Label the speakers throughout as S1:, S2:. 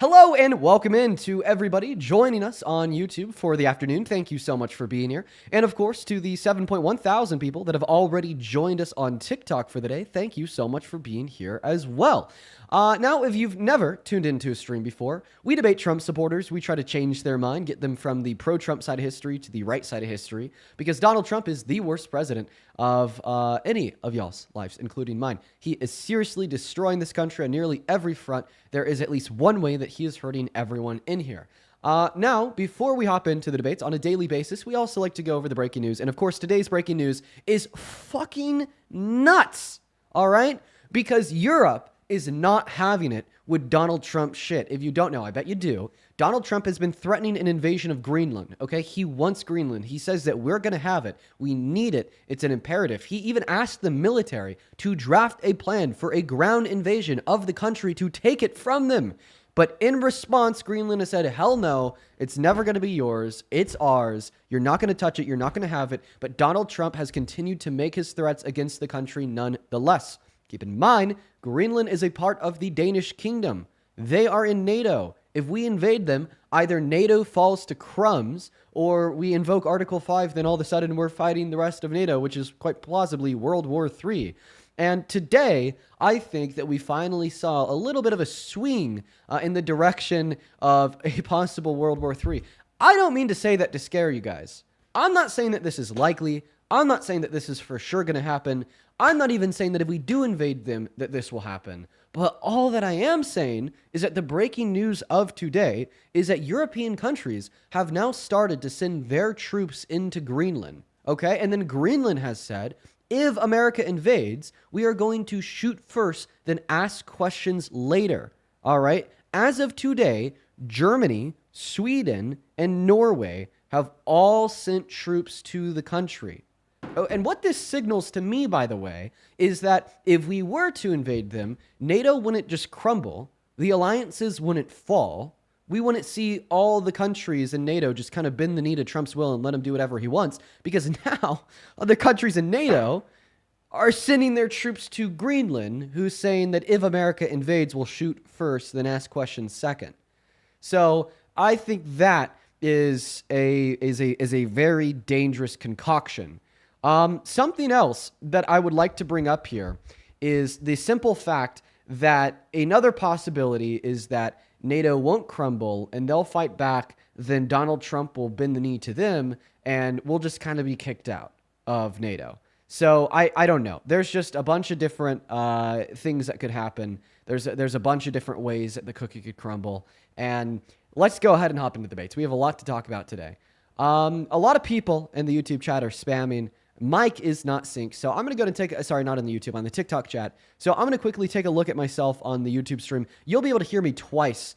S1: Hello and welcome in to everybody joining us on YouTube for the afternoon. Thank you so much for being here. And of course, to the 7.1 thousand people that have already joined us on TikTok for the day, thank you so much for being here as well. Now, if you've never tuned into a stream before, we debate Trump supporters. We try to change their mind, get them from the pro-Trump side of history to the right side of history, because Donald Trump is the worst president of any of y'all's lives, including mine. He is seriously destroying this country on nearly every front. There is at least one way that he is hurting everyone in here. Now, before we hop into the debates on a daily basis, we also like to go over the breaking news. And of course, today's breaking news is fucking nuts, all right? Because Europe is not having it with Donald Trump shit. If you don't know, I bet you do. Donald Trump has been threatening an invasion of Greenland, okay? He wants Greenland. He says that we're going to have it. We need it. It's an imperative. He even asked the military to draft a plan for a ground invasion of the country to take it from them. But in response, Greenland has said, hell no, it's never going to be yours. It's ours. You're not going to touch it. You're not going to have it. But Donald Trump has continued to make his threats against the country nonetheless. Keep in mind, Greenland is a part of the Danish kingdom. They are in NATO. If we invade them, either NATO falls to crumbs or we invoke Article 5, then all of a sudden we're fighting the rest of NATO, which is quite plausibly World War III. And today, I think that we finally saw a little bit of a swing in the direction of a possible World War III. I don't mean to say that to scare you guys. I'm not saying that this is likely. I'm not saying that this is for sure going to happen. I'm not even saying that if we do invade them, that this will happen. But all that I am saying is that the breaking news of today is that European countries have now started to send their troops into Greenland, okay? And then Greenland has said, if America invades, we are going to shoot first, then ask questions later, all right? As of today, Germany, Sweden, and Norway have all sent troops to the country. Oh, and what this signals to me, by the way, is that if we were to invade them, NATO wouldn't just crumble, the alliances wouldn't fall, we wouldn't see all the countries in NATO just kind of bend the knee to Trump's will and let him do whatever he wants, because now other countries in NATO are sending their troops to Greenland, who's saying that if America invades, we'll shoot first, then ask questions second. So I think that is a very dangerous concoction. Something else that I would like to bring up here is the simple fact that another possibility is that NATO won't crumble and they'll fight back, then Donald Trump will bend the knee to them and we'll just kind of be kicked out of NATO. So I don't know. There's just a bunch of different things that could happen. There's a bunch of different ways that the cookie could crumble. And let's go ahead and hop into the debates. We have a lot to talk about today. A lot of people in the YouTube chat are spamming mic is not synced. So I'm going to go and not on the YouTube, on the TikTok chat. So I'm going to quickly take a look at myself on the YouTube stream. You'll be able to hear me twice,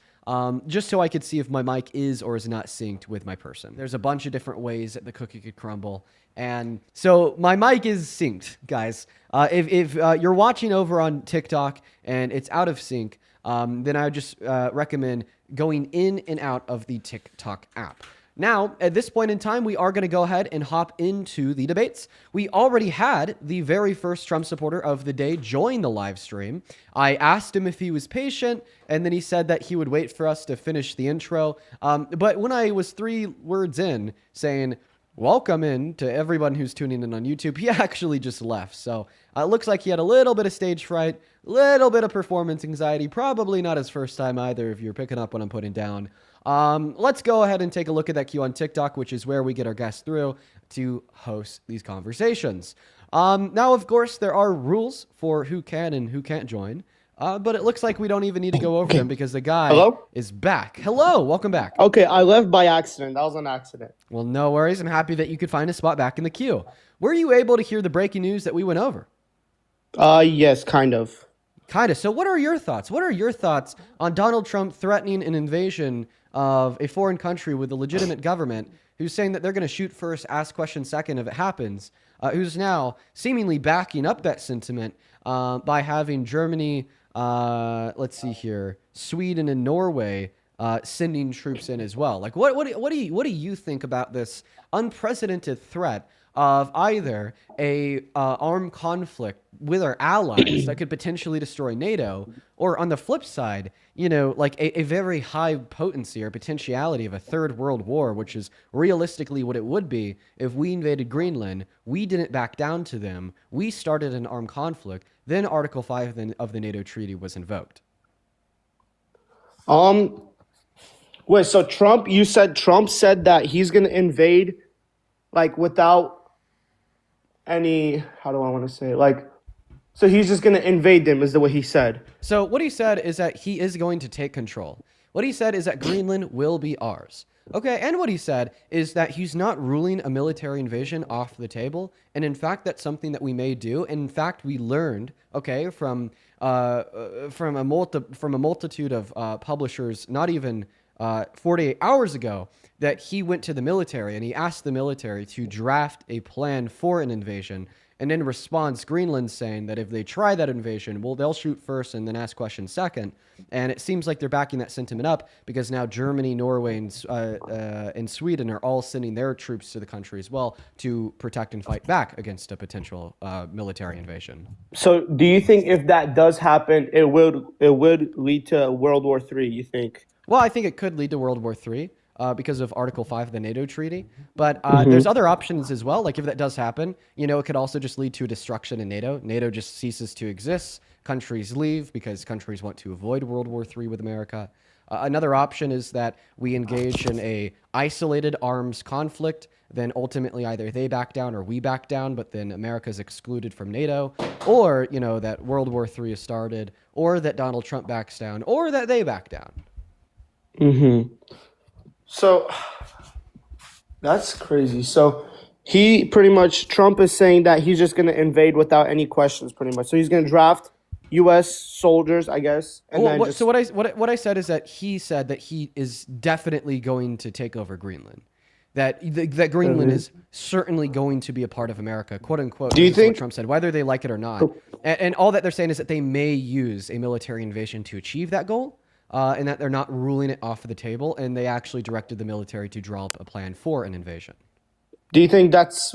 S1: just so I could see if my mic is or is not synced with my person. There's a bunch of different ways that the cookie could crumble. And so my mic is synced, guys. If you're watching over on TikTok and it's out of sync, then I would just recommend going in and out of the TikTok app. Now, at this point in time, we are going to go ahead and hop into the debates. We already had the very first Trump supporter of the day join the live stream. I asked him if he was patient, and then he said that he would wait for us to finish the intro. But when I was 3 words in saying, welcome in to everyone who's tuning in on YouTube, he actually just left. So it looks like he had a little bit of stage fright, little bit of performance anxiety, probably not his first time either if you're picking up what I'm putting down. Let's go ahead and take a look at that queue on TikTok, which is where we get our guests through to host these conversations. Now, of course, there are rules for who can and who can't join, but it looks like we don't even need to go over them because the guy is back. Hello, welcome back.
S2: Okay, I left by accident. That was an accident.
S1: Well, no worries. I'm happy that you could find a spot back in the queue. Were you able to hear the breaking news that we went over?
S2: Yes, kind of.
S1: Kind of. So what are your thoughts? What are your thoughts on Donald Trump threatening an invasion of a foreign country with a legitimate government, who's saying that they're going to shoot first, ask questions second if it happens, who's now seemingly backing up that sentiment by having Germany, let's see here, Sweden and Norway sending troops in as well. Like, what do you think about this unprecedented threat of either a armed conflict with our allies that could potentially destroy NATO, or on the flip side, like a very high potency or potentiality of a third world war, which is realistically what it would be if we invaded Greenland, we didn't back down to them, we started an armed conflict, then Article 5 of the NATO treaty was invoked.
S2: Um, Wait, so Trump said that he's gonna invade like without any, how do I want to say it? Like, so he's just gonna invade them is the way he said.
S1: So what he said is that he is going to take control. What he said is that Greenland will be ours. Okay, and what he said is that he's not ruling a military invasion off the table, and in fact, that's something that we may do. And in fact, we learned, okay, from a multitude of publishers, not even 48 hours ago, that he went to the military and he asked the military to draft a plan for an invasion. And in response, Greenland's saying that if they try that invasion, well, they'll shoot first and then ask questions second. And it seems like they're backing that sentiment up because now Germany, Norway, and Sweden are all sending their troops to the country as well to protect and fight back against a potential military invasion.
S2: So, do you think if that does happen, it would lead to World War III? You think?
S1: Well, I think it could lead to World War III. Because of Article 5 of the NATO treaty. But there's other options as well. Like if that does happen, it could also just lead to a destruction in NATO. NATO just ceases to exist. Countries leave because countries want to avoid World War III with America. Another option is that we engage in a isolated arms conflict. Then ultimately either they back down or we back down, but then America is excluded from NATO. Or, that World War III is started, or that Donald Trump backs down, or that they back down.
S2: Mm-hmm. So that's crazy. So Trump is saying that he's just going to invade without any questions, pretty much. So he's going to draft U.S. soldiers, I guess.
S1: So what I said is that he said that he is definitely going to take over Greenland. That Greenland is certainly going to be a part of America, quote unquote.
S2: Do you think
S1: what Trump said, whether they like it or not? And all that they're saying is that they may use a military invasion to achieve that goal. And that they're not ruling it off of the table, and they actually directed the military to draw up a plan for an invasion.
S2: Do you think that's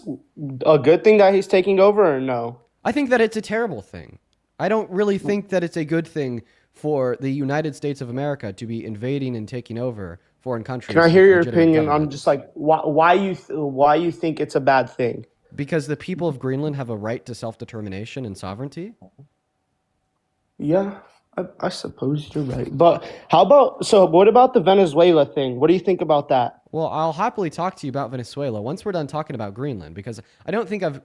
S2: a good thing that he's taking over, or no?
S1: I think that it's a terrible thing. I don't really think that it's a good thing for the United States of America to be invading and taking over foreign countries.
S2: Can I hear your opinion? I'm just like, why you think it's a bad thing?
S1: Because the people of Greenland have a right to self-determination and sovereignty.
S2: Yeah. I suppose you're right. But what about the Venezuela thing? What do you think about that?
S1: Well, I'll happily talk to you about Venezuela once we're done talking about Greenland, because I don't think I've,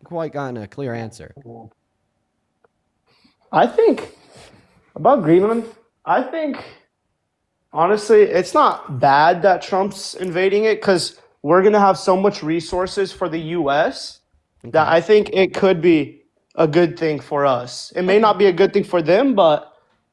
S1: quite gotten a clear answer.
S2: I think about Greenland, honestly, it's not bad that Trump's invading it because we're going to have so much resources for the U.S. that I think it could be a good thing for us. It may not be a good thing for them, but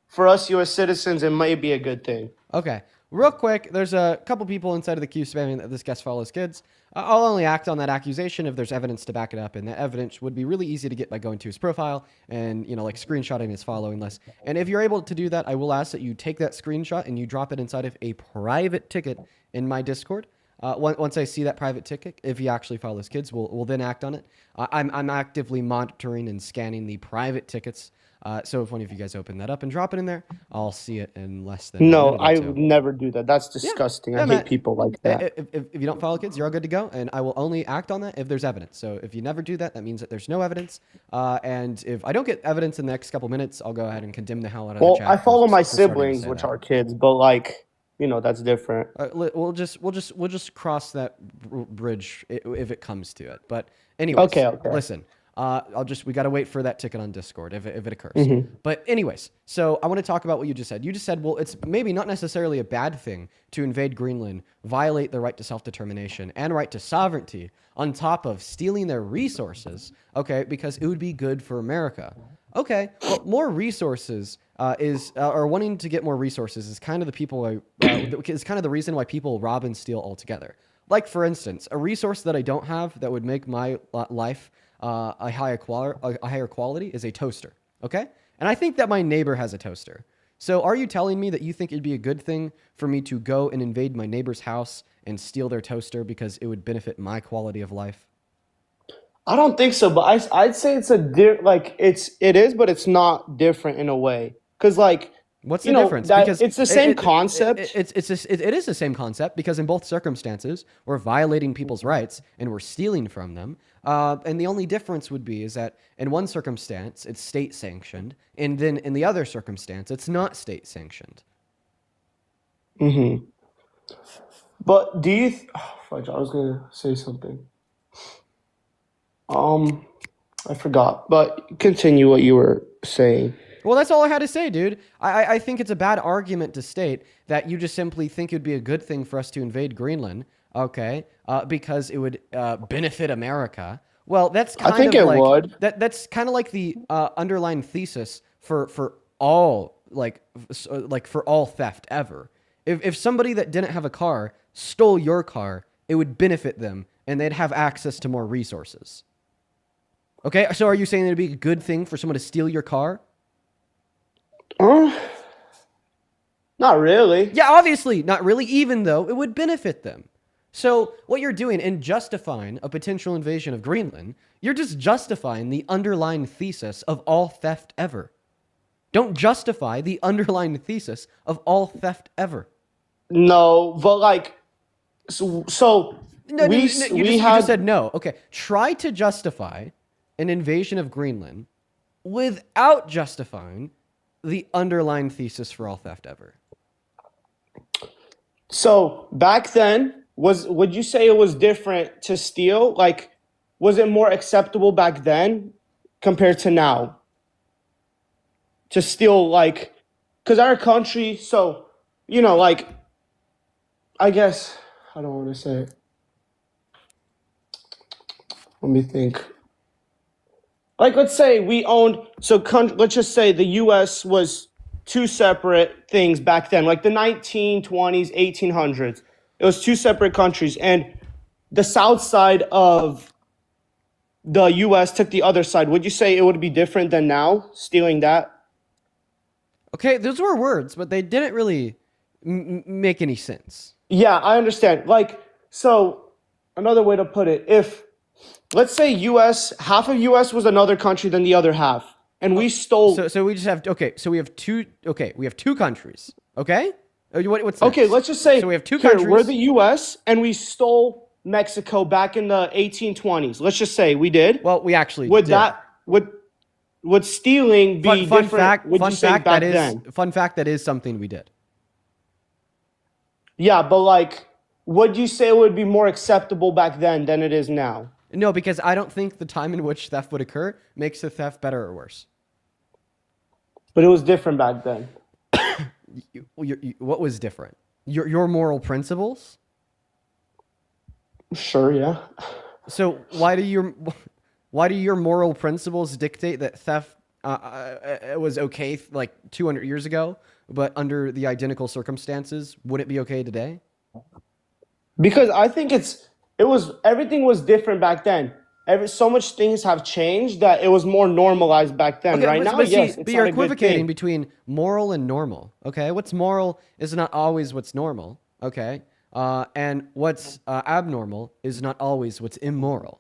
S2: for us U.S. citizens, it may be a good thing.
S1: Okay. Real quick, there's a couple people inside of the queue spamming that this guest follows kids. I'll only act on that accusation if there's evidence to back it up, and that evidence would be really easy to get by going to his profile and, like screenshotting his following list. And if you're able to do that, I will ask that you take that screenshot and you drop it inside of a private ticket in my Discord. Once I see that private ticket, if he actually follows kids, we'll then act on it. I'm actively monitoring and scanning the private tickets. So if one of you guys open that up and drop it in there, I'll see it in less than.
S2: No, I would never do that. That's disgusting.
S1: Yeah,
S2: I hate people like that.
S1: If you don't follow kids, you're all good to go, and I will only act on that if there's evidence. So if you never do that, that means that there's no evidence. And if I don't get evidence in the next couple minutes, I'll go ahead and condemn the hell out of the chat.
S2: Well, I follow my siblings, which are kids, but that's different.
S1: We'll just cross that bridge if it comes to it. But anyways,
S2: okay.
S1: Listen, we got to wait for that ticket on Discord if it occurs. But anyways, so I want to talk about what you just said. You just said, well, it's maybe not necessarily a bad thing to invade Greenland, violate their right to self-determination and right to sovereignty on top of stealing their resources, okay, because it would be good for America. Okay, well, more resources or wanting to get more resources is kind of is kind of the reason why people rob and steal altogether. Like, for instance, a resource that I don't have that would make my life a higher quality is a toaster, okay? And I think that my neighbor has a toaster. So are you telling me that you think it'd be a good thing for me to go and invade my neighbor's house and steal their toaster because it would benefit my quality of life?
S2: I don't think so, but I'd say it's like it is, but it's not different in a way. Because like
S1: What's the difference?
S2: that
S1: Because
S2: it's the same concept.
S1: it is the same concept because in both circumstances we're violating people's rights and we're stealing from them. And the only difference would be is that in one circumstance it's state sanctioned, and then in the other circumstance it's not state sanctioned.
S2: But do you? Oh, fudge, I was gonna say something. Um, I forgot. But continue what you were saying.
S1: Well, that's all I had to say, dude. I think it's a bad argument to state that you just simply think it would be a good thing for us to invade Greenland, okay, because it would benefit America. Well, that's
S2: I
S1: kind
S2: think
S1: of
S2: it
S1: like
S2: would.
S1: that's kind of like the underlying thesis for all like for all theft ever. If somebody that didn't have a car stole your car, it would benefit them and they'd have access to more resources. Okay, so are you saying it'd be a good thing for someone to steal your car?
S2: Uh, Not really.
S1: Yeah, obviously, not really, even though it would benefit them. So, what you're doing in justifying a potential invasion of Greenland, you're just justifying the underlying thesis of all theft ever. Don't justify the underlying thesis of all theft ever.
S2: No, but like, so
S1: No,
S2: we
S1: you
S2: we
S1: just
S2: had
S1: said no. Okay, try to justify an invasion of Greenland without justifying the underlying thesis for all theft ever.
S2: so back then would you say it was different to steal? Like, was it more acceptable back then compared to now to steal? Like, because our country, so like I guess I don't want to say it. Let me think. Like, let's say we owned, let's just say the US was two separate things back then, like the 1920s, 1800s. It was two separate countries, and the south side of the US took the other side. Would you say it would be different than now, stealing that?
S1: Okay, those were words, but they didn't really make any sense.
S2: Yeah, I understand. Like, so another way to put it, if let's say half of US was another country than the other half, and we stole.
S1: So we just have okay. So we have two. Okay, we have two countries. Okay. What's
S2: Okay,
S1: next?
S2: let's just say
S1: So we have two
S2: here,
S1: countries.
S2: we're the US and we stole Mexico back in the 1820s. Let's just say we did.
S1: Well, we actually
S2: Would
S1: did.
S2: that would stealing be
S1: Fun
S2: different?
S1: fact.
S2: Would
S1: Fun
S2: you say
S1: fact.
S2: back
S1: That is
S2: then?
S1: fun fact. That is something we did.
S2: Yeah, but like, would you say it would be more acceptable back then than it is now?
S1: No, because I don't think the time in which theft would occur makes the theft better or worse.
S2: But it was different back then.
S1: What was different? Your moral principles.
S2: Sure, yeah.
S1: So why do your moral principles dictate that theft was okay like 200 years ago, but under the identical circumstances, would it be okay today?
S2: Because I think everything was different back then. So much things have changed that it was more normalized back then.
S1: Okay,
S2: Right now,
S1: but
S2: yes,
S1: see,
S2: it's
S1: but you're
S2: not a good
S1: equivocating
S2: thing.
S1: between moral and normal. Okay, what's moral is not always what's normal. Okay, and what's abnormal is not always what's immoral.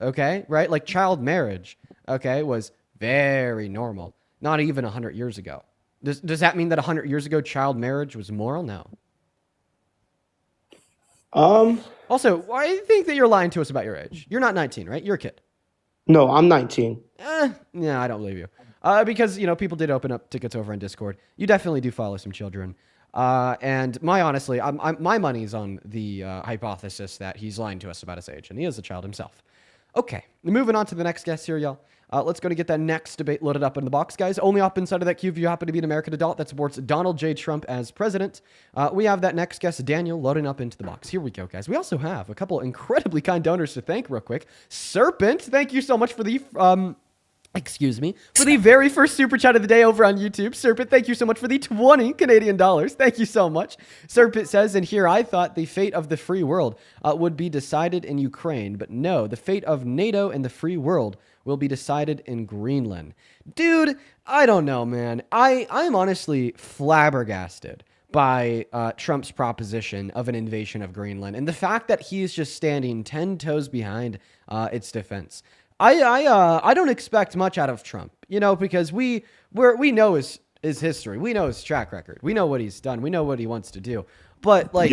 S1: Okay, right? Like child marriage. Okay, was very normal. Not even 100 years ago. Does that mean that 100 years ago child marriage was moral? No.
S2: Um,
S1: Also, why do you think that you're lying to us about your age? You're not 19, right? You're a kid.
S2: no, I'm 19.
S1: Yeah, I don't believe you. Because, people did open up tickets over on Discord. You definitely do follow some children. And my money's on the hypothesis that he's lying to us about his age, and he is a child himself. Okay, moving on to the next guest here, y'all. Let's go to get that next debate loaded up in the box, guys. Only up inside of that queue if you happen to be an American adult that supports Donald J. Trump as president. We have that next guest, Daniel, loading up into the box. Here we go, guys. We also have a couple incredibly kind donors to thank real quick. Serpent, thank you so much for the... for the very first super chat of the day over on YouTube. Serpent, thank you so much for the 20 Canadian dollars. Thank you so much. Serpent says, and here I thought the fate of the free world would be decided in Ukraine, but no, the fate of NATO and the free world will be decided in Greenland. Dude, I don't know, man. I'm honestly flabbergasted by Trump's proposition of an invasion of Greenland and the fact that he is just standing 10 toes behind its defense. I don't expect much out of Trump, because we know his history. We know his track record. We know what he's done. We know what he wants to do. But like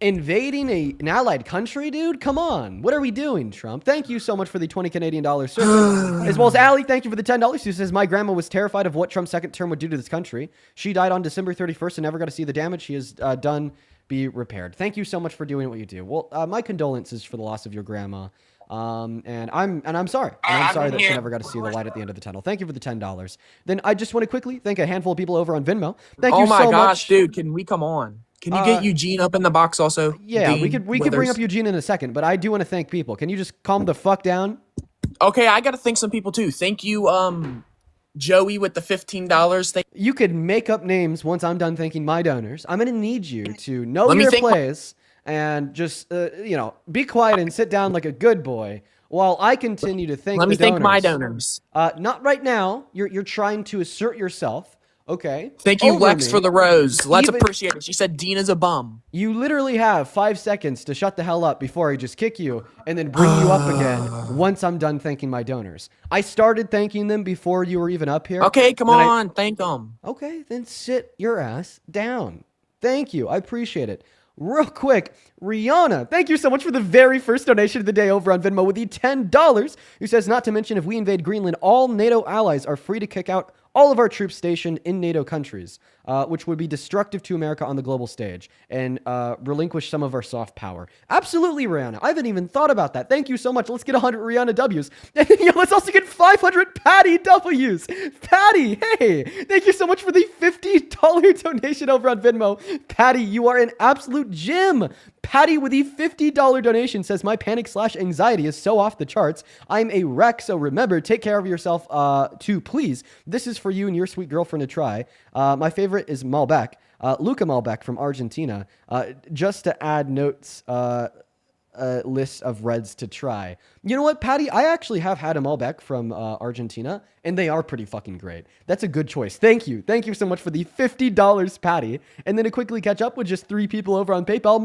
S1: invading an allied country, dude, come on. What are we doing, Trump? Thank you so much for the 20 Canadian dollars, sir. As well as Allie, thank you for the $10. Who says, my grandma was terrified of what Trump's second term would do to this country. She died on December 31st and never got to see the damage she has done be repaired. Thank you so much for doing what you do. Well, my condolences for the loss of your grandma. And I'm sorry. And I'm sorry that she never got to see the light at the end of the tunnel. Thank you for the $10. Then I just want to quickly thank a handful of people over on Venmo. Thank you so much.
S3: Oh my gosh, dude, can we come on? Can you get Eugene up in the box also?
S1: Yeah, we could bring up Eugene in a second, but I do want to thank people. Can you just calm the fuck down?
S3: Okay, I got to thank some people too. Thank you, Joey with the $15.
S1: You could make up names once I'm done thanking my donors. I'm going to need you to know your place and just, be quiet and sit down like a good boy while I continue to thank the donors.
S3: Let me thank my donors.
S1: Not right now. You're trying to assert yourself. Okay.
S3: Thank you, Lex, for the rose. Let's appreciate it. She said Dina's a bum.
S1: You literally have 5 seconds to shut the hell up before I just kick you and then bring you up again once I'm done thanking my donors. I started thanking them before you were even up here.
S3: Okay, come on. Thank them.
S1: Okay, then sit your ass down. Thank you. I appreciate it. Real quick, Rihanna, thank you so much for the very first donation of the day over on Venmo with the $10, who says, not to mention, if we invade Greenland, all NATO allies are free to kick out all of our troops stationed in NATO countries, which would be destructive to America on the global stage and relinquish some of our soft power. Absolutely, Rihanna. I haven't even thought about that. Thank you so much. Let's get 100 Rihanna W's. And then, let's also get 500 Patty W's. Patty, hey, thank you so much for the $50 donation over on Venmo. Patty, you are an absolute gem. Patty with the $50 donation says, my panic/anxiety is so off the charts. I'm a wreck, so remember, take care of yourself too, please. This is for you and your sweet girlfriend to try. My favorite is Malbec, Luca Malbec from Argentina. Just to add notes, list of reds to try. You know what, Patty? I actually have had a Malbec from Argentina, and they are pretty fucking great. That's a good choice. Thank you. Thank you so much for the $50, Patty. And then to quickly catch up with just 3 people over on PayPal.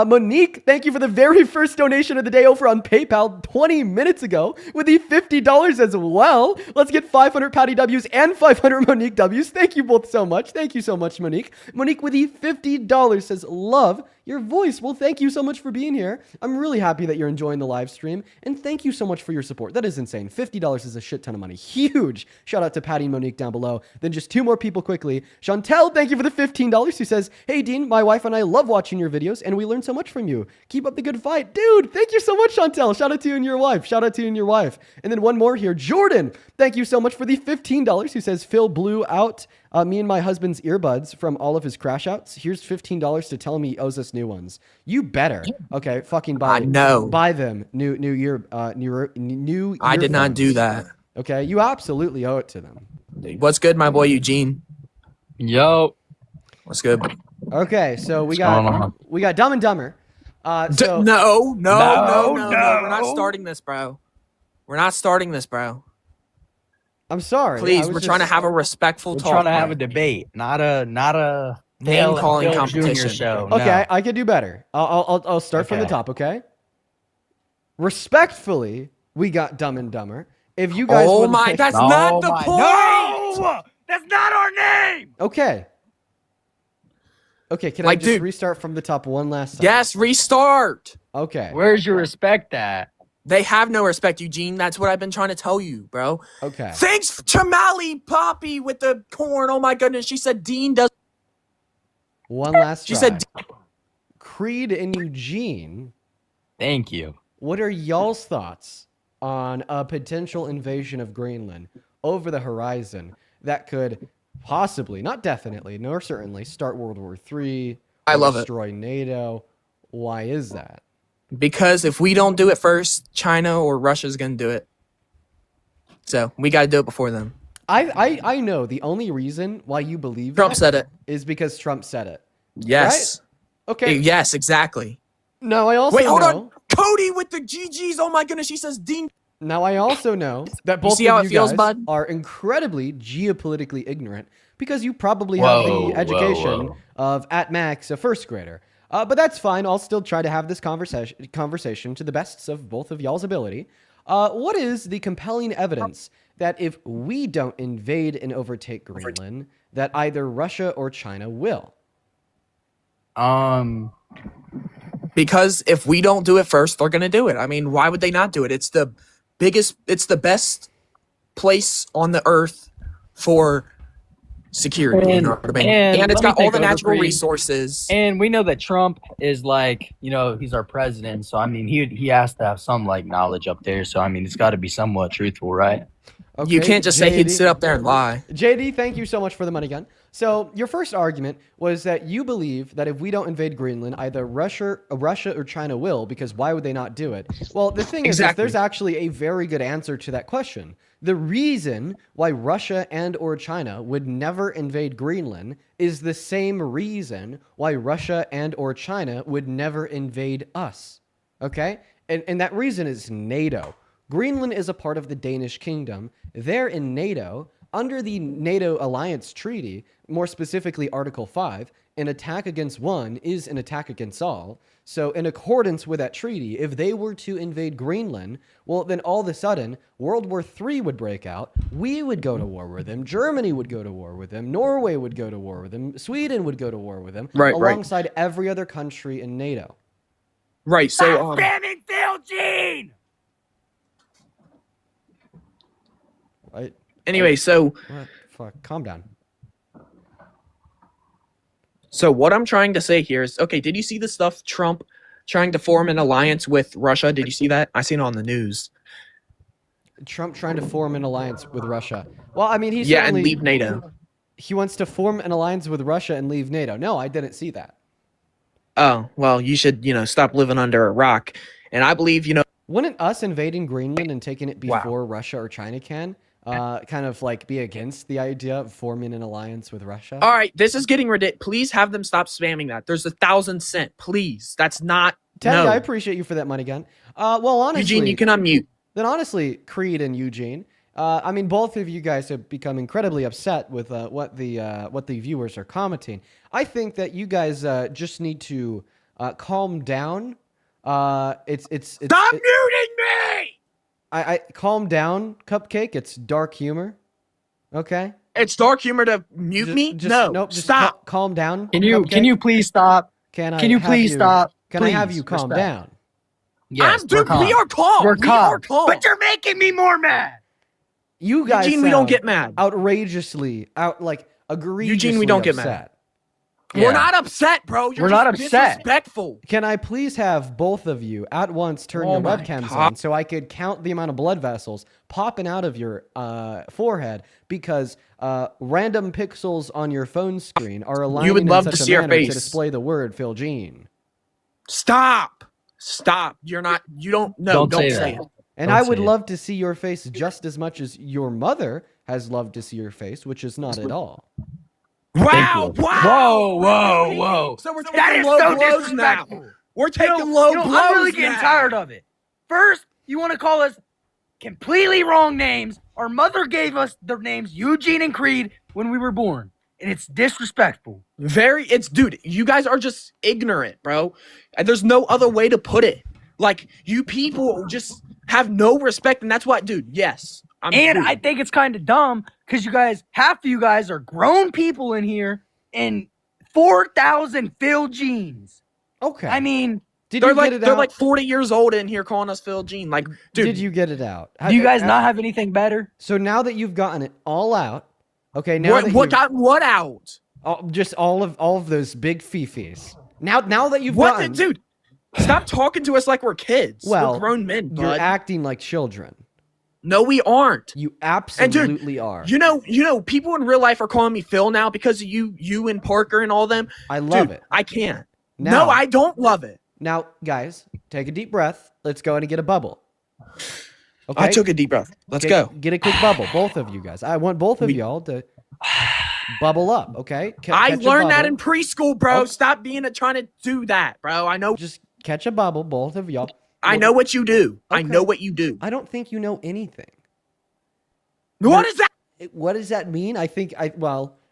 S1: Monique, thank you for the very first donation of the day over on PayPal 20 minutes ago with the $50 as well. Let's get 500 Patty W's and 500 Monique W's. Thank you both so much. Thank you so much, Monique. Monique with the $50 says, love your voice. Well, thank you so much for being here. I'm really happy that you're enjoying the live stream, and thank you so much for your support. That is insane. $50 is a shit ton of money. Huge. Shout out to Patty and Monique down below. Then just 2 more people quickly. Chantel, thank you for the $15, who says, hey, Dean, my wife and I love watching your videos, and we learn so much from you. Keep up the good fight. Dude, thank you so much, Chantel. Shout out to you and your wife. Shout out to you and your wife. And then one more here. Jordan, thank you so much for the $15, who says, Phil blew out me and my husband's earbuds from all of his crash outs. Here's $15 to tell him he owes us new ones. You better. Okay, fucking buy. Buy them new earbuds.
S3: I did not do that.
S1: Okay, you absolutely owe it to them.
S3: What's good, my boy Eugene?
S4: Yo.
S3: What's good?
S1: Okay, so we got Dumb and Dumber.
S3: No. We're not starting this, bro. We're not starting this, bro.
S1: I'm sorry.
S3: Please, we're trying to have a respectful talk.
S4: We're trying to have a debate, not a
S3: name calling competition
S4: show.
S1: Okay,
S4: no.
S1: I can do better. I'll start from the top. Okay. Respectfully, we got Dumb and Dumber. If you guys,
S3: that's not the point.
S4: No, that's not our name.
S1: Okay. Okay, can I just restart from the top one last time?
S3: Yes, restart.
S1: Okay.
S4: Where's your respect at?
S3: They have no respect, Eugene. That's what I've been trying to tell you, bro.
S1: Okay.
S3: Thanks, Tamale Poppy with the corn. Oh my goodness, she said Dean does.
S1: One last try.
S3: She said
S1: Creed and Eugene.
S4: Thank you.
S1: What are y'all's thoughts on a potential invasion of Greenland over the horizon that could possibly, not definitely, nor certainly, start World War III?
S3: I love it.
S1: Destroy NATO. Why is that?
S3: Because if we don't do it first, China or Russia's going to do it. So we got to do it before them.
S1: I know the only reason why you believe
S3: Trump said it
S1: is because Trump said it.
S3: Yes.
S1: Right? Okay.
S3: Yes, exactly.
S1: No, I also
S3: Wait, hold
S1: know.
S3: on. Cody with the GGs. Oh my goodness, she says Dean.
S1: Now I also know that both
S3: see how
S1: of
S3: it
S1: you
S3: feels,
S1: guys
S3: bud?
S1: are incredibly geopolitically ignorant because you probably have the education of, at max, a first grader. But that's fine. I'll still try to have this conversation to the best of both of y'all's ability. What is the compelling evidence that if we don't invade and overtake Greenland, that either Russia or China will?
S3: Because if we don't do it first, they're gonna do it. I mean, why would they not do it? It's the best place on the earth for security. You know what I mean? And it's
S4: let me
S3: got all
S4: take
S3: the
S4: over
S3: natural
S4: for you.
S3: resources.
S4: And we know that Trump is like, he's our president. So I mean, he has to have some like knowledge up there. So I mean, it's got to be somewhat truthful, right?
S1: Okay,
S3: You can't just say he'd
S1: JD.
S3: sit up there and lie.
S1: JD, thank you so much for the money gun. So your first argument was that you believe that if we don't invade Greenland, either Russia or China will, because why would they not do it? Well, the thing is there's actually a very good answer to that question. The reason why Russia and or China would never invade Greenland is the same reason why Russia and or China would never invade us. Okay? And that reason is NATO. Greenland is a part of the Danish kingdom. They're in NATO. Under the NATO alliance treaty, more specifically Article 5, an attack against one is an attack against all. So in accordance with that treaty, if they were to invade Greenland, well, then all of a sudden, World War III would break out. We would go to war with them. Germany would go to war with them. Norway would go to war with them. Sweden would go to war with them.
S3: Right,
S1: alongside every other country in NATO.
S3: Right, so
S4: Stop spamming Phil Gene!
S1: Right?
S3: anyway, so
S1: What? Fuck, calm down.
S3: So what I'm trying to say here is, okay, did you see the stuff Trump trying to form an alliance with Russia? Did you see that? I seen it on the news.
S1: Trump trying to form an alliance with Russia. Well, I mean,
S3: Yeah, and leave NATO.
S1: He wants to form an alliance with Russia and leave NATO. No, I didn't see that.
S3: Oh, well, you should, stop living under a rock. And I believe,
S1: Wouldn't us invading Greenland and taking it before Russia or China can kind of like be against the idea of forming an alliance with Russia?
S3: all right, this is getting ridiculous. Please have them stop spamming that. There's 1,000 cent. Please. That's not,
S1: Teddy,
S3: no.
S1: I appreciate you for that money gun. Well, honestly,
S3: Eugene, you can unmute.
S1: Then honestly, Creed and Eugene, I mean, both of you guys have become incredibly upset with what the viewers are commenting. I think that you guys just need to calm down.
S3: Stop muting me!
S1: I calm down, Cupcake. It's dark humor. Okay.
S3: It's dark humor to mute me? No,
S1: nope, just
S3: stop.
S1: calm down.
S4: Can you
S1: Cupcake.
S4: please stop?
S1: Can
S4: you
S1: have
S4: please stop?
S1: Can I have
S4: Please,
S1: you calm
S4: respect.
S1: down?
S4: Yes,
S3: Dude, we are calm.
S4: We're
S3: We are calm.
S4: But you're making me more mad.
S1: You guys,
S3: Eugene, we don't
S1: sound
S3: get mad.
S1: outrageously egregiously
S3: Eugene, we don't get mad.
S1: upset.
S3: We're not upset, bro. You're
S4: We're
S3: just
S4: not upset.
S3: disrespectful.
S1: Can I please have both of you at once turn
S3: Oh
S1: your
S3: my
S1: webcams
S3: God.
S1: on so I could count the amount of blood vessels popping out of your forehead because random pixels on your phone screen are aligning
S3: would love
S1: in
S3: to
S1: such
S3: see
S1: a
S3: our
S1: manner to
S3: face.
S1: display the word Phil Gene.
S3: Stop. You're not, you don't, no,
S4: Don't
S3: don't
S4: say
S3: say
S4: that.
S3: it.
S1: And
S4: Don't
S1: I
S4: say
S1: would
S4: it.
S1: love to see your face just as much as your mother has loved to see your face, which is not at all.
S3: Wow,
S4: you.
S3: wow.
S4: Whoa.
S3: So we're
S4: That
S3: taking
S4: is
S3: low
S4: so
S3: blows now.
S4: disrespectful.
S3: We're taking low blows
S4: I'm really getting
S3: now.
S4: tired of it. First, you want to call us completely wrong names. Our mother gave us the names Eugene and Creed when we were born, and it's disrespectful.
S3: Dude, you guys are just ignorant, bro. And there's no other way to put it. Like, you people just have no respect, and that's what, dude, yes.
S4: And I think it's kind of dumb because half of you guys are grown people in here, and 4,000 Phil Genes.
S1: Okay.
S4: I mean,
S1: did
S3: they're
S1: you
S3: like
S1: get it
S3: they're
S1: out?
S3: like 40 years old in here calling us Phil Gene. Like, dude,
S1: Did you get it out?
S4: do you guys not have anything better?
S1: So now that you've gotten it all out, okay. Now that
S3: what
S1: you've-
S3: got what out?
S1: just all of those big fifis. Now that you've
S3: What,
S1: gotten,
S3: dude? Stop talking to us like we're kids.
S1: Well,
S3: we're grown men,
S1: you're
S3: bud.
S1: acting like children.
S3: No, we aren't.
S1: You
S3: And
S1: absolutely
S3: dude,
S1: are.
S3: You know, people in real life are calling me Phil now because of you and Parker and all them.
S1: I love
S3: Dude,
S1: it.
S3: I can't.
S1: Now-
S3: No, I don't love it.
S1: Now, guys, take a deep breath. Let's go in and get a bubble. Okay?
S3: I took a deep breath. Let's
S1: Get-
S3: go.
S1: Get a quick bubble, both of you guys. I want both of y'all to bubble up. Okay.
S3: I
S1: Catch a
S3: learned that
S1: bubble.
S3: in preschool, bro.
S1: Oh.
S3: Stop trying to do that, bro. I know.
S1: Just catch a bubble, both of y'all.
S3: I know what you do. I
S1: Okay.
S3: know what you do.
S1: I don't think you know anything.
S3: What is that?
S1: What does that mean? I think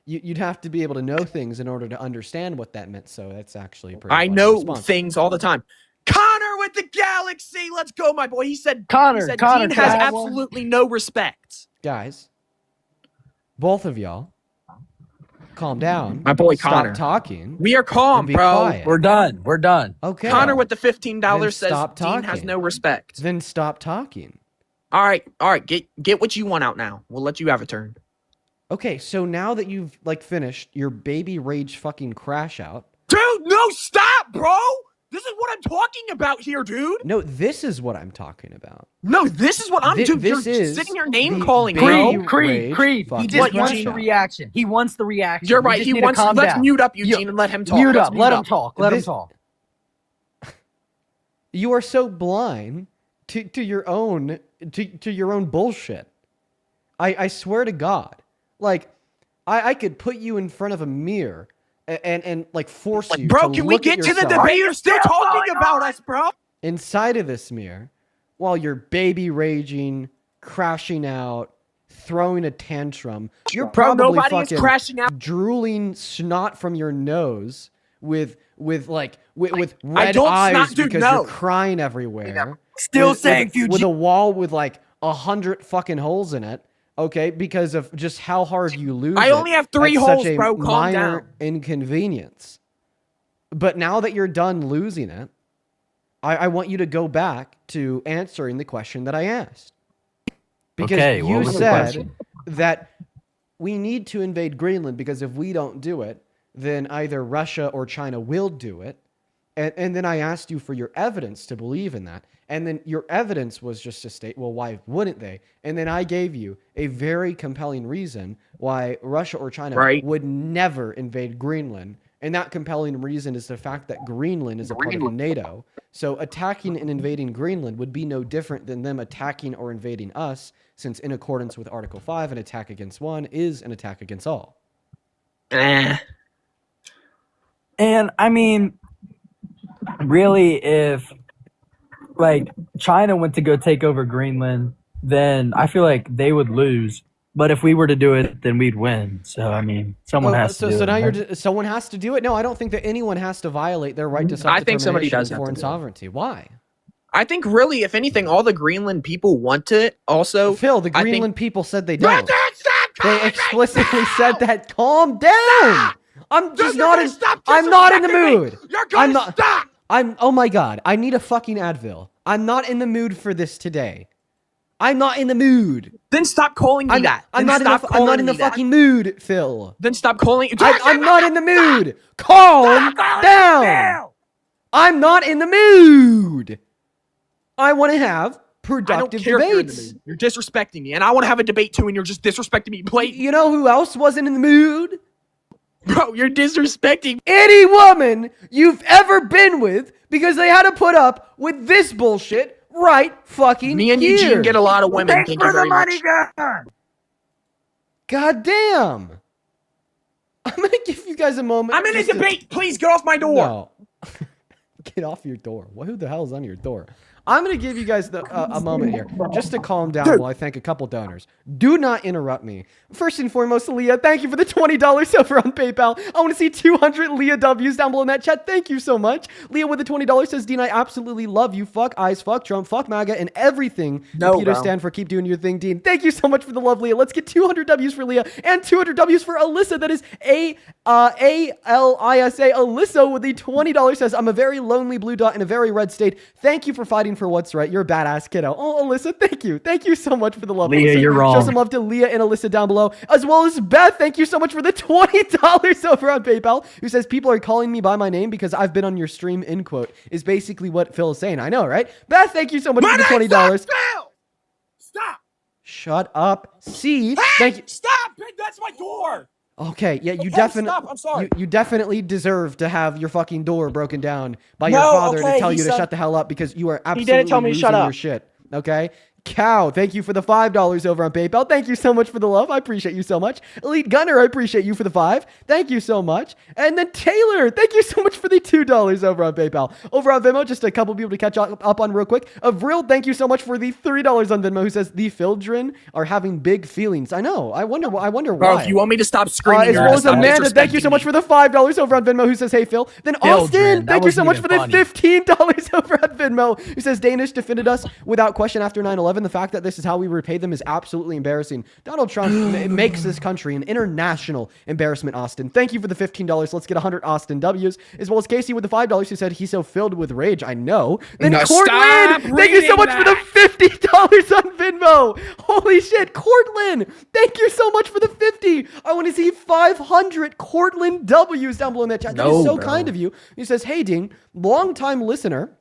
S1: you'd have to be able to know things in order to understand what that meant. So that's actually pretty.
S3: I
S1: funny
S3: know
S1: response.
S3: things all the time. Condoms. Connor with the galaxy. Let's go, my boy. He said
S4: Connor,
S3: Dean
S4: can
S3: has
S4: I have one?
S3: absolutely no respect.
S1: Guys, both of y'all, calm down.
S3: My boy
S1: Stop
S3: Connor.
S1: talking.
S3: We are calm,
S1: and be
S3: bro.
S1: quiet.
S4: We're done. We're done.
S1: Okay.
S3: Connor with the $15
S1: Then
S3: says
S1: stop
S3: Dean has
S1: talking.
S3: no respect.
S1: Then stop talking.
S3: All right. Get what you want out now. We'll let you have a turn.
S1: Okay, so now that you've like finished your baby rage fucking crash out.
S3: Dude, no, stop, bro. This is what I'm talking about here, dude.
S1: No, this is what I'm talking about.
S3: No, this is what I'm doing.
S1: This
S3: You're
S1: is
S3: sitting here name
S1: the
S3: calling,
S1: baby
S3: bro.
S1: rage
S4: Creed. He
S1: fucking
S4: just wants
S1: crash
S4: the
S1: out.
S4: reaction. He wants the reaction.
S3: You're
S4: We
S3: right.
S4: just
S3: He
S4: need to
S3: wants.
S4: calm
S3: Let's
S4: down.
S3: mute up Eugene and let him talk.
S4: Mute
S3: Let's
S4: up. Let him
S3: up.
S4: talk. Let him
S1: This-
S4: talk.
S1: You are so blind to your own to your own bullshit. I swear to God, like I could put you in front of a mirror and like force you.
S3: Bro,
S1: to
S3: can we
S1: look at
S3: get to the
S1: yourself
S3: debate? You're still talking about us, bro.
S1: inside of this mirror while you're baby raging, crashing out, throwing a tantrum? You're
S3: Bro,
S1: probably
S3: nobody is
S1: fucking
S3: crashing out.
S1: drooling snot from your nose with red
S3: don't
S1: eyes
S3: snot, dude,
S1: because
S3: no.
S1: you're crying everywhere.
S4: Still
S1: with,
S4: saying
S1: with, with
S4: Fuji.
S1: a wall with like 100 fucking holes in it. Okay, because of just how hard you lose.
S3: I only have 3
S1: at
S3: holes,
S1: such a
S3: bro. Calm
S1: minor
S3: down.
S1: inconvenience. But now that you're done losing it, I want you to go back to answering the question that I asked. Because
S5: Okay, what
S1: you
S5: was the
S1: said
S5: question?
S1: that we need to invade Greenland because if we don't do it, then either Russia or China will do it. And then I asked you for your evidence to believe in that. And then your evidence was just to state, well, why wouldn't they? And then I gave you a very compelling reason why Russia or China
S3: Right.
S1: would never invade Greenland. And that compelling reason is the fact that Greenland is a part of NATO. So attacking and invading Greenland would be no different than them attacking or invading us, since in accordance with Article 5, an attack against one is an attack against all.
S3: Eh.
S5: And I mean, really, if like China went to go take over Greenland, then I feel like they would lose. But if we were to do it, then we'd win. So I mean, someone has to do
S1: so
S5: it.
S1: now
S5: right?
S1: someone has to do it. No, I don't think that anyone has to violate their right to
S3: I think somebody
S1: self-determination
S3: does
S1: and
S3: have
S1: foreign
S3: to do it.
S1: sovereignty. Why?
S3: I think really, if anything, all the Greenland people want it. Also,
S1: Phil, the
S3: I think-
S1: Greenland people said they don't.
S3: Stop
S1: They
S3: calling me
S1: explicitly
S3: now!
S1: said that. Calm down. I'm
S3: Dude,
S1: just
S3: you're
S1: not
S3: gonna
S1: in.
S3: stop
S1: I'm not in the
S3: disrespecting me!
S1: mood.
S3: You're gonna
S1: I'm not.
S3: stop.
S1: Oh my god. I need a fucking Advil. I'm not in the mood for this today. I'm not in the mood.
S3: Then stop calling me that.
S1: I'm
S3: Then
S1: not
S3: stop
S1: I'm not
S3: calling
S1: in the
S3: me that.
S1: fucking mood, Phil.
S3: Then stop calling.
S1: I'm not in the mood. Calm down. I'm not in the mood. I want to have
S3: I don't
S1: productive
S3: care if you're in the
S1: debates.
S3: mood. You're disrespecting me, and I want to have a debate too, and you're just disrespecting me.
S1: You know who else wasn't in the mood?
S3: Bro, you're disrespecting.
S1: Any woman you've ever been with, because they had to put up with this bullshit right fucking
S3: Me and
S1: here.
S3: Eugene get a lot of women.
S4: Thanks
S3: Thank
S4: for
S3: you
S4: the
S3: very much.
S4: money, gun.
S1: God damn. I'm gonna give you guys a moment.
S3: I'm in a
S1: just to-
S3: debate. Please get off my door.
S1: No. Get off your door. Who the hell's on your door? I'm going to give you guys a moment here just to calm down while I thank a couple donors. Do not interrupt me. First and foremost, Leah, thank you for the $20 over on PayPal. I want to see 200 Leah W's down below in that chat. Thank you so much. Leah with the $20 says, Dean, I absolutely love you. Fuck eyes, fuck Trump, fuck MAGA, and everything.
S3: No,
S1: Computer
S3: bro.
S1: stand for keep doing your thing, Dean. Thank you so much for the love, Leah. Let's get 200 W's for Leah and 200 W's for Alyssa. That is A-L-I-S-A. Alyssa with the $20 says, I'm a very lonely blue dot in a very red state. Thank you for fighting for what's right. You're a badass kiddo. Oh, Alyssa, thank you. Thank you so much for the love.
S5: Leah,
S1: Alyssa.
S5: you're
S1: Show
S5: wrong.
S1: some love to Leah and Alyssa down below, as well as Beth. Thank you so much for the $20 over on PayPal, who says, people are calling me by my name because I've been on your stream, end quote, is basically what Phil is saying. I know, right? Beth, thank you so much for the $20.
S3: Stop.
S1: Shut up. C, thank you.
S3: Stop. That's my door.
S1: Okay, yeah, you
S3: Okay,
S1: definitely.
S3: stop, I'm sorry.
S1: You definitely deserve to have your fucking door broken down by
S3: No,
S1: your father
S3: okay,
S1: to tell
S3: he
S1: you to
S3: said-
S1: shut the hell up because you are absolutely
S3: didn't tell me to
S1: losing
S3: shut up.
S1: your shit. Okay, Cow, thank you for the $5 over on PayPal. Thank you so much for the love. I appreciate you so much. Elite Gunner, I appreciate you for the 5. Thank you so much. And then Taylor, thank you so much for the $2 over on PayPal. Over on Venmo, just a couple people to catch up on real quick. Avril, thank you so much for the $3 on Venmo, who says the Fildren are having big feelings. I know. I wonder why.
S3: Bro, if you want me to stop screaming,
S1: as well as Amanda, thank you so much for the $5 over on Venmo, who says, hey, Phil. Then Austin, thank you so much for the $15 over on Venmo, who says Danish defended us without question after 9/11. The fact that this is how we repay them is absolutely embarrassing. Donald Trump makes this country an international embarrassment, Austin. Thank you for the $15. Let's get 100 Austin W's. As well as Casey with the $5, who said he's so filled with rage. I know. Then Cortland, thank you so much for the $50 on Venmo. Holy shit, Cortland, thank you so much for the 50. I want to see 500 Cortland W's down below in that chat. That is so kind of you. He says, hey, Ding, long-time listener,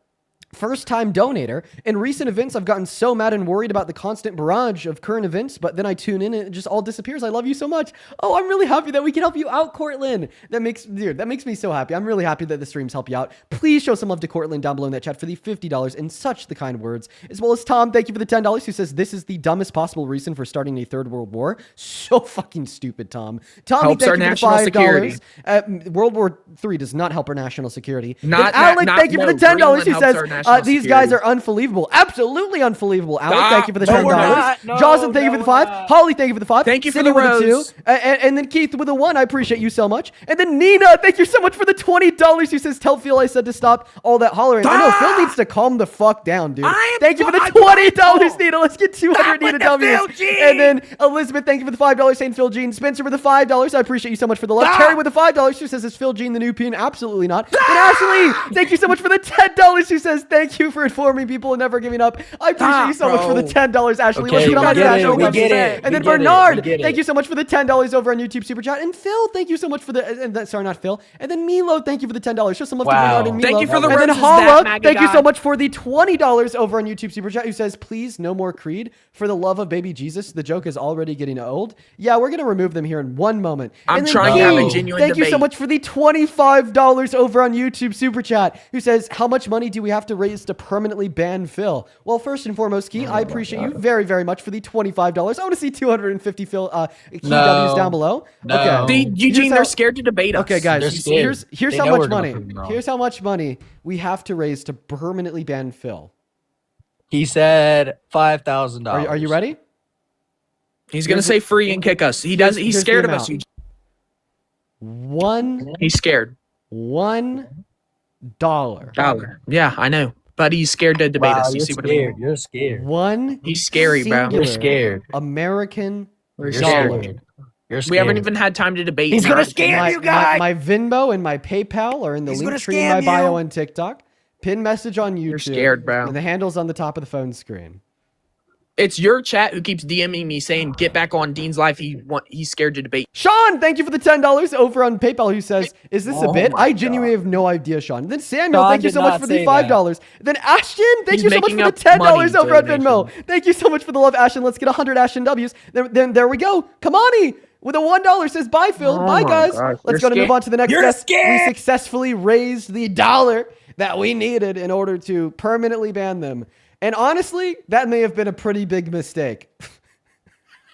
S1: first-time donator. In recent events, I've gotten so mad and worried about the constant barrage of current events, but then I tune in and it just all disappears. I love you so much. Oh, I'm really happy that we can help you out, Cortland. That makes me so happy. I'm really happy that the streams help you out. Please show some love to Cortland down below in that chat for the $50 and such the kind words. As well as Tom, thank you for the $10, who says this is the dumbest possible reason for starting a third world war. So fucking stupid, Tom. Tommy,
S3: helps
S1: thank
S3: our
S1: you for
S3: national
S1: the $5.
S3: security.
S1: World War III does not help our national security.
S3: Not
S1: Alec,
S3: not-
S1: thank you for the
S3: no,
S1: $10,
S3: Greenland
S1: who
S3: helps
S1: says
S3: our national
S1: these
S3: security.
S1: guys are unbelievable. Absolutely unbelievable. Alec,
S3: Stop.
S1: thank you for the
S3: No,
S1: $10.
S3: we're not.
S1: Jocelyn, thank you for the 5. Holly, thank you for the 5.
S3: Thank you for
S1: Cindy
S3: the
S1: with
S3: rose.
S1: the 2. And then Keith with the 1. I appreciate you so much. And then Nina, thank you so much for the $20, who says, tell Phil I said to stop all that hollering. I know, Phil needs to calm the fuck down, dude. Thank you for the $20, Nina. Let's get 200 Nina W's. And then Elizabeth, thank you for the $5, saying Phil Jean. Spencer with the $5. I appreciate you so much for the love. Terry with the $5, who says, is Phil Jean the new pin? Absolutely not. And Ashley, thank you so much for the $10, who says, thank you for informing people and never giving up. I appreciate you so much for the $10, Ashley.
S5: Okay,
S1: Let's get 100 Ashley.
S5: we get it.
S1: And then
S5: We get it.
S1: Bernard,
S5: We get
S1: thank
S5: it.
S1: you so much for the $10 over on YouTube Super Chat. And Phil, thank you so much for sorry, not Phil. And then Milo, thank you for the $10. Show some love to
S5: Wow.
S1: Bernard and Milo.
S3: Thank you for the
S1: And then
S3: roses,
S1: Hala,
S3: that MAGA
S1: thank you
S3: guy.
S1: so much for the $20 over on YouTube Super Chat, who says, please, no more Creed. For the love of baby Jesus, the joke is already getting old. Yeah, we're going to remove them here in one moment.
S3: I'm
S1: And then
S3: trying to have a
S1: King,
S3: genuine
S1: thank you so
S3: debate.
S1: much for the $25 over on YouTube Super Chat, who says, how much money do we have to raise to permanently ban Phil? Well, first and foremost, Key, I appreciate you very, very much for the $25. I want to see 250 Phil Key W's down below.
S5: No.
S1: Okay.
S3: Eugene,
S1: Here's
S3: they're
S1: how-
S3: scared to debate us.
S1: Okay,
S5: They're
S1: guys,
S5: scared.
S1: here's
S5: They
S1: how
S5: know
S1: much
S5: we're gonna
S1: money.
S5: prove them wrong.
S1: Here's how much money we have to raise to permanently ban Phil.
S5: He said $5,000.
S1: Are you ready?
S3: He's gonna
S1: Here's-
S3: say free and kick us. He's
S1: here's
S3: scared
S1: the
S3: of us.
S1: amount.
S3: Eugene. He's scared.
S1: $1.
S3: Dollar. Yeah, I know. But he's scared to debate
S5: Wow,
S3: us. You
S5: you're
S3: see what I mean?
S5: scared. You're scared.
S1: One.
S3: He's scary, bro.
S1: singular
S5: You're scared.
S1: American
S3: We're
S5: You're
S1: dollar.
S5: scared. You're scared.
S3: We haven't even had time to debate.
S4: He's gonna
S3: Now.
S4: scam
S1: My,
S4: you guys.
S1: my Venmo and my PayPal are in the
S4: He's
S1: link
S4: gonna
S1: tree in my
S4: scam
S1: bio
S4: you.
S1: on TikTok. Pin message on YouTube.
S3: You're scared, bro.
S1: And the handle's on the top of the phone screen.
S3: It's your chat who keeps DMing me saying, "Get back on Dean's live. He's scared to debate."
S1: Sean, thank you for the $10 over on PayPal, who says, is this a
S5: Oh
S1: bit?
S5: my
S1: I genuinely have no idea, Sean. Then Samuel,
S5: Sean
S1: thank you
S5: did
S1: so much
S5: not
S1: for the
S5: say
S1: $5. Then Ashton, thank
S3: He's
S1: you so much
S3: making
S1: for the
S3: up
S1: $10
S3: money
S1: over on
S3: donation.
S1: Venmo. Thank you so much for the love, Ashton. Let's get 100 Ashton W's. Then there we go. Kamani with a $1 says, bye, Phil.
S3: Oh
S1: Bye,
S3: my
S1: guys.
S3: gosh,
S1: Let's
S3: you're
S1: go to move on to the next
S4: You're
S1: guest. We
S4: scared.
S1: successfully raised the dollar that we needed in order to permanently ban them. And honestly, that may have been a pretty big mistake.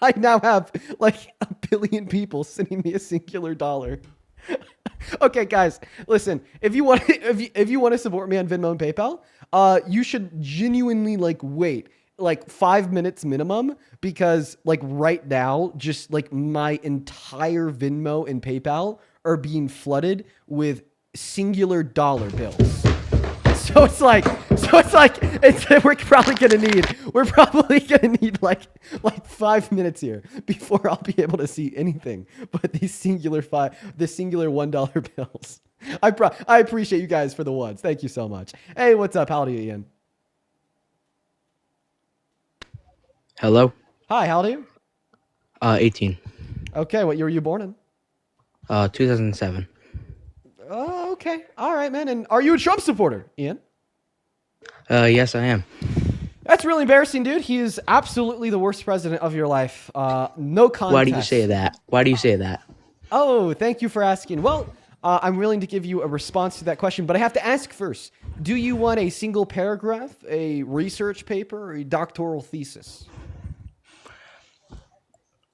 S1: I now have like 1 billion people sending me a singular dollar. Okay, guys, listen. If you want, if you want to support me on Venmo and PayPal, you should genuinely like wait like 5 minutes minimum, because like right now, just like my entire Venmo and PayPal are being flooded with singular dollar bills. So it's like we're probably gonna need like 5 minutes here before I'll be able to see anything but these singular $1 bills. I appreciate you guys for the ones. Thank you so much. Hey, what's up? How old are you, Ian?
S6: Hello?
S1: Hi, how old are you?
S6: 18.
S1: Okay, what year were you born in?
S6: 2007.
S1: Oh, okay. All right, man. And are you a Trump supporter, Ian?
S6: Yes, I am.
S1: That's really embarrassing, dude. He is absolutely the worst president of your life. No contest.
S6: Why do you say that? Why do you say that?
S1: Oh, thank you for asking. Well, I'm willing to give you a response to that question, but I have to ask first, do you want a single paragraph, a research paper, or a doctoral thesis?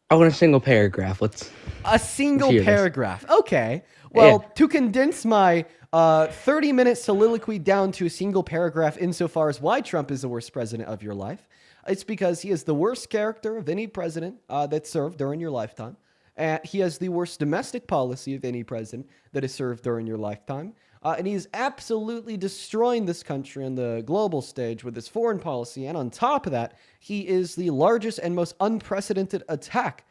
S6: I want a single paragraph. Let's
S1: A single
S6: hear this.
S1: paragraph. Okay. Well,
S6: Yeah.
S1: to condense my 30-minute soliloquy down to a single paragraph insofar as why Trump is the worst president of your life, it's because he is the worst character of any president that served during your lifetime. He has the worst domestic policy of any president that has served during your lifetime. And he is absolutely destroying this country on the global stage with his foreign policy. And on top of that, he is the largest and most unprecedented attack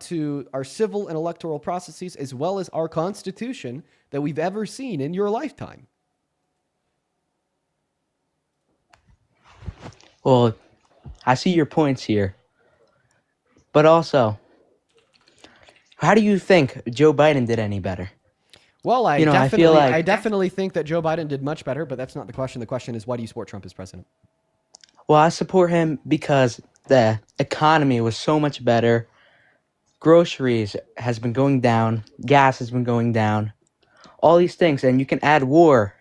S1: to our civil and electoral processes, as well as our Constitution, that we've ever seen in your lifetime.
S6: Well, I see your points here. But also, how do you think Joe Biden did any better?
S1: Well, I
S6: You know, I feel like-
S1: I definitely think that Joe Biden did much better, but that's not the question. The question is, why do you support Trump as president?
S6: Well, I support him because the economy was so much better. Groceries has been going down. Gas has been going down. All these things. And you can add war,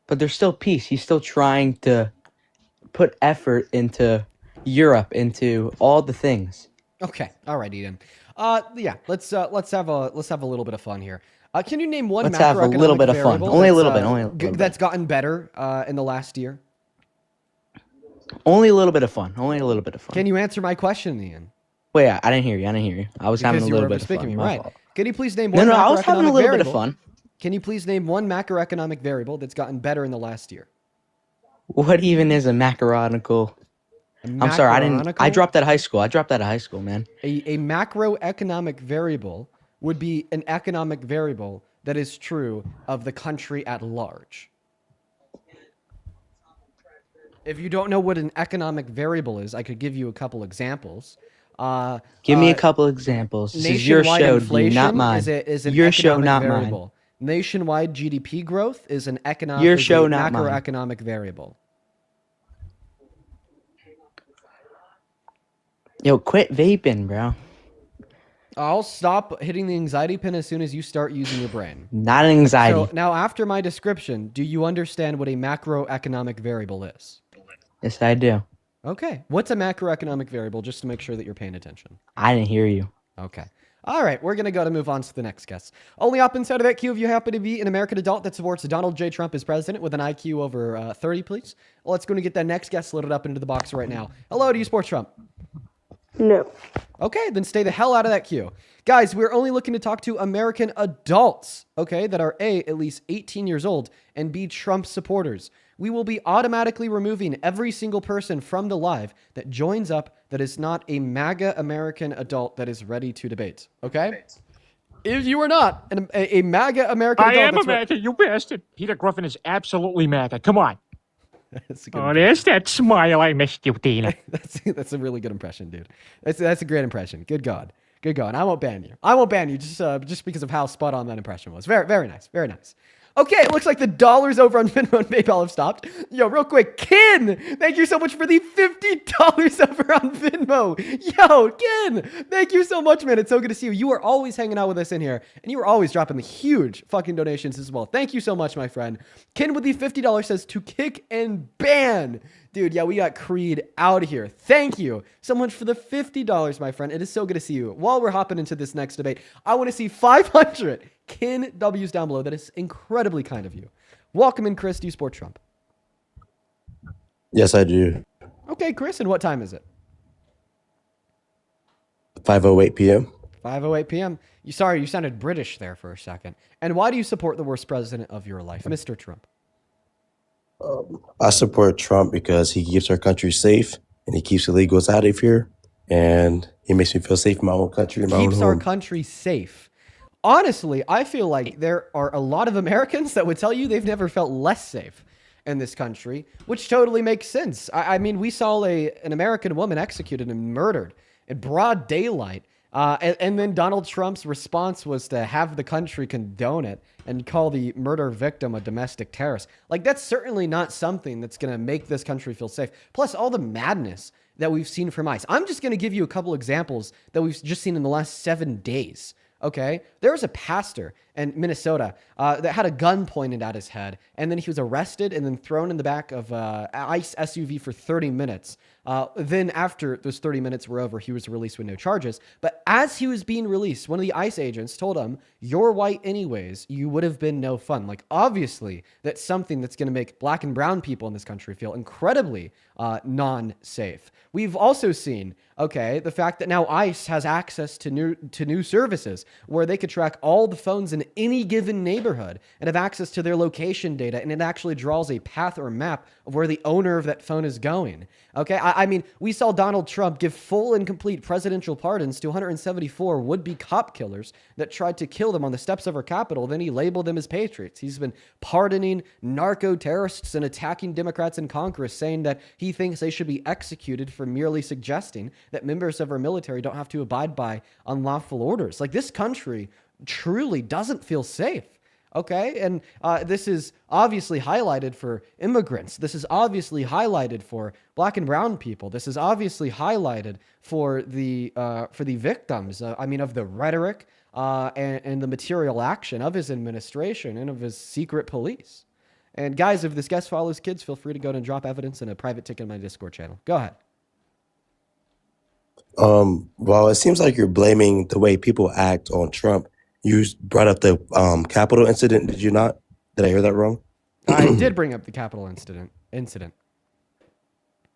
S6: but there's still peace. He's still trying to put effort into Europe, into all the things.
S1: Okay, all right, Eden. Yeah, let's have a little bit of fun here. Can you name one
S6: Let's have a little
S1: macroeconomic
S6: bit of fun.
S1: variable
S6: Only a
S1: that's,
S6: little bit, only a little bit.
S1: that's gotten better in the last year?
S6: Only a little bit of fun. Only a little bit of fun.
S1: Can you answer my question, Ian?
S6: Wait, I didn't hear you. I didn't hear you. I was having a
S1: Because you
S6: little
S1: were
S6: bit of
S1: overspeaking
S6: fun.
S1: me,
S6: My
S1: right?
S6: fault.
S1: Can you please name
S6: No,
S1: one?
S6: I was having a
S1: macroeconomic
S6: little bit of
S1: variable?
S6: fun.
S1: Can you please name one macroeconomic variable that's gotten better in the last year?
S6: What even is a macaronical? I'm sorry, I didn't. I
S1: Macroeconomical?
S6: dropped out of high school. I dropped out of high school, man.
S1: A macroeconomic variable would be an economic variable that is true of the country at large. If you don't know what an economic variable is, I could give you a couple examples.
S6: Give me a couple examples. This is your
S1: Nationwide
S6: show,
S1: inflation
S6: dude, not mine.
S1: is an
S6: Your show,
S1: economic
S6: not
S1: variable.
S6: mine.
S1: Nationwide GDP growth is an economic
S6: Your show, not mine.
S1: macroeconomic variable.
S6: Yo, quit vaping, bro.
S1: I'll stop hitting the anxiety pin as soon as you start using your brain.
S6: Not an anxiety.
S1: So now, after my description, do you understand what a macroeconomic variable is?
S6: Yes, I do.
S1: Okay. What's a macroeconomic variable, just to make sure that you're paying attention?
S6: I didn't hear you.
S1: Okay. All right, we're going to move on to the next guest. Only up inside of that queue if you happen to be an American adult that supports Donald J. Trump as president with an IQ over 30, please. Well, let's go and get that next guest loaded up into the box right now. Hello, do you support Trump?
S2: No.
S1: Okay, then stay the hell out of that queue. Guys, we're only looking to talk to American adults, okay, that are A, at least 18 years old, and B, Trump supporters. We will be automatically removing every single person from the live that joins up that is not a MAGA American adult that is ready to debate, okay? If you are not a MAGA American
S7: I
S1: adult...
S7: am a
S1: that's
S7: MAGA, you bastard. Peter Griffin is absolutely MAGA. Come on.
S1: That's a good
S7: Oh, there's that smile. I missed you, Tina.
S1: That's a really good impression, dude. That's a great impression. Good God. Good God. I won't ban you. I won't ban you just because of how spot on that impression was. Very, very nice. Very nice. Okay, it looks like the dollars over on Venmo and PayPal have stopped. Yo, real quick, Ken, thank you so much for the $50 over on Venmo. Yo, Ken, thank you so much, man. It's so good to see you. You are always hanging out with us in here, and you are always dropping the huge fucking donations as well. Thank you so much, my friend. Ken with the $50 says to kick and ban. Dude, yeah, we got Creed out of here. Thank you so much for the $50, my friend. It is so good to see you. While we're hopping into this next debate, I want to see 500 Ken W's down below. That is incredibly kind of you. Welcome in, Chris. Do you support Trump?
S8: Yes, I do.
S1: Okay, Chris, and what time is it?
S8: 5:08 p.m.
S1: 5:08 p.m. You sounded British there for a second. And why do you support the worst president of your life, Mr. Trump?
S8: I support Trump because he keeps our country safe and he keeps illegals out of here, and he makes me feel safe in my own country, in my own
S1: Keeps our
S8: home.
S1: country safe. Honestly, I feel like there are a lot of Americans that would tell you they've never felt less safe in this country, which totally makes sense. I mean, we saw an American woman executed and murdered in broad daylight. And then Donald Trump's response was to have the country condone it and call the murder victim a domestic terrorist. Like, that's certainly not something that's going to make this country feel safe. Plus, all the madness that we've seen from ICE. I'm just going to give you a couple examples that we've just seen in the last 7 days. Okay, there was a pastor and Minnesota that had a gun pointed at his head, and then he was arrested and then thrown in the back of an ICE SUV for 30 minutes. Then after those 30 minutes were over, he was released with no charges. But as he was being released, one of the ICE agents told him, "You're white anyways. You would have been no fun." Like, obviously, that's something that's going to make black and brown people in this country feel incredibly non-safe. We've also seen, okay, the fact that now ICE has access to new services where they could track all the phones in any given neighborhood and have access to their location data, and it actually draws a path or map of where the owner of that phone is going. Okay, I mean, we saw Donald Trump give full and complete presidential pardons to 174 would-be cop killers that tried to kill them on the steps of our Capitol. Then he labeled them as patriots. He's been pardoning narco-terrorists and attacking Democrats in Congress, saying that he thinks they should be executed for merely suggesting that members of our military don't have to abide by unlawful orders. Like, this country truly doesn't feel safe. Okay, and this is obviously highlighted for immigrants. This is obviously highlighted for black and brown people. This is obviously highlighted for the victims. Of the rhetoric and the material action of his administration and of his secret police. And guys, if this guest follows kids, feel free to go and drop evidence in a private ticket in my Discord channel. Go ahead.
S8: Well, it seems like you're blaming the way people act on Trump. You brought up the Capitol incident, did you not? Did I hear that wrong?
S1: I did bring up the Capitol incident.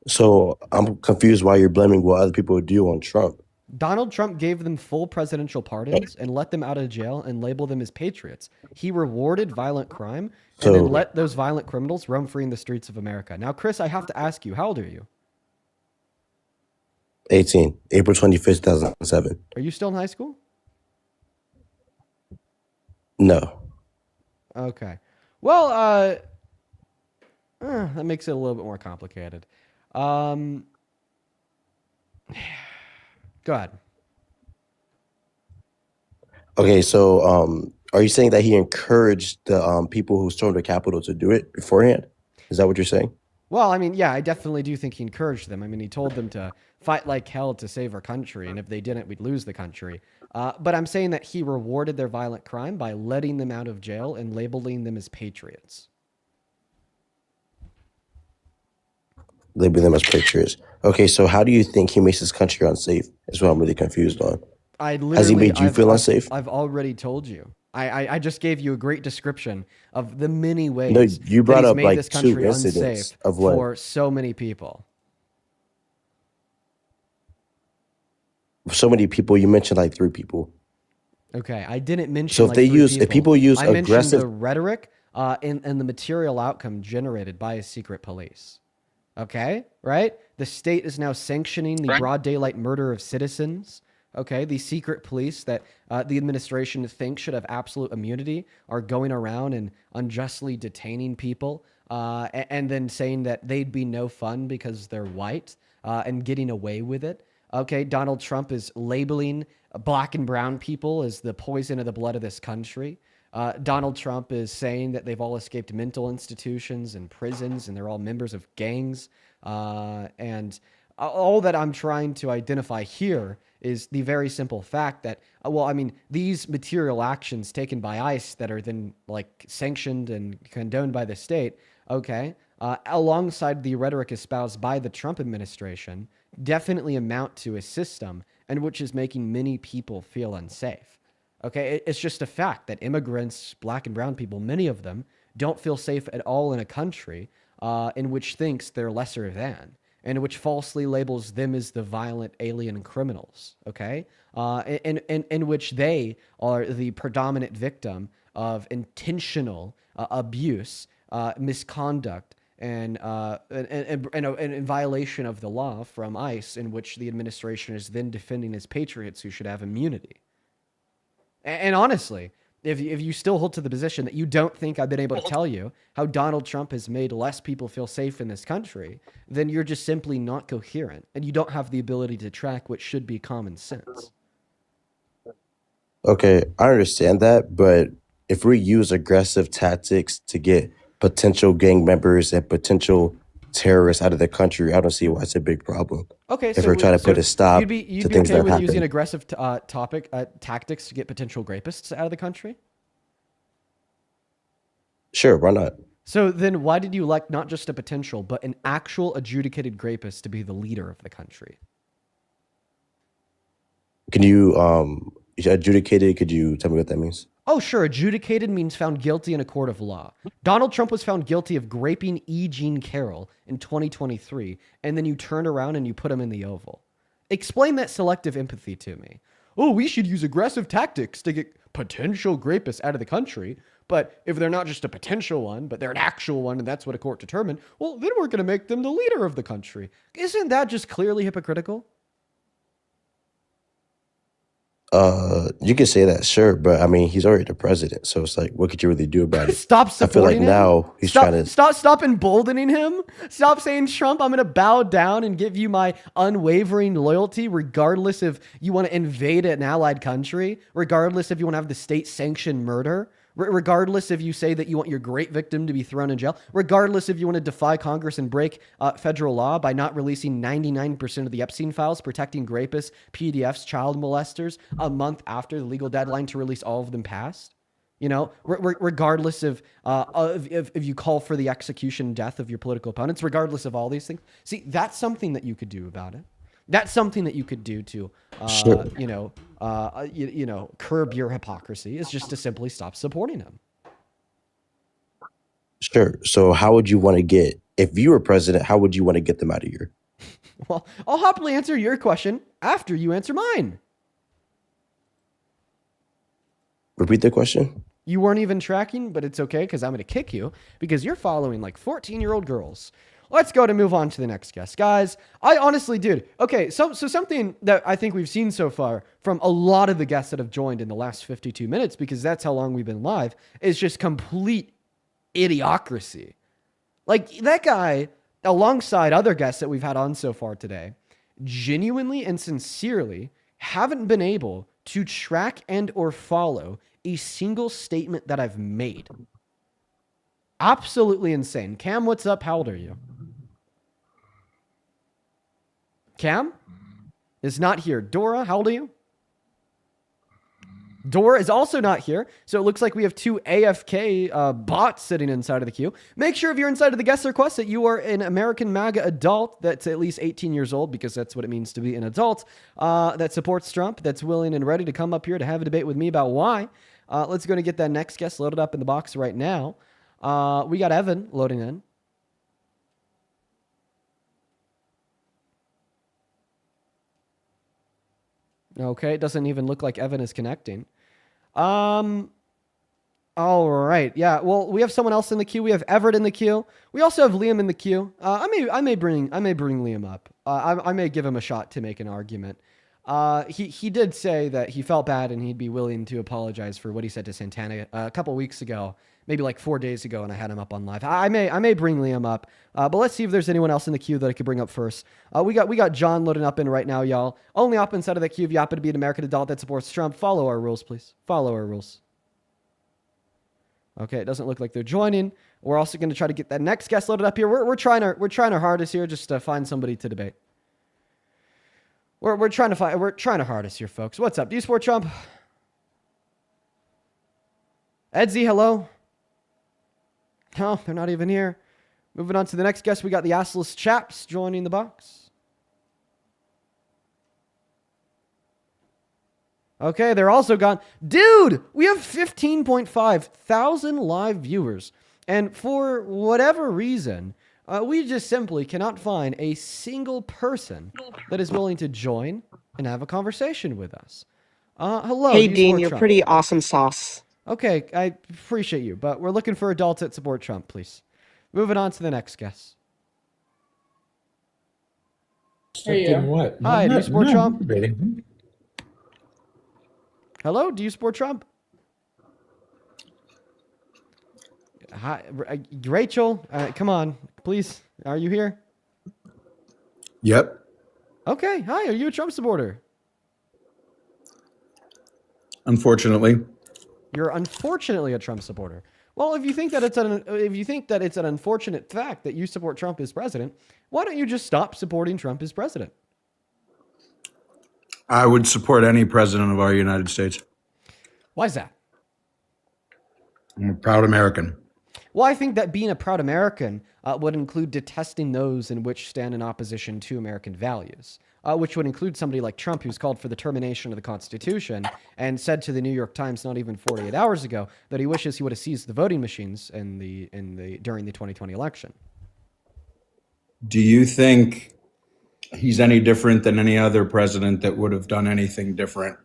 S8: So I'm confused why you're blaming what other people do on Trump.
S1: Donald Trump gave them full presidential pardons and let them out of jail and labeled them as patriots. He rewarded violent crime and then let those violent criminals roam free in the streets of America. Now, Chris, I have to ask you, how old are you?
S8: 18, April 25th, 2007.
S1: Are you still in high school?
S8: No.
S1: Okay. Well, that makes it a little bit more complicated. Go ahead.
S8: Okay, so are you saying that he encouraged the people who stormed the Capitol to do it beforehand? Is that what you're saying?
S1: Well, I mean, yeah, I definitely do think he encouraged them. I mean, he told them to fight like hell to save our country, and if they didn't, we'd lose the country. But I'm saying that he rewarded their violent crime by letting them out of jail and labeling them as patriots.
S8: Labeling them as patriots. Okay, so how do you think he makes his country unsafe? Is what I'm really confused on. Has he made you feel unsafe?
S1: I've already told you. I just gave you a great description of the many ways
S8: No, you brought
S1: that he's
S8: up
S1: made
S8: like
S1: this
S8: 2
S1: country
S8: incidents
S1: unsafe
S8: of what?
S1: for so many people.
S8: So many people. You mentioned like 3 people.
S1: Okay, I didn't mention.
S8: So if
S1: like
S8: they
S1: 3
S8: use,
S1: people.
S8: if people use
S1: I mentioned
S8: aggressive,
S1: the rhetoric and the material outcome generated by his secret police. Okay, right? The state is now sanctioning the broad daylight murder of citizens. Okay, the secret police that the administration thinks should have absolute immunity are going around and unjustly detaining people and then saying that they'd be no fun because they're white and getting away with it. Okay, Donald Trump is labeling black and brown people as the poison of the blood of this country. Donald Trump is saying that they've all escaped mental institutions and prisons and they're all members of gangs. And all that I'm trying to identify here is the very simple fact that, these material actions taken by ICE that are then like sanctioned and condoned by the state, okay, alongside the rhetoric espoused by the Trump administration, definitely amount to a system and which is making many people feel unsafe. Okay, it's just a fact that immigrants, black and brown people, many of them don't feel safe at all in a country in which thinks they're lesser than, and which falsely labels them as the violent alien criminals, okay? In which they are the predominant victim of intentional abuse, misconduct, and in violation of the law from ICE, in which the administration is then defending as patriots who should have immunity. And honestly, if you still hold to the position that you don't think I've been able to tell you how Donald Trump has made less people feel safe in this country, then you're just simply not coherent, and you don't have the ability to track what should be common sense.
S8: Okay, I understand that, but if we use aggressive tactics to get potential gang members and potential terrorists out of the country, I don't see why it's a big problem.
S1: Okay,
S8: if we're trying to put a stop
S1: you'd be
S8: to things
S1: okay
S8: that
S1: with
S8: happen.
S1: using aggressive tactics to get potential rapists out of the country?
S8: Sure, why not?
S1: So then why did you elect not just a potential, but an actual adjudicated rapist to be the leader of the country?
S8: Can you adjudicated? Could you tell me what that means?
S1: Oh, sure. Adjudicated means found guilty in a court of law. Donald Trump was found guilty of raping E. Jean Carroll in 2023, and then you turn around and you put him in the Oval. Explain that selective empathy to me. Oh, we should use aggressive tactics to get potential rapists out of the country. But if they're not just a potential one, but they're an actual one, and that's what a court determined, well, then we're going to make them the leader of the country. Isn't that just clearly hypocritical?
S8: You could say that, sure, but I mean, he's already the president, so it's like, what could you really do about it?
S1: Stop
S8: I feel like
S1: supporting him.
S8: now he's
S1: Stop,
S8: trying to.
S1: stop emboldening him. Stop saying, Trump, I'm going to bow down and give you my unwavering loyalty, regardless if you want to invade an allied country, regardless if you want to have the state-sanctioned murder, regardless if you say that you want your great victim to be thrown in jail, regardless if you want to defy Congress and break federal law by not releasing 99% of the Epstein files, protecting rapists, PDFs, child molesters a month after the legal deadline to release all of them passed. You know, regardless of if you call for the execution and death of your political opponents, regardless of all these things. See, that's something that you could do about it. That's something that you could do to,
S8: Sure.
S1: curb your hypocrisy, is just to simply stop supporting him.
S8: Sure. So, how would you want to get, if you were president, how would you want to get them out of here?
S1: Well, I'll happily answer your question after you answer mine.
S8: Repeat the question.
S1: You weren't even tracking, but it's okay because I'm going to kick you because you're following like 14-year-old girls. Let's go to move on to the next guest. Guys, I honestly, dude, okay, so something that I think we've seen so far from a lot of the guests that have joined in the last 52 minutes, because that's how long we've been live, is just complete idiocracy. Like, that guy, alongside other guests that we've had on so far today, genuinely and sincerely haven't been able to track and or follow a single statement that I've made. Absolutely insane. Cam, what's up? How old are you? Cam is not here. Dora, how old are you? Dora is also not here. So it looks like we have two AFK bots sitting inside of the queue. Make sure if you're inside of the guest request that you are an American MAGA adult that's at least 18 years old, because that's what it means to be an adult, that supports Trump, that's willing and ready to come up here to have a debate with me about why. Let's go and get that next guest loaded up in the box right now. We got Evan loading in. Okay, it doesn't even look like Evan is connecting. All right, yeah. Well, we have someone else in the queue. We have Everett in the queue. We also have Liam in the queue. I may bring Liam up. I may give him a shot to make an argument. He did say that he felt bad and he'd be willing to apologize for what he said to Santana a couple weeks ago, maybe like 4 days ago, and I had him up on live. I may bring Liam up, but let's see if there's anyone else in the queue that I could bring up first. We got John loading up in right now, y'all. Only up inside of the queue if you happen to be an American adult that supports Trump. Follow our rules, please. Follow our rules. Okay, it doesn't look like they're joining. We're also going to try to get that next guest loaded up here. We're trying our hardest here just to find somebody to debate. We're trying our hardest here, folks. What's up? Do you support Trump? Edsy, hello. No, they're not even here. Moving on to the next guest, we got the assless chaps joining the box. Okay, they're also gone. Dude, we have 15.5 thousand live viewers. And for whatever reason, we just simply cannot find a single person that is willing to join and have a conversation with us. Hello.
S9: Hey,
S1: do you
S9: Dean,
S1: support
S9: you're
S1: Trump?
S9: pretty awesome sauce.
S1: Okay, I appreciate you, but we're looking for adults that support Trump, please. Moving on to the next guest.
S10: Hey, what?
S1: Hi, do you support Trump?
S10: Debating.
S1: Hello, do you support Trump? Hi, Rachel, come on, please. Are you here?
S10: Yep.
S1: Okay, hi, are you a Trump supporter?
S10: Unfortunately.
S1: You're unfortunately a Trump supporter. Well, if you think that it's an unfortunate fact that you support Trump as president, why don't you just stop supporting Trump as president?
S10: I would support any president of our United States.
S1: Why is that?
S10: I'm a proud American.
S1: Well, I think that being a proud American would include detesting those in which stand in opposition to American values, which would include somebody like Trump, who's called for the termination of the Constitution and said to the New York Times not even 48 hours ago that he wishes he would have seized the voting machines during the 2020 election.
S10: Do you think he's any different than any other president that would have done anything different?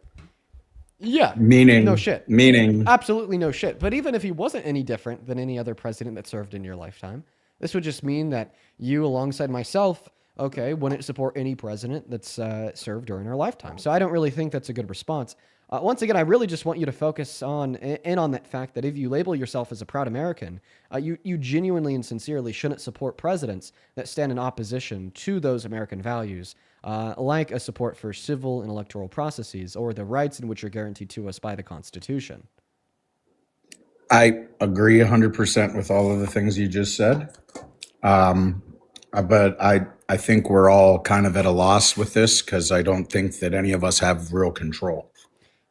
S1: Yeah.
S10: Meaning,
S1: No shit.
S10: Meaning,
S1: Absolutely no shit. But even if he wasn't any different than any other president that served in your lifetime, this would just mean that you, alongside myself, wouldn't support any president that's served during our lifetime. So I don't really think that's a good response. Once again, I really just want you to focus on that fact that if you label yourself as a proud American, you genuinely and sincerely shouldn't support presidents that stand in opposition to those American values, like a support for civil and electoral processes or the rights in which are guaranteed to us by the Constitution.
S10: I agree 100% with all of the things you just said. But I think we're all kind of at a loss with this because I don't think that any of us have real control.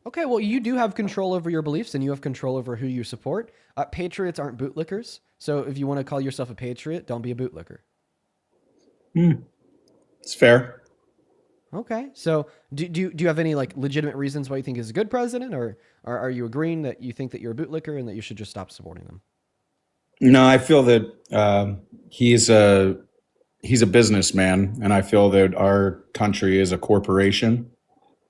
S1: Okay, well, you do have control over your beliefs and you have control over who you support. Patriots aren't bootlickers. So if you want to call yourself a patriot, don't be a bootlicker.
S10: It's fair.
S1: Okay, so do you have any like legitimate reasons why you think he's a good president, or are you agreeing that you think that you're a bootlicker and that you should just stop supporting them?
S10: No, I feel that he's a businessman, and I feel that our country is a corporation,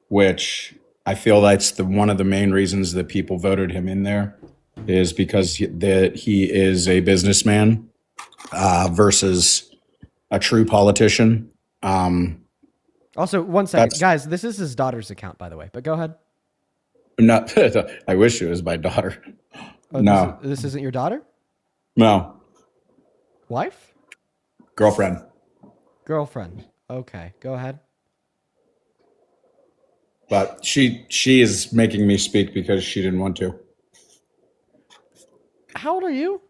S10: which I feel that's one of the main reasons that people voted him in there, is because he is a businessman versus a true politician.
S1: Also, one second, guys, this is his daughter's account, by the way, but go ahead.
S10: No, I wish it was my daughter.
S1: Oh,
S10: No,
S1: this isn't your daughter?
S10: no,
S1: Wife?
S10: girlfriend.
S1: Girlfriend. Okay, go ahead.
S10: But she is making me speak because she didn't want to.
S1: How old are you?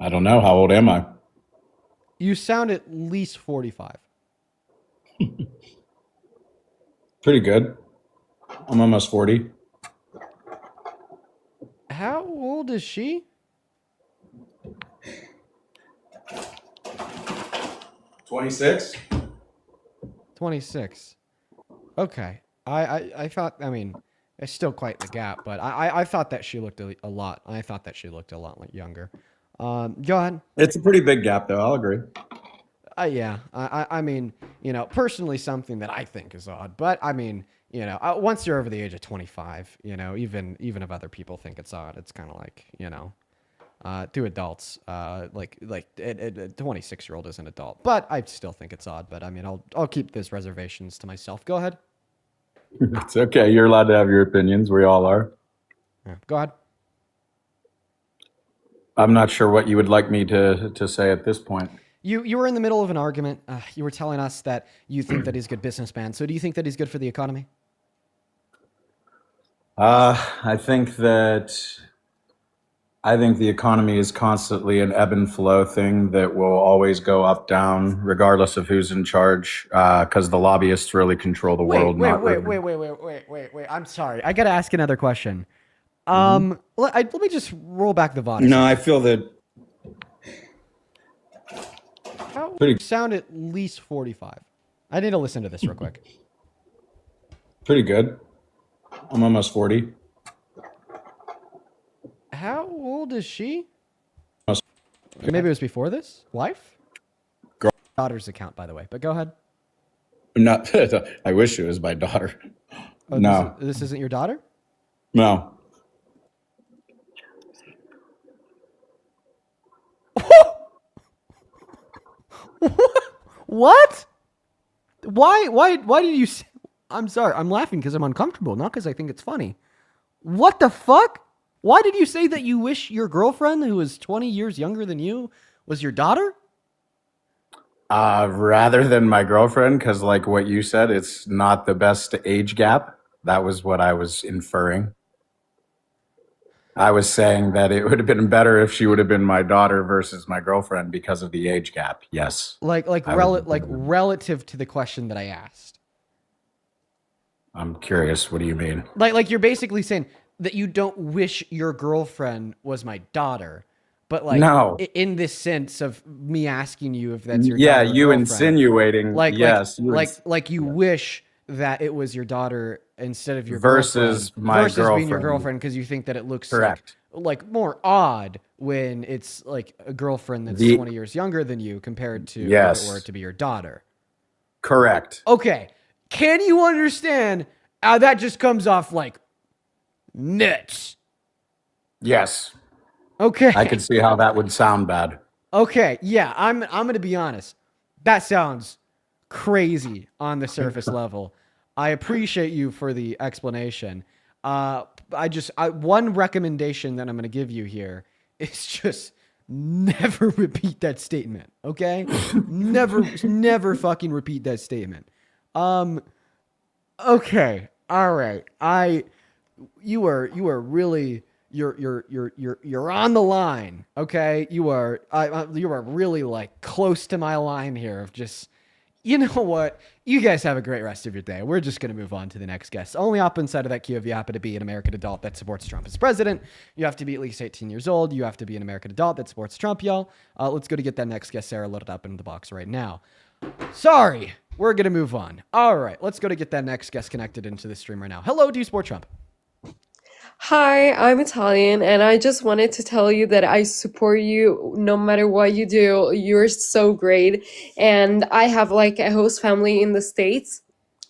S10: I don't know. How old am I?
S1: You sound at least 45.
S10: Pretty good. I'm almost 40.
S1: How old is she?
S10: 26.
S1: 26. Okay. I thought, I mean, it's still quite the gap, but I thought that she looked a lot. I thought that she looked a lot like younger. Go ahead.
S10: It's a pretty big gap, though. I'll agree.
S1: Yeah. I mean, personally, something that I think is odd, but I mean, once you're over the age of 25, even if other people think it's odd, it's kind of like, to adults, like a 26-year-old is an adult, but I still think it's odd. But I mean, I'll keep those reservations to myself. Go ahead.
S10: It's okay. You're allowed to have your opinions. We all are.
S1: Yeah, go ahead.
S10: I'm not sure what you would like me to say at this point.
S1: You were in the middle of an argument. You were telling us that you think that he's a good businessman. So do you think that he's good for the economy?
S10: I think the economy is constantly an ebb and flow thing that will always go up, down, regardless of who's in charge, because the lobbyists really control the world.
S1: Wait. I'm sorry. I got to ask another question. Let me just roll back the VOD.
S10: No, I feel that.
S1: You sound at least 45. I need to listen to this real quick.
S10: Pretty good. I'm almost 40.
S1: How old is she? Maybe it was before this? Wife? Daughter's account, by the way, but go ahead.
S10: No, I wish it was my daughter.
S1: Oh,
S10: No.
S1: This isn't your daughter?
S10: No.
S1: What? Why did you say... I'm sorry. I'm laughing because I'm uncomfortable, not because I think it's funny. What the fuck? Why did you say that you wish your girlfriend, who is 20 years younger than you, was your daughter?
S10: Rather than my girlfriend, because like what you said, it's not the best age gap. That was what I was inferring. I was saying that it would have been better if she would have been my daughter versus my girlfriend because of the age gap. Yes.
S1: Relative to the question that I asked.
S10: I'm curious. What do you mean?
S1: Like you're basically saying that you don't wish your girlfriend was my daughter, but like
S10: No.
S1: in this sense of me asking you if that's your
S10: Yeah,
S1: daughter or
S10: you
S1: girlfriend,
S10: insinuating.
S1: like like
S10: Yes.
S1: like you wish that it was your daughter instead of your
S10: Versus
S1: girlfriend
S10: my
S1: versus being your
S10: girlfriend.
S1: girlfriend because you think that it looks
S10: Correct.
S1: like more odd when it's like a girlfriend that's
S10: The
S1: 20 years younger than you compared to if it were
S10: yes.
S1: to be your daughter.
S10: Correct.
S1: Okay, can you understand how that just comes off like nuts?
S10: Yes.
S1: Okay.
S10: I could see how that would sound bad.
S1: Okay. Yeah, I'm gonna be honest. That sounds crazy on the surface level. I appreciate you for the explanation. One recommendation that I'm gonna give you here is just never repeat that statement. Okay? never fucking repeat that statement. Okay. All right. You are really you're on the line. Okay, you are really like close to my line here of just, you know what, you guys have a great rest of your day. We're just going to move on to the next guest. Only up inside of that queue if you happen to be an American adult that supports Trump as president. You have to be at least 18 years old. You have to be an American adult that supports Trump, y'all. Let's go to get that next guest, Sarah, loaded up into the box right now. Sorry, we're going to move on. All right, let's go to get that next guest connected into the stream right now. Hello, do you support Trump?
S9: Hi, I'm Italian, and I just wanted to tell you that I support you no matter what you do. You're so great. And I have like a host family in the States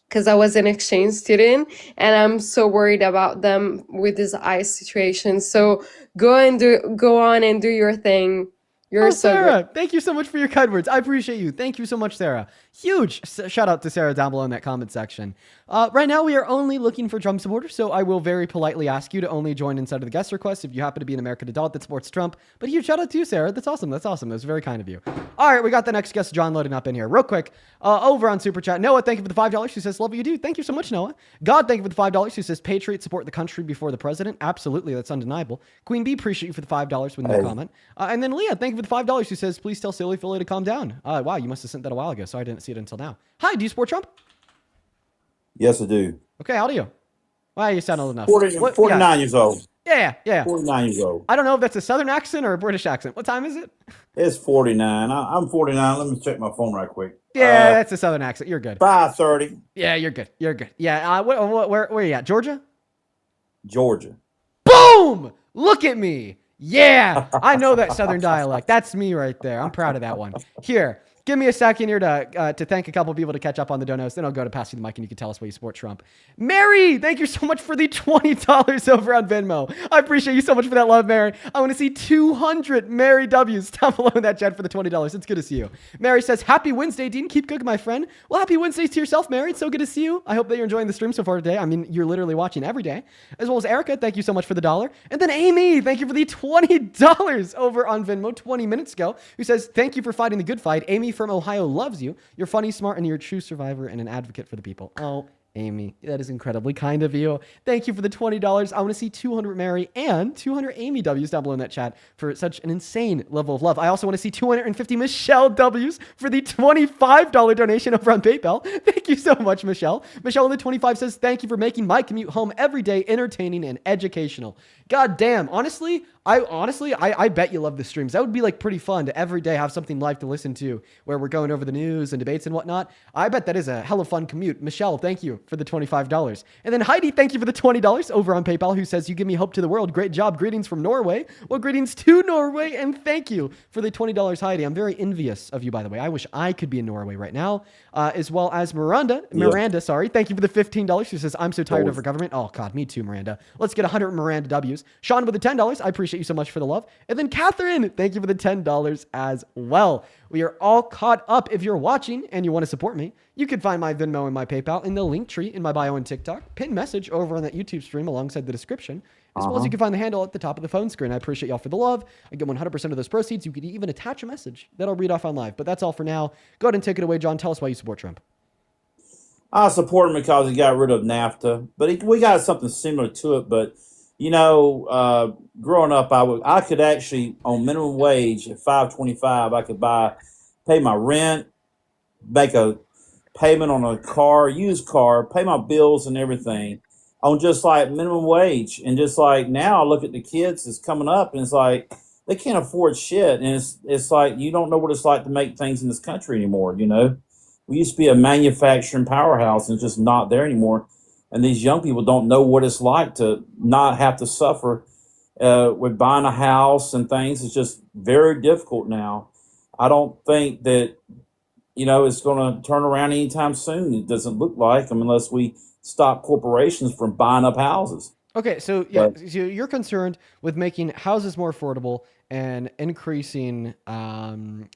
S9: because I was an exchange student, and I'm so worried about them with this ICE situation. So go on and do your thing. You're so great.
S1: Sarah, thank you so much for your kind words. I appreciate you. Thank you so much, Sarah. Huge shout out to Sarah down below in that comment section. Right now, we are only looking for Trump supporters, so I will very politely ask you to only join inside of the guest request if you happen to be an American adult that supports Trump. But huge shout out to you, Sarah. That's awesome. That's awesome. That was very kind of you. All right, we got the next guest, John, loading up in here. Real quick, over on Super Chat. Noah, thank you for the $5. Who says, love what you do. Thank you so much, Noah. God, thank you for the $5. Who says, Patriots support the country before the president. Absolutely. That's undeniable. Queen B, appreciate you for the $5 with no comment. And then Leah, thank you for the $5. Who says, please tell Silly Philly to calm down. Wow, you must have sent that a while ago, so I didn't see it until now. Hi, do you support Trump?
S11: Yes, I do.
S1: Okay, how do you? Why you sound old enough?
S11: 49 years old.
S1: Yeah.
S11: 49 years old.
S1: I don't know if that's a Southern accent or a British accent. What time is it?
S11: It's 49. I'm 49. Let me check my phone right quick.
S1: Yeah, that's a Southern accent. You're good.
S11: 5:30.
S1: Yeah, you're good. You're good. Yeah. Where are you at? Georgia?
S11: Georgia.
S1: Boom! Look at me. Yeah, I know that Southern dialect. That's me right there. I'm proud of that one. Here, give me a second here to thank a couple people to catch up on the donos. Then I'll go to pass you the mic and you can tell us why you support Trump. Mary, thank you so much for the $20 over on Venmo. I appreciate you so much for that love, Mary. I want to see 200 Mary W's down below in that chat for the $20. It's good to see you. Mary says, happy Wednesday, Dean. Keep cooking, my friend. Well, happy Wednesday to yourself, Mary. It's so good to see you. I hope that you're enjoying the stream so far today. I mean, you're literally watching every day. As well as Erica, thank you so much for the $1. And then Amy, thank you for the $20 over on Venmo 20 minutes ago, who says, thank you for fighting the good fight. Amy from Ohio loves you. You're funny, smart, and you're a true survivor and an advocate for the people. Oh, Amy, that is incredibly kind of you. Thank you for the $20. I want to see 200 Mary and 200 Amy W's down below in that chat for such an insane level of love. I also want to see 250 Michelle W's for the $25 donation over on PayPal. Thank you so much, Michelle. Michelle in the 25 says, thank you for making my commute home every day entertaining and educational. God damn. Honestly, I bet you love the streams. That would be like pretty fun to every day have something live to listen to where we're going over the news and debates and whatnot. I bet that is a hella fun commute. Michelle, thank you for the $25. And then Heidi, thank you for the $20 over on PayPal, who says, you give me hope to the world. Great job. Greetings from Norway. Well, greetings to Norway. And thank you for the $20, Heidi. I'm very envious of you, by the way. I wish I could be in Norway right now, as well as Miranda, sorry. Thank you for the $15. She says, I'm so tired of our government. Oh God, me too, Miranda. Let's get 100 Miranda W's. Sean with the $10. I appreciate you so much for the love. And then Catherine, thank you for the $10 as well. We are all caught up. If you're watching and you want to support me, you can find my Venmo and my PayPal in the link tree in my bio and TikTok. Pin message over on that YouTube stream alongside the description. As well as you can find the handle at the top of the phone screen. I appreciate y'all for the love. I get 100% of those proceeds. You can even attach a message that I'll read off on live. But that's all for now. Go ahead and take it away, John. Tell us why you support Trump.
S11: I support him because he got rid of NAFTA, but we got something similar to it. But you know, growing up, I could actually on minimum wage at $5.25, I could pay my rent, payment on a car, used car, pay my bills and everything on just like minimum wage. And just like now I look at the kids that's coming up and it's like they can't afford shit. And it's like you don't know what it's like to make things in this country anymore, you know? We used to be a manufacturing powerhouse and it's just not there anymore. And these young people don't know what it's like to not have to suffer with buying a house and things. It's just very difficult now. I don't think that, you know, it's going to turn around anytime soon. It doesn't look like them unless we stop corporations from buying up houses.
S1: Okay, so yeah, so you're concerned with making houses more affordable and increasing and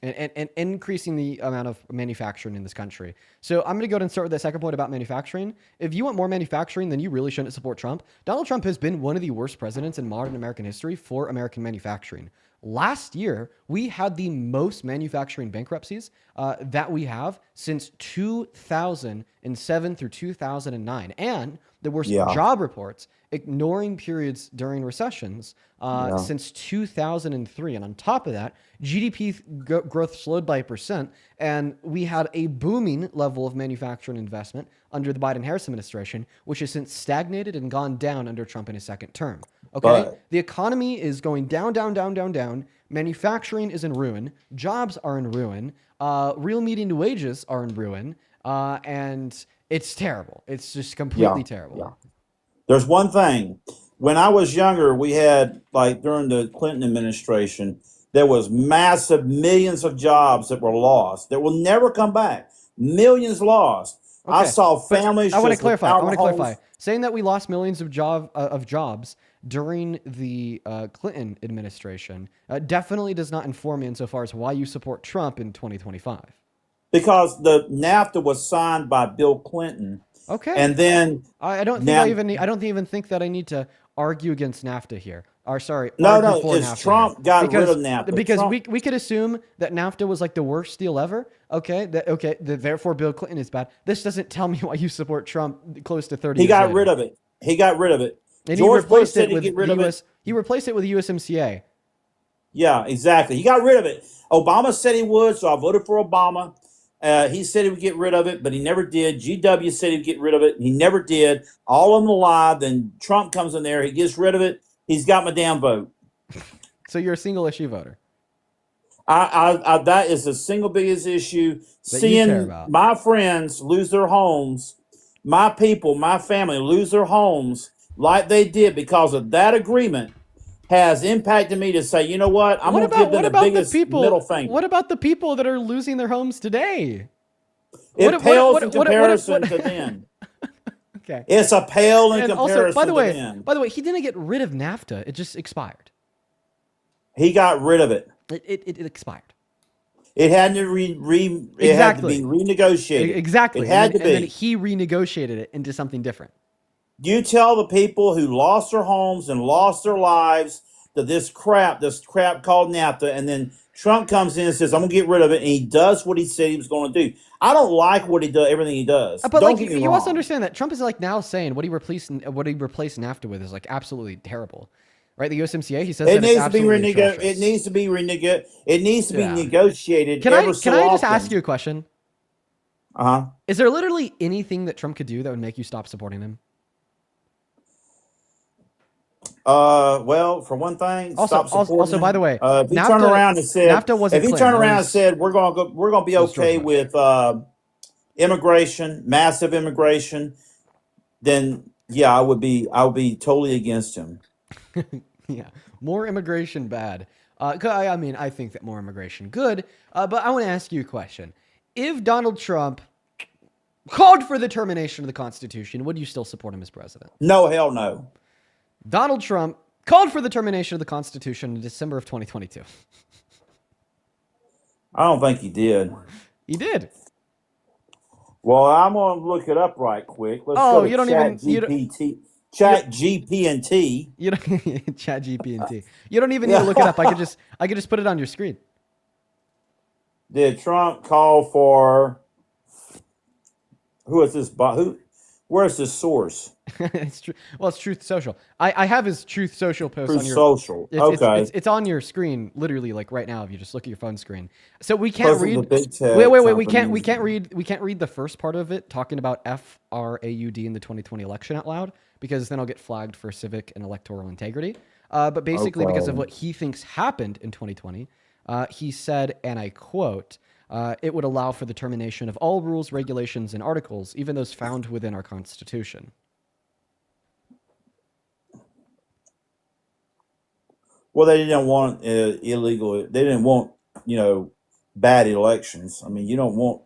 S1: increasing the amount of manufacturing in this country. So I'm going to go ahead and start with that second point about manufacturing. If you want more manufacturing, then you really shouldn't support Trump. Donald Trump has been one of the worst presidents in modern American history for American manufacturing. Last year, we had the most manufacturing bankruptcies that we have since 2007 through 2009. And the worst job reports, ignoring periods during recessions since 2003. And on top of that, GDP growth slowed by 1%. And we had a booming level of manufacturing investment under the Biden-Harris administration, which has since stagnated and gone down under Trump in his second term. Okay, the economy is going down, down, down, down, down. Manufacturing is in ruin. Jobs are in ruin. Real median wages are in ruin. And it's terrible. It's just completely terrible.
S11: Yeah. There's one thing. When I was younger, we had, like during the Clinton administration, there was massive millions of jobs that were lost that will never come back. Millions lost.
S1: Okay.
S11: I saw families.
S1: I want to clarify. Saying that we lost millions of jobs during the Clinton administration definitely does not inform me insofar as why you support Trump in 2025.
S11: Because the NAFTA was signed by Bill Clinton.
S1: Okay.
S11: And then
S1: I don't even think that I need to argue against NAFTA here. Or sorry,
S11: no,
S1: it's
S11: NAFTA Trump here. Got rid of NAFTA.
S1: Because
S11: Trump,
S1: we could assume that NAFTA was like the worst deal ever. Okay, therefore Bill Clinton is bad. This doesn't tell me why you support Trump close to 30 years
S11: He got
S1: later.
S11: rid of it. He got rid of it.
S1: And
S11: George Bush said
S1: with
S11: he'd get rid of it.
S1: He replaced it with the USMCA.
S11: Yeah, exactly. He got rid of it. Obama said he would, so I voted for Obama. He said he would get rid of it, but he never did. GW said he'd get rid of it. He never did. All of them lie. Then Trump comes in there. He gets rid of it. He's got my damn vote.
S1: So you're a single issue voter.
S11: That is the single biggest issue. Seeing my friends lose their homes, my people, my family lose their homes like they did because of that agreement has impacted me to say, you know what? I'm going to give them the biggest middle finger.
S1: What about the people that are losing their homes today?
S11: It pales in comparison to them.
S1: Okay.
S11: It's a pale in comparison
S1: also,
S11: to them.
S1: By the way, he didn't get rid of NAFTA. It just expired.
S11: He got rid of it.
S1: It expired.
S11: It had to it had to be renegotiated.
S1: Exactly.
S11: It had to be.
S1: And then he renegotiated it into something different.
S11: You tell the people who lost their homes and lost their lives that this crap called NAFTA, and then Trump comes in and says, I'm going to get rid of it, and he does what he said he was going to do. I don't like what he does, everything he does.
S1: But
S11: don't get me
S1: you
S11: wrong.
S1: also understand that Trump is like now saying what he replaced NAFTA with is like absolutely terrible. Right? The USMCA, he says
S11: it needs
S1: to be
S11: renegotiated. It needs to be renegotiated. It needs to be negotiated.
S1: Can I just ask you a question?
S11: Uh-huh.
S1: Is there literally anything that Trump could do that would make you stop supporting him?
S11: Well, for one thing, stop supporting
S1: also, by the way,
S11: if he turned around and said,
S1: NAFTA wasn't
S11: if he turned around and said, we're gonna be okay with immigration, massive immigration, then yeah, I would be totally against him.
S1: Yeah, more immigration bad. I mean, I think that more immigration good. But I want to ask you a question: if Donald Trump called for the termination of the Constitution, would you still support him as president?
S11: No, hell no.
S1: Donald Trump called for the termination of the Constitution in December of 2022.
S11: I don't think he did.
S1: He did.
S11: Well, I'm going to look it up right quick. Let's go to Chat GPT.
S1: You don't Chat GPT. You don't even need to look it up. I could just put it on your screen.
S11: Did Trump call for? Who is this? Where's this source?
S1: It's true. Well, it's Truth Social. I have his Truth Social post
S11: Truth
S1: on your
S11: Social. Okay.
S1: It's on your screen literally like right now if you just look at your phone screen. So we can't
S11: Because of
S1: read.
S11: the big tech
S1: Wait. We
S11: companies.
S1: can't read the first part of it talking about FRAUD in the 2020 election out loud because then I'll get flagged for civic and electoral integrity. But basically, because of
S11: Okay.
S1: what he thinks happened in 2020, he said, and I quote. It would allow for the termination of all rules, regulations, and articles, even those found within our Constitution.
S11: Well, they didn't want illegal. They didn't want, bad elections. I mean, you don't want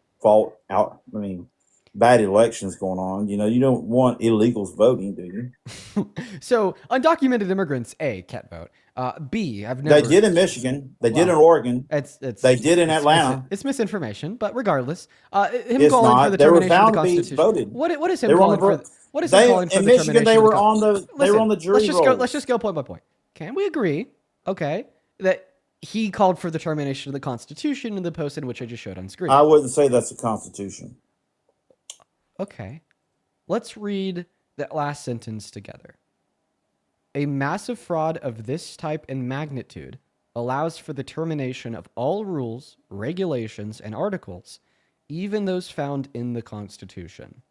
S11: bad elections going on. You don't want illegals voting, do you?
S1: So, undocumented immigrants, A, can't vote. B, I've
S11: They
S1: never.
S11: did in Michigan. They did in
S1: Well,
S11: Oregon. They did in Atlanta.
S1: It's misinformation, but regardless, him
S11: It's
S1: calling for
S11: not.
S1: the
S11: They were
S1: termination of the
S11: found to be
S1: Constitution.
S11: voted.
S1: What is
S11: They
S1: him
S11: were on
S1: calling
S11: the
S1: for? What is him calling for
S11: in
S1: the
S11: Michigan.
S1: termination
S11: They
S1: of
S11: were
S1: the
S11: on the. They were on the jury rolls.
S1: Let's just go point by point. Can we agree? Okay, that he called for the termination of the Constitution in the post in which I just showed on screen.
S11: I wouldn't say that's the Constitution.
S1: Okay. Let's read that last sentence together. A massive fraud of this type and magnitude allows for the termination of all rules, regulations, and articles, even those found in the Constitution.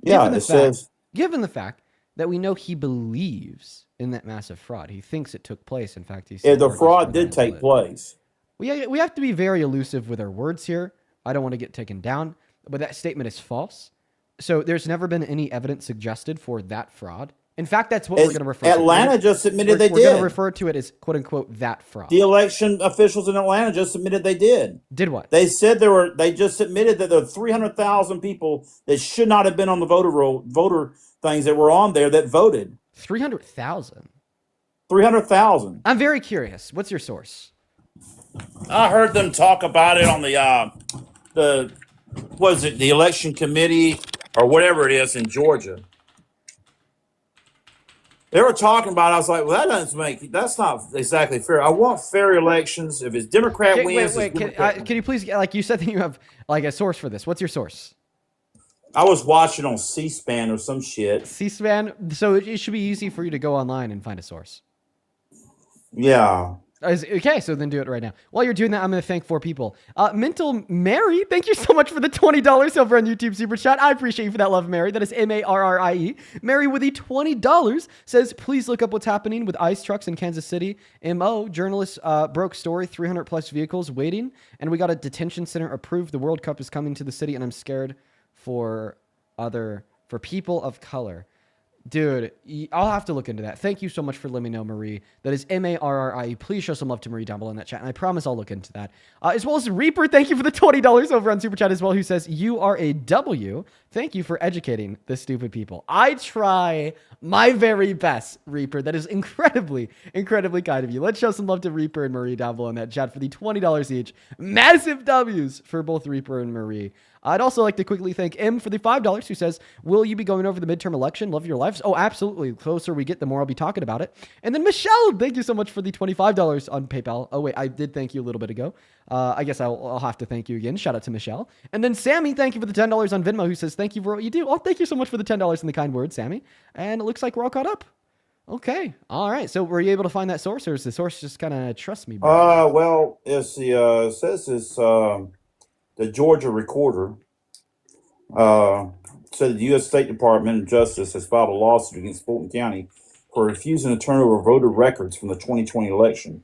S11: Yeah, it says.
S1: Given the fact that we know he believes in that massive fraud, he thinks it took place. In fact, he's
S11: Yeah, the fraud did take place.
S1: We have to be very elusive with our words here. I don't want to get taken down, but that statement is false. So there's never been any evidence suggested for that fraud. In fact, that's what we're going to refer to.
S11: Atlanta just admitted they
S1: We're going
S11: did.
S1: to refer to it as quote unquote that fraud.
S11: The election officials in Atlanta just admitted they did.
S1: Did what?
S11: They said they just admitted that there were 300,000 people that should not have been on the voter things that were on there that voted.
S1: 300,000.
S11: 300,000.
S1: I'm very curious. What's your source?
S11: I heard them talk about it on the election committee or whatever it is in Georgia. They were talking about it. I was like, well, that's not exactly fair. I want fair elections. If it's Democrat wins,
S1: Wait. Can you please, like you said that you have like a source for this. What's your source?
S11: I was watching on C-SPAN or some shit.
S1: C-SPAN? So it should be easy for you to go online and find a source.
S11: Yeah.
S1: Okay, so then do it right now. While you're doing that, I'm going to thank 4 people. Mental Mary, thank you so much for the $20 over on YouTube Super Chat. I appreciate you for that love, Mary. That is Marrie. Mary with the $20 says, please look up what's happening with ICE trucks in Kansas City. MO, journalist broke story, 300 plus vehicles waiting, and we got a detention center approved. The World Cup is coming to the city, and I'm scared for people of color. Dude, I'll have to look into that. Thank you so much for letting me know, Marie. That is Marrie. Please show some love to Marie down below in that chat, and I promise I'll look into that. As well as Reaper, thank you for the $20 over on Super Chat as well, who says, you are a W. Thank you for educating the stupid people. I try my very best, Reaper. That is incredibly, incredibly kind of you. Let's show some love to Reaper and Marie down below in that chat for the $20 each. Massive W's for both Reaper and Marie. I'd also like to quickly thank M for the $5 who says, will you be going over the midterm election? Love your lives. Oh, absolutely. The closer we get, the more I'll be talking about it. And then Michelle, thank you so much for the $25 on PayPal. Oh, wait, I did thank you a little bit ago. I guess I'll have to thank you again. Shout out to Michelle. And then Sammy, thank you for the $10 on Venmo, who says, thank you for what you do. Oh, thank you so much for the $10 and the kind words, Sammy. And it looks like we're all caught up. Okay. All right. So were you able to find that source, or is the source just kind of trust me, bro?
S11: Well, it's it says it's the Georgia Recorder. Said the U.S. State Department of Justice has filed a lawsuit against Fulton County for refusing to turn over voter records from the 2020 election.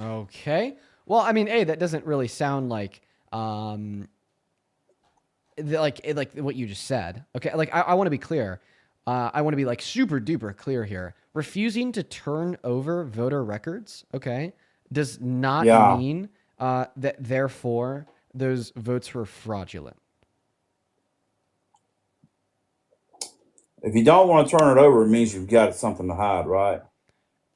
S1: Okay. Well, I mean, that doesn't really sound like like what you just said. Okay, like I want to be clear. I want to be like super duper clear here. Refusing to turn over voter records, okay, does not mean that therefore those votes were fraudulent.
S11: If you don't want to turn it over, it means you've got something to hide, right?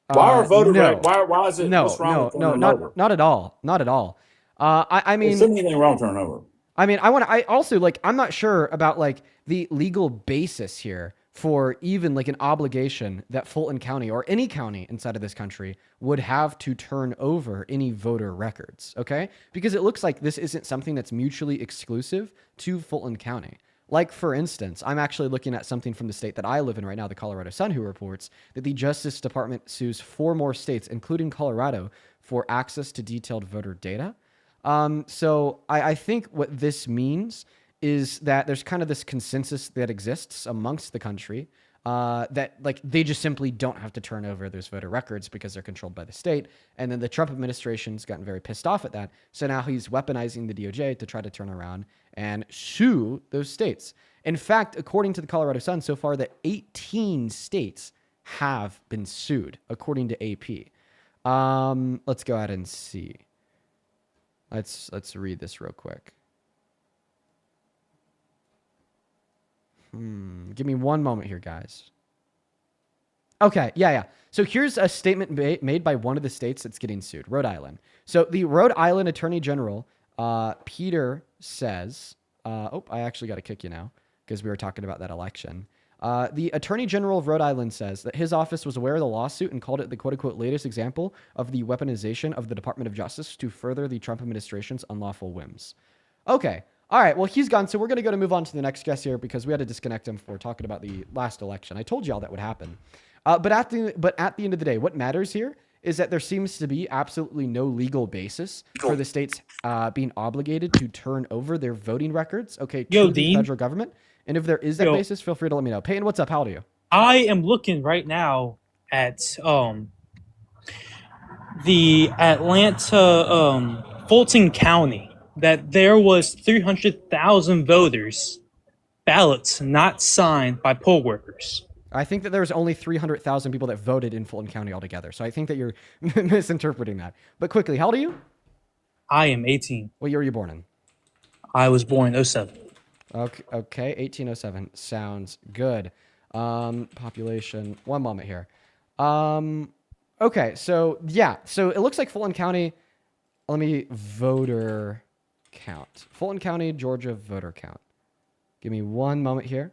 S11: Why are voter why is it what's wrong with turning it over?
S1: Not at all. Not at all. I mean,
S11: there's anything wrong with turning over.
S1: I mean, I also like I'm not sure about like the legal basis here for even like an obligation that Fulton County or any county inside of this country would have to turn over any voter records, okay? Because it looks like this isn't something that's mutually exclusive to Fulton County. Like, for instance, I'm actually looking at something from the state that I live in right now, the Colorado Sun, who reports that the Justice Department sues 4 more states, including Colorado, for access to detailed voter data. So I think what this means is that there's kind of this consensus that exists amongst the country that like they just simply don't have to turn over those voter records because they're controlled by the state. And then the Trump administration's gotten very pissed off at that. So now he's weaponizing the DOJ to try to turn around and sue those states. In fact, according to the Colorado Sun, so far that 18 states have been sued, according to AP. Let's go ahead and see. Let's read this real quick. Give me one moment here, guys. Okay, yeah. So here's a statement made by one of the states that's getting sued, Rhode Island. So the Rhode Island Attorney General, Peter, says, I actually got to kick you now because we were talking about that election. The Attorney General of Rhode Island says that his office was aware of the lawsuit and called it the quote-unquote latest example of the weaponization of the Department of Justice to further the Trump administration's unlawful whims. Okay. All right, well, he's gone, so we're going to move on to the next guest here because we had to disconnect him for talking about the last election. I told you all that would happen. But at the end of the day, what matters here is that there seems to be absolutely no legal basis for the states being obligated to turn over their voting records, to the federal government. And if there is that basis, feel free to let me know. Peyton, what's up? How old are you?
S12: I am looking right now at the Atlanta Fulton County, that there was 300,000 voters, ballots not signed by poll workers.
S1: I think that there's only 300,000 people that voted in Fulton County altogether. So I think that you're misinterpreting that. But quickly, how old are you?
S12: I am 18.
S1: What year were you born in?
S12: I was born in 07.
S1: Okay, 1807. Sounds good. Population, one moment here. Okay, so yeah. So it looks like Fulton County, voter count. Fulton County, Georgia voter count. Give me one moment here.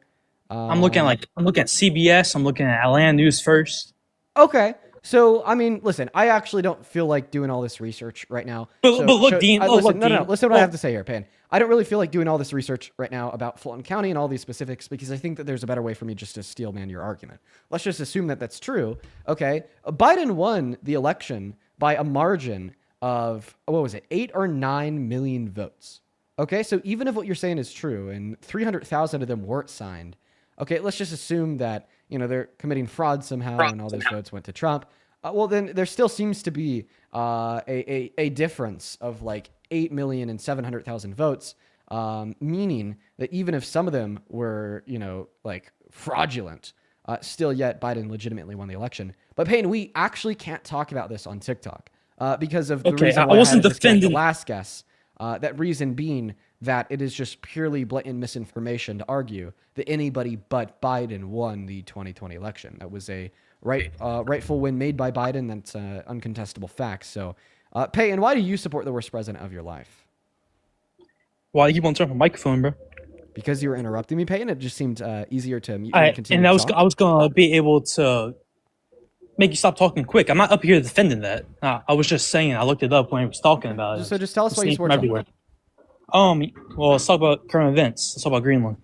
S12: I'm looking at CBS. I'm looking at Atlanta News First.
S1: Okay. So, I mean, listen, I actually don't feel like doing all this research right now.
S12: But look, Dean.
S1: Listen to what I have to say here, Payne. I don't really feel like doing all this research right now about Fulton County and all these specifics because I think that there's a better way for me just to steel man your argument. Let's just assume that that's true. Okay. Biden won the election by a margin of, 8 or 9 million votes. Okay. So even if what you're saying is true and 300,000 of them weren't signed, okay, let's just assume that, they're committing fraud somehow and all those votes went to Trump. Well, then there still seems to be a difference of like 8,700,000 votes, meaning that even if some of them were, fraudulent, still yet Biden legitimately won the election. But Payne, we actually can't talk about this on TikTok because of the reason why I wasn't defending the last guess. That reason being that it is just purely blatant misinformation to argue that anybody but Biden won the 2020 election. That was a rightful win made by Biden. That's uncontestable fact. So, Peyton, why do you support the worst president of your life?
S12: Why you want to turn off my microphone, bro?
S1: Because you were interrupting me, Peyton. It just seemed easier to mute and continue.
S12: And I was gonna be able to make you stop talking quick. I'm not up here defending that. I was just saying. I looked it up when he was talking about it.
S1: So just tell us why you support Trump.
S12: Well, let's talk about current events. Let's talk about Greenland.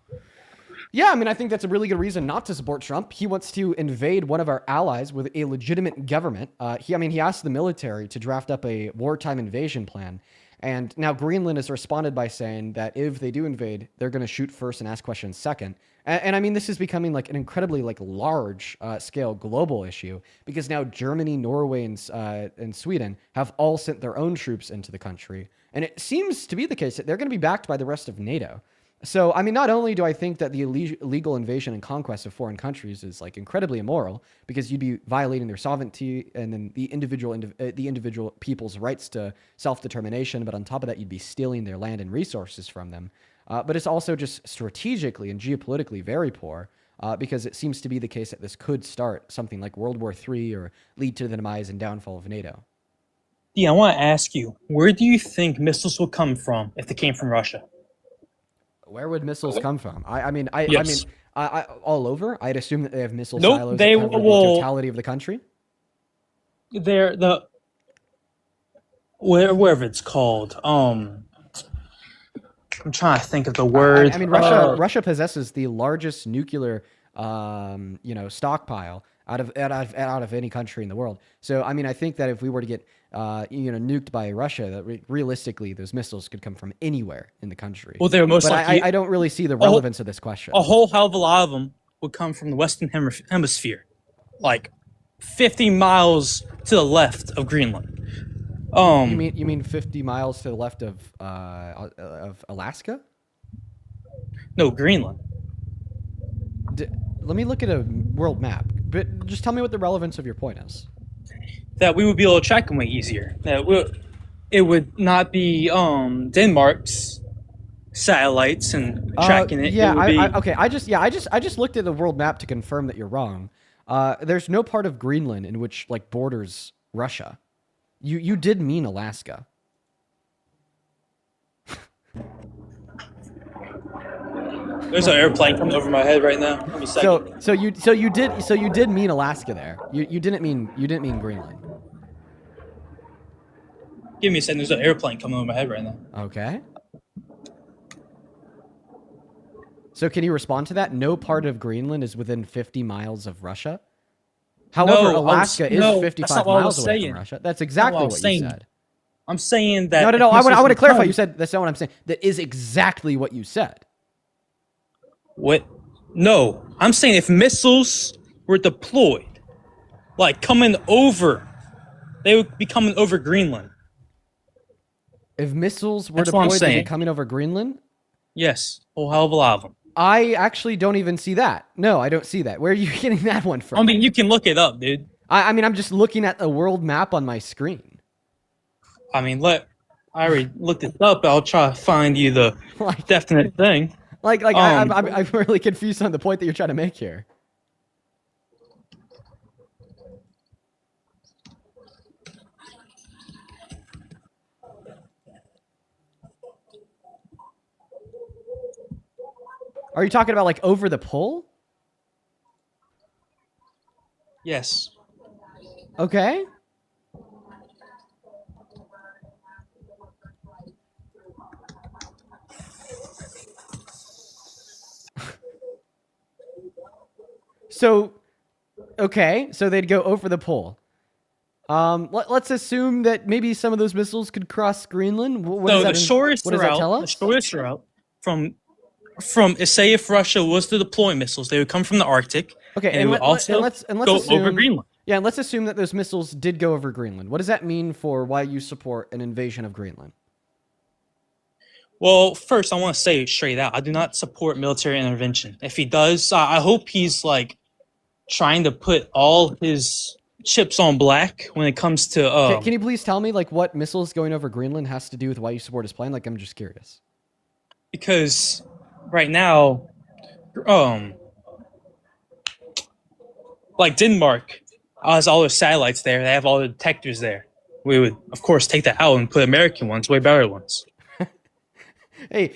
S1: Yeah, I mean, I think that's a really good reason not to support Trump. He wants to invade one of our allies with a legitimate government. He asked the military to draft up a wartime invasion plan. And now Greenland has responded by saying that if they do invade, they're going to shoot first and ask questions second. And I mean, this is becoming like an incredibly large scale global issue because now Germany, Norway, and Sweden have all sent their own troops into the country. And it seems to be the case that they're going to be backed by the rest of NATO. So, I mean, not only do I think that the illegal invasion and conquest of foreign countries is incredibly immoral because you'd be violating their sovereignty and then the individual people's rights to self-determination, but on top of that, you'd be stealing their land and resources from them. But it's also just strategically and geopolitically very poor because it seems to be the case that this could start something like World War III or lead to the demise and downfall of NATO.
S12: Yeah, I want to ask you, where do you think missiles will come from if they came from Russia?
S1: Where would missiles come from? I mean, All over? I'd assume that they have missile
S12: Nope,
S1: silos
S12: they
S1: that cover the
S12: will-
S1: totality of the country.
S12: They're the wherever it's called. I'm trying to think of the word.
S1: I mean, Russia possesses the largest nuclear, stockpile out of any country in the world. So, I mean, I think that if we were to get, nuked by Russia, that realistically, those missiles could come from anywhere in the country.
S12: Well, they're most
S1: but
S12: likely.
S1: I don't really see the relevance of this question.
S12: A whole hell of a lot of them would come from the Western Hemisphere, like 50 miles to the left of Greenland.
S1: You mean 50 miles to the left of Alaska?
S12: No, Greenland.
S1: Let me look at a world map. But just tell me what the relevance of your point is.
S12: That we would be able to track them way easier. It would not be Denmark's satellites and tracking it.
S1: Yeah,
S12: it would be,
S1: I just looked at the world map to confirm that you're wrong. There's no part of Greenland in which like borders Russia. You did mean Alaska.
S12: There's an airplane coming over my head right now. Give me a second.
S1: So you did mean Alaska there. You didn't mean Greenland.
S12: Give me a second. There's an airplane coming over my head right now.
S1: Okay. So can you respond to that? No part of Greenland is within 50 miles of Russia. However, Alaska is 55 miles away from Russia. That's exactly what you said.
S12: I'm saying that.
S1: No. I want to clarify. You said that's not what I'm saying. That is exactly what you said.
S12: What? No, I'm saying if missiles were deployed, like coming over, they would be coming over Greenland.
S1: If missiles were
S12: That's what I'm
S1: deployed, they'd be
S12: saying.
S1: coming over Greenland?
S12: Yes, a whole hell of a lot of them.
S1: I actually don't even see that. No, I don't see that. Where are you getting that one from?
S12: I mean, you can look it up, dude.
S1: I mean, I'm just looking at the world map on my screen.
S12: I mean, I already looked it up. I'll try to find you the definite thing.
S1: I'm really confused on the point that you're trying to make here. Are you talking about like over the pole?
S12: Yes.
S1: Okay. So they'd go over the pole. Let's assume that maybe some of those missiles could cross Greenland. What does that tell us?
S12: The shortest route from say if Russia was to deploy missiles, they would come from the Arctic.
S1: Okay,
S12: and let's
S1: go
S12: assume, over Greenland.
S1: Yeah, and let's assume that those missiles did go over Greenland. What does that mean for why you support an invasion of Greenland?
S12: Well, first, I want to say straight out, I do not support military intervention. If he does, I hope he's like trying to put all his chips on black when it comes to.
S1: Can you please tell me like what missiles going over Greenland has to do with why you support his plan? Like, I'm just curious.
S12: Because right now, like Denmark has all their satellites there. They have all the detectors there. We would, of course, take that out and put American ones, way better ones.
S1: Hey,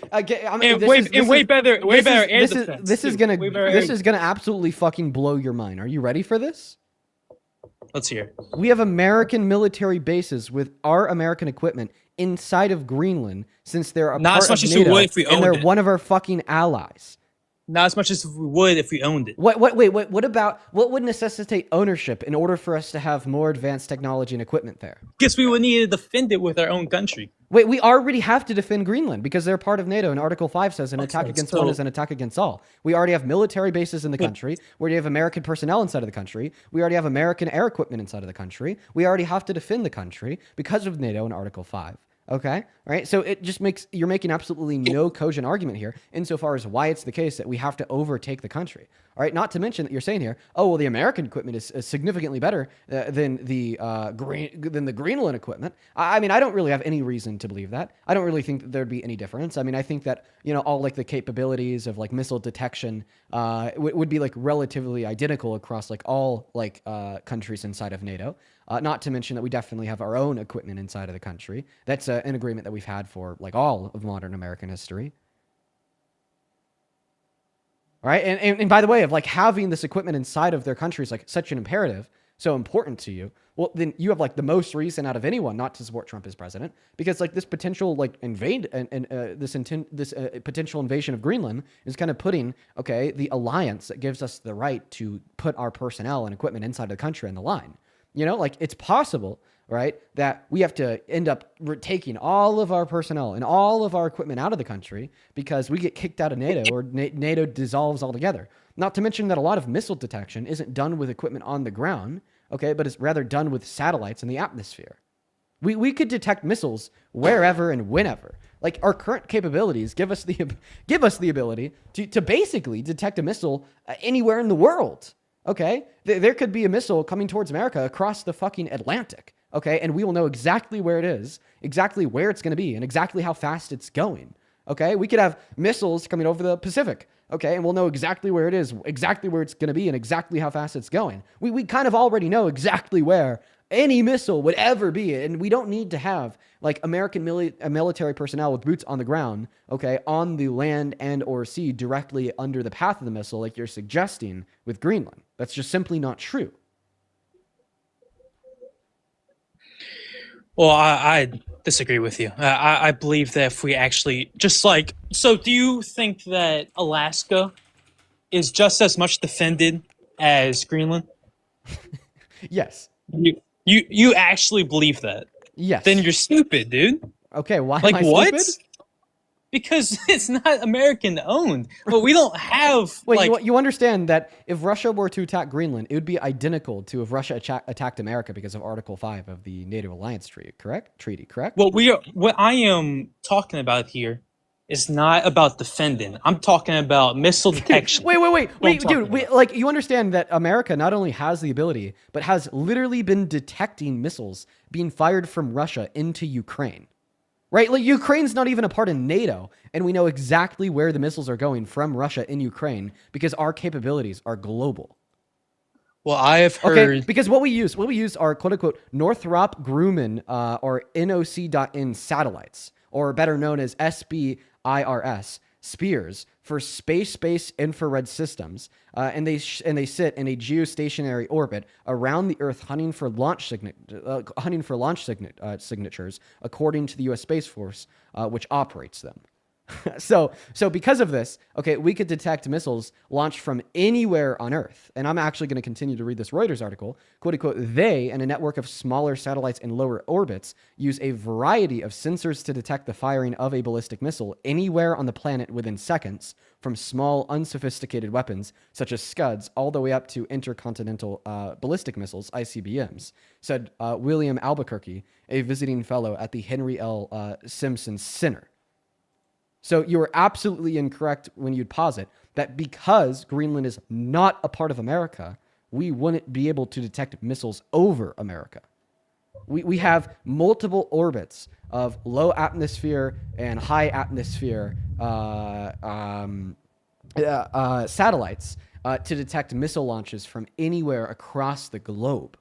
S1: this is gonna absolutely fucking blow your mind. Are you ready for this?
S12: Let's hear it.
S1: We have American military bases with our American equipment inside of Greenland since they're a
S12: Not
S1: part
S12: as much
S1: of
S12: as we
S1: NATO,
S12: would if we
S1: and
S12: owned
S1: they're
S12: it.
S1: one of our fucking allies.
S12: Not as much as we would if we owned it.
S1: What would necessitate ownership in order for us to have more advanced technology and equipment there?
S12: Guess we would need to defend it with our own country.
S1: Wait, we already have to defend Greenland because they're part of NATO, and Article 5 says an attack against one is an attack against all. We already have military bases in the country. We already have American personnel inside of the country. We already have American air equipment inside of the country. We already have to defend the country because of NATO and Article 5. Okay, all right. So it just you're making absolutely no cogent argument here insofar as why it's the case that we have to overtake the country. All right. Not to mention that you're saying here, oh well, the American equipment is significantly better than the Greenland equipment. I mean, I don't really have any reason to believe that. I don't really think that there'd be any difference. I mean, I think that all like the capabilities of like missile detection would be like relatively identical across like all like countries inside of NATO. Not to mention that we definitely have our own equipment inside of the country. That's an agreement that we've had for like all of modern American history. right? And by the way, of like having this equipment inside of their country is like such an imperative, so important to you. Well, then you have like the most reason out of anyone not to support Trump as president, because like this potential like potential invasion of Greenland is kind of putting the alliance that gives us the right to put our personnel and equipment inside the country on the line. You know, like it's possible, right, that we have to end up taking all of our personnel and all of our equipment out of the country because we get kicked out of NATO or NATO dissolves altogether. Not to mention that a lot of missile detection isn't done with equipment on the ground, but it's rather done with satellites in the atmosphere. We could detect missiles wherever and whenever. Like our current capabilities give us the ability to basically detect a missile anywhere in the world. Okay, there could be a missile coming towards America across the fucking Atlantic. Okay, and we will know exactly where it is, exactly where it's going to be, and exactly how fast it's going. Okay, we could have missiles coming over the Pacific. Okay, and we'll know exactly where it is, exactly where it's going to be, and exactly how fast it's going. We kind of already know exactly where any missile would ever be, and we don't need to have like American military personnel with boots on the ground, on the land and or sea directly under the path of the missile like you're suggesting with Greenland. That's just simply not true.
S12: Well, I disagree with you. I believe that if we actually so do you think that Alaska is just as much defended as Greenland?
S1: Yes.
S12: You actually believe that?
S1: Yes.
S12: Then you're stupid, dude.
S1: Okay, why
S12: like
S1: am I
S12: what?
S1: stupid?
S12: Because it's not American owned. But we don't have.
S1: Wait, you understand that if Russia were to attack Greenland, it would be identical to if Russia attacked America because of Article 5 of the NATO Alliance Treaty, correct?
S12: What I am talking about here is not about defending. I'm talking about missile detection.
S1: wait, dude. Like you understand that America not only has the ability, but has literally been detecting missiles being fired from Russia into Ukraine. Right? Like Ukraine's not even a part of NATO, and we know exactly where the missiles are going from Russia in Ukraine because our capabilities are global.
S12: Well, I have heard...
S1: Okay, because what we use are quote-unquote Northrop Grumman or NOC.N satellites, or better known as SBIRS, SPEARS, for space-based infrared systems, and they sit in a geostationary orbit around the Earth, hunting for launch signatures, according to the U.S. Space Force, which operates them. So because of this, we could detect missiles launched from anywhere on Earth. And I'm actually going to continue to read this Reuters article. Quote unquote, they and a network of smaller satellites in lower orbits use a variety of sensors to detect the firing of a ballistic missile anywhere on the planet within seconds, from small, unsophisticated weapons such as Scuds all the way up to intercontinental ballistic missiles, ICBMs, said William Albuquerque, a visiting fellow at the Henry L. Simpson Center. So you are absolutely incorrect when you'd posit that because Greenland is not a part of America, we wouldn't be able to detect missiles over America. We have multiple orbits of low atmosphere and high atmosphere satellites to detect missile launches from anywhere across the globe.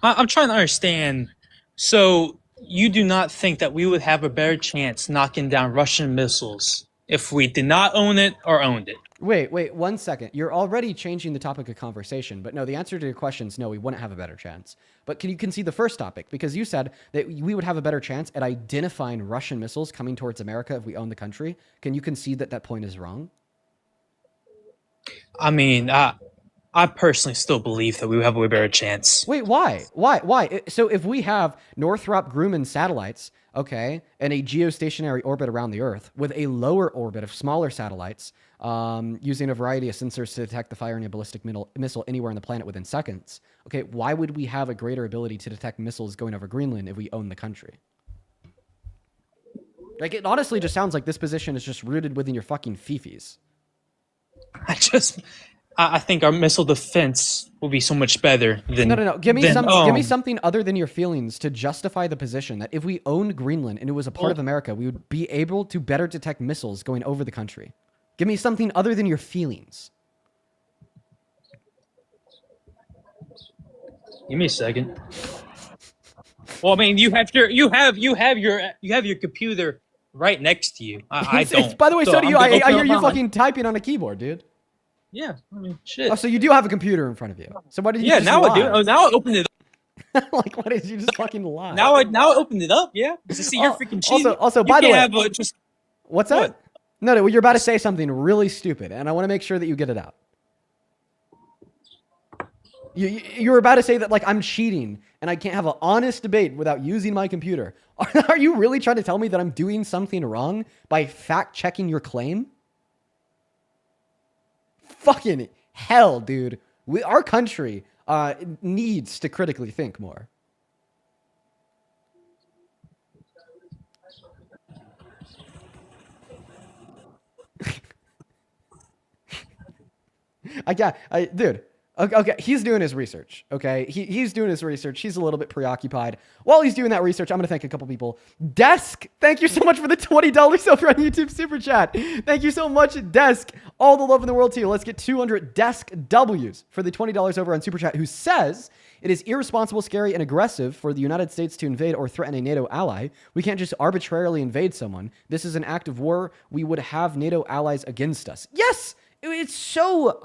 S12: I'm trying to understand. So you do not think that we would have a better chance knocking down Russian missiles if we did not own it or owned it?
S1: Wait, 1 second. You're already changing the topic of conversation, but no, the answer to your question is no, we wouldn't have a better chance. But can you concede the first topic? Because you said that we would have a better chance at identifying Russian missiles coming towards America if we own the country. Can you concede that point is wrong?
S12: I mean, I personally still believe that we would have a way better chance.
S1: Wait, why? Why? So if we have Northrop Grumman satellites, and a geostationary orbit around the Earth with a lower orbit of smaller satellites, using a variety of sensors to detect the firing of a ballistic missile anywhere on the planet within seconds, why would we have a greater ability to detect missiles going over Greenland if we own the country? Like, it honestly just sounds like this position is just rooted within your fucking fifis.
S12: I think our missile defense will be so much better than...
S1: No. Give me something other than your feelings to justify the position that if we owned Greenland and it was a part of America, we would be able to better detect missiles going over the country. Give me something other than your feelings.
S12: Give me a second. Well, I mean, you have your computer right next to you. I don't.
S1: By the way, so do
S12: I'm
S1: you.
S12: gonna
S1: I
S12: open
S1: hear
S12: up
S1: you
S12: mine.
S1: fucking typing on a keyboard, dude.
S12: Yeah, I mean, shit.
S1: Oh, so you do have a computer in front of you. So why did you
S12: Yeah,
S1: just
S12: now
S1: lie?
S12: I do. Oh, now I opened it up.
S1: Like, why did you just fucking lie?
S12: Now I opened it up. Yeah, to see you're freaking cheating.
S1: Also,
S12: You
S1: by the
S12: can't
S1: way,
S12: have just
S1: what's that? No, you're about to say something really stupid, and I want to make sure that you get it out. You were about to say that, like, I'm cheating and I can't have an honest debate without using my computer. Are you really trying to tell me that I'm doing something wrong by fact checking your claim? Fucking hell, dude. Our country needs to critically think more. Dude. Okay, he's doing his research. Okay, he's doing his research. He's a little bit preoccupied. While he's doing that research, I'm gonna thank a couple people. Desk, thank you so much for the $20 over on YouTube Super Chat. Thank you so much, Desk. All the love in the world to you. Let's get 200 Desk W's for the $20 over on Super Chat. Who says it is irresponsible, scary, and aggressive for the United States to invade or threaten a NATO ally. We can't just arbitrarily invade someone. This is an act of war. We would have NATO allies against us. Yes. It's so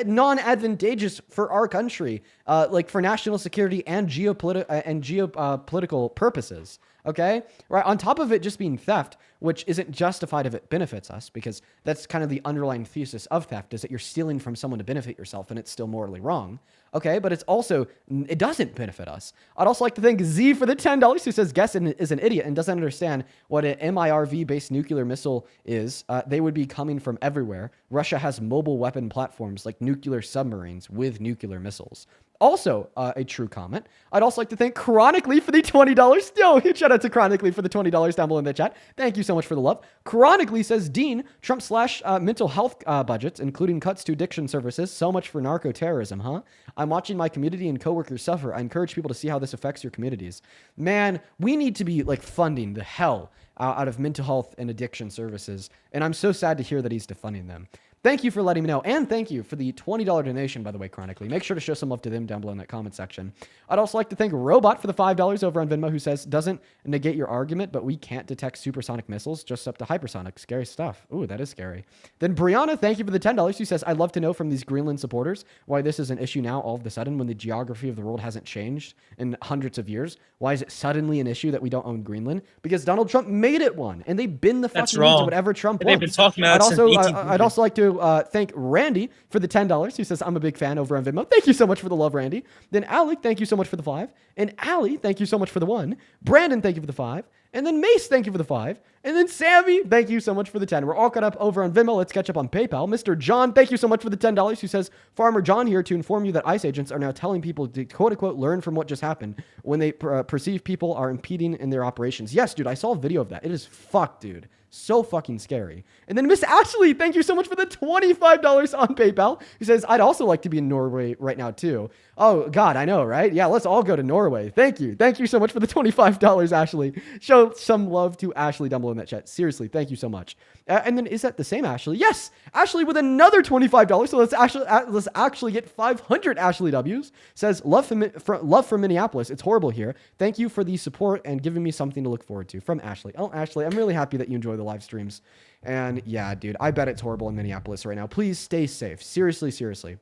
S1: non-advantageous for our country, like for national security and geopolitical purposes. Okay, right. On top of it just being theft, which isn't justified if it benefits us, because that's kind of the underlying thesis of theft, is that you're stealing from someone to benefit yourself, and it's still morally wrong. Okay, but it doesn't benefit us. I'd also like to thank Z for the $10 who says Guess is an idiot and doesn't understand what an MIRV-based nuclear missile is. They would be coming from everywhere. Russia has mobile weapon platforms like nuclear submarines with nuclear missiles. Also, a true comment. I'd also like to thank Chronically for the $20. Yo, shout out to Chronically for the $20 down below in the chat. Thank you so much for the love. Chronically says, Dean, Trump / mental health budgets, including cuts to addiction services. So much for narco-terrorism, huh? I'm watching my community and coworkers suffer. I encourage people to see how this affects your communities. Man, we need to be like funding the hell out of mental health and addiction services. And I'm so sad to hear that he's defunding them. Thank you for letting me know. And thank you for the $20 donation, by the way, Chronically. Make sure to show some love to them down below in that comment section. I'd also like to thank Robot for the $5 over on Venmo, who says, doesn't negate your argument, but we can't detect supersonic missiles, just up to hypersonic. Scary stuff. Ooh, that is scary. Then Brianna, thank you for the $10, who says, I'd love to know from these Greenland supporters why this is an issue now all of a sudden when the geography of the world hasn't changed in hundreds of years. Why is it suddenly an issue that we don't own Greenland? Because Donald Trump made it one, and they bend the fucking knees to whatever Trump wants.
S12: They've been talking about
S1: I'd also like to thank Randy for the $10, who says, I'm a big fan over on Venmo. Thank you so much for the love, Randy. Then Alec, thank you so much for the 5. And Allie, thank you so much for the 1. Brandon, thank you for the 5. And then Mace, thank you for the 5. And then Sammy, thank you so much for the 10. We're all caught up over on Venmo. Let's catch up on PayPal. Mr. John, thank you so much for the $10, who says, Farmer John here to inform you that ICE agents are now telling people to quote-unquote learn from what just happened when they perceive people are impeding in their operations. Yes, dude, I saw a video of that. It is fucked, dude. So fucking scary. And then Miss Ashley, thank you so much for the $25 on PayPal. He says, I'd also like to be in Norway right now too. Oh God, I know, right? Yeah, let's all go to Norway. Thank you. Thank you so much for the $25, Ashley. Show some love to Ashley down below in that chat. Seriously, thank you so much. And then is that the same Ashley? Yes, Ashley with another $25. So let's actually get 500 Ashley W's. Says, love from Minneapolis. It's horrible here. Thank you for the support and giving me something to look forward to. From Ashley. Oh, Ashley, I'm really happy that you enjoy the live streams. And yeah, dude, I bet it's horrible in Minneapolis right now. Please stay safe. Seriously, seriously.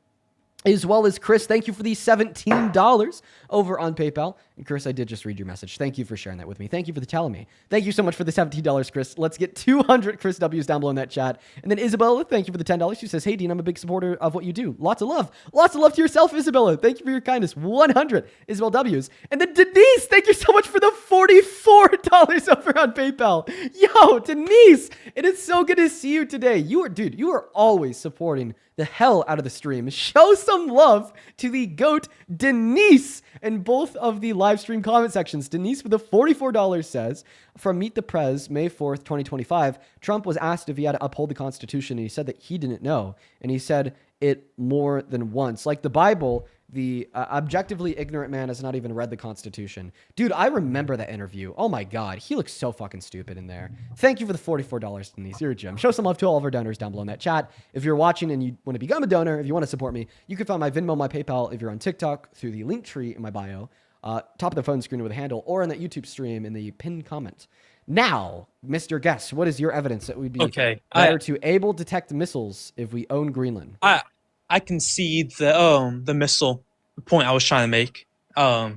S1: As well as Chris, thank you for the $17 over on PayPal. And Chris, I did just read your message. Thank you for sharing that with me. Thank you for telling me. Thank you so much for the $17, Chris. Let's get 200 Chris W's down below in that chat. And then Isabella, thank you for the $10. She says, hey, Dean, I'm a big supporter of what you do. Lots of love. Lots of love to yourself, Isabella. Thank you for your kindness. 100 Isabel W's. And then Denise, thank you so much for the $44 over on PayPal. Yo, Denise, it is so good to see you today. You are always supporting the hell out of the stream. Show some love to the GOAT, Denise, in both of the live stream comment sections. Denise with the $44 says, from Meet the Prez, May 4th, 2025, Trump was asked if he had to uphold the Constitution, and he said that he didn't know. And he said it more than once. Like the Bible, the objectively ignorant man has not even read the Constitution. Dude, I remember that interview. Oh my God, he looks so fucking stupid in there. Thank you for the $44, Denise. You're a gem. Show some love to all of our donors down below in that chat. If you're watching and you want to become a donor, if you want to support me, you can find my Venmo, my PayPal, if you're on TikTok, through the link tree in my bio, top of the phone screen with a handle, or in that YouTube stream in the pinned comment. Now, Mr. Guest, what is your evidence that we'd be
S12: Okay,
S1: better to able detect missiles if we own Greenland?
S12: I concede the missile point I was trying to make.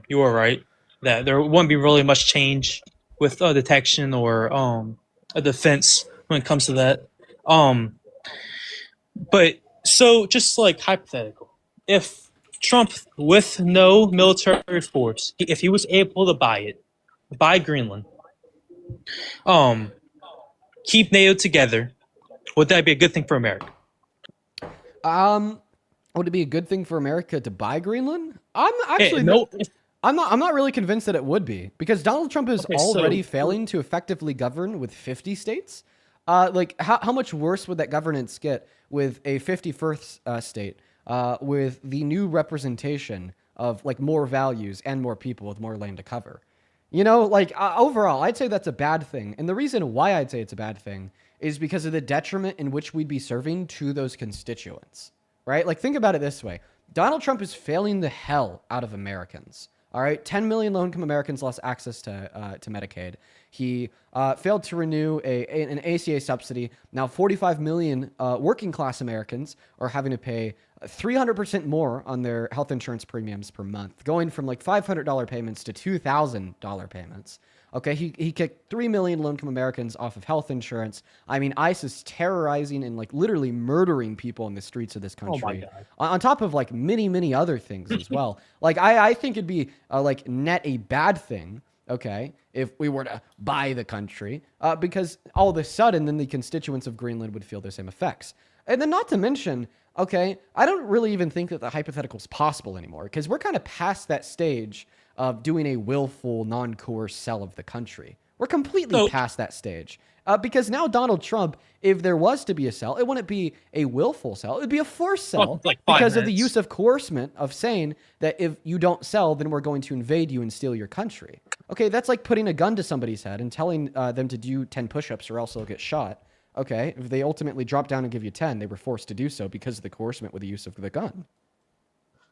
S12: You were right that there wouldn't be really much change with detection or a defense when it comes to that. But so just like hypothetical, if Trump with no military force, if he was able to buy Greenland, keep NATO together, would that be a good thing for America?
S1: Would it be a good thing for America to buy Greenland? I'm
S12: Hey,
S1: actually
S12: no,
S1: I'm not really convinced that it would be, because Donald Trump is
S12: Okay,
S1: already
S12: so-
S1: failing to effectively govern with 50 states. Like how much worse would that governance get with a 51st state with the new representation of like more values and more people with more land to cover? You know, like overall, I'd say that's a bad thing. And the reason why I'd say it's a bad thing is because of the detriment in which we'd be serving to those constituents, right? Like, think about it this way. Donald Trump is failing the hell out of Americans. All right, 10 million low-income Americans lost access to Medicaid. He failed to renew an ACA subsidy. Now 45 million working-class Americans are having to pay 300% more on their health insurance premiums per month, going from like $500 payments to $2,000 payments. Okay, he kicked 3 million low-income Americans off of health insurance. I mean, ICE is terrorizing and like literally murdering people in the streets of this country.
S12: Oh my God.
S1: On top of like many other things as well. Like I think it'd be like net a bad thing, okay, if we were to buy the country, because all of a sudden then the constituents of Greenland would feel the same effects. And then not to mention, okay, I don't really even think that the hypothetical is possible anymore, because we're kind of past that stage of doing a willful, non-coerced sell of the country. We're completely past that stage. Because now Donald Trump, if there was to be a sell, it wouldn't be a willful sell. It would be a forced sell
S12: Like 5
S1: because of the
S12: minutes.
S1: use of coercement of saying that if you don't sell, then we're going to invade you and steal your country. Okay, that's like putting a gun to somebody's head and telling them to do 10 push-ups or else they'll get shot. Okay, if they ultimately drop down and give you 10, they were forced to do so because of the coercement with the use of the gun.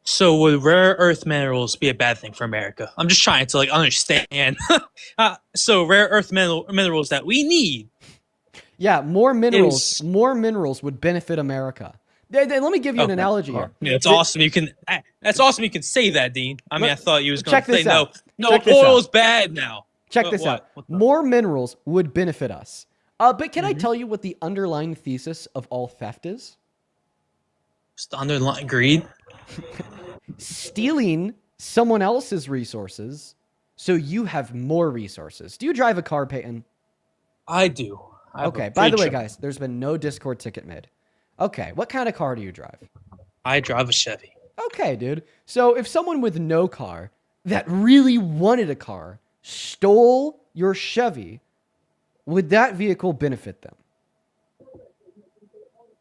S12: So would rare earth minerals be a bad thing for America? I'm just trying to like understand. So rare earth minerals that we need.
S1: Yeah, more minerals would benefit America. Let me give you an analogy here.
S12: Yeah, that's awesome. That's awesome. You can say that, Dean. I mean, I thought you was going
S1: check
S12: to say
S1: this out.
S12: no.
S1: Check this
S12: Oil's
S1: out.
S12: bad now.
S1: Check this out. More minerals would benefit us. But can I tell you what the underlying thesis of all theft is?
S12: Just underlying greed.
S1: Stealing someone else's resources so you have more resources. Do you drive a car, Peyton?
S12: I do. I have a
S1: Okay, by the
S12: good
S1: way,
S12: job.
S1: guys, there's been no Discord ticket made. Okay, what kind of car do you drive?
S12: I drive a Chevy.
S1: Okay, dude. So if someone with no car that really wanted a car stole your Chevy, would that vehicle benefit them?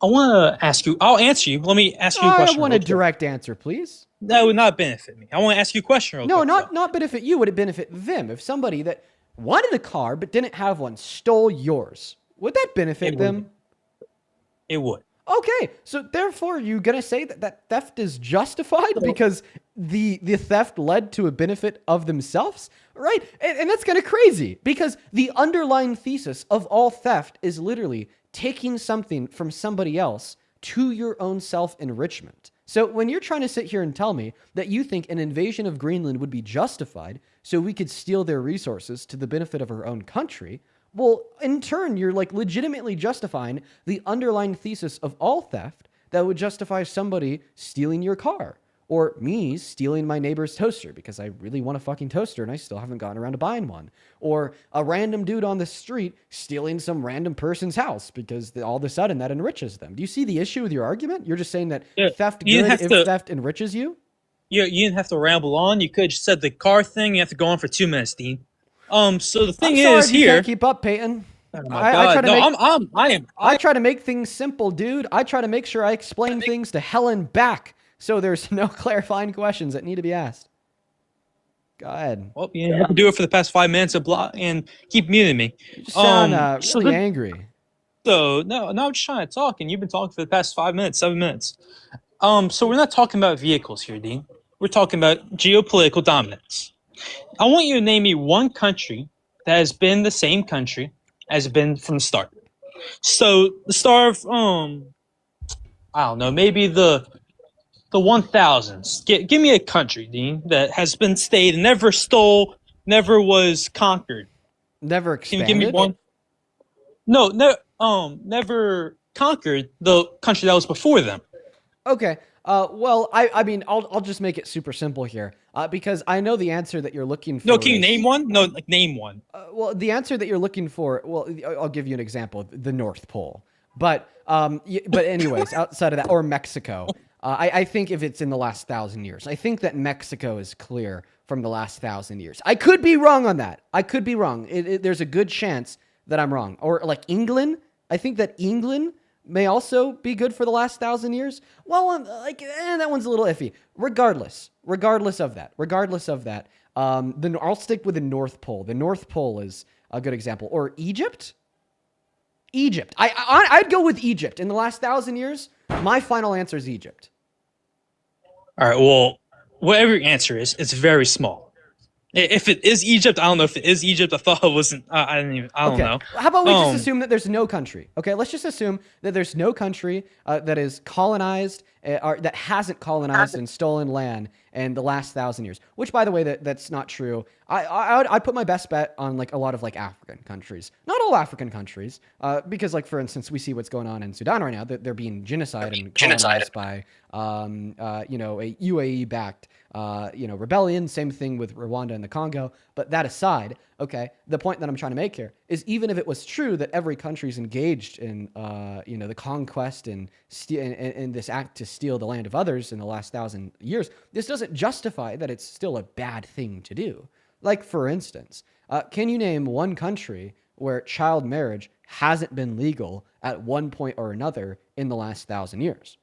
S12: I want to ask you. I'll answer you. Let me ask you a question.
S1: I want a
S12: real quick.
S1: direct answer, please.
S12: That would not benefit me. I want to ask you a question. Real
S1: No,
S12: quick,
S1: not benefit you. Would it benefit them? If somebody that wanted a car but didn't have one stole yours, would that benefit
S12: It
S1: them?
S12: would. It would.
S1: Okay, so therefore you're gonna say that theft is justified because the theft led to a benefit of themselves, right? And that's kind of crazy because the underlying thesis of all theft is literally taking something from somebody else to your own self-enrichment. So when you're trying to sit here and tell me that you think an invasion of Greenland would be justified so we could steal their resources to the benefit of our own country, well, in turn, you're like legitimately justifying the underlying thesis of all theft that would justify somebody stealing your car or me stealing my neighbor's toaster because I really want a fucking toaster and I still haven't gotten around to buying one, or a random dude on the street stealing some random person's house because all of a sudden that enriches them. Do you see the issue with your argument? You're just saying that theft
S12: you
S1: good
S12: have
S1: if
S12: to-
S1: theft enriches you?
S12: You didn't have to ramble on. You could have just said the car thing. You have to go on for 2 minutes, Dean. So the thing
S1: I'm sorry
S12: is
S1: if you
S12: here.
S1: can't keep up, Peyton.
S12: Oh my God.
S1: I try to make things simple, dude. I try to make sure I explain things to hell and back, so there's no clarifying questions that need to be asked. Go ahead.
S12: Well, you have to do it for the past 5 minutes and keep muting me.
S1: You just sound
S12: so
S1: really
S12: the-
S1: angry.
S12: So no, I'm just trying to talk, and you've been talking for the past 5 minutes, 7 minutes. So we're not talking about vehicles here, Dean. We're talking about geopolitical dominance. I want you to name me one country that has been the same country as it's been from the start. So the start of I don't know, maybe the 1000s. Give me a country, Dean, that has been stayed and never stole, never was conquered.
S1: Never
S12: Can you
S1: expanded.
S12: give me one? No, never conquered the country that was before them.
S1: Okay. Well, I mean, I'll just make it super simple here, because I know the answer that you're looking for.
S12: No, can you
S1: is-
S12: name one? No, like name one.
S1: Well, the answer that you're looking for. Well, I'll give you an example: the North Pole. But anyways, outside of that, or Mexico. I think if it's in the last 1,000 years, I think that Mexico is clear from the last 1,000 years. I could be wrong on that. I could be wrong. There's a good chance that I'm wrong. Or like England. I think that England may also be good for the last 1,000 years. Well, that one's a little iffy. Regardless of that, I'll stick with the North Pole. The North Pole is a good example. Or Egypt. I'd go with Egypt. In the last 1,000 years, my final answer is Egypt.
S12: All right. Well, whatever your answer is, it's very small. If it is Egypt, I don't know if it is Egypt. I thought it wasn't. I don't know.
S1: How about we just assume that there's no country? Okay, let's just assume that there's no country that is colonized or that hasn't colonized and stolen land in the last 1,000 years. Which, by the way, that's not true. I'd put my best bet on like a lot of like African countries, not all African countries, because like for instance, we see what's going on in Sudan right now. They're being genocide and colonized by a UAE backed rebellion. Same thing with Rwanda and the Congo. But that aside, okay, the point that I'm trying to make here is even if it was true that every country's engaged in the conquest and this act to steal the land of others in the last 1,000 years, this doesn't justify that it's still a bad thing to do. Like, for instance, can you name one country where child marriage hasn't been legal at one point or another in the last 1,000 years?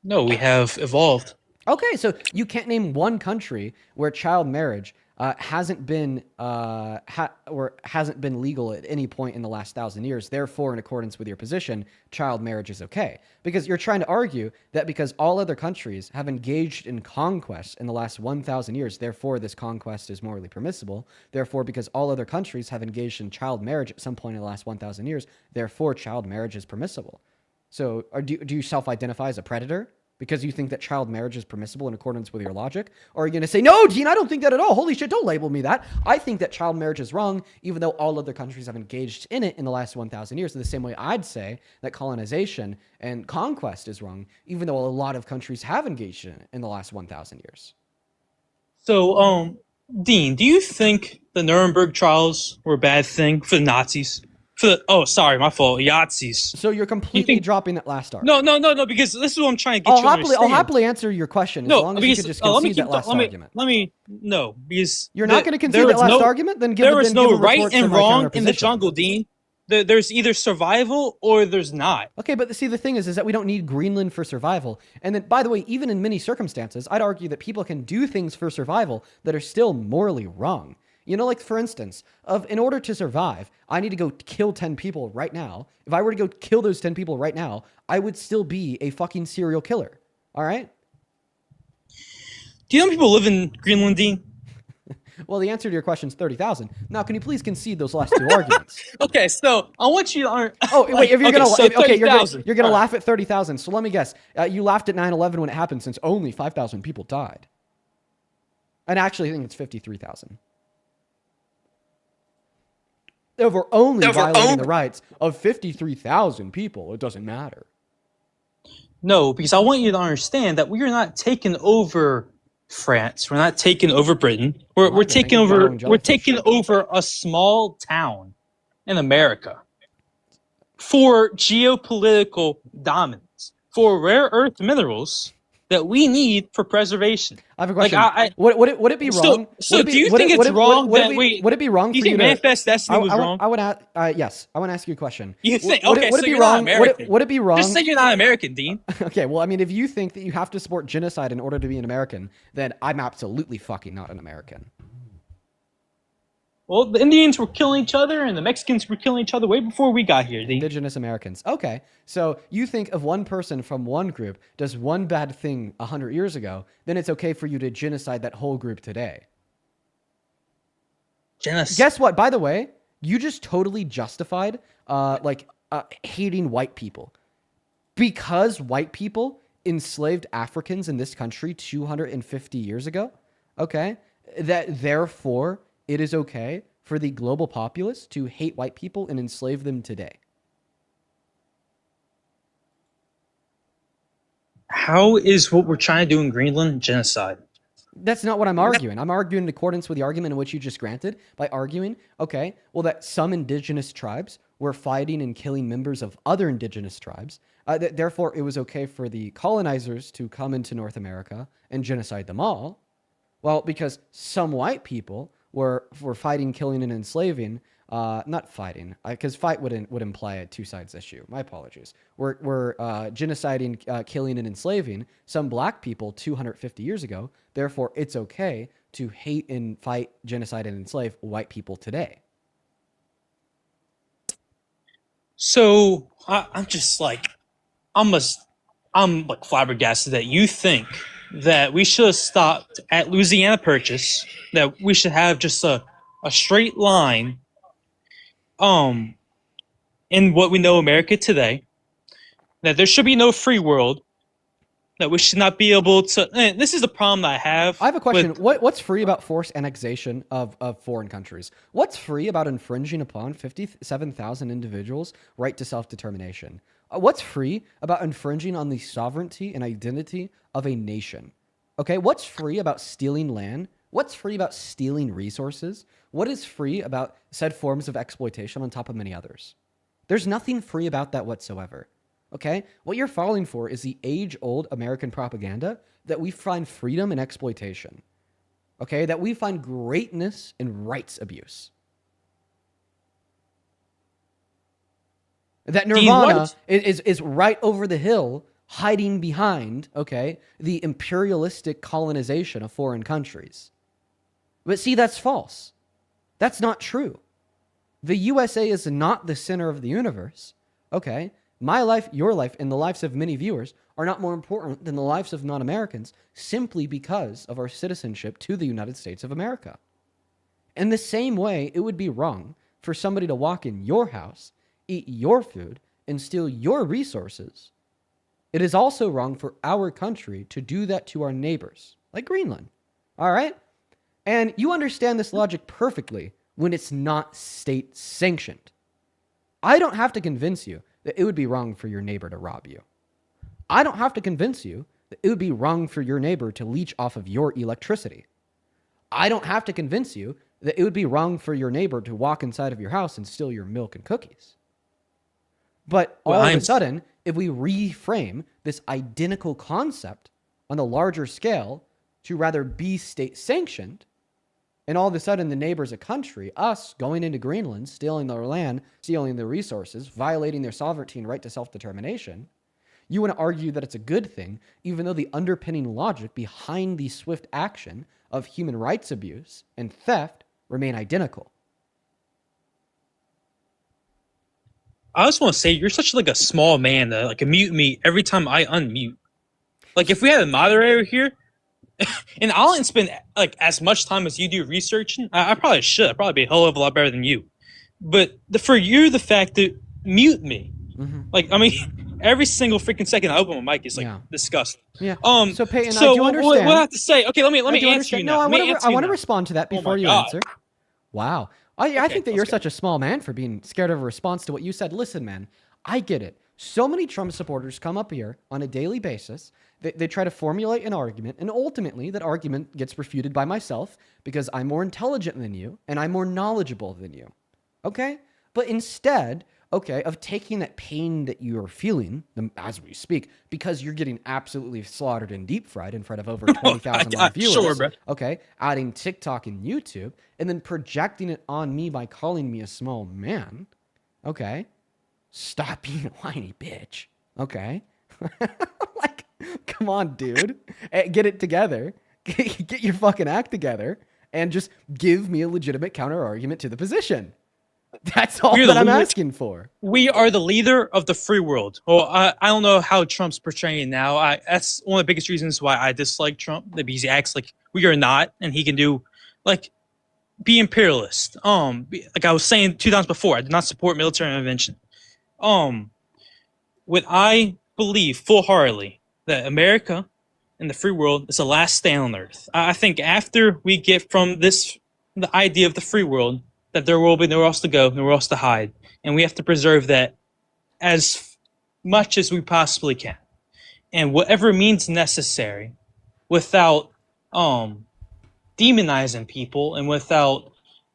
S12: No, we have evolved.
S1: Okay, so you can't name one country where child marriage hasn't been legal at any point in the last 1,000 years. Therefore, in accordance with your position, child marriage is okay. Because you're trying to argue that because all other countries have engaged in conquest in the last 1,000 years, therefore this conquest is morally permissible. Therefore, because all other countries have engaged in child marriage at some point in the last 1,000 years, therefore child marriage is permissible. So, do you self-identify as a predator because you think that child marriage is permissible in accordance with your logic? Or are you going to say, no, Dean, I don't think that at all. Holy shit, don't label me that. I think that child marriage is wrong, even though all other countries have engaged in it in the last 1,000 years. In the same way I'd say that colonization and conquest is wrong, even though a lot of countries have engaged in it in the last 1,000 years.
S12: So, Dean, do you think the Nuremberg trials were a bad thing for the Nazis? Sorry, my fault. Yahtzees.
S1: So you're completely dropping that last arc.
S12: No, because this is what I'm trying to get you to understand.
S1: I'll happily answer your question as long as you could just concede that last argument.
S12: Because
S1: you're not going to concede that last argument? Then
S12: there is no right and wrong in the jungle, Dean. There's either survival or there's not.
S1: Okay, but see, the thing is that we don't need Greenland for survival. And then, by the way, even in many circumstances, I'd argue that people can do things for survival that are still morally wrong. You know, like, for instance, in order to survive, I need to go kill 10 people right now. If I were to go kill those 10 people right now, I would still be a fucking serial killer. All right?
S12: Do you know people live in Greenland, Dean?
S1: Well, the answer to your question is 30,000. Now, can you please concede those last two arguments?
S12: Okay, so I want you to...
S1: wait, if you're you're gonna laugh at 30,000. So let me guess. You laughed at 9/11 when it happened since only 5,000 people died. And actually, I think it's 53,000. We're only violating the rights of 53,000 people. It doesn't matter.
S12: No, because I want you to understand that we are not taking over France. We're not taking over Britain. We're taking over a small town in America for geopolitical dominance, for rare earth minerals that we need for preservation.
S1: I have a question. Would it be wrong?
S12: So do you think it's wrong that we...
S1: Would it be wrong for you to...
S12: Do you think Manifest Destiny was wrong?
S1: Yes. I want to ask you a question.
S12: You think...
S1: Would
S12: Okay,
S1: it
S12: so
S1: be
S12: you're
S1: wrong?
S12: not American.
S1: Would it be wrong?
S12: Just say you're not American, Dean.
S1: Okay, well, I mean, if you think that you have to support genocide in order to be an American, then I'm absolutely fucking not an American.
S12: Well, the Indians were killing each other and the Mexicans were killing each other way before we got here.
S1: Indigenous Americans. Okay, so you think if one person from one group does one bad thing 100 years ago, then it's okay for you to genocide that whole group today?
S12: genocide.
S1: Guess what? By the way, you just totally justified hating white people because white people enslaved Africans in this country 250 years ago. Okay, that therefore it is okay for the global populace to hate white people and enslave them today.
S12: How is what we're trying to do in Greenland genocide?
S1: That's not what I'm arguing. I'm arguing in accordance with the argument in which you just granted by arguing, okay, well, that some indigenous tribes were fighting and killing members of other indigenous tribes. Therefore, it was okay for the colonizers to come into North America and genocide them all. Well, because some white people were fighting, killing, and enslaving. Not fighting, because fight would imply a two sides issue. My apologies. We're genociding, killing, and enslaving some black people 250 years ago. Therefore, it's okay to hate and fight, genocide, and enslave white people today.
S12: So I'm just like, I'm like flabbergasted that you think that we should have stopped at Louisiana Purchase, that we should have just a straight line in what we know America today, that there should be no free world, that we should not be able to. This is the problem that I have.
S1: I have a question. What's free about forced annexation of foreign countries? What's free about infringing upon 57,000 individuals' right to self-determination? What's free about infringing on the sovereignty and identity of a nation? Okay, what's free about stealing land? What's free about stealing resources? What is free about said forms of exploitation on top of many others? There's nothing free about that whatsoever. Okay? What you're falling for is the age-old American propaganda that we find freedom in exploitation. Okay? That we find greatness in rights abuse. That Nirvana is right over the hill, hiding behind, okay, the imperialistic colonization of foreign countries. But see, that's false. That's not true. The USA is not the center of the universe, okay? My life, your life, and the lives of many viewers are not more important than the lives of non-Americans simply because of our citizenship to the United States of America. In the same way, it would be wrong for somebody to walk in your house, eat your food, and steal your resources. It is also wrong for our country to do that to our neighbors, like Greenland. All right? And you understand this logic perfectly when it's not state sanctioned. I don't have to convince you that it would be wrong for your neighbor to rob you. I don't have to convince you that it would be wrong for your neighbor to leech off of your electricity. I don't have to convince you that it would be wrong for your neighbor to walk inside of your house and steal your milk and cookies. But all of a sudden, if we reframe this identical concept on a larger scale to rather be state sanctioned, and all of a sudden the neighbor's a country, us going into Greenland, stealing their land, stealing their resources, violating their sovereignty and right to self-determination, you want to argue that it's a good thing, even though the underpinning logic behind the swift action of human rights abuse and theft remain identical.
S12: I just want to say you're such like a small man that like mute me every time I unmute. Like if we had a moderator here, and I don't spend like as much time as you do researching. I probably should. I'd probably be a hell of a lot better than you. But for you, the fact that mute me, like I mean, every single freaking second I open my mic is like disgusting.
S1: Yeah. So Peyton,
S12: so
S1: I do understand.
S12: What I have to say? Okay, let me answer you now.
S1: No, I want to respond to that before you answer. Wow. I think that you're such a small man for being scared of a response to what you said. Listen, man, I get it. So many Trump supporters come up here on a daily basis. They try to formulate an argument, and ultimately that argument gets refuted by myself because I'm more intelligent than you and I'm more knowledgeable than you. Okay? But instead, okay, of taking that pain that you are feeling as we speak, because you're getting absolutely slaughtered and deep fried in front of over 20,000 live viewers.
S12: Sure, bro.
S1: Okay, adding TikTok and YouTube, and then projecting it on me by calling me a small man. Okay, stop being a whiny bitch. Okay, like, come on, dude, get it together. Get your fucking act together, and just give me a legitimate counter argument to the position. That's all that I'm asking for.
S12: We are the leader of the free world. Well, I don't know how Trump's portraying it now. That's one of the biggest reasons why I dislike Trump, because he acts like we are not, and he can do, like, be imperialist. Like I was saying 2 times before, I do not support military intervention. What I believe full-heartedly that America and the free world is the last stand on Earth. I think after we get from the idea of the free world, that there will be nowhere else to go, nowhere else to hide, and we have to preserve that as much as we possibly can, and whatever means necessary, without demonizing people and without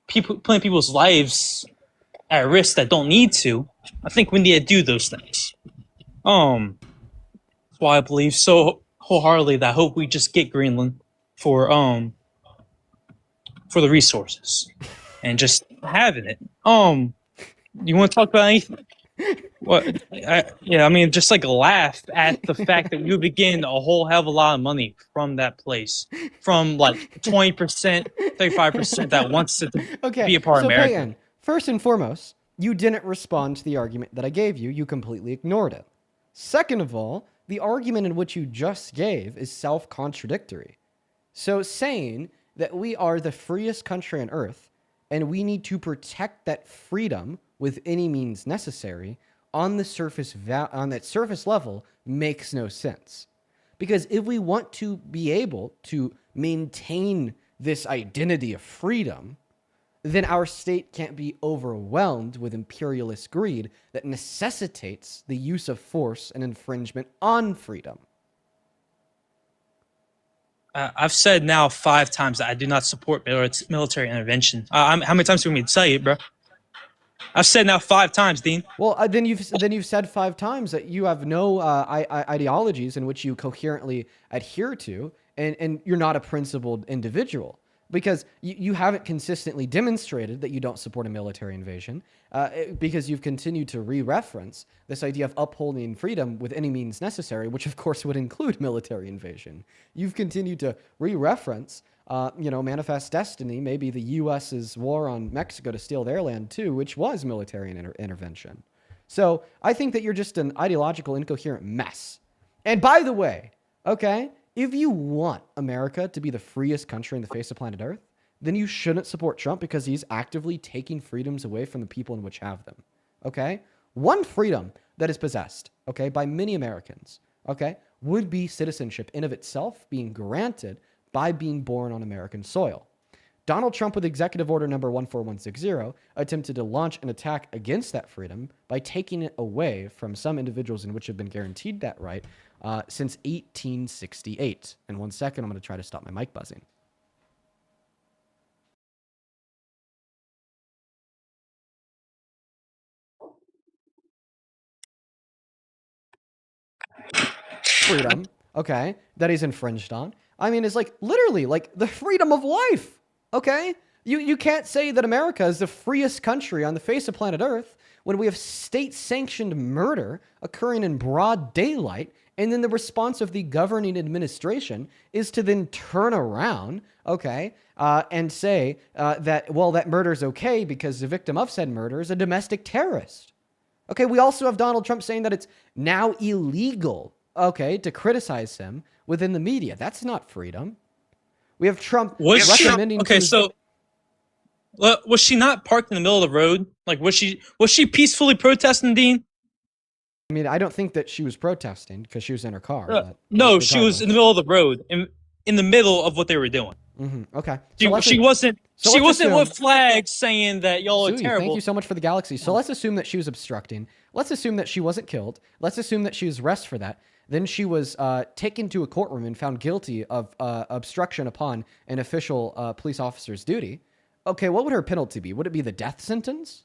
S12: putting people's lives at risk that don't need to. I think we need to do those things. That's why I believe so wholeheartedly that I hope we just get Greenland for the resources and just having it. You want to talk about anything? What? I mean, just like laugh at the fact that you would getting a whole hell of a lot of money from that place, from like 20%, 35% that wants to be a part of America.
S1: Peyton, first and foremost, you didn't respond to the argument that I gave you. You completely ignored it. Second of all, the argument in which you just gave is self-contradictory. So saying that we are the freest country on earth and we need to protect that freedom with any means necessary on the surface on that surface level makes no sense. Because if we want to be able to maintain this identity of freedom, then our state can't be overwhelmed with imperialist greed that necessitates the use of force and infringement on freedom.
S12: I've said now 5 times that I do not support military intervention. How many times do you want me to say it, bro? I've said now 5 times, Dean.
S1: Well, then you've said 5 times that you have no ideologies in which you coherently adhere to, and you're not a principled individual. Because you haven't consistently demonstrated that you don't support a military invasion, because you've continued to re-reference this idea of upholding freedom with any means necessary, which of course would include military invasion. You've continued to re-reference, Manifest Destiny, maybe the U.S.'s war on Mexico to steal their land too, which was military intervention. So I think that you're just an ideological, incoherent mess. And by the way, okay, if you want America to be the freest country in the face of planet Earth, then you shouldn't support Trump because he's actively taking freedoms away from the people in which have them. Okay? One freedom that is possessed, okay, by many Americans, okay, would be citizenship in of itself being granted by being born on American soil. Donald Trump, with Executive Order number 14160, attempted to launch an attack against that freedom by taking it away from some individuals in which have been guaranteed that right since 1868. And 1 second, I'm going to try to stop my mic buzzing. Freedom, okay, that he's infringed on. I mean, it's like literally like the freedom of life, okay? You can't say that America is the freest country on the face of planet Earth when we have state-sanctioned murder occurring in broad daylight, and then the response of the governing administration is to then turn around, okay, and say that, well, that murder is okay because the victim of said murder is a domestic terrorist. Okay, we also have Donald Trump saying that it's now illegal, okay, to criticize him within the media. That's not freedom. We have Trump recommending
S12: was she not parked in the middle of the road? Like, was she peacefully protesting, Dean?
S1: I mean, I don't think that she was protesting because she was in her car.
S12: No, she was in the middle of the road, in the middle of what they were doing.
S1: Mm-hmm. Okay.
S12: She wasn't with flags saying that y'all are terrible.
S1: Thank you so much for the galaxy. So let's assume that she was obstructing. Let's assume that she wasn't killed. Let's assume that she was arrested for that. Then she was taken to a courtroom and found guilty of obstruction upon an official police officer's duty. Okay, what would her penalty be? Would it be the death sentence?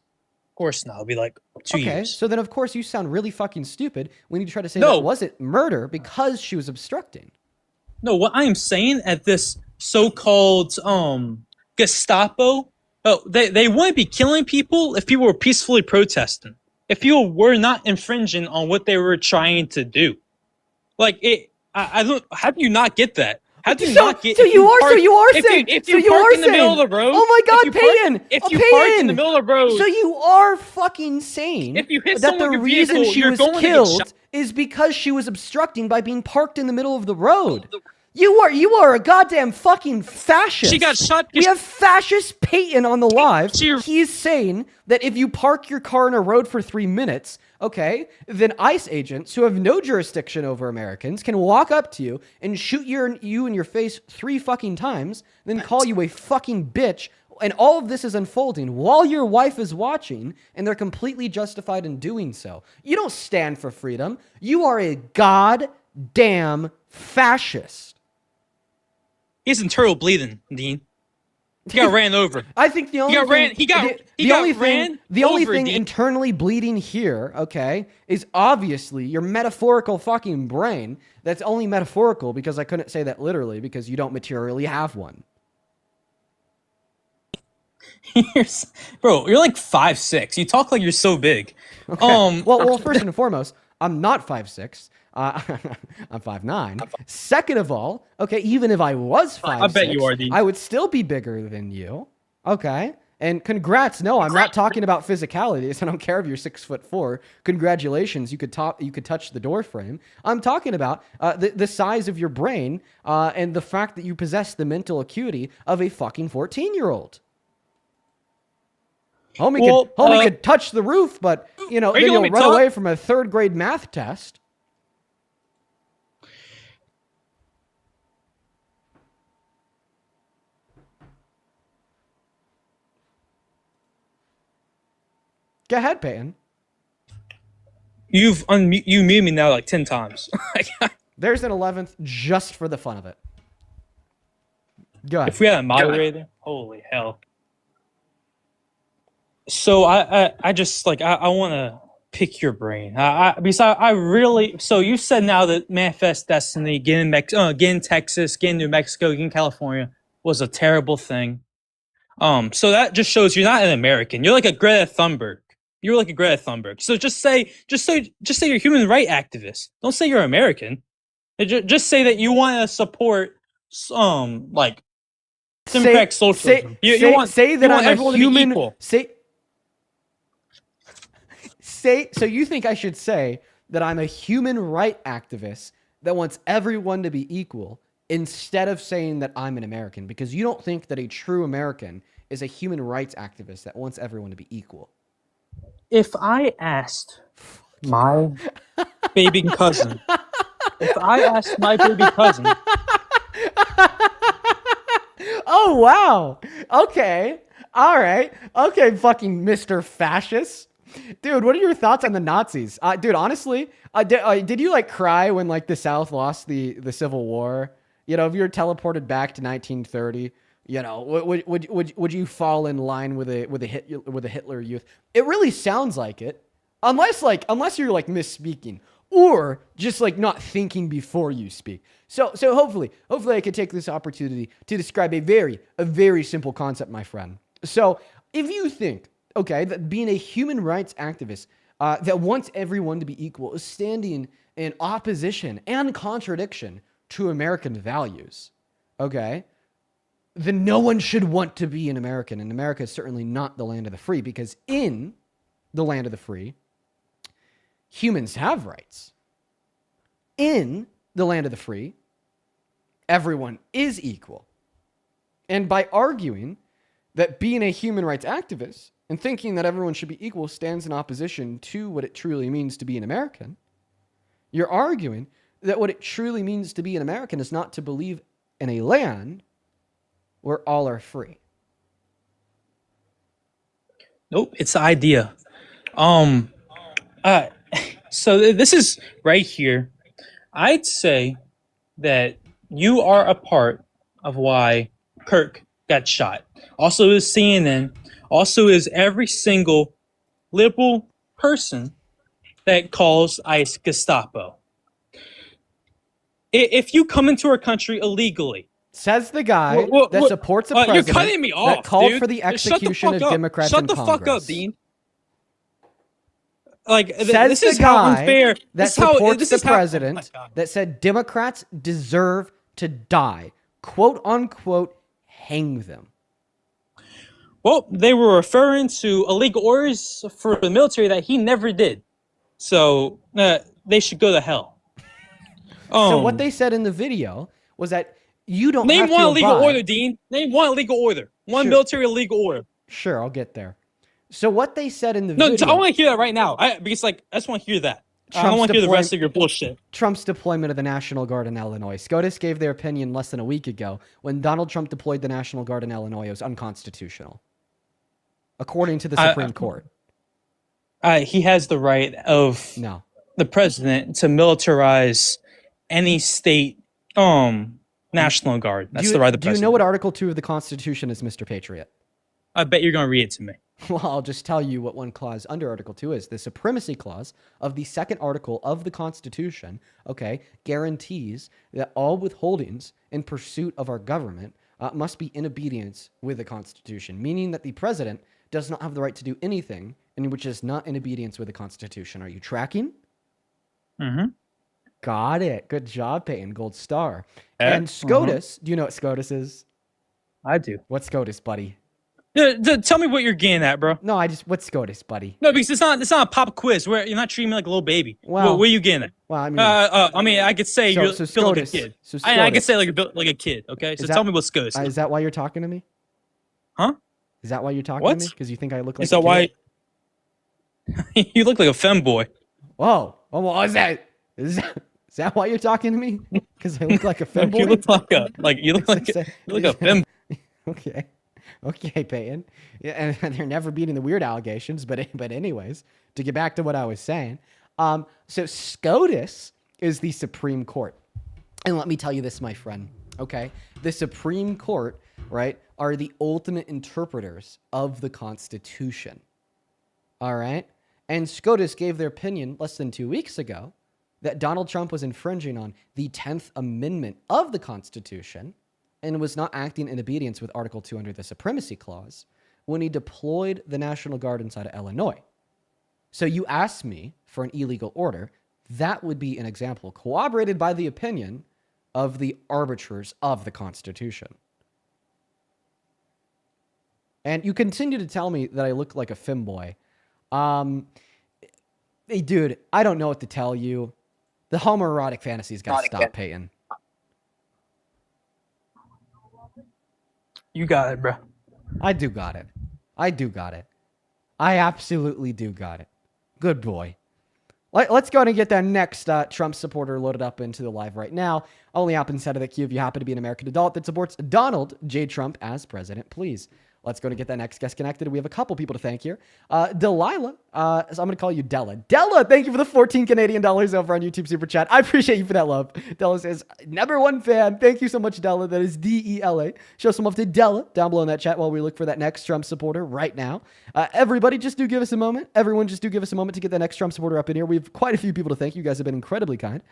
S12: Of course not. It'd be like 2 years.
S1: Okay, so then of course you sound really fucking stupid when you try to say that wasn't murder because she was obstructing.
S12: No, what I am saying at this so-called Gestapo, they wouldn't be killing people if people were peacefully protesting. If people were not infringing on what they were trying to do. Like it, I don't. How do you not get that? How do you not get?
S1: So you are saying.
S12: If you park in the middle of the road.
S1: Oh my God, Peyton!
S12: If you park in the middle of the road.
S1: So you are fucking saying
S12: if you hit
S1: that the reason
S12: vehicle,
S1: she was killed is because she was obstructing by being parked in the middle of the road. You are a goddamn fucking fascist.
S12: She got shot.
S1: We have fascist Peyton on the live.
S12: She-
S1: He's saying that if you park your car in a road for 3 minutes, okay, then ICE agents who have no jurisdiction over Americans can walk up to you and shoot you in your face 3 fucking times, then call you a fucking bitch. And all of this is unfolding while your wife is watching, and they're completely justified in doing so. You don't stand for freedom. You are a goddamn fascist.
S12: He's internal bleeding, Dean. He got ran over.
S1: I think the only
S12: got
S1: thing,
S12: ran- he got- he
S1: the
S12: got
S1: only
S12: ran
S1: thing, the only
S12: over,
S1: thing
S12: Dean.
S1: internally bleeding here, okay, is obviously your metaphorical fucking brain. That's only metaphorical because I couldn't say that literally because you don't materially have one.
S12: Bro, you're like 5'6". You talk like you're so big.
S1: Well, first and foremost, I'm not 5'6". I'm 5'9". Second of all, okay, even if I was 5'6",
S12: I bet you are, Dean.
S1: I would still be bigger than you. Okay. And congrats. No, I'm not talking about physicalities. I don't care if you're 6'4". Congratulations. You could touch the door frame. I'm talking about the size of your brain and the fact that you possess the mental acuity of a fucking 14-year-old. Homie could touch the roof, but then he'll run away from a 3rd grade math test. Go ahead, Peyton.
S12: You muted me now like 10 times.
S1: There's an 11th just for the fun of it. Go ahead.
S12: If we had a moderator, holy hell. So I just like I want to pick your brain. Because I really, so you said now that Manifest Destiny getting Texas, getting New Mexico, getting California was a terrible thing. So that just shows you're not an American. You're like a Greta Thunberg. You're like a Greta Thunberg. So just say you're a human rights activist. Don't say you're American. Just say that you want to support like democratic socialism. You want
S1: I'm a human.
S12: equal.
S1: So you think I should say that I'm a human rights activist that wants everyone to be equal instead of saying that I'm an American, because you don't think that a true American is a human rights activist that wants everyone to be equal.
S12: If I asked my baby cousin,
S1: Oh, wow. Okay. All right. Okay, fucking Mr. Fascist. Dude, what are your thoughts on the Nazis? Dude, honestly, did you like cry when like the South lost the Civil War? If you're teleported back to 1930, would you fall in line with a Hitler Youth? It really sounds like it, unless you're like misspeaking or just like not thinking before you speak. So hopefully I could take this opportunity to describe a very simple concept, my friend. So if you think, okay, that being a human rights activist that wants everyone to be equal is standing in opposition and contradiction to American values, okay, then no one should want to be an American. And America is certainly not the land of the free, because in the land of the free, humans have rights. In the land of the free, everyone is equal. And by arguing that being a human rights activist and thinking that everyone should be equal stands in opposition to what it truly means to be an American, you're arguing that what it truly means to be an American is not to believe in a land where all are free.
S12: Nope, it's the idea. So this is right here. I'd say that you are a part of why Kirk got shot. Also is CNN. Also is every single liberal person that calls ICE Gestapo. If you come into our country illegally,
S1: says the guy that supports the president
S12: you're cutting me off,
S1: that called
S12: dude.
S1: for the execution of Democrats in Congress.
S12: Shut the fuck up, Dean. Like,
S1: says
S12: this is
S1: the
S12: how
S1: guy
S12: unfair.
S1: that supports the president that said Democrats deserve to die. Quote unquote, hang them.
S12: Well, they were referring to illegal orders for the military that he never did. So they should go to hell.
S1: So what they said in the video was that you don't
S12: Name
S1: have
S12: one
S1: to
S12: illegal
S1: abide.
S12: order, Dean. Name one illegal order. One
S1: Sure.
S12: military illegal order.
S1: Sure, I'll get there. So what they said in the
S12: No,
S1: video,
S12: I want to hear that right now. Because I just want to hear that. I don't
S1: Trump's
S12: want to hear the
S1: deploy-
S12: rest of your bullshit.
S1: Trump's deployment of the National Guard in Illinois. SCOTUS gave their opinion less than a week ago when Donald Trump deployed the National Guard in Illinois. It was unconstitutional, according to the Supreme Court.
S12: He has the right of
S1: No.
S12: the president to militarize any state National Guard. That's the right of the
S1: Do you
S12: president.
S1: know what Article 2 of the Constitution is, Mr. Patriot?
S12: I bet you're going to read it to me.
S1: Well, I'll just tell you what one clause under Article 2 is. The supremacy clause of the second article of the Constitution, okay, guarantees that all withholdings in pursuit of our government must be in obedience with the Constitution, meaning that the president does not have the right to do anything in which is not in obedience with the Constitution. Are you tracking?
S12: Mm-hmm.
S1: Got it. Good job, Peyton. Gold star. And SCOTUS, do you know what SCOTUS is?
S12: I do.
S1: What's SCOTUS, buddy?
S12: Tell me what you're getting at, bro.
S1: No, what's SCOTUS, buddy?
S12: No, because it's not a pop quiz where you're not treating me like a little baby.
S1: Well,
S12: what are you getting at?
S1: Well,
S12: I mean, I could say
S1: So-
S12: you
S1: so
S12: feel like a
S1: SCOTUS.
S12: kid.
S1: So
S12: I could
S1: SCOTUS.
S12: say like a kid. Okay, so
S1: Is
S12: tell
S1: that-
S12: me what SCOTUS is.
S1: Is that why you're talking to me?
S12: Huh?
S1: Is that why you're talking
S12: What?
S1: to me? Because you think I look like
S12: Is
S1: a
S12: that
S1: kid?
S12: why? You look like a femboy.
S1: Whoa. Oh, well, is that why you're talking to me? Because I look like a femboy?
S12: You look like you look like a fem.
S1: Okay. Okay, Peyton. Yeah, and they're never beating the weird allegations, but anyways, to get back to what I was saying. So SCOTUS is the Supreme Court. And let me tell you this, my friend, okay? The Supreme Court, right, are the ultimate interpreters of the Constitution. All right? And SCOTUS gave their opinion less than 2 weeks ago that Donald Trump was infringing on the 10th Amendment of the Constitution and was not acting in obedience with Article 2 under the Supremacy Clause when he deployed the National Guard inside of Illinois. So you asked me for an illegal order. That would be an example, corroborated by the opinion of the arbiters of the Constitution. And you continue to tell me that I look like a femboy. Hey, dude, I don't know what to tell you. The homoerotic fantasies got to stop, Peyton.
S12: You got it, bro.
S1: I do got it. I absolutely do got it. Good boy. Let's go ahead and get that next Trump supporter loaded up into the live right now. Only hop inside of the queue if you happen to be an American adult that supports Donald J. Trump as president, please. Let's go and get that next guest connected. We have a couple people to thank here. Delilah, so I'm going to call you Della. Della, thank you for the 14 Canadian dollars over on YouTube Super Chat. I appreciate you for that love. Della says, #1 fan. Thank you so much, Della. That is Dela. Show some love to Della down below in that chat while we look for that next Trump supporter right now. Everybody, just do give us a moment. Everyone, just do give us a moment to get the next Trump supporter up in here. We have quite a few people to thank. You guys have been incredibly kind.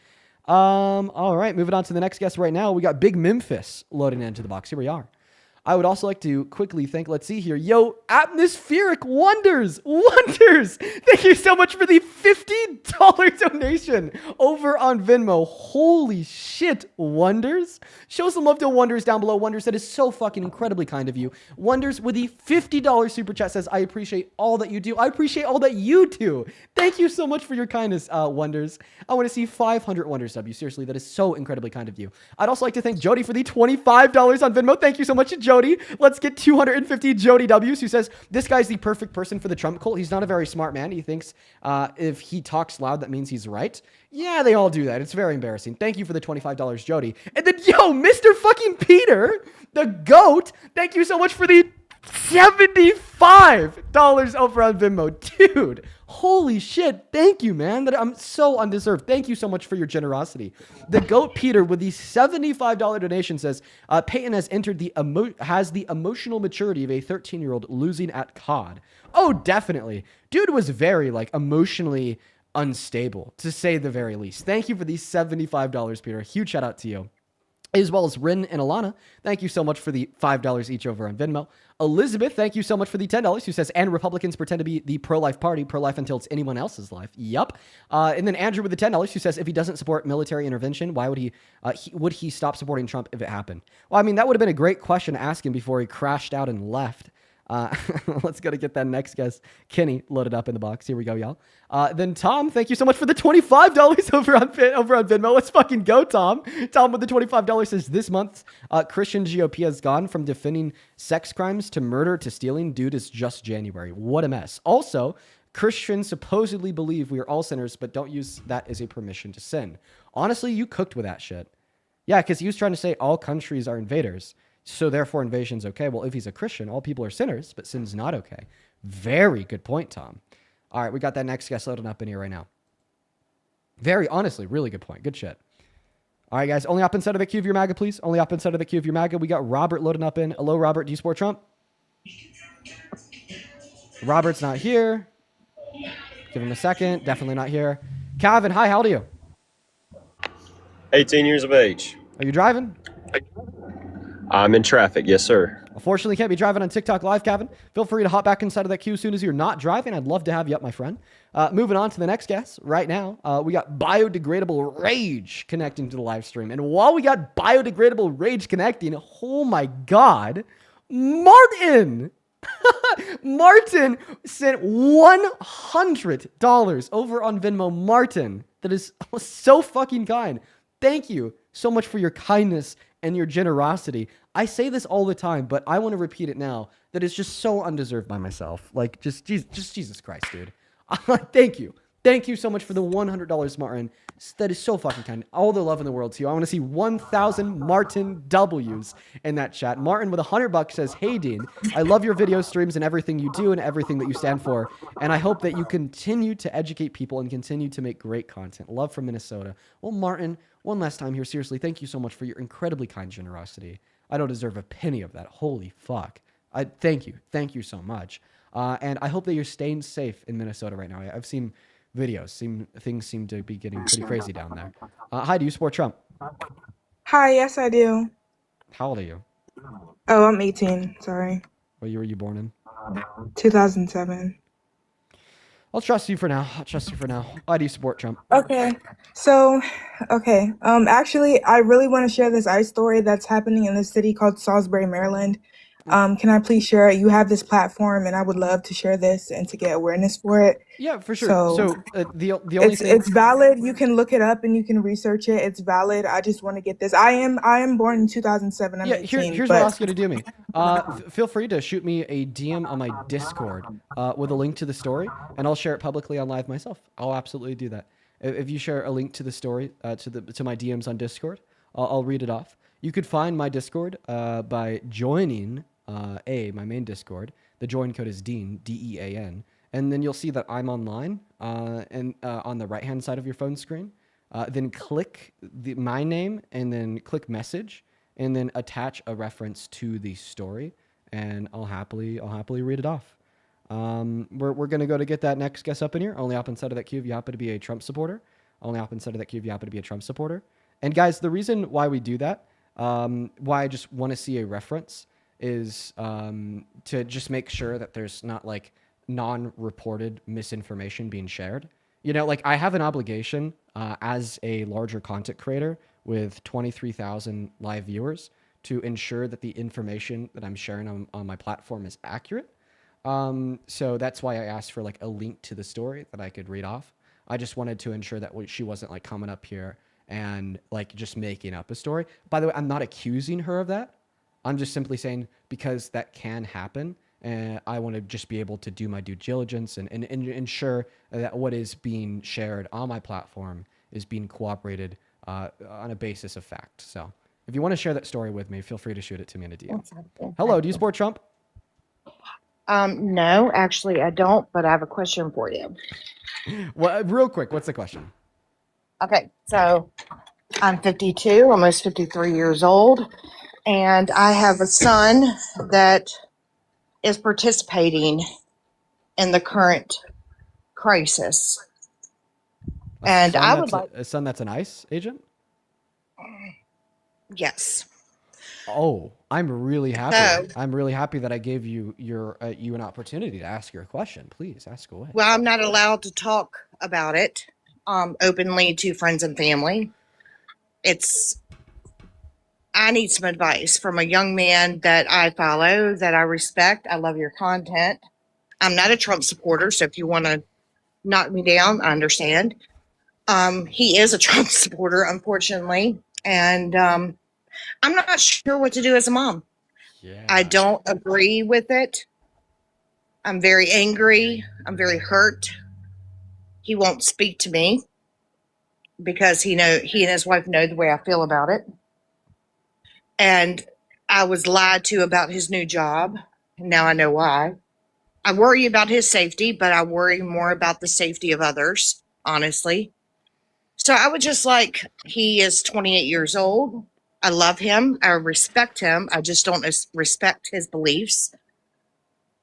S1: All right, moving on to the next guest right now. We got Big Memphis loading into the box. Here we are. I would also like to quickly thank, let's see here. Yo, Atmospheric Wonders. Thank you so much for the $50 donation over on Venmo. Holy shit, Wonders. Show some love to Wonders down below. Wonders, that is so fucking incredibly kind of you. Wonders with the $50 super chat says, I appreciate all that you do. I appreciate all that you do. Thank you so much for your kindness, Wonders. I want to see 500 Wonders sub you. Seriously, that is so incredibly kind of you. I'd also like to thank Jody for the $25 on Venmo. Thank you so much, Jody. Let's get 250 Jody W's, who says, this guy's the perfect person for the Trump cult. He's not a very smart man. He thinks if he talks loud, that means he's right. Yeah, they all do that. It's very embarrassing. Thank you for the $25, Jody. And then, yo, Mr. fucking Peter, the GOAT, thank you so much for the $75 over on Venmo. Dude, holy shit. Thank you, man. I'm so undeserved. Thank you so much for your generosity. The GOAT Peter with the $75 donation says, Peyton has entered has the emotional maturity of a 13-year-old losing at COD. Oh, definitely. Dude was very, emotionally unstable, to say the very least. Thank you for the $75, Peter. Huge shout out to you. As well as Rin and Alana, thank you so much for the $5 each over on Venmo. Elizabeth, thank you so much for the $10, who says, and Republicans pretend to be the pro-life party, pro-life until it's anyone else's life. Yup. And then Andrew with the $10, who says, if he doesn't support military intervention, why would would he stop supporting Trump if it happened? Well, I mean, that would have been a great question to ask him before he crashed out and left. Let's go to get that next guest, Kenny, loaded up in the box. Here we go, y'all. Then Tom, thank you so much for the $25 over on Venmo. Let's fucking go, Tom. Tom with the $25 says this month, Christian GOP has gone from defending sex crimes to murder to stealing. Dude, it's just January. What a mess. Also, Christians supposedly believe we are all sinners, but don't use that as a permission to sin. Honestly, you cooked with that shit. Yeah, because he was trying to say all countries are invaders, so therefore invasion's okay. Well, if he's a Christian, all people are sinners, but sin's not okay. Very good point, Tom. All right, we got that next guest loading up in here right now. Very honestly, really good point. Good shit. All right, guys, only up inside of the queue of your MAGA, please. Only up inside of the queue of your MAGA. We got Robert loading up in. Hello, Robert. Do you support Trump? Robert's not here. Give him a second. Definitely not here. Calvin, hi, how old are you?
S13: 18 years of age.
S1: Are you driving?
S13: I'm in traffic, yes, sir.
S1: Unfortunately, can't be driving on TikTok Live, Calvin. Feel free to hop back inside of that queue as soon as you're not driving. I'd love to have you up, my friend. Moving on to the next guest right now. We got Biodegradable Rage connecting to the live stream. And while we got Biodegradable Rage connecting, oh my God, Martin! Martin sent $100 over on Venmo. Martin, that is so fucking kind. Thank you so much for your kindness and your generosity. I say this all the time, but I want to repeat it now. That is just so undeserved by myself. Like, just Jesus Christ, dude. Thank you. Thank you so much for the $100, Martin. That is so fucking kind. All the love in the world to you. I want to see 1,000 Martin W's in that chat. Martin with $100 says, "Hey, Dean, I love your video streams and everything you do and everything that you stand for. And I hope that you continue to educate people and continue to make great content. Love from Minnesota." Well, Martin, one last time here. Seriously, thank you so much for your incredibly kind generosity. I don't deserve a penny of that. Holy fuck. Thank you. Thank you so much. And I hope that you're staying safe in Minnesota right now. I've seen videos. Things seem to be getting pretty crazy down there. Hi, do you support Trump?
S14: Hi, yes, I do.
S1: How old are you?
S14: Oh, I'm 18. Sorry.
S1: What year were you born in?
S14: 2007.
S1: I'll trust you for now. Why do you support Trump?
S14: Okay. Actually, I really want to share this ICE story that's happening in this city called Salisbury, Maryland. Can I please share it? You have this platform, and I would love to share this and to get awareness for it.
S1: Yeah, for sure.
S14: So
S1: The only thing
S14: it's valid. You can look it up and you can research it. It's valid. I just want to get this. I am born in 2007. I'm 18.
S1: Here's what I'll ask you to do me. Feel free to shoot me a DM on my Discord with a link to the story, and I'll share it publicly on live myself. I'll absolutely do that. If you share a link to the story to my DMs on Discord, I'll read it off. You could find my Discord by joining my main Discord. The join code is Dean, DEAN. And then you'll see that I'm online and on the right-hand side of your phone screen. Then click my name and then click message and then attach a reference to the story. And I'll happily read it off. We're going to go to get that next guest up in here. Only up inside of that queue if you happen to be a Trump supporter. Only up inside of that queue if you happen to be a Trump supporter. And guys, the reason why we do that, why I just want to see a reference is to just make sure that there's not like non-reported misinformation being shared. You know, like I have an obligation as a larger content creator with 23,000 live viewers to ensure that the information that I'm sharing on my platform is accurate. So that's why I asked for like a link to the story that I could read off. I just wanted to ensure that she wasn't like coming up here and like just making up a story. By the way, I'm not accusing her of that. I'm just simply saying because that can happen, and I want to just be able to do my due diligence and ensure that what is being shared on my platform is being cooperated on a basis of fact. So if you want to share that story with me, feel free to shoot it to me in a DM. Hello, do you support Trump?
S15: No, actually I don't, but I have a question for you.
S1: Well, real quick, what's the question?
S15: Okay, so I'm 52, almost 53 years old, and I have a son that is participating in the current crisis. And I would like
S1: a son that's an ICE agent?
S15: Yes.
S1: Oh, I'm really happy.
S15: So,
S1: I'm really happy that I gave you an opportunity to ask your question. Please ask away.
S15: well, I'm not allowed to talk about it openly to friends and family. I need some advice from a young man that I follow, that I respect. I love your content. I'm not a Trump supporter, so if you want to knock me down, I understand. He is a Trump supporter, unfortunately, and I'm not sure what to do as a mom. I don't agree with it. I'm very angry. I'm very hurt. He won't speak to me because he and his wife know the way I feel about it. And I was lied to about his new job. Now I know why. I worry about his safety, but I worry more about the safety of others, honestly. So I would just like, he is 28 years old. I love him. I respect him. I just don't respect his beliefs.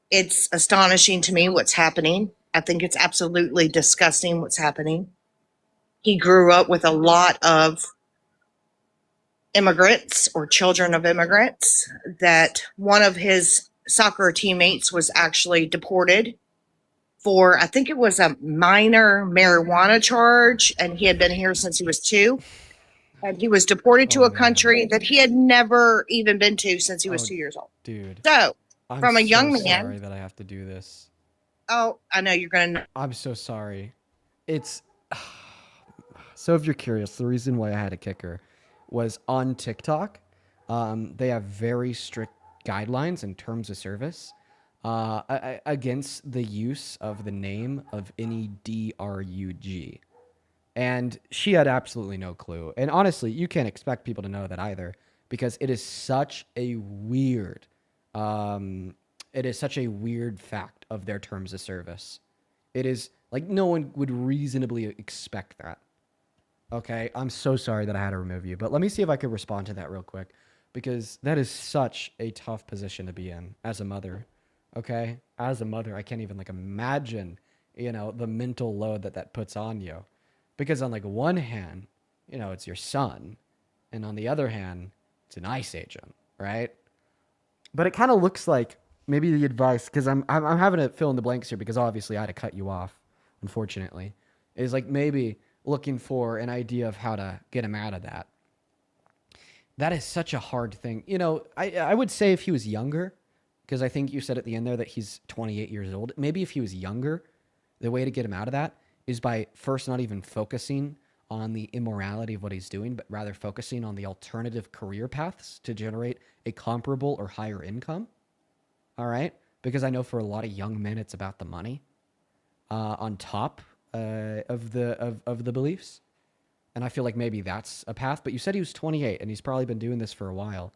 S15: It's astonishing to me what's happening. I think it's absolutely disgusting what's happening. He grew up with a lot of immigrants or children of immigrants, that one of his soccer teammates was actually deported for, I think it was a minor marijuana charge, and he had been here since he was 2. And he was deported to a country that he had never even been to since he was 2 years old.
S1: Dude.
S15: So,
S1: I'm
S15: from a
S1: so
S15: young man,
S1: sorry that I have to do this.
S15: oh, I know you're going to.
S1: I'm so sorry. It's so if you're curious, the reason why I had a kicker was on TikTok. They have very strict guidelines and terms of service against the use of the name of any DRUG. And she had absolutely no clue. And honestly, you can't expect people to know that either, because it is such a weird, fact of their terms of service. It is like no one would reasonably expect that. Okay, I'm so sorry that I had to remove you, but let me see if I could respond to that real quick, because that is such a tough position to be in as a mother. Okay, as a mother, I can't even like imagine, the mental load that puts on you. Because on like one hand, it's your son, and on the other hand, it's an ICE agent, right? But it kind of looks like maybe the advice, because I'm having to fill in the blanks here, because obviously I had to cut you off, unfortunately, is like maybe looking for an idea of how to get him out of that. That is such a hard thing. I would say if he was younger, because I think you said at the end there that he's 28 years old. Maybe if he was younger, the way to get him out of that is by first not even focusing on the immorality of what he's doing, but rather focusing on the alternative career paths to generate a comparable or higher income. All right? Because I know for a lot of young men, it's about the money on top of the beliefs. And I feel like maybe that's a path. But you said he was 28, and he's probably been doing this for a while.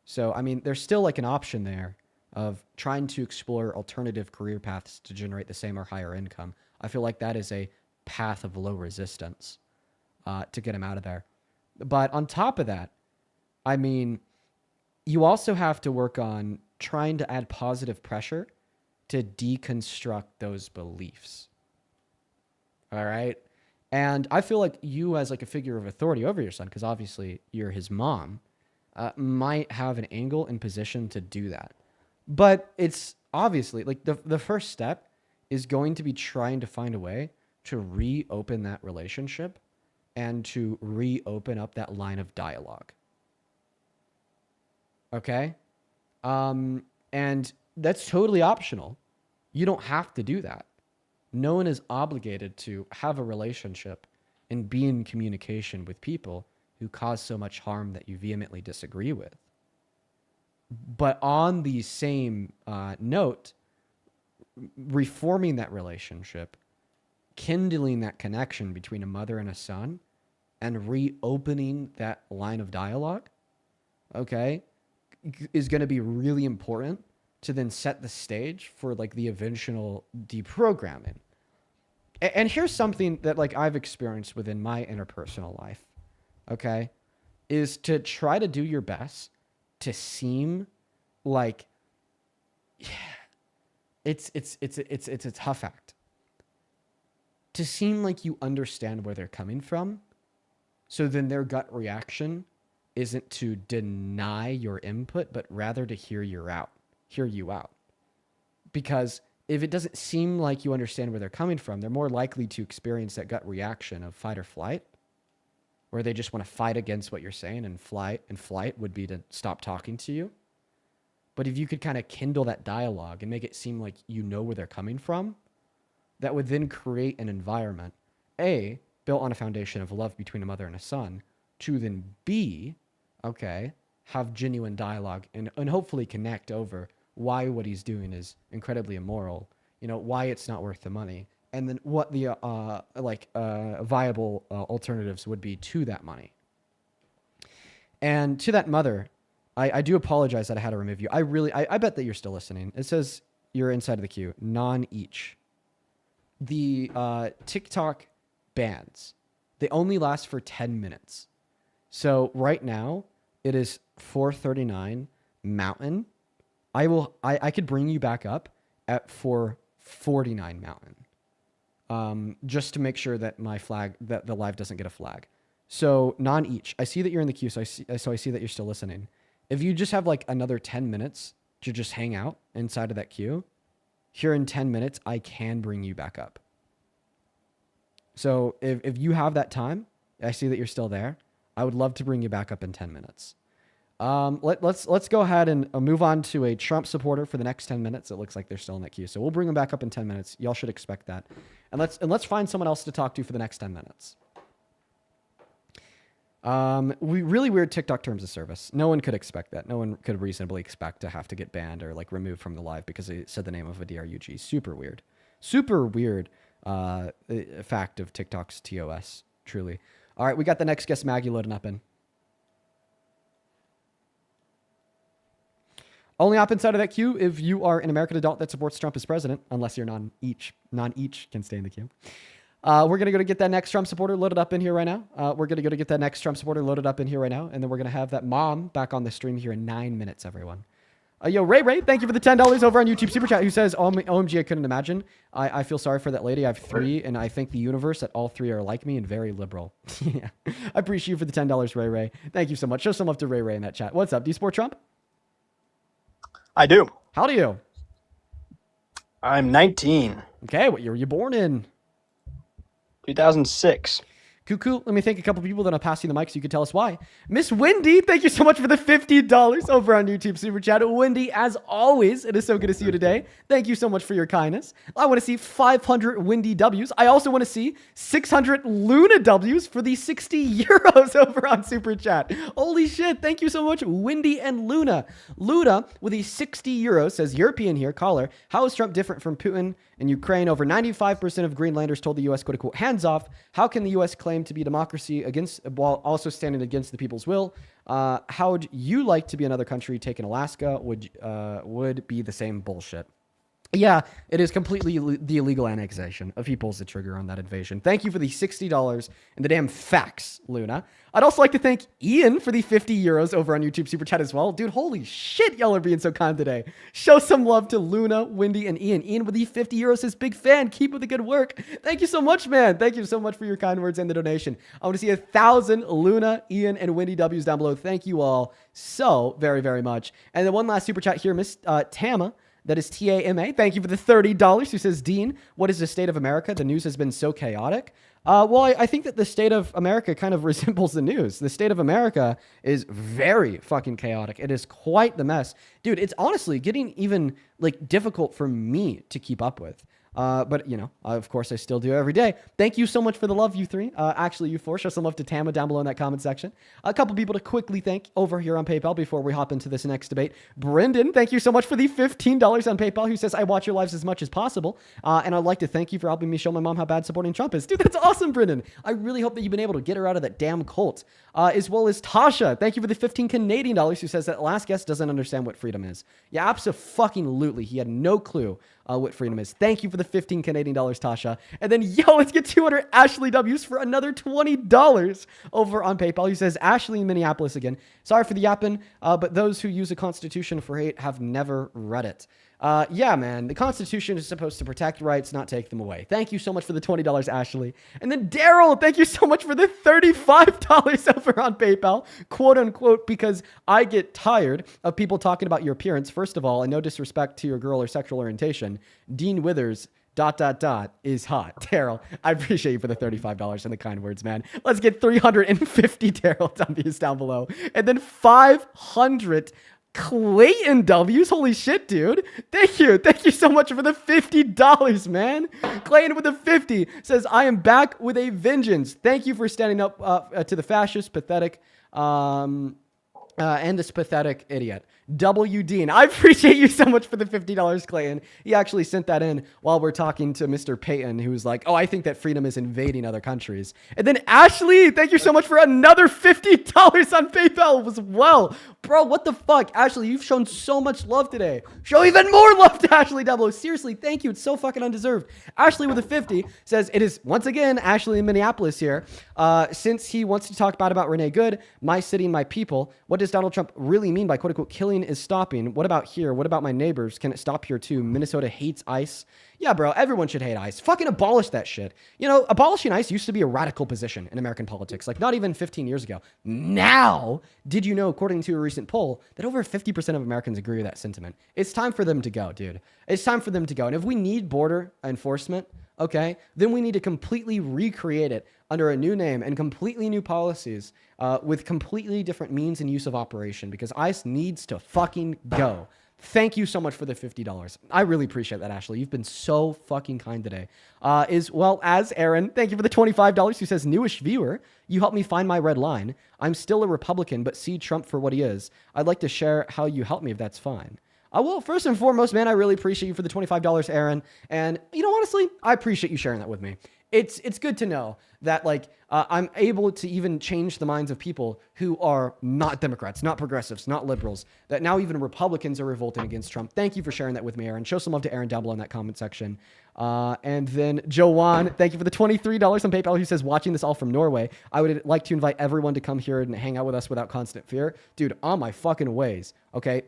S1: So, I mean, there's still like an option there of trying to explore alternative career paths to generate the same or higher income. I feel like that is a path of low resistance to get him out of there. But on top of that, I mean, you also have to work on trying to add positive pressure to deconstruct those beliefs. All right? And I feel like you, as like a figure of authority over your son, because obviously you're his mom, might have an angle and position to do that. But it's obviously like the first step is going to be trying to find a way to reopen that relationship and to reopen up that line of dialogue. Okay? And that's totally optional. You don't have to do that. No one is obligated to have a relationship and be in communication with people who cause so much harm that you vehemently disagree with. But on the same note, reforming that relationship, kindling that connection between a mother and a son, and reopening that line of dialogue, okay, is going to be really important to then set the stage for like the eventual deprogramming. And here's something that like I've experienced within my interpersonal life, okay, is to try to do your best to seem like, yeah, it's a tough act. To seem like you understand where they're coming from, so then their gut reaction isn't to deny your input, but rather to hear you out. Because if it doesn't seem like you understand where they're coming from, they're more likely to experience that gut reaction of fight or flight. where they just want to fight against what you're saying, and flight would be to stop talking to you. But if you could kind of kindle that dialogue and make it seem like you know where they're coming from, that would then create an environment, A, built on a foundation of love between a mother and a son, to then B, okay, have genuine dialogue and hopefully connect over why what he's doing is incredibly immoral, why it's not worth the money, and then what the viable alternatives would be to that money. And to that mother, I do apologize that I had to remove you. I bet that you're still listening. It says you're inside of the queue, non-each. The TikTok bans, they only last for 10 minutes. So right now it is 4:39 Mountain. I could bring you back up at 4:49 Mountain. Just to make sure that that the live doesn't get a flag. So non-each. I see that you're in the queue, so I see that you're still listening. If you just have like another 10 minutes to just hang out inside of that queue, here in 10 minutes, I can bring you back up. So if you have that time, I see that you're still there. I would love to bring you back up in 10 minutes. Let's go ahead and move on to a Trump supporter for the next 10 minutes. It looks like they're still in that queue. So we'll bring them back up in 10 minutes. Y'all should expect that. And let's find someone else to talk to for the next 10 minutes. Really weird TikTok terms of service. No one could expect that. No one could reasonably expect to have to get banned or like removed from the live because they said the name of a DRUG. Super weird. Super weird fact of TikTok's TOS. Truly. All right, we got the next guest, Maggie, loading up in. Only up inside of that queue if you are an American adult that supports Trump as president, unless you're non-each. Non-each can stay in the queue. We're going to go to get that next Trump supporter loaded up in here right now. And then we're going to have that mom back on the stream here in 9 minutes, everyone. Yo, Ray, thank you for the $10 over on YouTube Super Chat, who says, OMG, I couldn't imagine. I feel sorry for that lady. I have 3, and I think the universe that all 3 are like me and very liberal. Yeah, I appreciate you for the $10, Ray. Thank you so much. Show some love to Ray in that chat. What's up? Do you support Trump?
S16: I do.
S1: How do you?
S16: I'm 19.
S1: Okay, what year were you born in?
S16: 2006.
S1: Cool. Let me thank a couple people, then I'll pass you the mic so you can tell us why. Miss Wendy, thank you so much for the $50 over on YouTube Super Chat. Wendy, as always, it is so good to see you today. Thank you so much for your kindness. I want to see 500 Wendy W's. I also want to see 600 Luna W's for the 60 euros over on Super Chat. Holy shit. Thank you so much, Wendy and Luna. Luna with the 60 euros says, European here, caller. How is Trump different from Putin in Ukraine? Over 95% of Greenlanders told the U.S., quote unquote, hands off. How can the U.S. claim to be democracy while also standing against the people's will? How would you like to be another country taking Alaska? Would be the same bullshit. Yeah, it is completely the illegal annexation if he pulls the trigger on that invasion. Thank you for the $60 and the damn facts, Luna. I'd also like to thank Ian for the 50 euros over on YouTube Super Chat as well. Dude, holy shit, y'all are being so kind today. Show some love to Luna, Wendy, and Ian. Ian with the 50 euros, his big fan. Keep with the good work. Thank you so much, man. Thank you so much for your kind words and the donation. I want to see 1,000 Luna, Ian, and Wendy W's down below. Thank you all so very, very much. And then one last Super Chat here, Miss Tama. That is Tama. Thank you for the $30. Who says, Dean, what is the state of America? The news has been so chaotic. Well, I think that the state of America kind of resembles the news. The state of America is very fucking chaotic. It is quite the mess. Dude, it's honestly getting even like difficult for me to keep up with. But, you know, of course, I still do every day. Thank you so much for the love, you 3. Actually, you 4. Show some love to Tama down below in that comment section. A couple people to quickly thank over here on PayPal before we hop into this next debate. Brendan, thank you so much for the $15 on PayPal, who says, I watch your lives as much as possible. And I'd like to thank you for helping me show my mom how bad supporting Trump is. Dude, that's awesome, Brendan. I really hope that you've been able to get her out of that damn cult. As well as Tasha, thank you for the 15 Canadian dollars, who says that last guest doesn't understand what freedom is. Yeah, abso-fucking-lutely. He had no clue what freedom is. Thank you for the 15 Canadian dollars, Tasha. And then, let's get 200 Ashley W's for another $20 over on PayPal. He says, Ashley in Minneapolis again. Sorry for the yapping, but those who use the Constitution for hate have never read it. Yeah, man, the Constitution is supposed to protect rights, not take them away. Thank you so much for the $20, Ashley. And then Daryl, thank you so much for the $35 over on PayPal, quote unquote, because I get tired of people talking about your appearance. First of all, and no disrespect to your girl or sexual orientation, Dean Withers is hot. Daryl, I appreciate you for the $35 and the kind words, man. Let's get 350 Daryl W's down below. And then 500 Clayton W's. Holy shit, dude. Thank you. Thank you so much for the $50, man. Clayton with the 50 says, I am back with a vengeance. Thank you for standing up to the fascist, pathetic, and this pathetic idiot. W. Dean, I appreciate you so much for the $50, Clayton. He actually sent that in while we're talking to Mr. Payton, who was like, oh, I think that freedom is invading other countries. And then Ashley, thank you so much for another $50 on PayPal as well. Bro, what the fuck? Ashley, you've shown so much love today. Show even more love to Ashley Double. Seriously, thank you. It's so fucking undeserved. Ashley with a 50 says, it is once again Ashley in Minneapolis here. Since he wants to talk bad about Renee Good, my city and my people, what does Donald Trump really mean by quote unquote killing is stopping? What about here? What about my neighbors? Can it stop here too? Minnesota hates ICE. Yeah, bro, everyone should hate ICE. Fucking abolish that shit. You know, abolishing ICE used to be a radical position in American politics, like not even 15 years ago. Now, did you know, according to a recent poll, that over 50% of Americans agree with that sentiment? It's time for them to go, dude. It's time for them to go. And if we need border enforcement, okay, then we need to completely recreate it under a new name and completely new policies with completely different means and use of operation, because ICE needs to fucking go. Thank you so much for the $50. I really appreciate that, Ashley. You've been so fucking kind today. As well as Aaron, thank you for the $25, who says, newish viewer, you helped me find my red line. I'm still a Republican, but see Trump for what he is. I'd like to share how you helped me if that's fine. Well, first and foremost, man, I really appreciate you for the $25, Aaron. And, you know, honestly, I appreciate you sharing that with me. It's good to know that, like, I'm able to even change the minds of people who are not Democrats, not progressives, not liberals, that now even Republicans are revolting against Trump. Thank you for sharing that with me, Aaron. Show some love to Aaron down below in that comment section. And then Joanne, thank you for the $23 on PayPal, who says, watching this all from Norway, I would like to invite everyone to come here and hang out with us without constant fear. Dude, on my fucking ways, okay?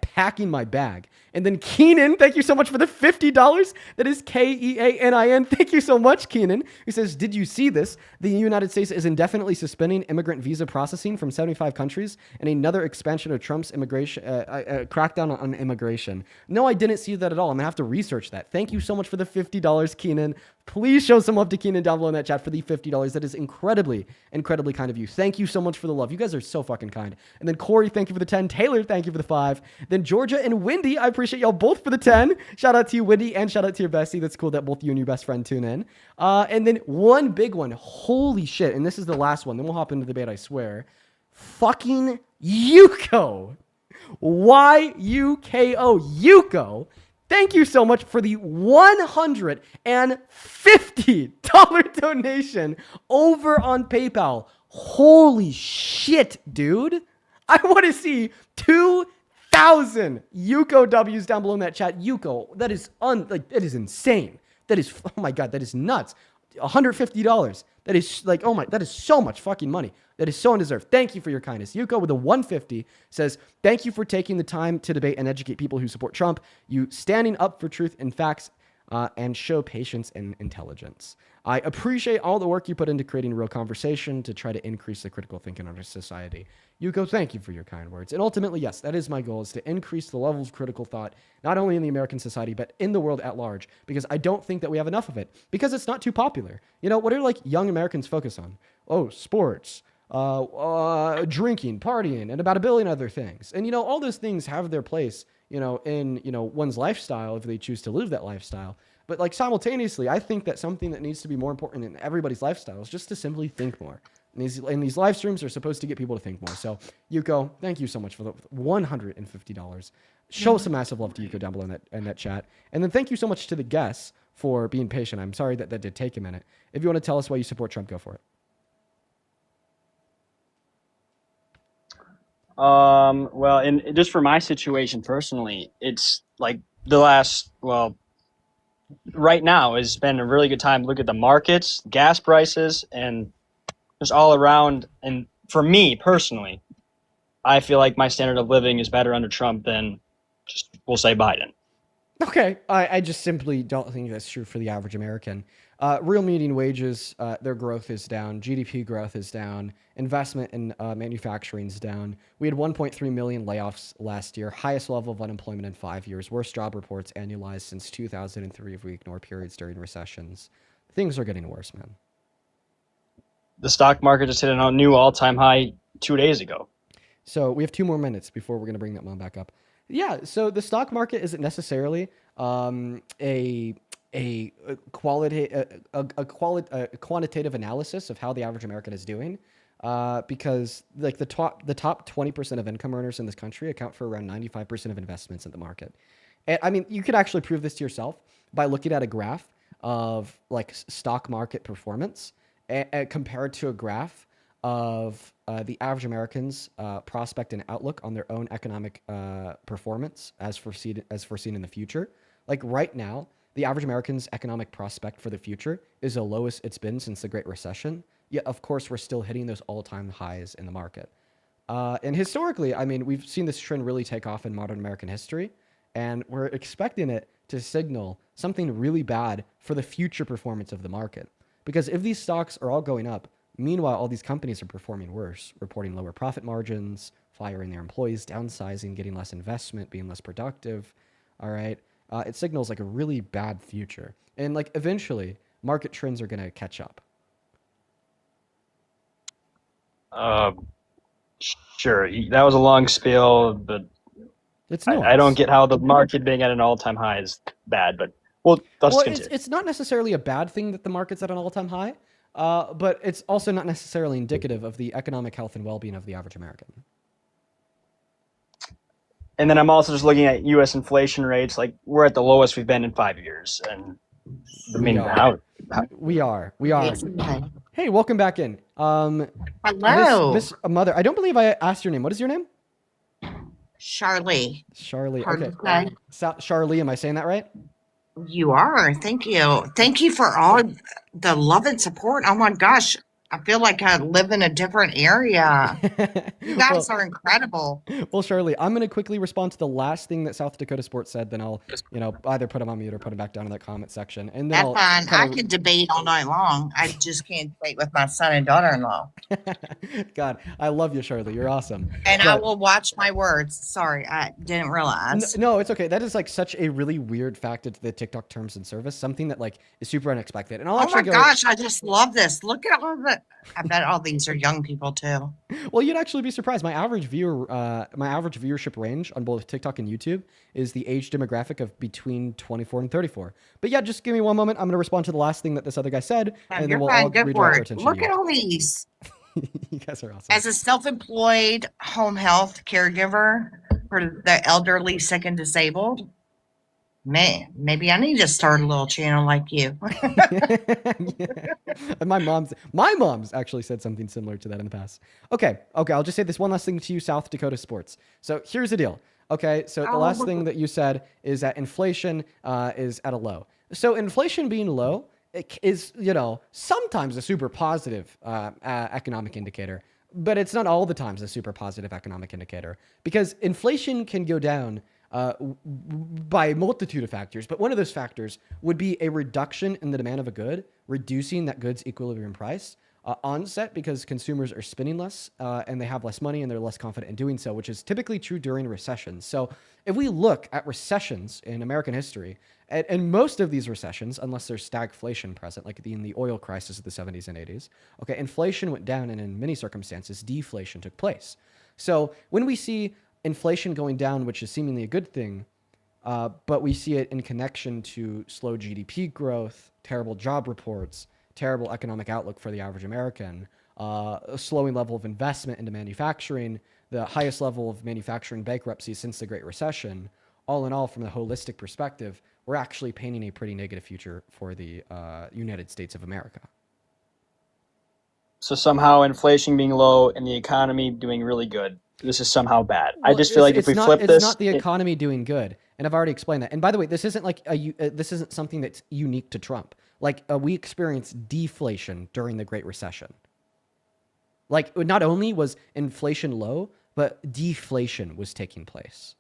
S1: Packing my bag. And then Keenan, thank you so much for the $50. That is Keanin. Thank you so much, Keenan, who says, did you see this? The United States is indefinitely suspending immigrant visa processing from 75 countries and another expansion of Trump's immigration crackdown on immigration. No, I didn't see that at all. I'm going to have to research that. Thank you so much for the $50, Keenan. Please show some love to Keenan down below in that chat for the $50. That is incredibly, incredibly kind of you. Thank you so much for the love. You guys are so fucking kind. And then Corey, thank you for the 10. Taylor, thank you for the 5. Then Georgia and Wendy, I appreciate y'all both for the 10. Shout out to you, Wendy, and shout out to your bestie. That's cool that both you and your best friend tune in. And then one big one. Holy shit. And this is the last one. Then we'll hop into the debate, I swear. Fucking Yuko. Y-U-K-O. Yuko. Thank you so much for the $150 donation over on PayPal. Holy shit, dude. I want to see 2,000 Yuko W's down below in that chat. Yuko, that is that is insane. That is, oh my God, that is nuts. $150. That is like, oh my, that is so much fucking money. That is so undeserved. Thank you for your kindness. Yuko with a 150 says, thank you for taking the time to debate and educate people who support Trump. You standing up for truth and facts and show patience and intelligence. I appreciate all the work you put into creating real conversation to try to increase the critical thinking in our society. Yuko, thank you for your kind words. And ultimately, yes, that is my goal, is to increase the level of critical thought, not only in the American society, but in the world at large, because I don't think that we have enough of it, because it's not too popular. You know, what are like young Americans focus on? Oh, sports, drinking, partying, and about a billion other things. And, you know, all those things have their place, you know, in, you know, one's lifestyle if they choose to live that lifestyle. But like simultaneously, I think that something that needs to be more important in everybody's lifestyle is just to simply think more. And these live streams are supposed to get people to think more. So, Yuko, thank you so much for the $150. Show some massive love to Yuko down below in that chat. And then thank you so much to the guests for being patient. I'm sorry that did take a minute. If you want to tell us why you support Trump, go for it.
S16: Well, and just for my situation personally, it's like the last, well, right now has been a really good time to look at the markets, gas prices, and just all around. And for me personally, I feel like my standard of living is better under Trump than just, we'll say, Biden.
S1: Okay, I just simply don't think that's true for the average American. Real median wages, their growth is down. GDP growth is down. Investment in manufacturing is down. We had 1.3 million layoffs last year, highest level of unemployment in 5 years, worst job reports annualized since 2003 if we ignore periods during recessions. Things are getting worse, man.
S16: The stock market just hit a new all-time high 2 days ago.
S1: So we have 2 more minutes before we're going to bring that one back up. Yeah, so the stock market isn't necessarily a quantitative analysis of how the average American is doing, because like the top 20% of income earners in this country account for around 95% of investments in the market. And I mean, you could actually prove this to yourself by looking at a graph of like stock market performance compared to a graph of the average American's prospect and outlook on their own economic performance as foreseen in the future. Like right now, the average American's economic prospect for the future is the lowest it's been since the Great Recession. Yet, of course, we're still hitting those all-time highs in the market. And historically, I mean, we've seen this trend really take off in modern American history, and we're expecting it to signal something really bad for the future performance of the market. Because if these stocks are all going up, meanwhile, all these companies are performing worse, reporting lower profit margins, firing their employees, downsizing, getting less investment, being less productive. All right. It signals like a really bad future. And like eventually, market trends are going to catch up.
S16: Sure. That was a long spiel, but
S1: it's
S16: I don't get how the market being at an all-time high is bad, but let's continue.
S1: It's not necessarily a bad thing that the market's at an all-time high, but it's also not necessarily indicative of the economic health and well-being of the average American.
S16: And then I'm also just looking at U.S. inflation rates. Like we're at the lowest we've been in 5 years, and I mean,
S1: we are. Hey, welcome back in.
S15: Hello,
S1: Miss Mother. I don't believe I asked your name. What is your name?
S15: Charlie.
S1: Charlie.
S15: Hard
S1: Okay.
S15: to say.
S1: Charlie, am I saying that right?
S15: You are. Thank you. Thank you for all the love and support. Oh my gosh. I feel like I live in a different area. You guys are incredible.
S1: Well, Charlie, I'm going to quickly respond to the last thing that South Dakota Sports said. Then I'll, either put him on mute or put him back down in that comment section. And then
S15: That's fine. I can debate all night long. I just can't debate with my son and daughter-in-law.
S1: God, I love you, Charlie. You're awesome.
S15: And I will watch my words. Sorry, I didn't realize.
S1: No, it's okay. That is like such a really weird factor to the TikTok terms and service. Something that like is super unexpected. And I'll actually
S15: gosh, I just love this. Look at all the. I bet all these are young people too.
S1: Well, you'd actually be surprised. My average viewership range on both TikTok and YouTube is the age demographic of between 24 and 34. But yeah, just give me one moment. I'm going to respond to the last thing that this other guy said, and then we'll all redirect our attention.
S15: Look at all these.
S1: You guys are awesome.
S15: As a self-employed home health caregiver for the elderly, sick, and disabled, man, maybe I need to start a little channel like you.
S1: And my mom's actually said something similar to that in the past. Okay. I'll just say this one last thing to you, South Dakota Sports. So here's the deal. Okay. So the last thing that you said is that inflation is at a low. So inflation being low is, sometimes a super positive economic indicator, but it's not all the times a super positive economic indicator, because inflation can go down by a multitude of factors, but one of those factors would be a reduction in the demand of a good, reducing that good's equilibrium price onset, because consumers are spending less and they have less money and they're less confident in doing so, which is typically true during recessions. So if we look at recessions in American history, and most of these recessions, unless there's stagflation present, like in the oil crisis of the 70s and 80s, okay, inflation went down, and in many circumstances, deflation took place. So when we see inflation going down, which is seemingly a good thing, but we see it in connection to slow GDP growth, terrible job reports, terrible economic outlook for the average American, a slowing level of investment into manufacturing, the highest level of manufacturing bankruptcy since the Great Recession. All in all, from a holistic perspective, we're actually painting a pretty negative future for the United States of America.
S16: So somehow inflation being low and the economy doing really good, this is somehow bad. Well, I just feel like if we flip this,
S1: it's not the economy doing good, and I've already explained that. And by the way, this isn't like this isn't something that's unique to Trump. Like we experienced deflation during the Great Recession. Like not only was inflation low, but deflation was taking place.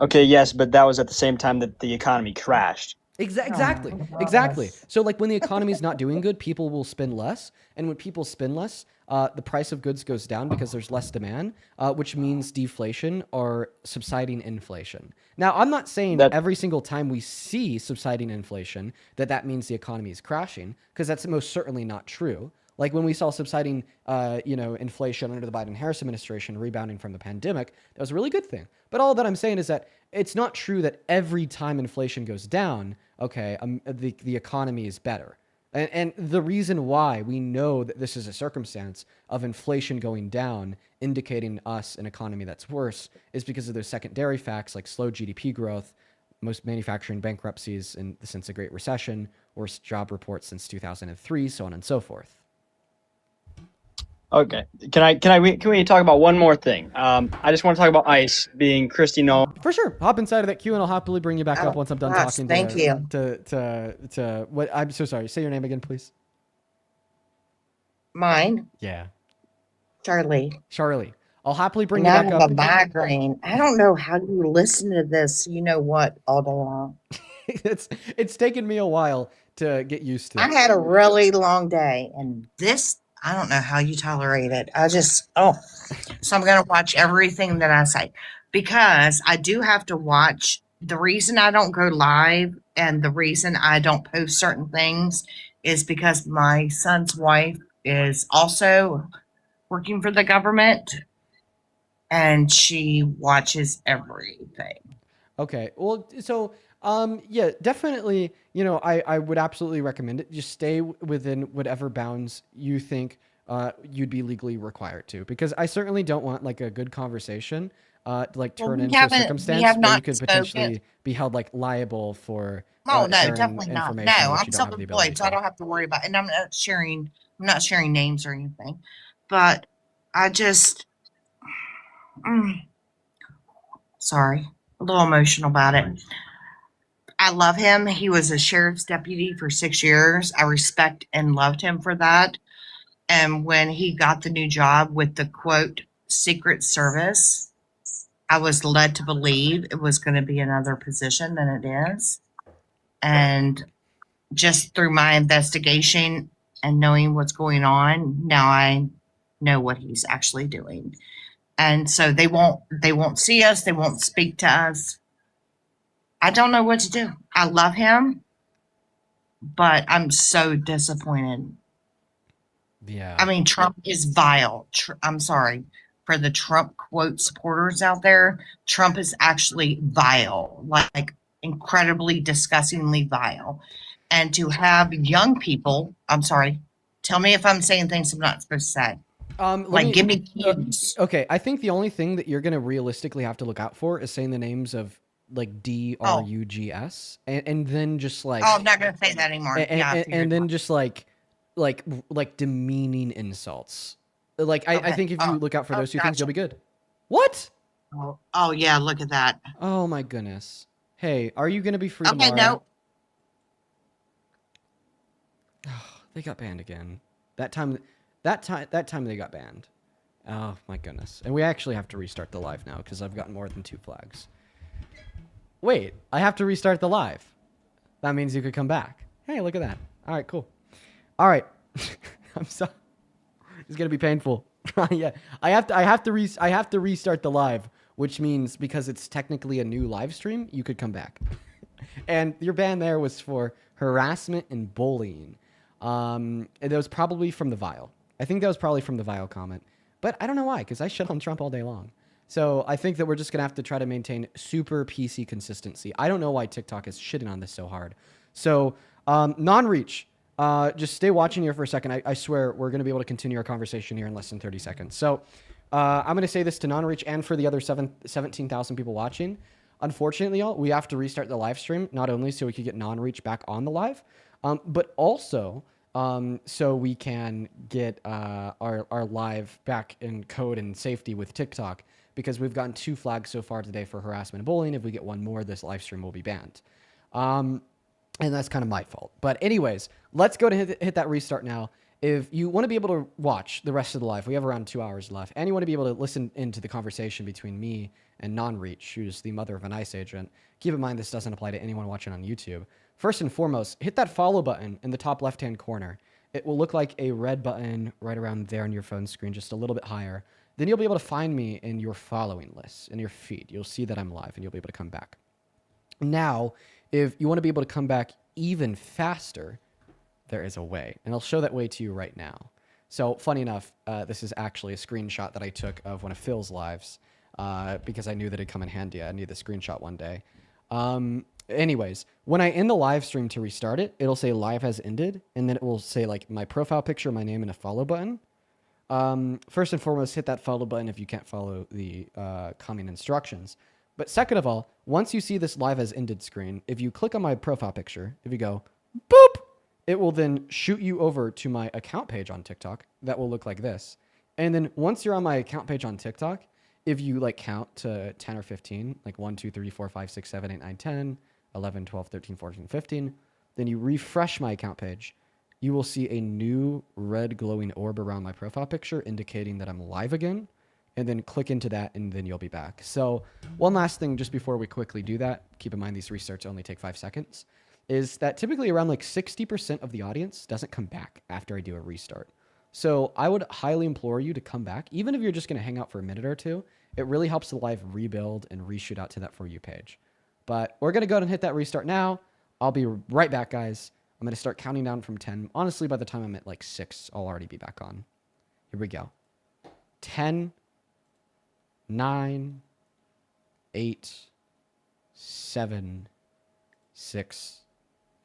S16: Okay, yes, but that was at the same time that the economy crashed.
S1: Exactly.
S15: Oh my
S1: Exactly.
S15: gosh.
S1: So like when the economy is not doing good, people will spend less, and when people spend less, the price of goods goes down because there's less demand, which means deflation or subsiding inflation. Now, I'm not saying
S16: That
S1: every single time we see subsiding inflation that means the economy is crashing, because that's most certainly not true. Like when we saw subsiding, inflation under the Biden-Harris administration, rebounding from the pandemic, that was a really good thing. But all that I'm saying is that it's not true that every time inflation goes down, okay, the economy is better. And the reason why we know that this is a circumstance of inflation going down, indicating us an economy that's worse, is because of those secondary facts like slow GDP growth, most manufacturing bankruptcies since the Great Recession, worst job reports since 2003, so on and so forth.
S16: okay. Can we talk about one more thing? I just want to talk about ICE being Christy Nolan.
S1: For sure. Hop inside of that queue and I'll happily bring you back up
S15: Oh,
S1: once I'm done
S15: gosh,
S1: talking
S15: thank you.
S1: to what I'm so sorry. Say your name again, please.
S15: Mine,
S1: Yeah.
S15: Charlie.
S1: Charlie. I'll happily bring
S15: And
S1: you
S15: I
S1: back
S15: have
S1: up.
S15: a migraine. I don't know how you listen to this, you know what, all day long.
S1: It's taken me a while to get used to.
S15: I had a really long day, and this, I don't know how you tolerate it. So I'm going to watch everything that I say because I do have to watch. The reason I don't go live and the reason I don't post certain things is because my son's wife is also working for the government and she watches everything.
S1: Okay. Well, so yeah, definitely, I would absolutely recommend it. Just stay within whatever bounds you think you'd be legally required to, because I certainly don't want like a good conversation like
S15: Well,
S1: turn
S15: we
S1: into a
S15: haven't, we
S1: circumstance
S15: have
S1: where you
S15: not
S1: could
S15: spoken.
S1: potentially be held like liable for
S15: Oh no,
S1: sharing
S15: definitely not. No,
S1: information which
S15: I'm
S1: you don't have the ability
S15: self-employed, so I
S1: to.
S15: don't have to worry about. And I'm not sharing names or anything. But I just, mm, sorry, a little emotional about it. I love him. He was a sheriff's deputy for 6 years. I respect and loved him for that. And when he got the new job with the quote Secret Service, I was led to believe it was going to be another position than it is. And just through my investigation and knowing what's going on, now I know what he's actually doing. And so they won't see us, they won't speak to us. I don't know what to do. I love him, but I'm so disappointed.
S1: Yeah.
S15: I mean, Trump is vile. I'm sorry for the Trump quote supporters out there. Trump is actually vile, like incredibly, disgustingly vile. And to have young people, I'm sorry, tell me if I'm saying things I'm not supposed to say. Give me cues.
S1: Okay, I think the only thing that you're gonna realistically have to look out for is saying the names of like DRUGS, and then just like
S15: Oh, I'm not going to say that anymore. Yeah, I figured
S1: then
S15: that.
S1: just like demeaning insults. Like I
S15: Okay.
S1: think if you look out for
S15: Oh,
S1: those two things,
S15: gotcha.
S1: you'll be good. What?
S15: Oh, yeah, look at that.
S1: Oh my goodness. Hey, are you gonna be free
S15: Okay,
S1: tomorrow?
S15: no.
S1: They got banned again. That time they got banned. Oh my goodness. And we actually have to restart the live now because I've gotten more than 2 flags. Wait, I have to restart the live. That means you could come back. Hey, look at that. All right, cool. All right. I'm sorry. It's gonna be painful. Yeah, I have to restart the live, which means because it's technically a new live stream, you could come back. And your ban there was for harassment and bullying. And that was probably from the Vile. I think that was probably from the Vile comment. But I don't know why, because I shit on Trump all day long. So I think that we're just going to have to try to maintain super PC consistency. I don't know why TikTok is shitting on this so hard. So non-reach, just stay watching here for a second. I swear we're going to be able to continue our conversation here in less than 30 seconds. So I'm going to say this to non-reach and for the other 17,000 people watching. Unfortunately, y'all, we have to restart the live stream, not only so we could get non-reach back on the live, but also so we can get our live back in code and safety with TikTok, because we've gotten 2 flags so far today for harassment and bullying. If we get 1 more, this live stream will be banned. And that's kind of my fault. But anyways, let's go to hit that restart now. If you want to be able to watch the rest of the live, we have around 2 hours left, and you want to be able to listen into the conversation between me and Non-Reach, who's the mother of an ICE agent. Keep in mind, this doesn't apply to anyone watching on YouTube. first and foremost, hit that follow button in the top left-hand corner. It will look like a red button right around there on your phone screen, just a little bit higher. Then you'll be able to find me in your following list, in your feed. You'll see that I'm live, and you'll be able to come back. Now, if you want to be able to come back even faster, there is a way. And I'll show that way to you right now. So, funny enough, this is actually a screenshot that I took of one of Phil's lives because I knew that it'd come in handy. I needed the screenshot one day. Anyways, when I end the live stream to restart it, it'll say live has ended, and then it will say like my profile picture, my name, and a follow button. First and foremost, hit that follow button if you can't follow the coming instructions. But second of all, once you see this live has ended screen, if you click on my profile picture, if you go boop, it will then shoot you over to my account page on TikTok. That will look like this. And then once you're on my account page on TikTok, if you like count to 10 or 15, like 1, 2, 3, 4, 5, 6, 7, 8, 9, 10, 11, 12, 13, 14, 15, then you refresh my account page, you will see a new red glowing orb around my profile picture indicating that I'm live again. And then click into that, and then you'll be back. So one last thing just before we quickly do that, keep in mind these restarts only take 5 seconds, is that typically around like 60% of the audience doesn't come back after I do a restart. So I would highly implore you to come back, even if you're just going to hang out for a minute or two. It really helps the live rebuild and reshoot out to that For You page. But we're going to go ahead and hit that restart now. I'll be right back, guys. I'm going to start counting down from 10. Honestly, by the time I'm at like 6, I'll already be back on. Here we go. 10, 9, 8, 7, 6,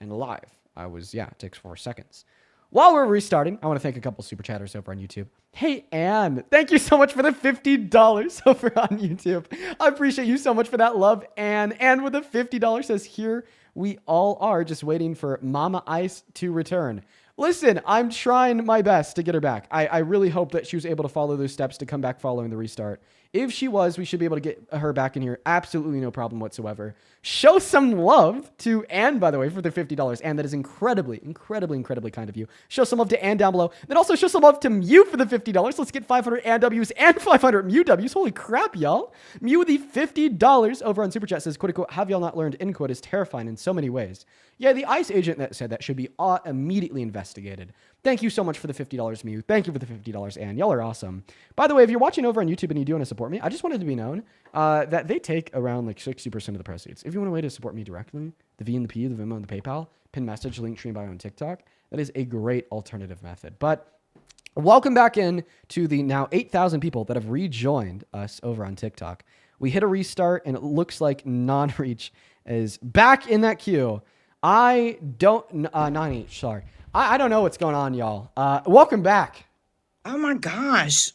S1: and live. It takes 4 seconds. While we're restarting, I want to thank a couple super chatters over on YouTube. Hey, Ann, thank you so much for the $50 over on YouTube. I appreciate you so much for that love, Ann. Ann with the $50 says, here we all are just waiting for Mama Ice to return. Listen, I'm trying my best to get her back. I really hope that she was able to follow those steps to come back following the restart. If she was, we should be able to get her back in here. Absolutely no problem whatsoever. Show some love to Ann, by the way, for the $50. Ann, that is incredibly, incredibly, incredibly kind of you. Show some love to Ann down below. Then also show some love to Mew for the $50. Let's get 500 Ann Ws and 500 Mew Ws. Holy crap, y'all. Mew with the $50 over on Super Chat says, quote unquote, have y'all not learned in quote is terrifying in so many ways. Yeah, the ICE agent that said that should be immediately investigated. Thank you so much for the $50, Mew. Thank you for the $50, Ann. Y'all are awesome. By the way, if you're watching over on YouTube and you do want to support me, I just wanted to be known that they take around like 60% of the proceeds. If you want a way to support me directly, the V and the P, the Venmo, and the PayPal, pin message, link tree bio on TikTok, that is a great alternative method. But welcome back in to the now 8,000 people that have rejoined us over on TikTok. We hit a restart, and it looks like Non-Reach is back in that queue. I don't, Non-Reach, sorry. I don't know what's going on, y'all. Welcome back.
S15: Oh my gosh.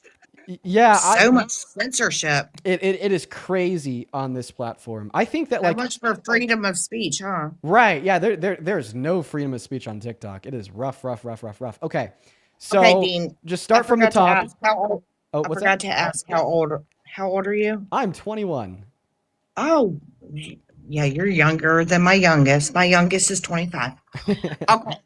S1: Yeah.
S15: So much censorship.
S1: It is crazy on this platform. I think that
S15: So
S1: like
S15: much for freedom of speech, huh?
S1: right. Yeah. There's no freedom of speech on TikTok. It is rough. Okay. So
S15: Okay, Dean,
S1: just start from the top.
S15: I forgot to ask how old are you?
S1: I'm 21.
S15: Oh, yeah, you're younger than my youngest. My youngest is 25. Okay.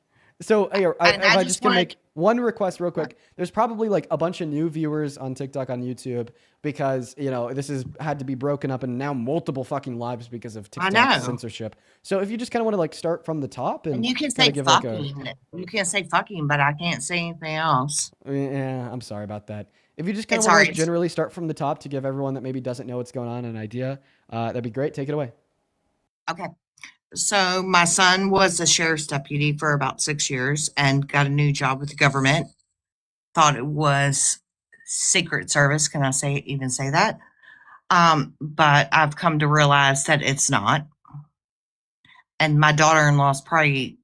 S1: So I just can
S15: wanted-
S1: make one request real quick. There's probably like a bunch of new viewers on TikTok, on YouTube, because, you know, this has had to be broken up and now multiple fucking lives because of TikTok censorship. So if you just kind of want to like start from the top and
S15: you can say
S1: give
S15: fucking.
S1: like
S15: You can say fucking, but I can't say anything else.
S1: yeah, I'm sorry about that. If you just kind of
S15: It's
S1: want to
S15: alright.
S1: like generally start from the top to give everyone that maybe doesn't know what's going on an idea, that'd be great. Take it away.
S15: Okay. So my son was a sheriff's deputy for about 6 years and got a new job with the government. Thought it was Secret Service. Can I even say that? But I've come to realize that it's not. And my daughter-in-law's probably,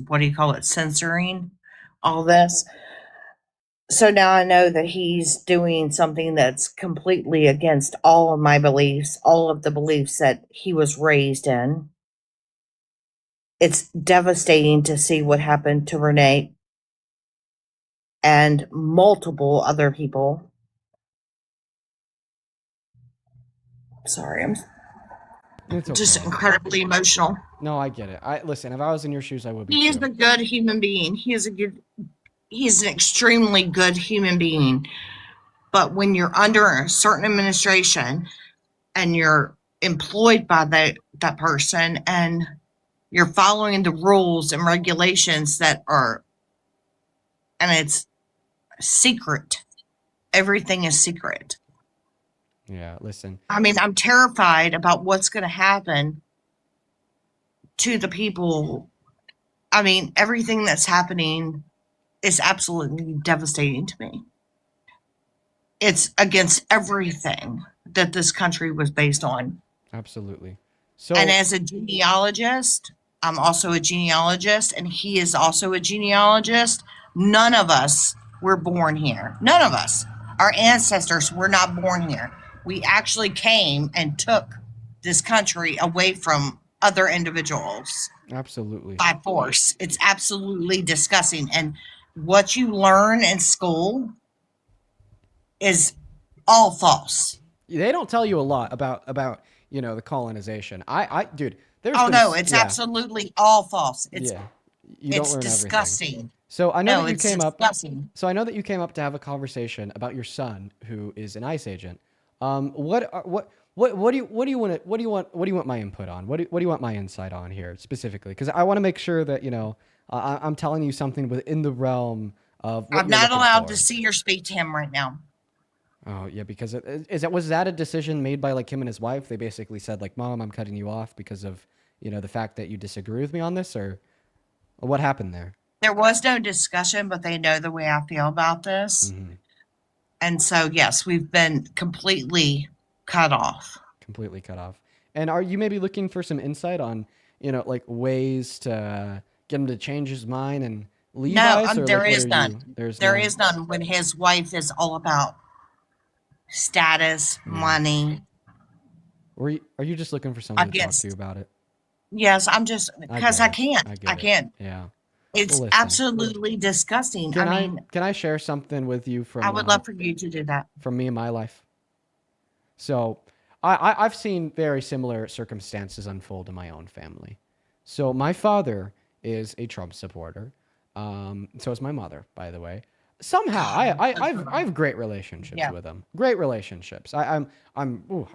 S15: what do you call it, censoring all this. So now I know that he's doing something that's completely against all of my beliefs, all of the beliefs that he was raised in. It's devastating to see what happened to Renee and multiple other people. Sorry, I'm
S1: It's
S15: just
S1: okay.
S15: incredibly emotional.
S1: No, I get it. Listen, if I was in your shoes, I would be.
S15: He is a good human being. He's an extremely good human being. But when you're under a certain administration and you're employed by that person, and you're following the rules and regulations that are, and it's secret. Everything is secret.
S1: Yeah, listen.
S15: I mean, I'm terrified about what's going to happen to the people. I mean, everything that's happening is absolutely devastating to me. It's against everything that this country was based on.
S1: Absolutely. So,
S15: And as a genealogist, I'm also a genealogist, and he is also a genealogist. None of us were born here. None of us. Our ancestors were not born here. We actually came and took this country away from other individuals
S1: absolutely.
S15: by force. It's absolutely disgusting. And what you learn in school is all false.
S1: They don't tell you a lot about the colonization. Dude, there's
S15: Oh
S1: been
S15: no, it's absolutely all false. It's
S1: you don't
S15: it's
S1: learn
S15: disgusting.
S1: everything. So I know
S15: No,
S1: that you
S15: it's
S1: came up.
S15: disgusting.
S1: So I know that you came up to have a conversation about your son, who is an ICE agent. What do you want my input on? What do you want my insight on here specifically? Because I want to make sure that I'm telling you something within the realm of what
S15: I'm
S1: you're
S15: not
S1: looking
S15: allowed
S1: for.
S15: to see or speak to him right now.
S1: Oh yeah, because was that a decision made by like him and his wife? They basically said like, "Mom, I'm cutting you off because of the fact that you disagree with me on this," or what happened there?
S15: There was no discussion, but they know the way I feel about this.
S1: Mm-hmm.
S15: And so, yes, we've been completely cut off.
S1: Completely cut off. And are you maybe looking for some insight on, like ways to get him to change his mind and leave
S15: No,
S1: ICE? Or
S15: there
S1: like,
S15: is none.
S1: There's
S15: There
S1: none?
S15: is none when his wife is all about status, money.
S1: Are you just looking for someone to talk
S15: Against,
S1: to you about it?
S15: yes, I'm just because I can't. I can't.
S1: Yeah.
S15: It's
S1: Well, listen.
S15: absolutely disgusting.
S1: Can I share something with you from
S15: I would love for you to do that.
S1: from me and my life? So I've seen very similar circumstances unfold in my own family. So my father is a Trump supporter. So is my mother, by the way. Somehow I have great relationships with them. Great relationships. I'm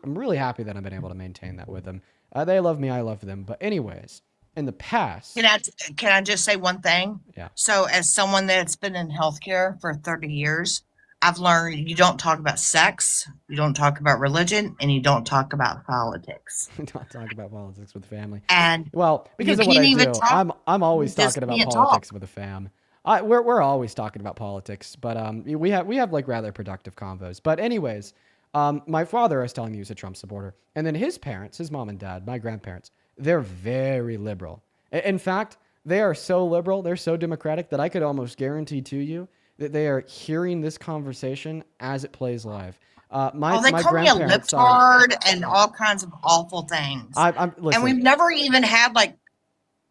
S1: really happy that I've been able to maintain that with them. They love me, I love them. But anyways, in the past,
S15: Can I just say one thing?
S1: Yeah.
S15: So, as someone that's been in healthcare for 30 years, I've learned you don't talk about sex, you don't talk about religion, and you don't talk about politics.
S1: Don't talk about politics with family.
S15: And
S1: well, because of
S15: you
S1: what
S15: can't
S1: I
S15: even
S1: do,
S15: talk.
S1: I'm always
S15: You just
S1: talking about
S15: can't
S1: politics
S15: talk.
S1: with the fam. We're always talking about politics, but we have like rather productive convos. But anyways, my father, I was telling you, is a Trump supporter, and then his parents, his mom and dad, my grandparents, they're very liberal. In fact, they are so liberal, they're so democratic that I could almost guarantee to you that they are hearing this conversation as it plays live.
S15: They
S1: my
S15: call me a
S1: grandparents
S15: libtard and all kinds of awful things.
S1: listen,
S15: And we've never even had like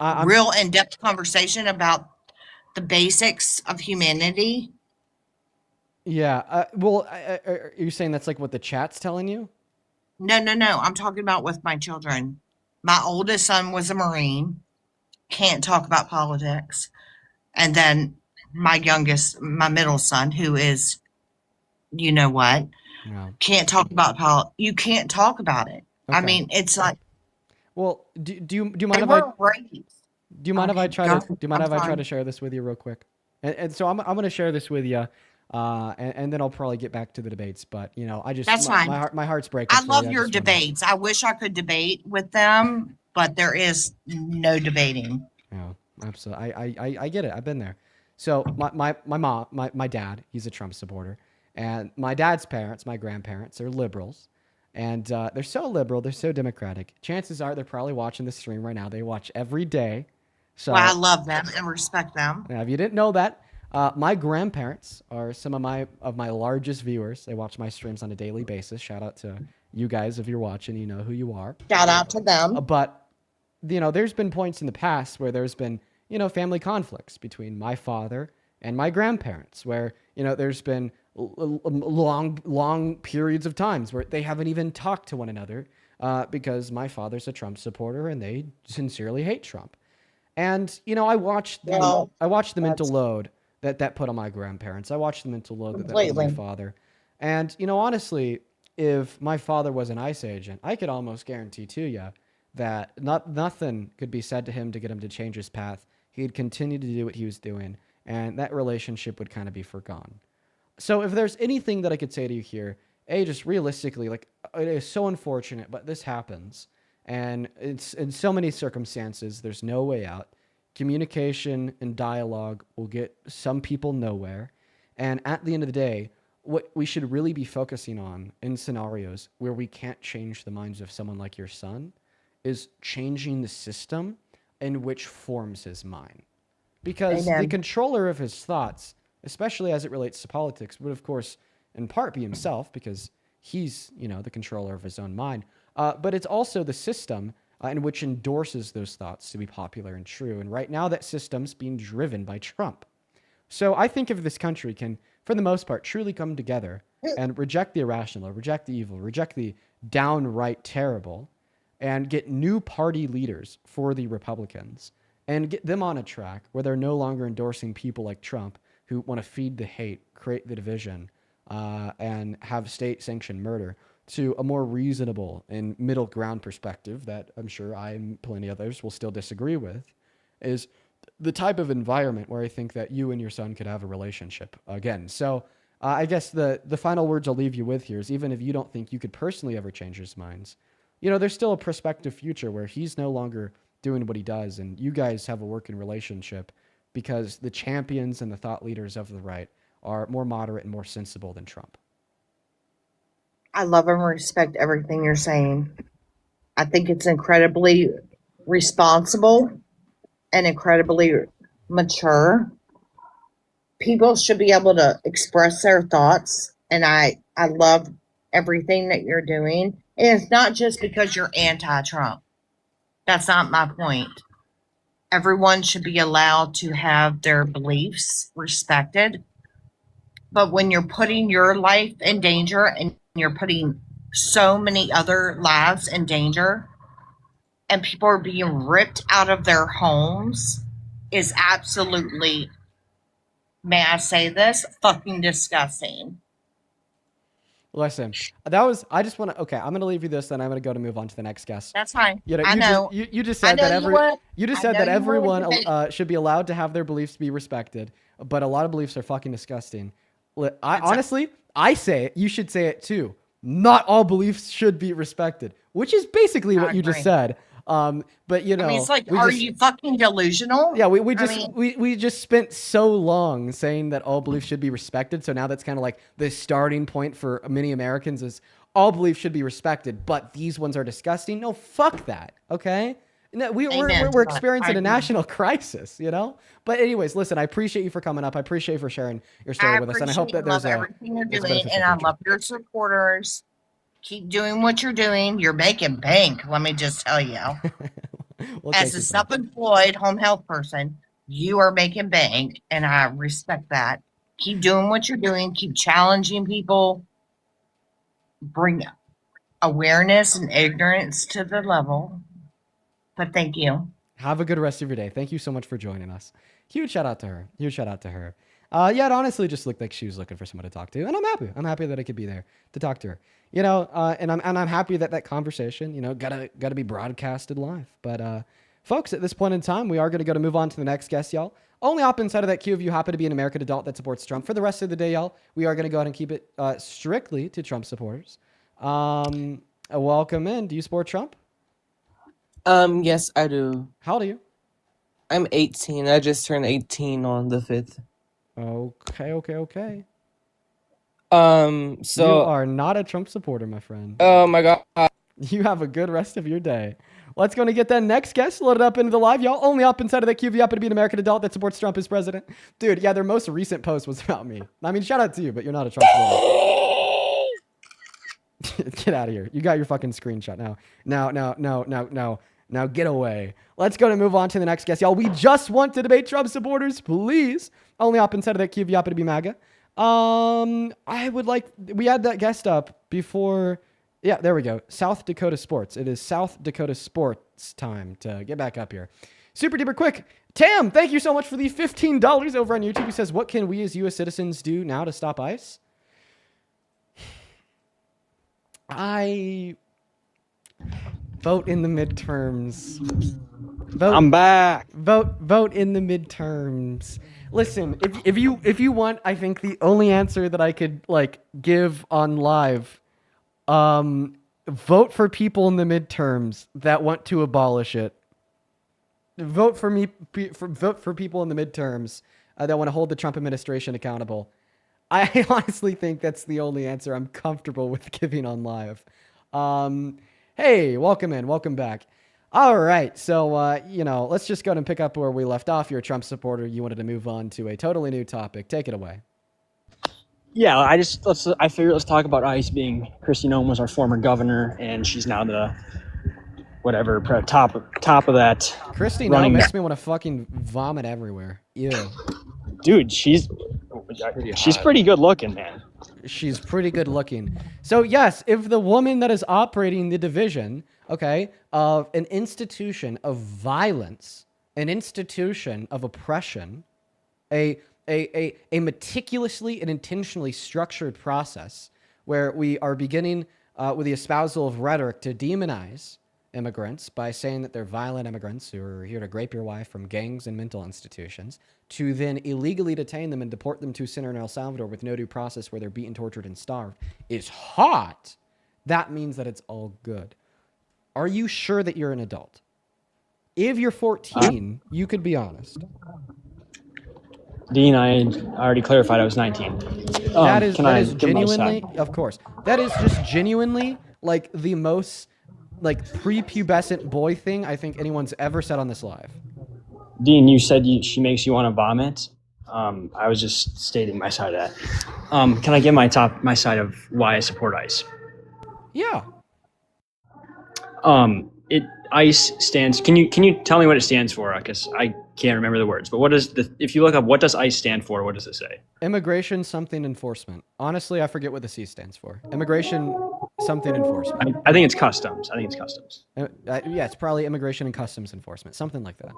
S1: I'm-
S15: real in-depth conversation about the basics of humanity.
S1: Yeah. Well, are you saying that's like what the chat's telling you?
S15: No. I'm talking about with my children. My oldest son was a Marine, can't talk about politics. And then my middle son, who is, you know what,
S1: No.
S15: can't talk about politics. You can't talk about it. I
S1: Okay.
S15: mean, it's like,
S1: Well, do you
S15: they
S1: mind if
S15: were raised.
S1: do you mind if I try to do you mind
S15: I'm
S1: if I try
S15: fine.
S1: to share this with you real quick? And so I'm going to share this with you, and then I'll probably get back to the debates. But I just
S15: That's fine.
S1: my heart's breaking.
S15: I love your debates. I wish I could debate with them, but there is no debating.
S1: Yeah, absolutely. I get it. I've been there. So my mom, my dad, he's a Trump supporter, and my dad's parents, my grandparents, are liberals, and they're so liberal, they're so democratic. Chances are they're probably watching the stream right now. They watch every day. So
S15: Well, I love them and respect them.
S1: now, if you didn't know that, my grandparents are some of my largest viewers. They watch my streams on a daily basis. Shout out to you guys if you're watching. You know who you are.
S15: Shout out to them.
S1: But there's been points in the past where there's been family conflicts between my father and my grandparents, where there's been long periods of times where they haven't even talked to one another because my father's a Trump supporter and they sincerely hate Trump. And I watched the mental load that put on my grandparents. I watched the mental load that put on my
S15: Completely.
S1: father. And honestly, if my father was an ICE agent, I could almost guarantee to you that nothing could be said to him to get him to change his path. He'd continue to do what he was doing, and that relationship would kind of be forgone. So if there's anything that I could say to you here, just realistically, like, it is so unfortunate, but this happens. And it's in so many circumstances, there's no way out. Communication and dialogue will get some people nowhere. And at the end of the day, what we should really be focusing on in scenarios where we can't change the minds of someone like your son is changing the system in which forms his mind. Because the
S15: Amen.
S1: controller of his thoughts, especially as it relates to politics, would of course in part be himself because he's, the controller of his own mind. But it's also the system in which endorses those thoughts to be popular and true. And right now that system's being driven by Trump. So I think if this country can, for the most part, truly come together and reject the irrational, reject the evil, reject the downright terrible, and get new party leaders for the Republicans and get them on a track where they're no longer endorsing people like Trump who want to feed the hate, create the division, and have state-sanctioned murder, to a more reasonable and middle ground perspective that I'm sure I and plenty others will still disagree with, is the type of environment where I think that you and your son could have a relationship again. So I guess the final words I'll leave you with here is, even if you don't think you could personally ever change his minds, there's still a prospective future where he's no longer doing what he does and you guys have a working relationship because the champions and the thought leaders of the right are more moderate and more sensible than Trump.
S15: I love and respect everything you're saying. I think it's incredibly responsible and incredibly mature. People should be able to express their thoughts, and I love everything that you're doing. And it's not just because you're anti-Trump. That's not my point. Everyone should be allowed to have their beliefs respected. But when you're putting your life in danger and you're putting so many other lives in danger, and people are being ripped out of their homes, is absolutely, may I say this, fucking disgusting.
S1: Listen, I just want to, okay, I'm going to leave you this, then I'm going to go to move on to the next guest.
S15: That's fine.
S1: I know. You just said that everyone should be allowed to have their beliefs be respected, but a lot of beliefs are fucking disgusting. Honestly, I say it, you should say it too. Not all beliefs should be respected, which is basically what you just said. But
S15: it's like, are you fucking delusional?
S1: Yeah, we just spent so long saying that all beliefs should be respected. So now that's kind of like the starting point for many Americans is all beliefs should be respected, but these ones are disgusting. No, fuck that. Okay. No, we're experiencing a national crisis, But anyways, listen, I appreciate you for coming up. I appreciate you for sharing your story with us, and I hope that there's
S15: everything you're doing, and I love your supporters. Keep doing what you're doing. You're making bank. Let me just tell you. As a self-employed home health person, you are making bank, and I respect that. Keep doing what you're doing. Keep challenging people. Bring awareness and ignorance to the level. But thank you.
S1: Have a good rest of your day. Thank you so much for joining us. Huge shout out to her. It honestly just looked like she was looking for someone to talk to, and I'm happy. I'm happy that I could be there to talk to her. And I'm happy that conversation, gotta be broadcasted live. But folks, at this point in time, we are gonna go to move on to the next guest, y'all. Only hop inside of that queue if you happen to be an American adult that supports Trump. For the rest of the day, y'all, we are gonna go ahead and keep it strictly to Trump supporters. Welcome in. Do you support Trump?
S17: Yes, I do.
S1: How old are you?
S17: I'm 18. I just turned 18 on the 5th.
S1: Okay.
S17: So
S1: you are not a Trump supporter, my friend.
S17: Oh my God.
S1: You have a good rest of your day. Let's go and get that next guest loaded up into the live, y'all. Only up inside of that queue if you happen to be an American adult that supports Trump as president. Dude, yeah, their most recent post was about me. I mean, shout out to you, but you're not a Trump supporter. Get out of here. You got your fucking screenshot now. Now get away. Let's go and move on to the next guest, y'all. We just want to debate Trump supporters, please. Only up inside of that queue if you happen to be MAGA. We had that guest up before. Yeah, there we go. South Dakota Sports. It is South Dakota Sports time to get back up here. Super duper quick. Tam, thank you so much for the $15 over on YouTube. He says, what can we as U.S. citizens do now to stop ICE? I vote in the midterms.
S16: I'm back.
S1: Vote in the midterms. Listen, if you want, I think the only answer that I could like give on live, vote for people in the midterms that want to abolish it. Vote for me. Vote for people in the midterms that want to hold the Trump administration accountable. I honestly think that's the only answer I'm comfortable with giving on live. Hey, welcome in, welcome back. All right, so let's just go ahead and pick up where we left off. You're a Trump supporter. You wanted to move on to a totally new topic. Take it away.
S16: Yeah, I figured let's talk about ICE being Kristi Noem was our former governor, and she's now the top of that.
S1: Kristi Noem
S16: running
S1: makes me want to fucking vomit everywhere. Ew.
S16: Dude, she's pretty good looking, man.
S1: She's pretty good looking. So yes, if the woman that is operating the division, okay, of an institution of violence, an institution of oppression, a meticulously and intentionally structured process where we are beginning with the espousal of rhetoric to demonize immigrants by saying that they're violent immigrants who are here to grape your wife from gangs and mental institutions, to then illegally detain them and deport them to center in El Salvador with no due process where they're beaten, tortured, and starved, is hot. That means that it's all good. Are you sure that you're an adult? If you're 14, you could be honest.
S16: Dean, I already clarified I was 19.
S1: That is genuinely, of course. That is just genuinely like the most like prepubescent boy thing I think anyone's ever said on this live.
S16: Dean, you said she makes you want to vomit. I was just stating my side of that. Can I give my side of why I support ICE?
S1: Yeah.
S16: ICE stands. Can you tell me what it stands for? Because I can't remember the words. But if you look up what does ICE stand for? What does it say?
S1: Immigration something enforcement. Honestly, I forget what the C stands for. Immigration something enforcement.
S16: I think it's customs.
S1: Yeah, it's probably immigration and customs enforcement, something like that.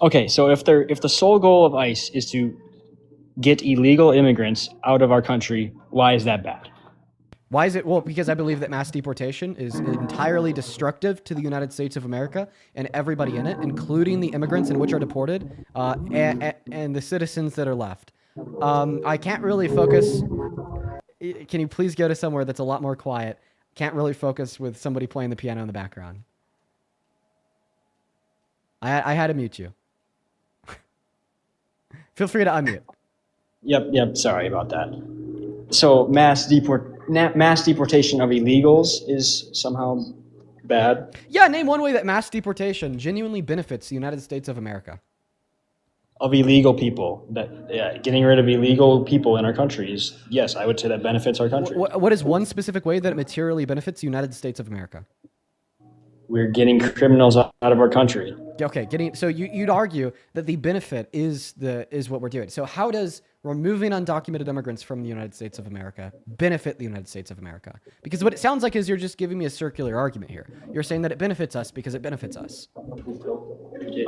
S16: Okay, so if the sole goal of ICE is to get illegal immigrants out of our country, why is that bad?
S1: Why is it? Well, because I believe that mass deportation is entirely destructive to the United States of America and everybody in it, including the immigrants in which are deported and the citizens that are left. I can't really focus. Can you please go to somewhere that's a lot more quiet? Can't really focus with somebody playing the piano in the background. I had to mute you. Feel free to unmute.
S16: Yep. Sorry about that. So mass deportation of illegals is somehow bad?
S1: Yeah, name one way that mass deportation genuinely benefits the United States of America.
S16: Of illegal people, getting rid of illegal people in our country is, yes, I would say that benefits our country.
S1: What is one specific way that it materially benefits the United States of America?
S16: We're getting criminals out of our country.
S1: Okay, so you'd argue that the benefit is what we're doing. So how does removing undocumented immigrants from the United States of America benefit the United States of America? Because what it sounds like is you're just giving me a circular argument here. You're saying that it benefits us because it benefits us.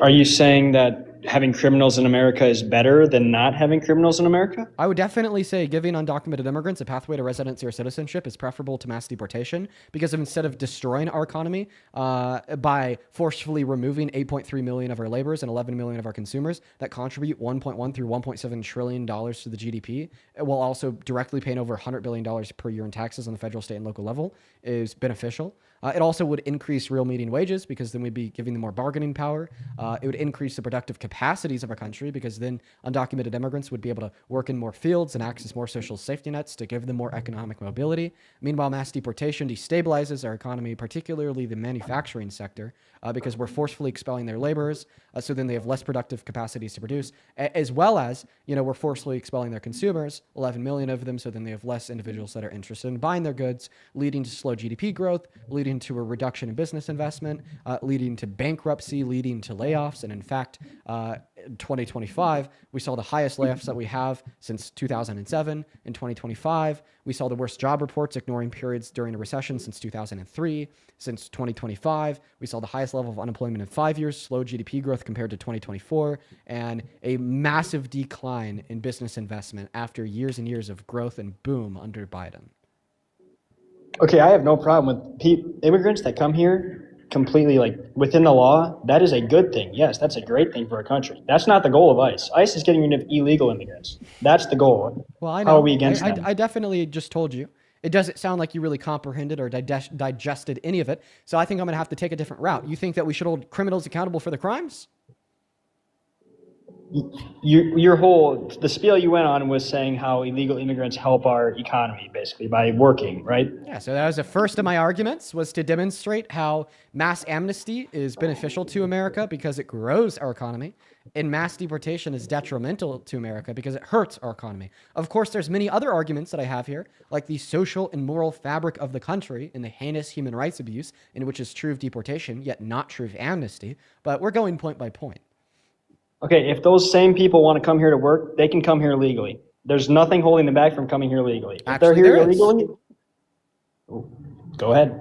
S16: Are you saying that having criminals in America is better than not having criminals in America?
S1: I would definitely say giving undocumented immigrants a pathway to residency or citizenship is preferable to mass deportation, because instead of destroying our economy by forcefully removing 8.3 million of our laborers and 11 million of our consumers that contribute 1.1 through 1.7 trillion dollars to the GDP, while also directly paying over $100 billion per year in taxes on the federal, state, and local level, is beneficial. It also would increase real median wages, because then we'd be giving them more bargaining power. It would increase the productive capacities of our country, because then undocumented immigrants would be able to work in more fields and access more social safety nets to give them more economic mobility. Meanwhile, mass deportation destabilizes our economy, particularly the manufacturing sector, because we're forcefully expelling their laborers, so then they have less productive capacities to produce, as well as, we're forcefully expelling their consumers, 11 million of them, so then they have less individuals that are interested in buying their goods, leading to slow GDP growth, leading to a reduction in business investment, leading to bankruptcy, leading to layoffs. And in fact, in 2025, we saw the highest layoffs that we have since 2007. In 2025, we saw the worst job reports, ignoring periods during a recession, since 2003. Since 2025, we saw the highest level of unemployment in 5 years, slow GDP growth compared to 2024, and a massive decline in business investment after years and years of growth and boom under Biden.
S16: Okay, I have no problem with immigrants that come here completely like within the law. That is a good thing. Yes, that's a great thing for a country. That's not the goal of ICE. ICE is getting rid of illegal immigrants. That's the goal.
S1: Well, I
S16: How are
S1: know.
S16: we against them?
S1: I definitely just told you. It doesn't sound like you really comprehended or digested any of it. So I think I'm going to have to take a different route. You think that we should hold criminals accountable for the crimes?
S16: The spiel you went on was saying how illegal immigrants help our economy basically by working, right?
S1: Yeah, so that was the first of my arguments, was to demonstrate how mass amnesty is beneficial to America because it grows our economy, and mass deportation is detrimental to America because it hurts our economy. Of course, there's many other arguments that I have here, like the social and moral fabric of the country and the heinous human rights abuse, in which is true of deportation, yet not true of amnesty, but we're going point by point.
S16: Okay, if those same people want to come here to work, they can come here legally. There's nothing holding them back from coming here legally. If
S1: Actually,
S16: they're here
S1: there is.
S16: illegally, go ahead.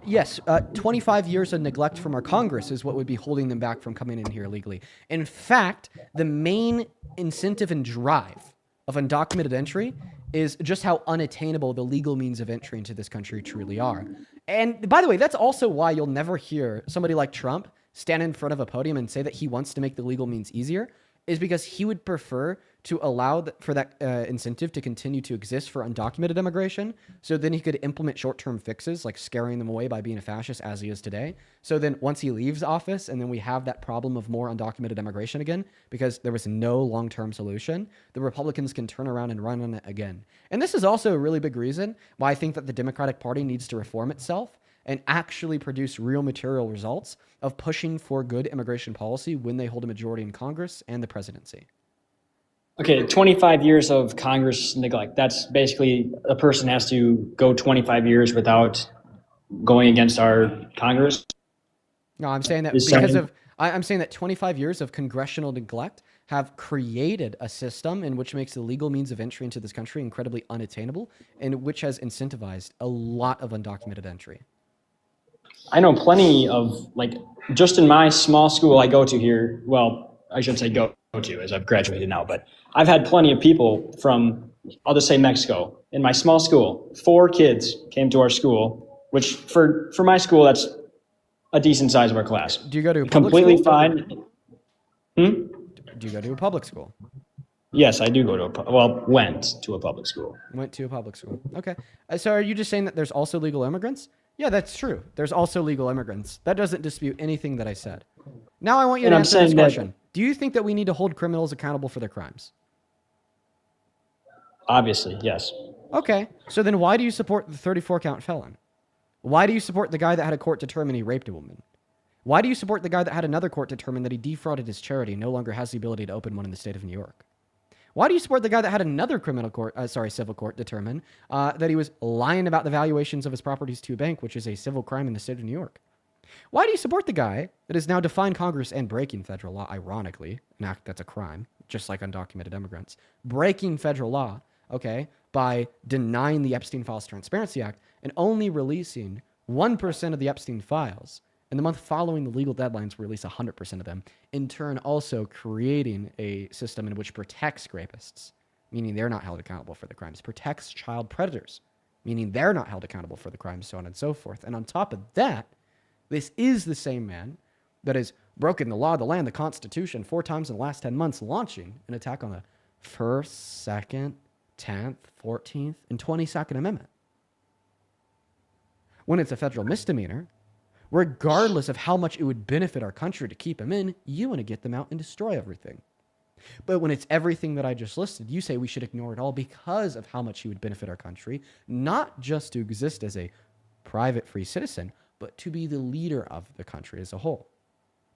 S1: Yes, 25 years of neglect from our Congress is what would be holding them back from coming in here illegally. In fact, the main incentive and drive of undocumented entry is just how unattainable the legal means of entry into this country truly are. And by the way, that's also why you'll never hear somebody like Trump stand in front of a podium and say that he wants to make the legal means easier, is because he would prefer to allow for that incentive to continue to exist for undocumented immigration. So then he could implement short-term fixes like scaring them away by being a fascist as he is today. So then once he leaves office and then we have that problem of more undocumented immigration again, because there was no long-term solution, the Republicans can turn around and run on it again. And this is also a really big reason why I think that the Democratic Party needs to reform itself and actually produce real material results of pushing for good immigration policy when they hold a majority in Congress and the presidency.
S16: Okay, 25 years of Congress neglect. That's basically a person has to go 25 years without going against our Congress.
S1: No, I'm saying that
S16: Is
S1: because
S16: something-
S1: I'm saying that 25 years of congressional neglect have created a system in which makes the legal means of entry into this country incredibly unattainable, and which has incentivized a lot of undocumented entry.
S16: I know plenty of, like, just in my small school I go to here, well, I shouldn't say go to as I've graduated now, but I've had plenty of people from, I'll just say Mexico. In my small school, 4 kids came to our school, which for my school, that's a decent size of our class.
S1: Do you go to a public
S16: Completely
S1: school?
S16: fine.
S1: Do you go to a public school?
S16: Yes, I do go to went to a public school.
S1: Went to a public school. Okay. So are you just saying that there's also legal immigrants? Yeah, that's true. There's also legal immigrants. That doesn't dispute anything that I said. Now I want you
S16: And
S1: to
S16: I'm
S1: answer this
S16: saying that-
S1: question. Do you think that we need to hold criminals accountable for their crimes?
S16: Obviously, yes.
S1: Okay. So then why do you support the 34-count felon? Why do you support the guy that had a court determine he raped a woman? Why do you support the guy that had another court determine that he defrauded his charity and no longer has the ability to open one in the state of New York? Why do you support the guy that had another civil court determine that he was lying about the valuations of his properties to a bank, which is a civil crime in the state of New York? Why do you support the guy that is now defying Congress and breaking federal law, ironically, an act that's a crime, just like undocumented immigrants, breaking federal law, okay, by denying the Epstein Files Transparency Act and only releasing 1% of the Epstein files, and the month following the legal deadlines release 100% of them, in turn also creating a system in which protects rapists, meaning they're not held accountable for the crimes, protects child predators, meaning they're not held accountable for the crimes, so on and so forth. And on top of that, this is the same man that has broken the law, the land, the Constitution 4 times in the last 10 months, launching an attack on the 1st, 2nd, 10th, 14th, and 22nd Amendment. When it's a federal misdemeanor, regardless of how much it would benefit our country to keep them in, you want to get them out and destroy everything. But when it's everything that I just listed, you say we should ignore it all because of how much you would benefit our country, not just to exist as a private free citizen, but to be the leader of the country as a whole.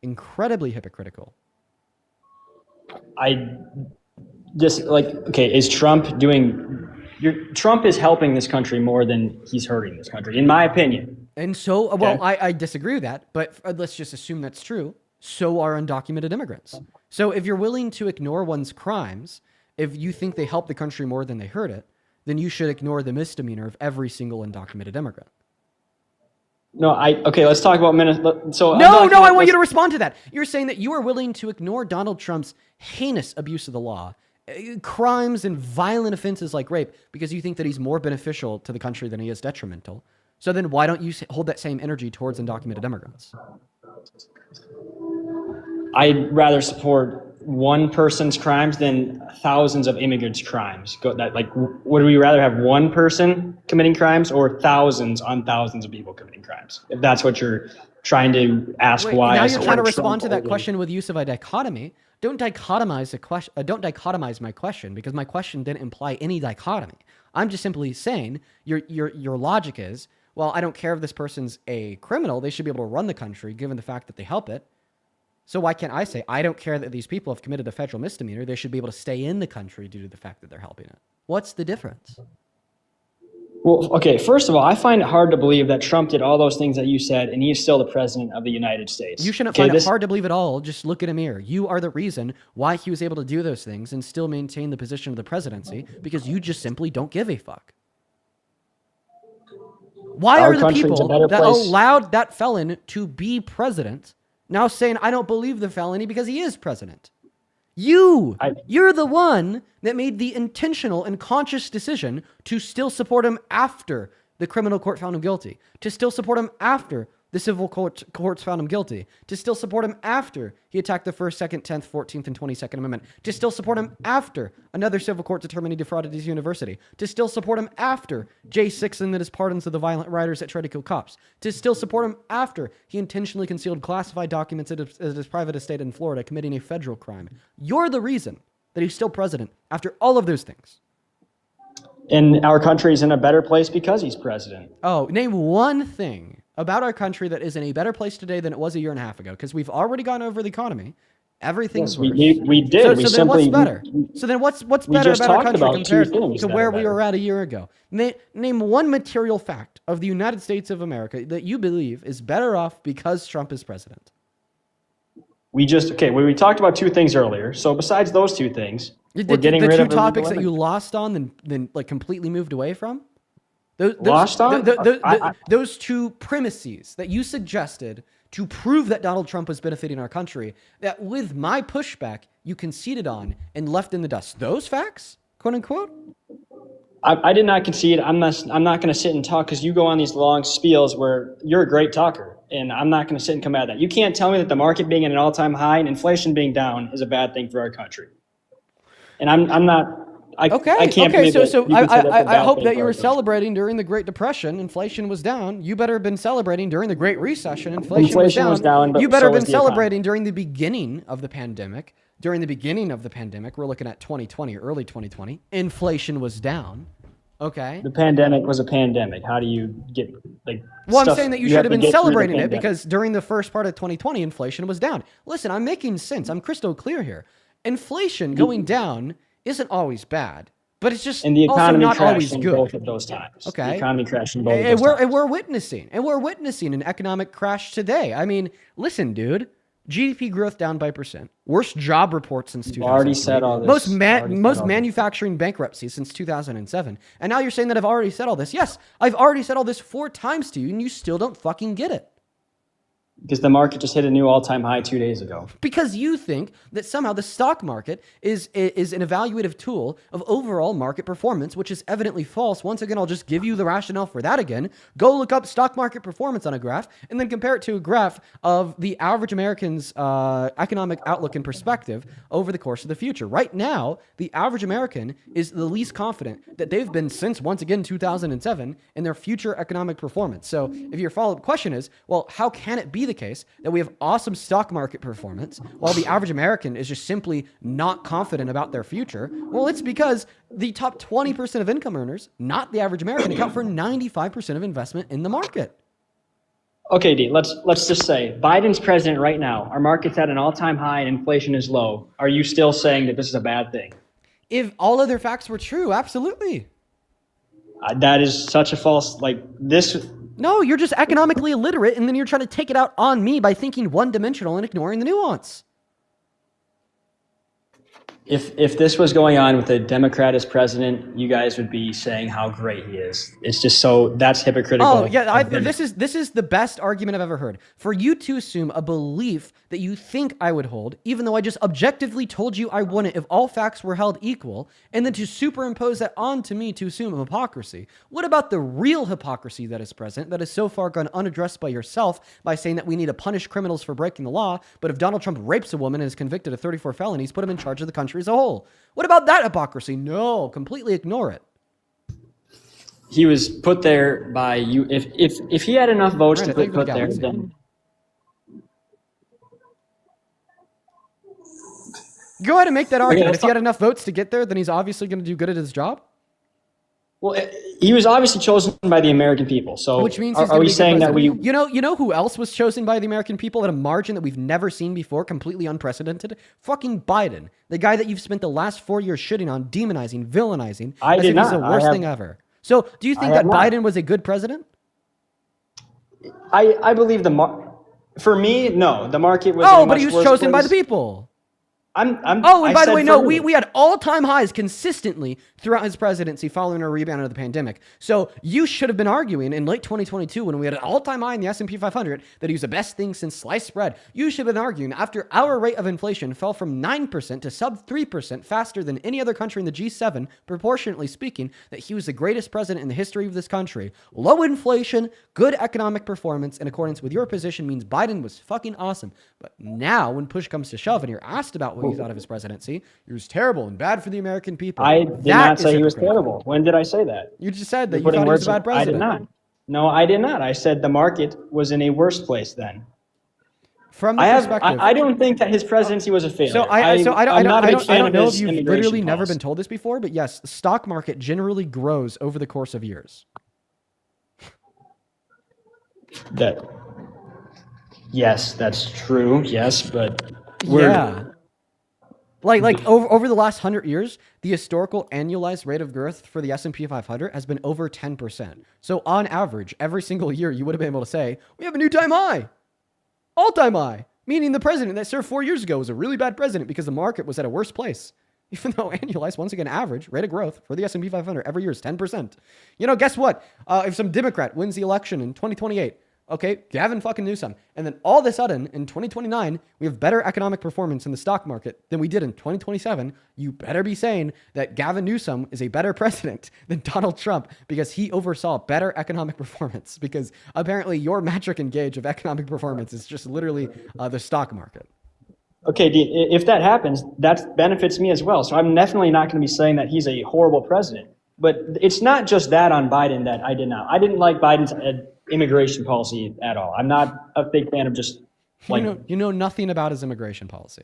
S1: Incredibly hypocritical.
S16: I just okay, is Trump doing, Trump is helping this country more than he's hurting this country, in my opinion.
S1: And so, well, I disagree with that, but let's just assume that's true. So are undocumented immigrants. So if you're willing to ignore one's crimes, if you think they help the country more than they hurt it, then you should ignore the misdemeanor of every single undocumented immigrant.
S16: No, okay, let's talk about Minnesota. So
S1: No, I want you to respond to that. You're saying that you are willing to ignore Donald Trump's heinous abuse of the law crimes and violent offenses like rape because you think that he's more beneficial to the country than he is detrimental. So then why don't you hold that same energy towards undocumented immigrants?
S16: I'd rather support one person's crimes than thousands of immigrants' crimes. Would we rather have one person committing crimes or thousands on thousands of people committing crimes? If that's what you're trying to ask,
S1: Wait,
S16: why
S1: now
S16: I
S1: you're trying to
S16: support
S1: respond to
S16: Trump
S1: that question with use of a dichotomy. Don't dichotomize the question. Don't dichotomize my question, because my question didn't imply any dichotomy. I'm just simply saying your logic is, well, I don't care if this person's a criminal. They should be able to run the country given the fact that they help it. So why can't I say, I don't care that these people have committed a federal misdemeanor. They should be able to stay in the country due to the fact that they're helping it. What's the difference?
S16: Well, okay, first of all, I find it hard to believe that Trump did all those things that you said, and he is still the president of the United States.
S1: You shouldn't find it hard to believe at all. Just look at a mirror. You are the reason why he was able to do those things and still maintain the position of the presidency, because you just simply don't give a fuck. Why are the people that allowed that felon to be president now saying, I don't believe the felony because he is president? You're the one that made the intentional and conscious decision to still support him after the criminal court found him guilty, to still support him after the civil courts found him guilty, to still support him after he attacked the 1st, 2nd, 10th, 14th, and 22nd Amendment, to still support him after another civil court determined he defrauded his university, to still support him after J6 and his pardons of the violent rioters that tried to kill cops, to still support him after he intentionally concealed classified documents at his private estate in Florida, committing a federal crime. You're the reason that he's still president after all of those things.
S16: And our country is in a better place because he's president.
S1: Oh, name one thing about our country that is in a better place today than it was a year and a half ago, because we've already gone over the economy. Everything's worse.
S16: We did.
S1: So then what's better? So then what's better about our country compared to where we were at a year ago? Name one material fact of the United States of America that you believe is better off because Trump is president.
S16: We talked about two things earlier. So besides those two things, we're getting rid of
S1: the two topics that you lost on, then like completely moved away from. Those two premises that you suggested to prove that Donald Trump was benefiting our country, that with my pushback you conceded on and left in the dust. Those facts, quote unquote.
S16: I did not concede. I'm not going to sit and talk because you go on these long spiels where you're a great talker, and I'm not going to sit and come at that. You can't tell me that the market being at an all-time high and inflation being down is a bad thing for our country. And I'm not. I can't believe
S1: I hope that you were celebrating during the Great Depression. Inflation was down. You better have been celebrating during the Great Recession. Inflation was down. You better have been celebrating during the beginning of the pandemic. During the beginning of the pandemic, we're looking at 2020, early 2020. Inflation was down. Okay.
S16: The pandemic was a pandemic. How do you get
S1: Well, I'm saying that you should have been celebrating it because during the first part of 2020, inflation was down. Listen, I'm making sense. I'm crystal clear here. Inflation going down isn't always bad, but it's just also not always good.
S16: Both of those times.
S1: Okay.
S16: The economy crashed in both of those times.
S1: And we're witnessing an economic crash today. I mean, listen, dude. GDP growth down by %. Worst job report since 2000.
S16: Already said all this.
S1: Most manufacturing bankruptcies since 2007. And now you're saying that I've already said all this. Yes, I've already said all this 4 times to you, and you still don't fucking get it.
S16: Because the market just hit a new all-time high 2 days ago.
S1: Because you think that somehow the stock market is an evaluative tool of overall market performance, which is evidently false. Once again, I'll just give you the rationale for that again. Go look up stock market performance on a graph and then compare it to a graph of the average American's economic outlook and perspective over the course of the future. Right now, the average American is the least confident that they've been since, once again, 2007 in their future economic performance. So if your follow-up question is, well, how can it be the case that we have awesome stock market performance while the average American is just simply not confident about their future? Well, it's because the top 20% of income earners, not the average American, account for 95% of investment in the market.
S16: Okay, D, let's just say Biden's president right now. Our market's at an all-time high and inflation is low. Are you still saying that this is a bad thing?
S1: If all other facts were true, absolutely.
S16: That is such a false, this...
S1: No, you're just economically illiterate, and then you're trying to take it out on me by thinking one-dimensional and ignoring the nuance.
S16: If this was going on with a Democrat as president, you guys would be saying how great he is. It's just that's hypocritical.
S1: Oh yeah, this is the best argument I've ever heard. For you to assume a belief that you think I would hold, even though I just objectively told you I wouldn't if all facts were held equal, and then to superimpose that onto me to assume hypocrisy. What about the real hypocrisy that is present, that has so far gone unaddressed by yourself by saying that we need to punish criminals for breaking the law, but if Donald Trump rapes a woman and is convicted of 34 felonies, put him in charge of the country as a whole? What about that hypocrisy? No, completely ignore it.
S16: He was put there by you. If he had enough votes to put there, then
S1: go ahead and make that argument. If he had enough votes to get there, then he's obviously going to do good at his job.
S16: well, he was obviously chosen by the American people. So,
S1: Which means
S16: are we saying that we?
S1: You know who else was chosen by the American people at a margin that we've never seen before, completely unprecedented? Fucking Biden, the guy that you've spent the last 4 years shitting on, demonizing, villainizing.
S16: I
S1: as
S16: did
S1: if
S16: not.
S1: He's the worst thing ever. So, do you think that Biden was a good president?
S16: I believe for me, no. The market was.
S1: Oh, but he was chosen by the people. And by the way, no, we had all-time highs consistently throughout his presidency following a rebound of the pandemic. So you should have been arguing in late 2022 when we had an all-time high in the S&P 500 that he was the best thing since sliced bread. You should have been arguing after our rate of inflation fell from 9% to sub 3% faster than any other country in the G7, proportionately speaking, that he was the greatest president in the history of this country. Low inflation, good economic performance in accordance with your position means Biden was fucking awesome. But now when push comes to shove and you're asked about what you thought of his presidency, he was terrible and bad for the American people.
S16: I did not say he was terrible. When did I say that?
S1: You just said that you thought he was a bad president.
S16: I did not. No, I did not. I said the market was in a worse place then.
S1: From the perspective,
S16: I don't think that his presidency was a failure.
S1: So I don't know if you've literally never been told this before, but yes, the stock market generally grows over the course of years.
S16: Yes, that's true. Yes, but
S1: like over the last 100 years, the historical annualized rate of growth for the S&P 500 has been over 10%. So on average, every single year, you would have been able to say, we have a new time high, all-time high, meaning the president that served 4 years ago was a really bad president because the market was at a worse place. Even though annualized, once again, average rate of growth for the S&P 500 every year is 10%. You know, guess what? If some Democrat wins the election in 2028, okay, Gavin fucking Newsom. And then all of a sudden, in 2029, we have better economic performance in the stock market than we did in 2027. You better be saying that Gavin Newsom is a better president than Donald Trump because he oversaw better economic performance. Because apparently your metric and gauge of economic performance is just literally the stock market.
S16: Okay, if that happens, that benefits me as well. So I'm definitely not going to be saying that he's a horrible president. But it's not just that on Biden that I did not. I didn't like Biden's immigration policy at all. I'm not a big fan of just like
S1: you know nothing about his immigration policy.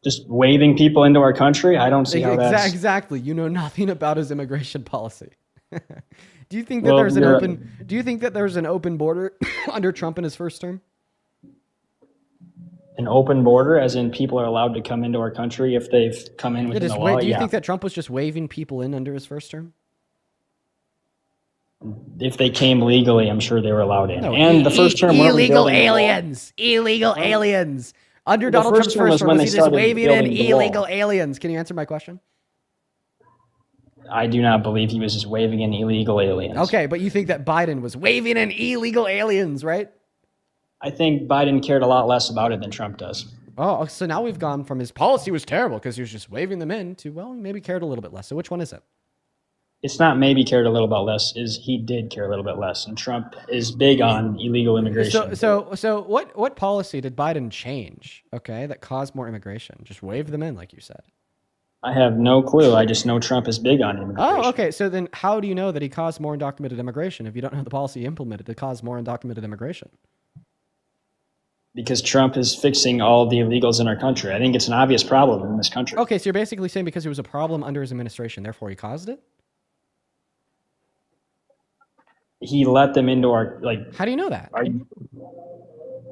S16: Just waving people into our country. I don't see how that's
S1: exactly. You know nothing about his immigration policy. Do you think that Do you think that there's an open border under Trump in his first term?
S16: An open border, as in people are allowed to come into our country if they've come in within the law.
S1: Do you think that Trump was just waving people in under his first term?
S16: If they came legally, I'm sure they were allowed in. And the first term,
S1: illegal aliens. Under Donald Trump's first term, was he just waving in illegal aliens? Can you answer my question?
S16: I do not believe he was just waving in illegal aliens.
S1: Okay, but you think that Biden was waving in illegal aliens, right?
S16: I think Biden cared a lot less about it than Trump does.
S1: Oh, so now we've gone from his policy was terrible because he was just waving them in to, well, maybe cared a little bit less. So which one is it?
S16: It's not maybe cared a little bit less, is he did care a little bit less. And Trump is big on illegal immigration.
S1: So what policy did Biden change, okay, that caused more immigration? Just wave them in, like you said.
S16: I have no clue. I just know Trump is big on immigration.
S1: Oh, okay. So then how do you know that he caused more undocumented immigration if you don't know the policy he implemented to cause more undocumented immigration?
S16: Because Trump is fixing all the illegals in our country. I think it's an obvious problem in this country.
S1: Okay, so you're basically saying because it was a problem under his administration, therefore he caused it?
S16: He let them into our, like...
S1: How do you know that?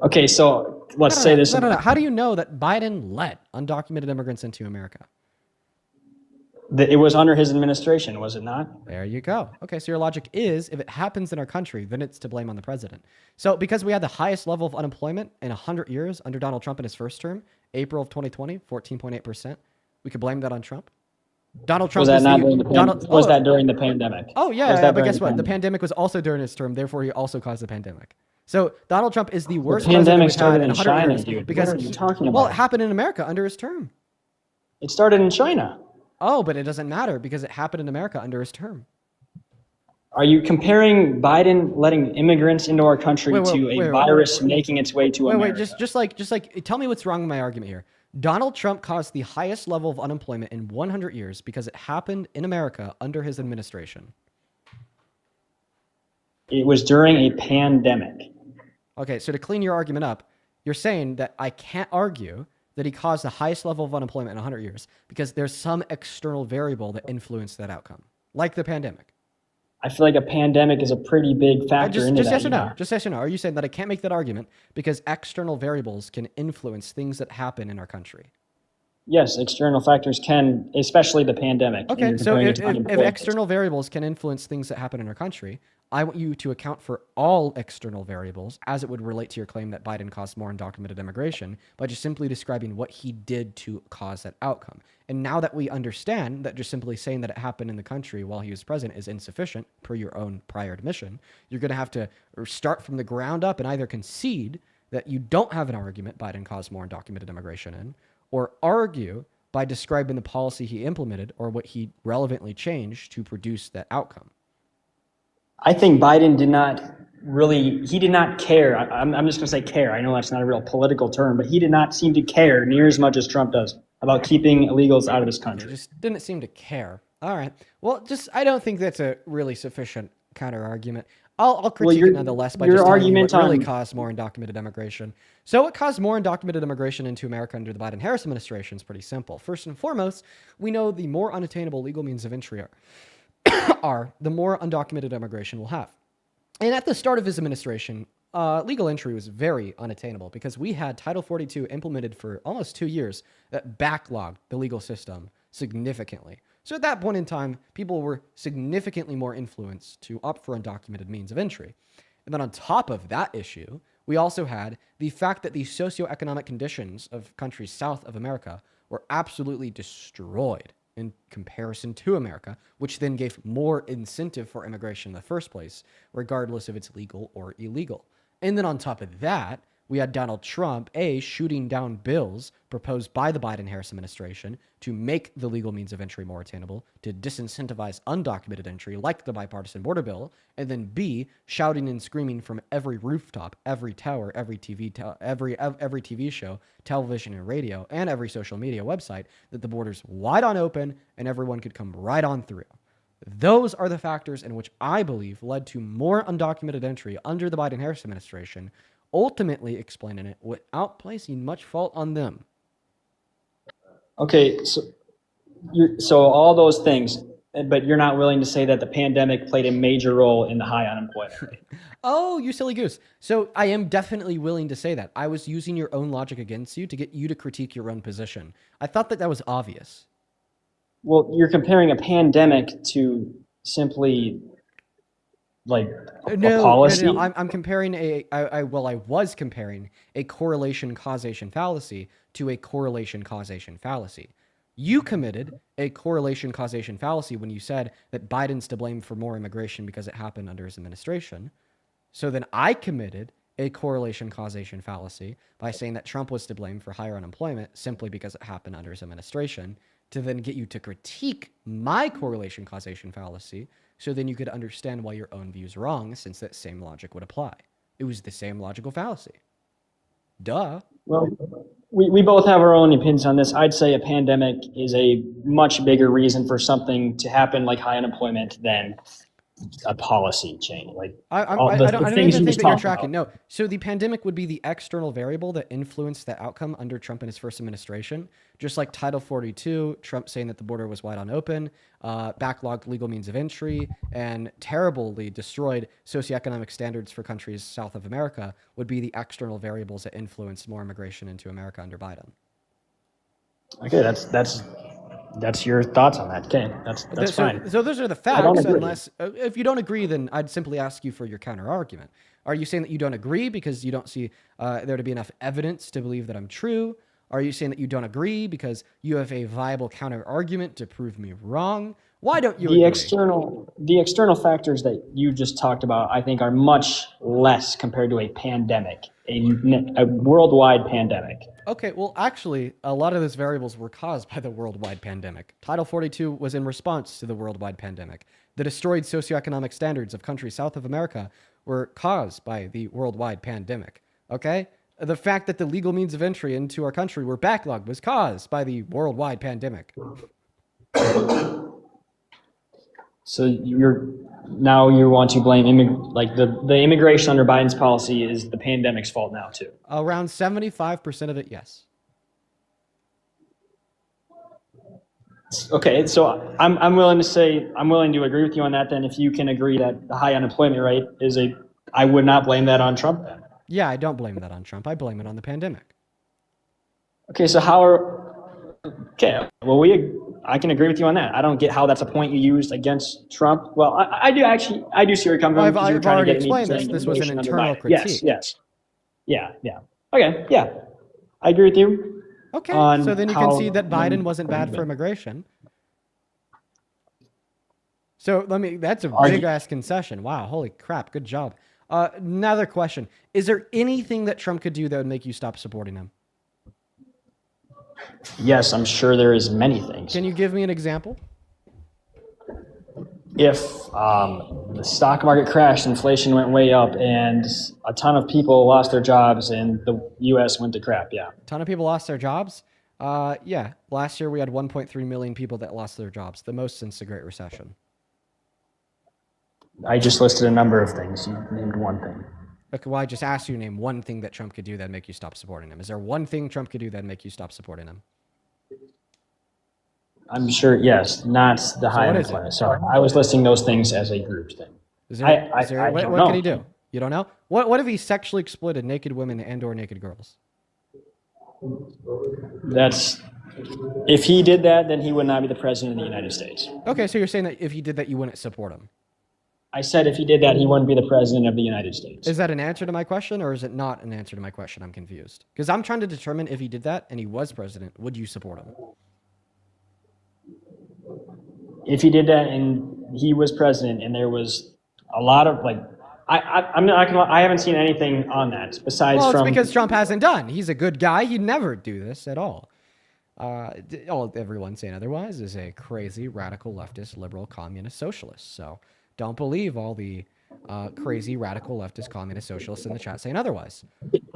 S16: Okay, so let's say this...
S1: No. How do you know that Biden let undocumented immigrants into America?
S16: It was under his administration, was it not?
S1: There you go. Okay, so your logic is if it happens in our country, then it's to blame on the president. So because we had the highest level of unemployment in 100 years under Donald Trump in his first term, April of 2020, 14.8%. We could blame that on Trump. Donald Trump
S16: Was that
S1: is
S16: not
S1: the
S16: during the was that during the pandemic?
S1: Oh
S16: Was
S1: yeah,
S16: that
S1: but
S16: during
S1: guess
S16: the
S1: what? The
S16: pandemic?
S1: pandemic was also during his term. Therefore, he also caused the pandemic. So Donald Trump is the
S16: The
S1: worst president
S16: pandemic
S1: we've had
S16: started
S1: in
S16: in
S1: 100
S16: China,
S1: years
S16: dude.
S1: because
S16: What are you talking
S1: well,
S16: about?
S1: it happened in America under his term.
S16: It started in China.
S1: Oh, but it doesn't matter because it happened in America under his term.
S16: Are you comparing Biden letting immigrants into our country
S1: Wait, wait,
S16: to a
S1: wait, wait.
S16: virus making its way to
S1: Wait,
S16: America?
S1: just like, tell me what's wrong with my argument here. Donald Trump caused the highest level of unemployment in 100 years because it happened in America under his administration.
S16: It was during a pandemic.
S1: Okay, so to clean your argument up, you're saying that I can't argue that he caused the highest level of unemployment in 100 years because there's some external variable that influenced that outcome, like the pandemic.
S16: I feel like a pandemic is a pretty big factor into
S1: Just
S16: that.
S1: yes or no.
S16: Yeah.
S1: Just yes or no. Are you saying that I can't make that argument because external variables can influence things that happen in our country?
S16: Yes, external factors can, especially the pandemic.
S1: Okay,
S16: and
S1: so
S16: comparing it
S1: if,
S16: to
S1: if
S16: unemployment.
S1: external variables can influence things that happen in our country, I want you to account for all external variables as it would relate to your claim that Biden caused more undocumented immigration by just simply describing what he did to cause that outcome. And now that we understand that just simply saying that it happened in the country while he was president is insufficient, per your own prior admission, you're going to have to start from the ground up and either concede that you don't have an argument Biden caused more undocumented immigration in, or argue by describing the policy he implemented or what he relevantly changed to produce that outcome.
S16: I think Biden did not really, he did not care. I'm just going to say care. I know that's not a real political term, but he did not seem to care near as much as Trump does about keeping illegals out of this country.
S1: Just didn't seem to care. All right. Well, I don't think that's a really sufficient counter argument. I'll critique it nonetheless by
S16: your
S1: just telling you
S16: argument
S1: what really
S16: on-
S1: caused more undocumented immigration. So what caused more undocumented immigration into America under the Biden-Harris administration is pretty simple. First and foremost, we know the more unattainable legal means of entry are, the more undocumented immigration we'll have. And at the start of his administration, legal entry was very unattainable because we had Title 42 implemented for almost 2 years that backlogged the legal system significantly. So at that point in time, people were significantly more influenced to opt for undocumented means of entry. And then on top of that issue, we also had the fact that the socioeconomic conditions of countries south of America were absolutely destroyed in comparison to America, which then gave more incentive for immigration in the first place, regardless if it's legal or illegal. And then on top of that, we had Donald Trump, shooting down bills proposed by the Biden-Harris administration to make the legal means of entry more attainable, to disincentivize undocumented entry, like the bipartisan border bill, and then B, shouting and screaming from every rooftop, every tower, every TV show, television and radio, and every social media website that the border's wide on open and everyone could come right on through. Those are the factors in which I believe led to more undocumented entry under the Biden-Harris administration, ultimately explaining it without placing much fault on them.
S16: Okay, so all those things, but you're not willing to say that the pandemic played a major role in the high unemployment rate.
S1: Oh, you silly goose. So I am definitely willing to say that. I was using your own logic against you to get you to critique your own position. I thought that was obvious.
S16: Well, you're comparing a pandemic to simply like a policy.
S1: No. I'm comparing I was comparing a correlation causation fallacy to a correlation causation fallacy. You committed a correlation causation fallacy when you said that Biden's to blame for more immigration because it happened under his administration. So then I committed a correlation causation fallacy by saying that Trump was to blame for higher unemployment simply because it happened under his administration, to then get you to critique my correlation causation fallacy, so then you could understand why your own view's wrong, since that same logic would apply. It was the same logical fallacy. Duh.
S16: Well, we both have our own opinions on this. I'd say a pandemic is a much bigger reason for something to happen like high unemployment than a policy change. Like
S1: I don't even think that you're tracking. No. So the pandemic would be the external variable that influenced the outcome under Trump and his first administration. Just like Title 42, Trump saying that the border was wide on open, backlogged legal means of entry, and terribly destroyed socioeconomic standards for countries south of America would be the external variables that influenced more immigration into America under Biden.
S16: Okay, that's your thoughts on that. Okay, that's fine.
S1: So those are the facts. Unless if you don't agree, then I'd simply ask you for your counter argument. Are you saying that you don't agree because you don't see there to be enough evidence to believe that I'm true, Are you saying that you don't agree because you have a viable counter argument to prove me wrong? Why don't you
S16: The
S1: agree?
S16: the external factors that you just talked about, I think, are much less compared to a pandemic, a worldwide pandemic.
S1: Okay, well, actually, a lot of those variables were caused by the worldwide pandemic. Title 42 was in response to the worldwide pandemic. The destroyed socioeconomic standards of countries south of America were caused by the worldwide pandemic. Okay? The fact that the legal means of entry into our country were backlogged was caused by the worldwide pandemic.
S16: So you want to blame the immigration under Biden's policy is the pandemic's fault now too.
S1: Around 75% of it, yes.
S16: Okay, so I'm willing to agree with you on that. Then, if you can agree that the high unemployment rate I would not blame that on Trump. Then.
S1: Yeah, I don't blame that on Trump. I blame it on the pandemic.
S16: Okay, so I can agree with you on that. I don't get how that's a point you used against Trump. Well, I do see where you're coming from.
S1: Well, I've already explained this. This was an internal critique.
S16: Yes. Yeah. Okay, yeah. I agree with you.
S1: Okay, so then you can see that Biden wasn't bad for immigration. So that's a big ass concession. Wow, holy crap, good job. Another question. Is there anything that Trump could do that would make you stop supporting him?
S16: Yes, I'm sure there is many things.
S1: Can you give me an example?
S16: If the stock market crashed, inflation went way up, and a ton of people lost their jobs, and the U.S. went to crap, yeah.
S1: A ton of people lost their jobs? Yeah. Last year we had 1.3 million people that lost their jobs, the most since the Great Recession.
S16: I just listed a number of things. You named one thing.
S1: Okay, well, I just asked you to name one thing that Trump could do that'd make you stop supporting him. Is there one thing Trump could do that'd make you stop supporting him?
S16: I'm sure, yes, not the high unemployment. Sorry, I was listing those things as a group thing.
S1: What can he do? You don't know? What if he sexually exploited naked women and/or naked girls?
S16: If he did that, then he would not be the president of the United States.
S1: Okay, so you're saying that if he did that, you wouldn't support him?
S16: I said if he did that, he wouldn't be the president of the United States.
S1: Is that an answer to my question, or is it not an answer to my question? I'm confused. Because I'm trying to determine if he did that and he was president, would you support him?
S16: If he did that and he was president and there was a lot of I haven't seen anything on that besides
S1: it's because Trump hasn't done. He's a good guy. He'd never do this at all. Everyone saying otherwise is a crazy, radical, leftist, liberal, communist, socialist. So don't believe all the crazy, radical, leftist, communist, socialists in the chat saying otherwise.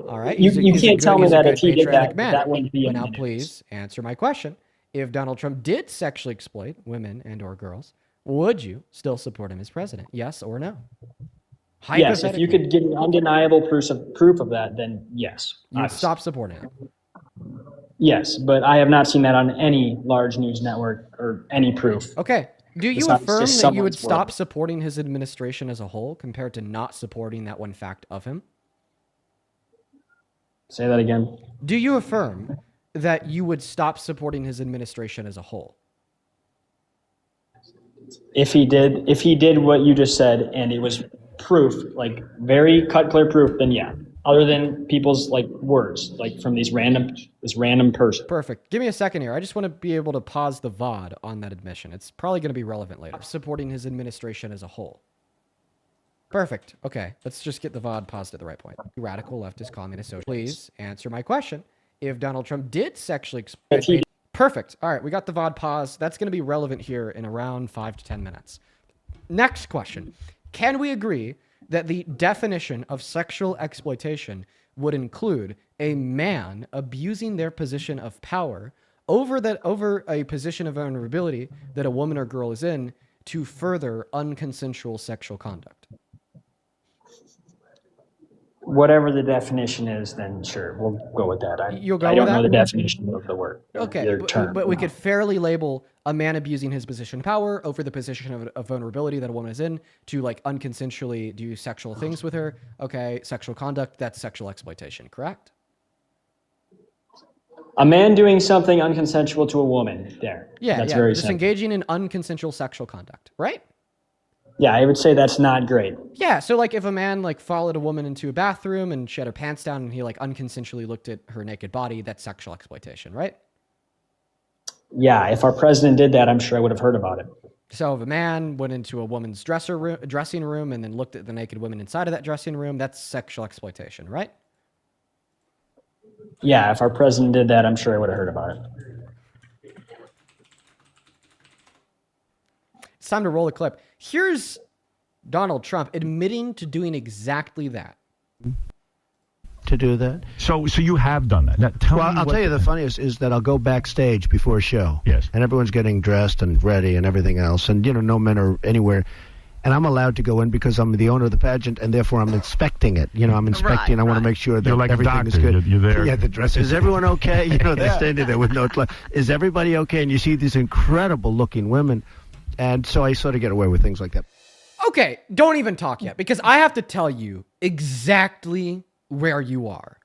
S1: All right?
S16: You can't tell me that if he did that, that wouldn't be
S1: Now, please answer my question. If Donald Trump did sexually exploit women and or girls, would you still support him as president? Yes or no?
S16: Yes, if you could give me undeniable proof of that, then yes.
S1: You'd stop supporting him.
S16: Yes, but I have not seen that on any large news network or any proof.
S1: Okay. Do you affirm that you would stop supporting his administration as a whole compared to not supporting that one fact of him?
S16: Say that again.
S1: Do you affirm that you would stop supporting his administration as a whole?
S16: If he did what you just said and it was proof, like very clear proof, then yeah. Other than people's words, from this random person.
S1: Perfect. Give me a second here. I just want to be able to pause the VOD on that admission. It's probably going to be relevant later. Supporting his administration as a whole. Perfect. Okay. Let's just get the VOD paused at the right point. Radical, leftist, communist, social. Please answer my question. If Donald Trump did sexually exploit... Perfect. All right. We got the VOD paused. That's going to be relevant here in around 5 to 10 minutes. Next question. Can we agree that the definition of sexual exploitation would include a man abusing their position of power over a position of vulnerability that a woman or girl is in to further unconsensual sexual conduct?
S16: Whatever the definition is, then sure, we'll go with that. I don't know the definition of the word.
S1: Okay, but we could fairly label a man abusing his position of power over the position of vulnerability that a woman is in to unconsensually do sexual things with her. Okay, sexual conduct, that's sexual exploitation, correct?
S16: A man doing something unconsensual to a woman. There.
S1: Yeah,
S16: that's very
S1: just
S16: simple.
S1: engaging in unconsensual sexual conduct, right?
S16: Yeah, I would say that's not great.
S1: Yeah, so like if a man like followed a woman into a bathroom and she had her pants down and he like unconsensually looked at her naked body, that's sexual exploitation, right?
S16: Yeah, if our president did that, I'm sure I would have heard about it.
S1: So if a man went into a woman's dressing room and then looked at the naked women inside of that dressing room, that's sexual exploitation, right?
S16: Yeah, if our president did that, I'm sure I would have heard about it.
S1: It's time to roll a clip. Here's Donald Trump admitting to doing exactly that.
S18: To do that.
S19: So you have done that. Now, tell me
S18: I'll tell you the funniest is that I'll go backstage before a show.
S19: Yes.
S18: And everyone's getting dressed and ready and everything else. And, no men are anywhere. And I'm allowed to go in because I'm the owner of the pageant and therefore I'm inspecting it. I'm inspecting. I want to make sure that
S19: You're like a
S18: everything is
S19: doctor.
S18: good.
S19: You're there.
S18: Yeah, the dress. Is everyone okay? They're standing there with no clothes. Is everybody okay? And you see these incredible looking women. And so I sort of get away with things like that.
S1: Okay, don't even talk yet because I have to tell you exactly where you are.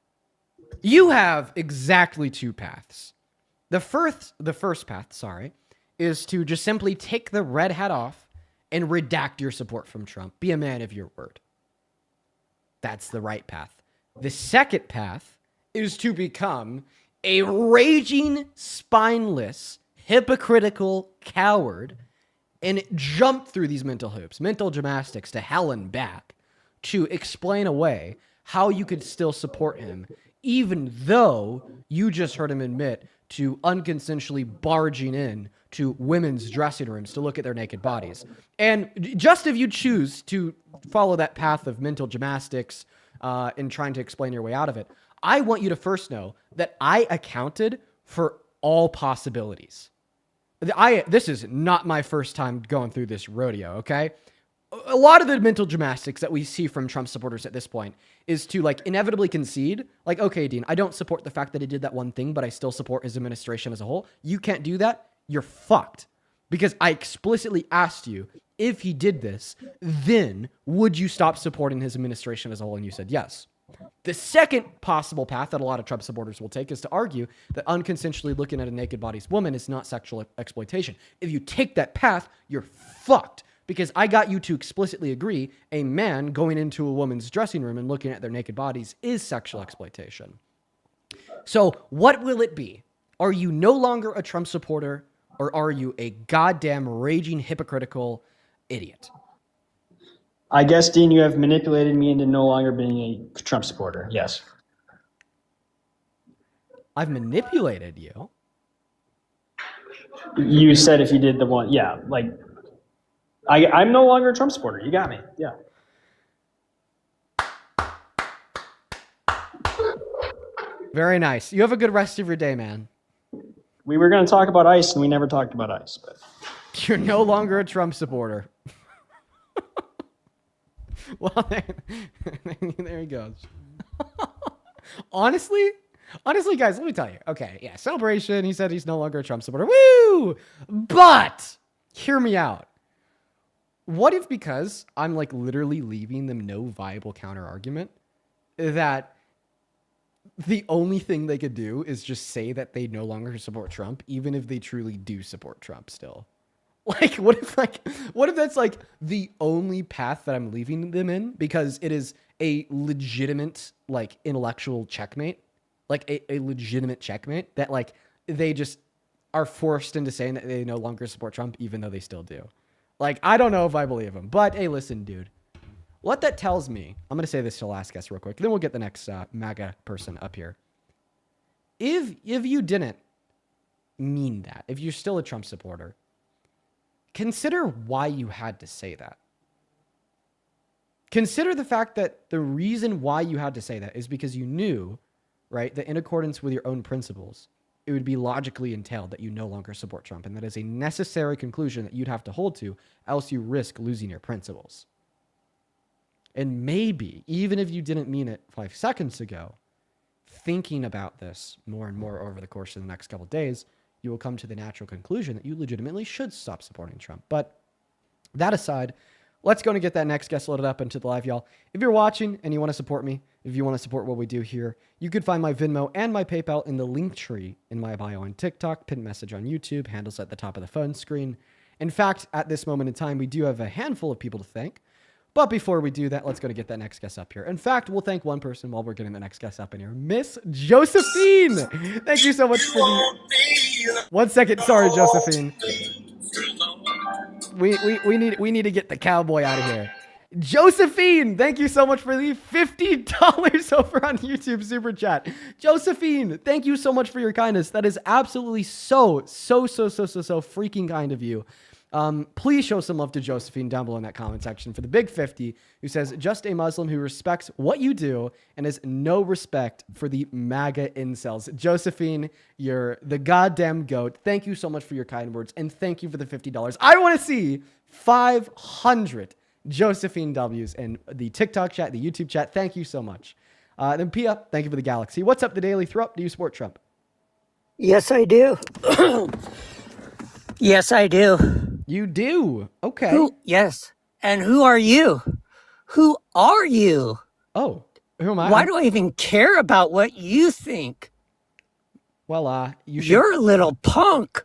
S1: You have exactly two paths. The first path, is to just simply take the red hat off and redact your support from Trump. Be a man of your word. That's the right path. The second path is to become a raging, spineless, hypocritical coward and jump through these mental gymnastics to hell and back to explain away how you could still support him, even though you just heard him admit to unconsensually barging in to women's dressing rooms to look at their naked bodies. And just if you choose to follow that path of mental gymnastics in trying to explain your way out of it, I want you to first know that I accounted for all possibilities. This is not my first time going through this rodeo, okay? A lot of the mental gymnastics that we see from Trump supporters at this point is to like inevitably concede, like, okay, Dean, I don't support the fact that he did that one thing, but I still support his administration as a whole. You can't do that. You're fucked. Because I explicitly asked you, if he did this, then would you stop supporting his administration as a whole? And you said yes. The second possible path that a lot of Trump supporters will take is to argue that unconsensually looking at a naked body's woman is not sexual exploitation. If you take that path, you're fucked. Because I got you to explicitly agree a man going into a woman's dressing room and looking at their naked bodies is sexual exploitation. So what will it be? Are you no longer a Trump supporter or are you a goddamn raging hypocritical idiot?
S16: I guess, Dean, you have manipulated me into no longer being a Trump supporter. Yes.
S1: I've manipulated you?
S16: You said if you did the one, yeah, like, I'm no longer a Trump supporter. You got me. Yeah.
S1: Very nice. You have a good rest of your day, man.
S16: We were going to talk about ICE, and we never talked about ICE. But
S1: you're no longer a Trump supporter. Well, there he goes. Honestly, guys, let me tell you. Okay, yeah, celebration. He said he's no longer a Trump supporter. Woo! But hear me out. What if, because I'm like literally leaving them no viable counter argument, that the only thing they could do is just say that they no longer support Trump, even if they truly do support Trump still? Like, what if that's like the only path that I'm leaving them in because it is a legitimate, like, intellectual checkmate, like a legitimate checkmate that like they just are forced into saying that they no longer support Trump, even though they still do. Like, I don't know if I believe him, but hey, listen, dude, what that tells me, I'm going to say this to the last guest real quick, then we'll get the next MAGA person up here. If you didn't mean that, if you're still a Trump supporter, consider why you had to say that. Consider the fact that the reason why you had to say that is because you knew, right, that in accordance with your own principles, it would be logically entailed that you no longer support Trump. And that is a necessary conclusion that you'd have to hold to, else you risk losing your principles. And maybe, even if you didn't mean it 5 seconds ago, thinking about this more and more over the course of the next couple of days, you will come to the natural conclusion that you legitimately should stop supporting Trump. But that aside, let's go and get that next guest loaded up into the live, y'all. If you're watching and you want to support me, if you want to support what we do here, you could find my Venmo and my PayPal in the link tree in my bio on TikTok, pinned message on YouTube, handles at the top of the phone screen. In fact, at this moment in time, we do have a handful of people to thank. But before we do that, let's go to get that next guest up here. In fact, we'll thank one person while we're getting the next guest up in here. Miss Josephine. Thank you so much for the... 1 second. Sorry, Josephine. We need to get the cowboy out of here. Josephine, thank you so much for the $50 over on YouTube Super Chat. Josephine, thank you so much for your kindness. That is absolutely so freaking kind of you. Please show some love to Josephine down below in that comment section for the big 50, who says, just a Muslim who respects what you do and has no respect for the MAGA incels. Josephine, you're the goddamn goat. Thank you so much for your kind words, and thank you for the $50. I want to see 500 Josephine W's in the TikTok chat, the YouTube chat. Thank you so much. Then Pia, thank you for the galaxy. What's up, the Daily Throw? Do you support Trump?
S20: Yes, I do. Yes, I do.
S1: You do? Okay.
S20: Yes. And who are you? Who are you?
S1: Oh, who am I?
S20: Why do I even care about what you think?
S1: Well,
S20: you're a little punk.
S1: Do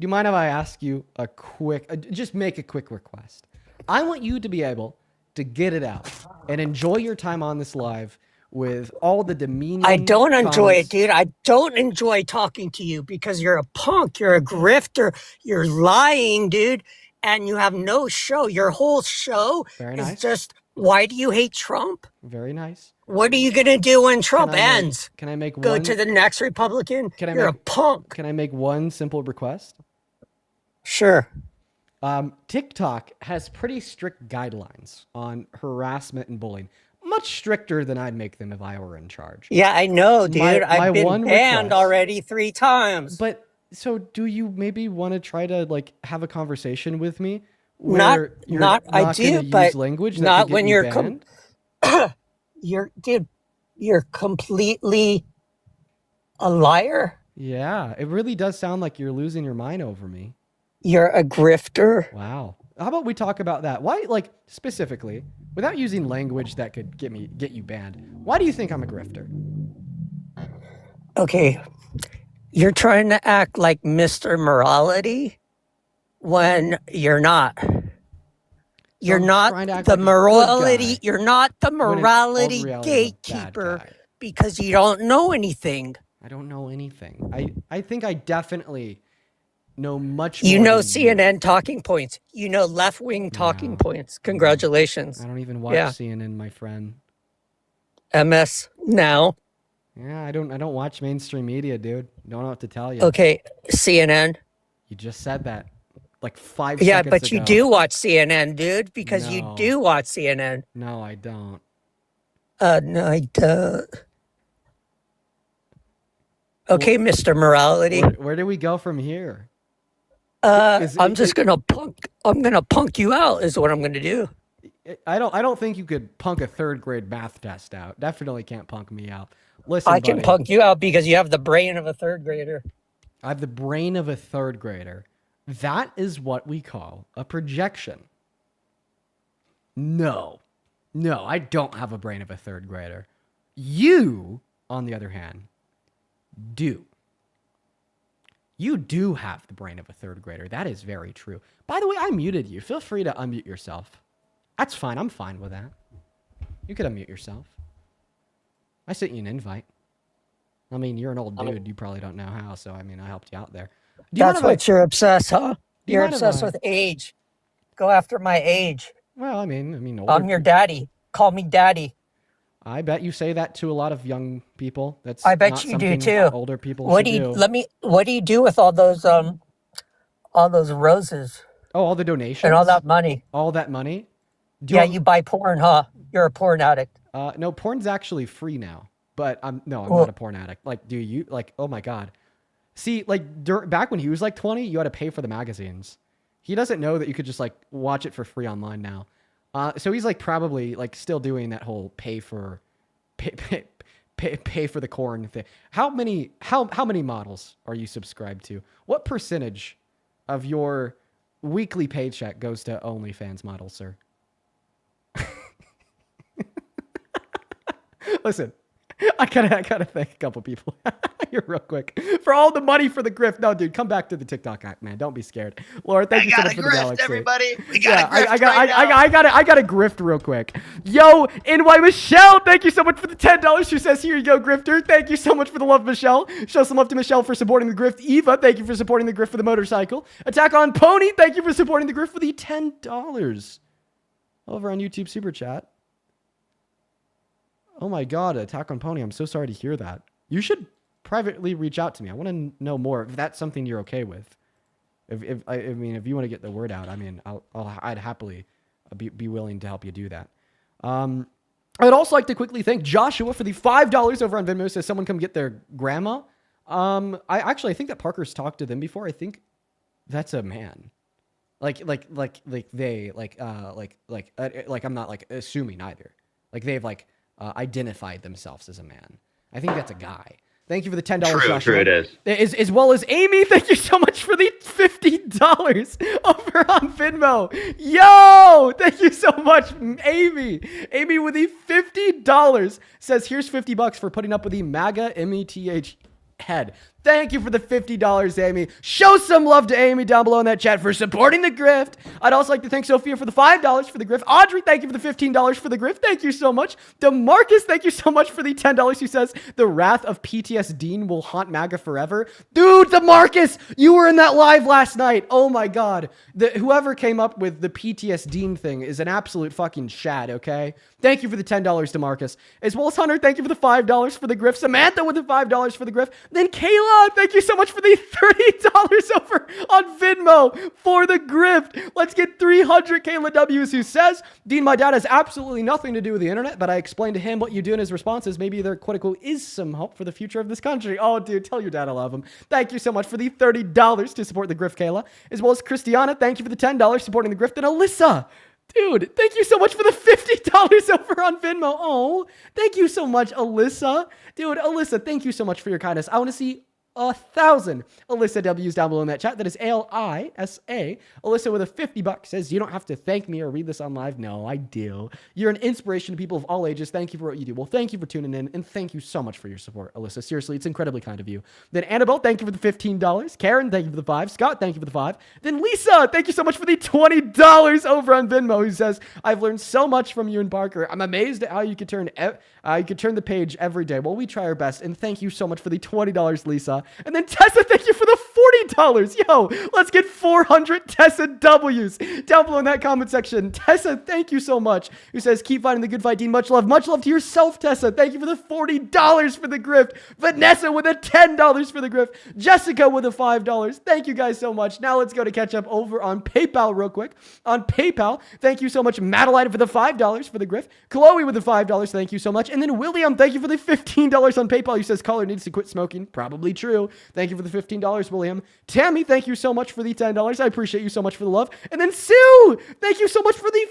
S1: you mind if I ask you a quick, just make a quick request? I want you to be able to get it out and enjoy your time on this live with all the demeaning
S20: I don't enjoy it,
S1: comments.
S20: dude. I don't enjoy talking to you because you're a punk. You're a grifter. You're lying, dude. And you have no show. Your whole show
S1: Very
S20: is
S1: nice.
S20: just, why do you hate Trump?
S1: Very nice.
S20: What are you going to do when Trump ends?
S1: Can I make
S20: Go
S1: one?
S20: to the next Republican?
S1: Can
S20: You're a punk.
S1: Can I make one simple request?
S20: Sure.
S1: TikTok has pretty strict guidelines on harassment and bullying. Much stricter than I'd make them if I were in charge.
S20: Yeah, I know, dude.
S1: My
S20: I've been
S1: one
S20: banned
S1: request-
S20: already 3 times.
S1: But so do you maybe want to try to like have a conversation with me?
S20: Not-
S1: Where you're
S20: not- I
S1: gonna
S20: do,
S1: use
S20: but
S1: language that
S20: not
S1: could get
S20: when
S1: you
S20: you're com-
S1: banned?
S20: You're completely a liar.
S1: Yeah, it really does sound like you're losing your mind over me.
S20: You're a grifter.
S1: Wow. How about we talk about that? Why, like, specifically, without using language that could get you banned, why do you think I'm a grifter?
S20: Okay, you're trying to act like Mr. Morality when you're not. You're
S1: I'm
S20: not
S1: trying to act
S20: the
S1: like a good
S20: morality.
S1: guy
S20: You're not the
S1: when in all
S20: morality
S1: reality, I'm a bad
S20: gatekeeper
S1: guy.
S20: because you don't know anything.
S1: I don't know anything. I think I definitely know much
S20: You
S1: more
S20: know
S1: than
S20: CNN talking points. You know left-wing talking points. Congratulations.
S1: I don't even watch
S20: Yeah.
S1: CNN, my friend.
S20: MS now.
S1: Yeah, I don't watch mainstream media, dude. Don't know what to tell you.
S20: Okay, CNN.
S1: You just said that like 5
S20: Yeah,
S1: seconds
S20: but you
S1: ago.
S20: do watch CNN, dude, because you
S1: No.
S20: do watch CNN.
S1: No, I don't.
S20: No, I don't. Okay, Mr. Morality.
S1: Where do we go from here?
S20: I'm just gonna punk you out is what I'm gonna do.
S1: I don't think you could punk a 3rd grade math test out. Definitely can't punk me out. Listen,
S20: I can
S1: buddy,
S20: punk you out because you have the brain of a 3rd grader.
S1: I have the brain of a 3rd grader. That is what we call a projection. No, I don't have a brain of a 3rd grader. You, on the other hand, do. You do have the brain of a 3rd grader. That is very true. By the way, I muted you. Feel free to unmute yourself. That's fine. I'm fine with that. You could unmute yourself. I sent you an invite. I mean, you're an old dude. You probably don't know how, so I mean, I helped you out there. Do you
S20: That's
S1: mind if
S20: what you're obsessed, huh?
S1: Do you
S20: You're
S1: mind if
S20: obsessed
S1: I-
S20: with age. Go after my age.
S1: Well, I mean, older
S20: I'm your daddy. Call me daddy.
S1: I bet you say that to a lot of young people. That's
S20: I bet
S1: not
S20: you do
S1: something
S20: too.
S1: Older people
S20: What
S1: should
S20: do you what do you do with all those roses
S1: Oh, all the donations
S20: and all that money?
S1: All that money? Do
S20: Yeah,
S1: want-
S20: you buy porn, huh? You're a porn addict.
S1: No, porn's actually free now. But I'm
S20: Well-
S1: not a porn addict. Like, do you? Like, oh my god. See, like back when he was like 20, you had to pay for the magazines. He doesn't know that you could just like watch it for free online now. So he's like probably like still doing that whole pay for the corn thing. How many models are you subscribed to? What percentage of your weekly paycheck goes to OnlyFans models, sir? Listen, I gotta thank a couple people. I here real quick. For all the money for the grift. No, dude, come back to the TikTok act, man. Don't be scared. Laura, thank you so much for the galaxy.
S4: Everybody. We
S1: Yeah,
S4: got
S1: I got to grift real quick. Yo, NY Michelle, thank you so much for the $10. She says, here you go, grifter. Thank you so much for the love, Michelle. Show some love to Michelle for supporting the grift. Eva, thank you for supporting the grift for the motorcycle. Attack on Pony, thank you for supporting the grift for the $10 over on YouTube Super Chat. Oh my God, Attack on Pony, I'm so sorry to hear that. You should privately reach out to me. I want to know more if that's something you're okay with. If you want to get the word out, I mean, I'd happily be willing to help you do that. I'd also like to quickly thank Joshua for the $5 over on Venmo. Says someone come get their grandma. I think that Parker's talked to them before. I think that's a man. Like I'm not like assuming either. Like they've like identified themselves as a man. I think that's a guy. Thank you for the $10, Joshua.
S13: True, it is.
S1: As well as Amy, thank you so much for the $50 over on Venmo. Yo, thank you so much, Amy. Amy with the $50 says, here's $50 for putting up with the MAGA METH head. Thank you for the $50, Amy. Show some love to Amy down below in that chat for supporting the grift. I'd also like to thank Sophia for the $5 for the grift. Audrey, thank you for the $15 for the grift. Thank you so much. DeMarcus, thank you so much for the $10. Who says, the wrath of PTS Dean will haunt MAGA forever. Dude, DeMarcus, you were in that live last night. Oh my God. Whoever came up with the PTS Dean thing is an absolute fucking shad, okay? Thank you for the $10, DeMarcus. As well as Hunter, thank you for the $5 for the grift. Samantha with the $5 for the grift. Then Kayla, thank you so much for the $30 over on Venmo for the grift. Let's get 300 Kayla W's who says, Dean, my dad has absolutely nothing to do with the internet, but I explained to him what you do, and his response is maybe there quote unquote is some hope for the future of this country. Oh, dude, tell your dad I love him. Thank you so much for the $30 to support the grift, Kayla. As well as Christiana, thank you for the $10 supporting the grift. And Alyssa, dude, thank you so much for the $50 over on Venmo. Oh, thank you so much, Alyssa. Dude, Alyssa, thank you so much for your kindness. I want to see 1,000 Alyssa W's down below in that chat. That is ALISA. Alyssa with a $50 says, you don't have to thank me or read this on live. No, I do. You're an inspiration to people of all ages. Thank you for what you do. Well, thank you for tuning in, and thank you so much for your support, Alyssa. Seriously, it's incredibly kind of you. Then Annabelle, thank you for the $15. Karen, thank you for the $5. Scott, thank you for the $5. Then Lisa, thank you so much for the $20 over on Venmo, who says, I've learned so much from you and Parker. I'm amazed at how you could turn the page every day. Well, we try our best, and thank you so much for the $20, Lisa. And then Tessa, thank you for the $40. Yo, let's get 400 Tessa W's down below in that comment section. Tessa, thank you so much. Who says, keep fighting the good fight, Dean. Much love. Much love to yourself, Tessa. Thank you for the $40 for the grift. Vanessa with a $10 for the grift. Jessica with a $5. Thank you guys so much. Now let's go to catch up over on PayPal real quick. On PayPal, thank you so much, Madeline, for the $5 for the grift. Chloe with the $5. Thank you so much. And then William, thank you for the $15 on PayPal. He says, caller needs to quit smoking. Probably true. Thank you for the $15, William. Tammy, thank you so much for the $10. I appreciate you so much for the love. And then Sue, thank you so much for the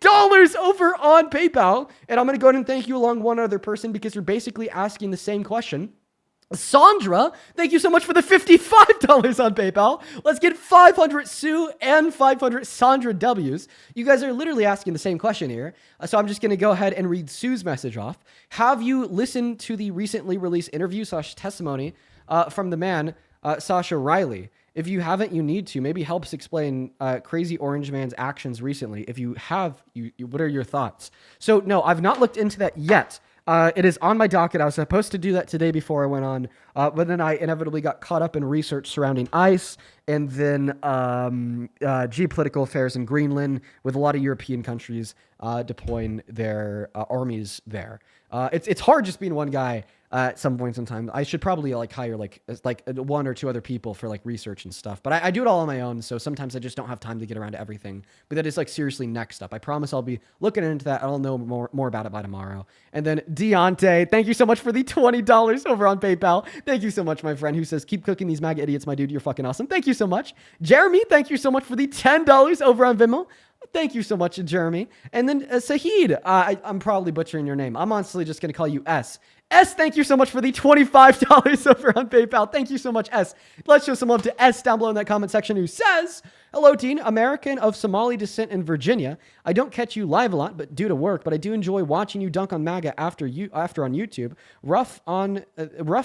S1: $50 over on PayPal. And I'm going to go ahead and thank you along one other person because you're basically asking the same question. Sandra, thank you so much for the $55 on PayPal. Let's get 500 Sue and 500 Sandra W's. You guys are literally asking the same question here. So I'm just going to go ahead and read Sue's message off. Have you listened to the recently released interview / testimony from the man, Sasha Riley? If you haven't, you need to. Maybe helps explain Crazy Orange Man's actions recently. If you have, what are your thoughts? So no, I've not looked into that yet. It is on my docket. I was supposed to do that today before I went on, but then I inevitably got caught up in research surrounding ICE and then geopolitical affairs in Greenland with a lot of European countries deploying their armies there. It's hard just being one guy at some points in time. I should probably hire one or two other people for research and stuff. But I do it all on my own, so sometimes I just don't have time to get around to everything. But that is seriously next up. I promise I'll be looking into that. I'll know more about it by tomorrow. And then Deontay, thank you so much for the $20 over on PayPal. Thank you so much, my friend, who says, keep cooking these MAGA idiots, my dude. You're fucking awesome. Thank you so much. Jeremy, thank you so much for the $10 over on Venmo. Thank you so much, Jeremy. And then Sahid, I'm probably butchering your name. I'm honestly just going to call you S. S, thank you so much for the $25 over on PayPal. Thank you so much, S. Let's show some love to S down below in that comment section, who says, hello, teen, American of Somali descent in Virginia. I don't catch you live a lot, but due to work, but I do enjoy watching you dunk on MAGA after on YouTube. Rough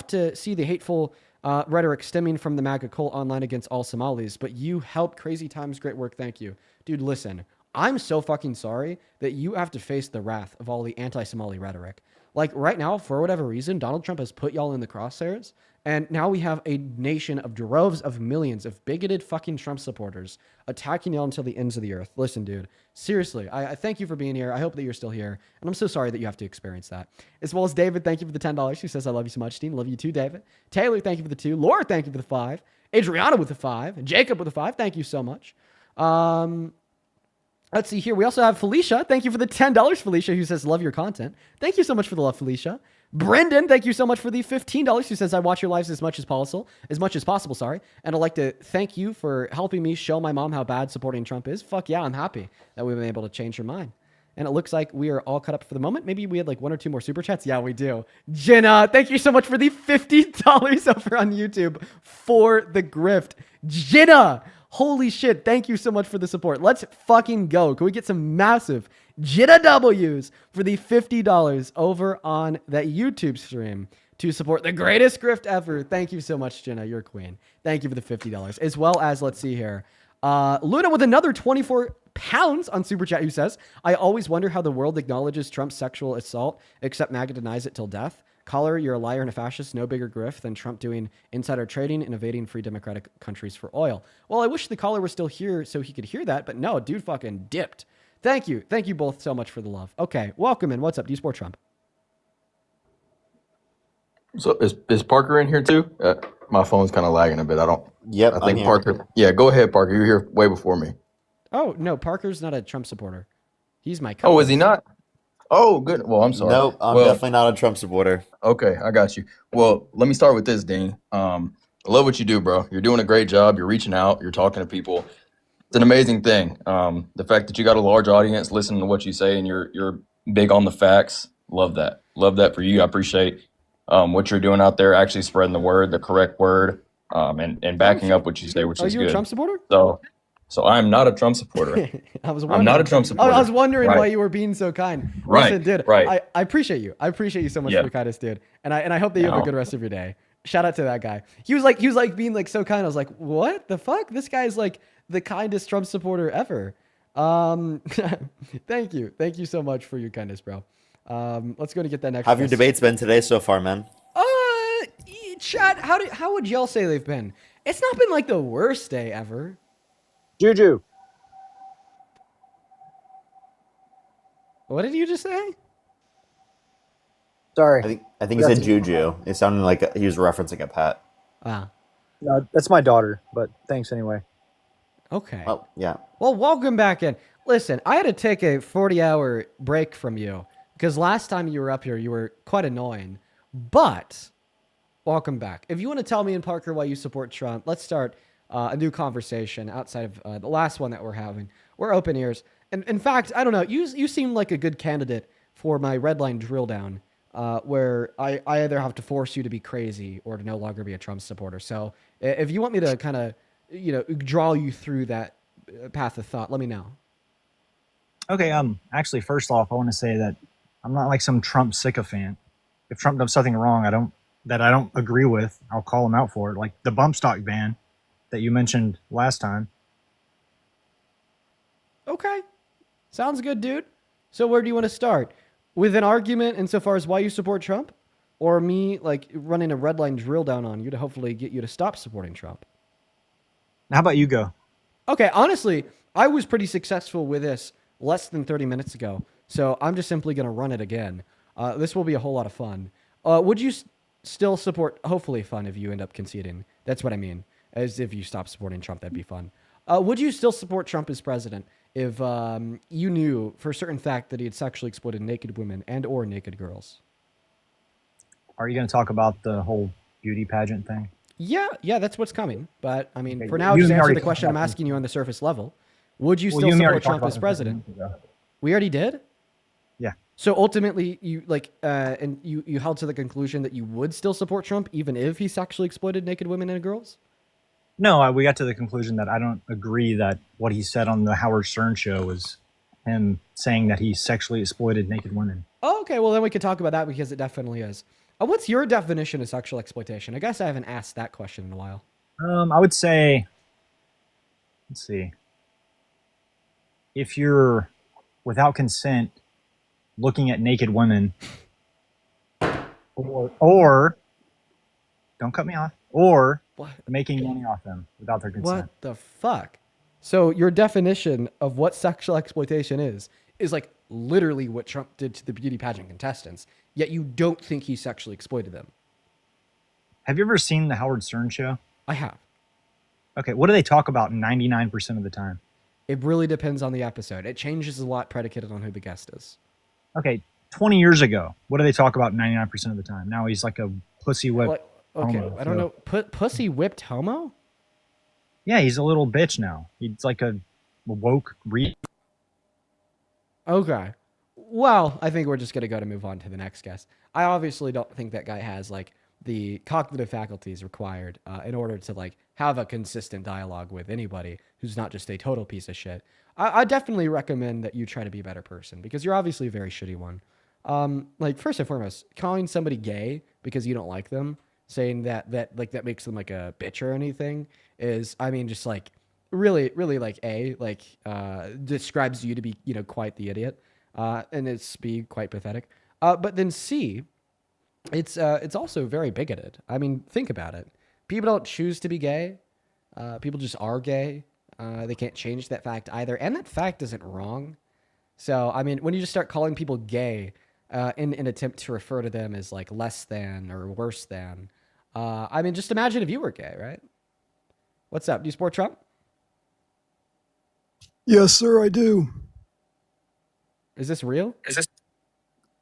S1: to see the hateful rhetoric stemming from the MAGA cult online against all Somalis, but you helped crazy times. Great work. Thank you. Dude, listen, I'm so fucking sorry that you have to face the wrath of all the anti-Somali rhetoric. Like right now, for whatever reason, Donald Trump has put y'all in the crosshairs, and now we have a nation of droves of millions of bigoted fucking Trump supporters attacking y'all until the ends of the earth. Listen, dude, seriously, I thank you for being here. I hope that you're still here, and I'm so sorry that you have to experience that. As well as David, thank you for the $10. Who says, I love you so much, Dean. Love you too, David. Taylor, thank you for the 2. Laura, thank you for the 5. Adriana with the 5. And Jacob with the 5. Thank you so much. Let's see here. We also have Felicia. Thank you for the $10, Felicia, who says, love your content. Thank you so much for the love, Felicia. Brendan, thank you so much for the $15, who says, I watch your lives as much as possible, sorry. And I'd like to thank you for helping me show my mom how bad supporting Trump is. Fuck yeah, I'm happy that we've been able to change her mind. And it looks like we are all cut up for the moment. Maybe we had like 1 or 2 more super chats. Yeah, we do. Jenna, thank you so much for the $50 over on YouTube for the grift. Jenna, holy shit. Thank you so much for the support. Let's fucking go. Can we get some massive Jenna W's for the $50 over on that YouTube stream to support the greatest grift ever? Thank you so much, Jenna. You're a queen. Thank you for the $50. As well as, let's see here. Luna with another 24 pounds on Super Chat, who says, I always wonder how the world acknowledges Trump's sexual assault, except MAGA denies it till death. Caller, you're a liar and a fascist. No bigger grift than Trump doing insider trading and invading free democratic countries for oil. Well, I wish the caller was still here so he could hear that, but no, dude fucking dipped. Thank you. Thank you both so much for the love. Okay, welcome in. What's up? Do you support Trump?
S21: So is Parker in here too? My phone's kind of lagging a bit.
S22: Yep,
S21: I
S22: I'm
S21: think
S22: here.
S21: Parker. Yeah, go ahead, Parker. You're here way before me.
S1: Oh, no, Parker's not a Trump supporter. He's my
S21: Oh, is he not? Oh, good. Well, I'm sorry.
S22: Nope, I'm definitely not a Trump supporter.
S21: Okay, I got you. Well, let me start with this, Dean. I love what you do, bro. You're doing a great job. You're reaching out. You're talking to people. It's an amazing thing. The fact that you got a large audience listening to what you say and you're big on the facts. Love that. Love that for you. I appreciate what you're doing out there, actually spreading the word, the correct word, and backing up what you say, which is good.
S1: Are you a Trump supporter?
S21: So I'm not a Trump supporter. I'm not a Trump supporter.
S1: I was wondering
S21: Right.
S1: why you were being so kind.
S21: Right,
S1: Listen, dude,
S21: right.
S1: I appreciate you. I appreciate you so much
S21: Yeah.
S1: for your kindness, dude. And I hope that you have a
S21: No.
S1: good rest of your day. Shout out to that guy. He was like being like so kind. I was like, what the fuck? This guy's like the kindest Trump supporter ever. Thank you. Thank you so much for your kindness, bro. Let's go to get that next.
S22: How have your
S1: question.
S22: debates been today so far, man?
S1: Chat, how would y'all say they've been? It's not been like the worst day ever.
S23: Juju.
S1: What did you just say?
S23: Sorry.
S22: I think he said Juju. It sounded like he was referencing a pet.
S1: Wow.
S23: No, that's my daughter, but thanks anyway.
S1: Okay.
S22: Well, yeah.
S1: Well, welcome back in. Listen, I had to take a 40-hour break from you because last time you were up here, you were quite annoying. But welcome back. If you want to tell me and Parker why you support Trump, let's start a new conversation outside of the last one that we're having. We're open ears. And in fact, I don't know. You seem like a good candidate for my red line drill down, where I either have to force you to be crazy or to no longer be a Trump supporter. So if you want me to kind of, draw you through that path of thought, let me know.
S23: Okay. Actually, first off, I want to say that I'm not like some Trump sycophant. If Trump does something wrong, I don't agree with, I'll call him out for it. Like the bump stock ban that you mentioned last time.
S1: Okay. Sounds good, dude. So where do you want to start? With an argument insofar as why you support Trump? Or me, like, running a red line drill down on you to hopefully get you to stop supporting Trump?
S23: How about you go?
S1: Okay, honestly, I was pretty successful with this less than 30 minutes ago. So I'm just simply going to run it again. This will be a whole lot of fun. Would you still support, hopefully fun if you end up conceding? That's what I mean. As if you stop supporting Trump, that'd be fun. Would you still support Trump as president if you knew for a certain fact that he had sexually exploited naked women and or naked girls?
S23: Are you going to talk about the whole beauty pageant thing?
S1: Yeah, that's what's coming. But I mean,
S23: Okay,
S1: for now,
S23: you
S1: just
S23: and me
S1: answer
S23: already
S1: the question
S23: talked
S1: I'm
S23: about
S1: asking you on the surface level. would you
S23: Well,
S1: still
S23: you and me already
S1: support
S23: talked
S1: Trump
S23: about
S1: as
S23: this
S1: president?
S23: a minute ago.
S1: We already did?
S23: Yeah.
S1: So ultimately, you like, and you held to the conclusion that you would still support Trump even if he sexually exploited naked women and girls?
S23: No, we got to the conclusion that I don't agree that what he said on the Howard Stern show was him saying that he sexually exploited naked women.
S1: Oh, okay, well then we could talk about that because it definitely is. What's your definition of sexual exploitation? I guess I haven't asked that question in a while.
S23: I would say, let's see, if you're without consent looking at naked women, or don't cut me off, or making money off them without their consent.
S1: What the fuck? So your definition of what sexual exploitation is like literally what Trump did to the beauty pageant contestants, yet you don't think he sexually exploited them.
S23: Have you ever seen the Howard Stern show?
S1: I have.
S23: Okay, what do they talk about 99% of the time?
S1: It really depends on the episode. It changes a lot predicated on who the guest is.
S23: Okay, 20 years ago, what do they talk about 99% of the time? Now he's like a pussy whip.
S1: Okay,
S23: homo,
S1: I don't
S23: so-
S1: know. Pussy whipped homo?
S23: Yeah, he's a little bitch now. He's like a woke
S1: Okay. Well, I think we're just going to move on to the next guest. I obviously don't think that guy has like the cognitive faculties required in order to like have a consistent dialogue with anybody who's not just a total piece of shit. I definitely recommend that you try to be a better person because you're obviously a very shitty one. Like first and foremost, calling somebody gay because you don't like them, saying that makes them like a bitch or anything is, I mean, just like really like describes you to be, quite the idiot. And it's B, quite pathetic. But then C, it's also very bigoted. I mean, think about it. People don't choose to be gay. People just are gay. They can't change that fact either. And that fact isn't wrong. So, I mean, when you just start calling people gay in an attempt to refer to them as like less than or worse than, I mean, just imagine if you were gay, right? What's up? Do you support Trump?
S3: Yes, sir, I do.
S1: Is this real?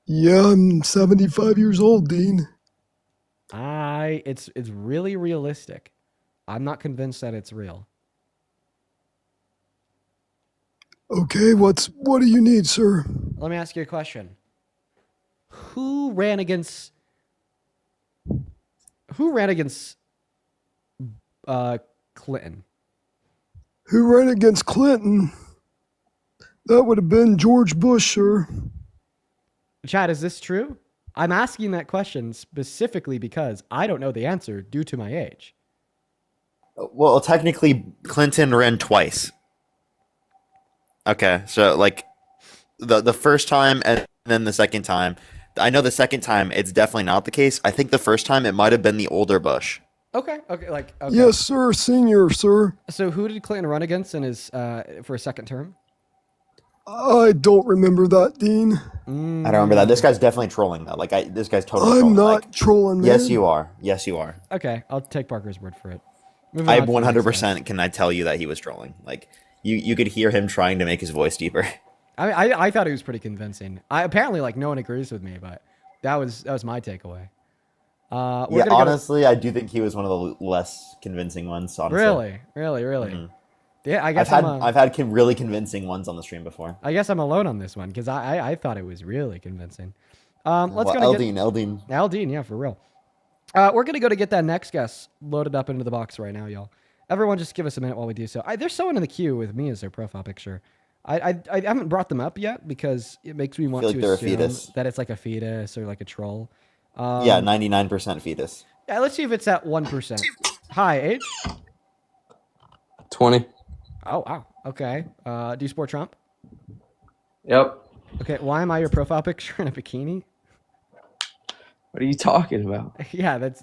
S3: Yeah, I'm 75 years old, Dean.
S1: It's really realistic. I'm not convinced that it's real.
S3: Okay, what do you need, sir?
S1: Let me ask you a question. Who ran against Clinton?
S3: Who ran against Clinton? That would have been George Bush, sir.
S1: Chad, is this true? I'm asking that question specifically because I don't know the answer due to my age.
S22: Well, technically, Clinton ran twice. Okay, so like the first time and then the second time. I know the second time it's definitely not the case. I think the first time it might have been the older Bush.
S1: Okay. Okay.
S3: Yes, sir, senior, sir.
S1: So who did Clinton run against in his for a second term?
S3: I don't remember that, Dean.
S22: I don't remember that. This guy's definitely trolling though. This guy's totally
S3: I'm
S22: trolling.
S3: not trolling, man.
S22: Yes, you are. Yes, you are.
S1: Okay, I'll take Parker's word for it. Moving
S22: I
S1: on to the next guy.
S22: 100% can I tell you that he was trolling. Like you could hear him trying to make his voice deeper.
S1: I thought he was pretty convincing. Apparently like no one agrees with me, but that was my takeaway.
S22: Yeah, honestly, I do think he was one of the less convincing ones. Honestly,
S1: Really.
S22: Mhm.
S1: Yeah, I guess
S22: I've had really convincing ones on the stream before.
S1: I guess I'm alone on this one because I thought it was really convincing. Let's
S22: Well,
S1: go to Eldine, yeah, for real. We're gonna go to get that next guest loaded up into the box right now, y'all. Everyone, just give us a minute while we do so. There's someone in the queue with me as their profile picture. I haven't brought them up yet because it makes me want
S22: like
S1: to
S22: they're a
S1: assume
S22: fetus.
S1: that it's like a fetus or like a troll.
S22: Yeah, 99% fetus.
S1: Yeah, let's see if it's at 1%. Hi, age?
S5: 20.
S1: Oh, wow. Okay. Do you support Trump?
S5: Yep.
S1: Okay, why am I your profile picture in a bikini?
S5: What are you talking about?
S1: Yeah, that's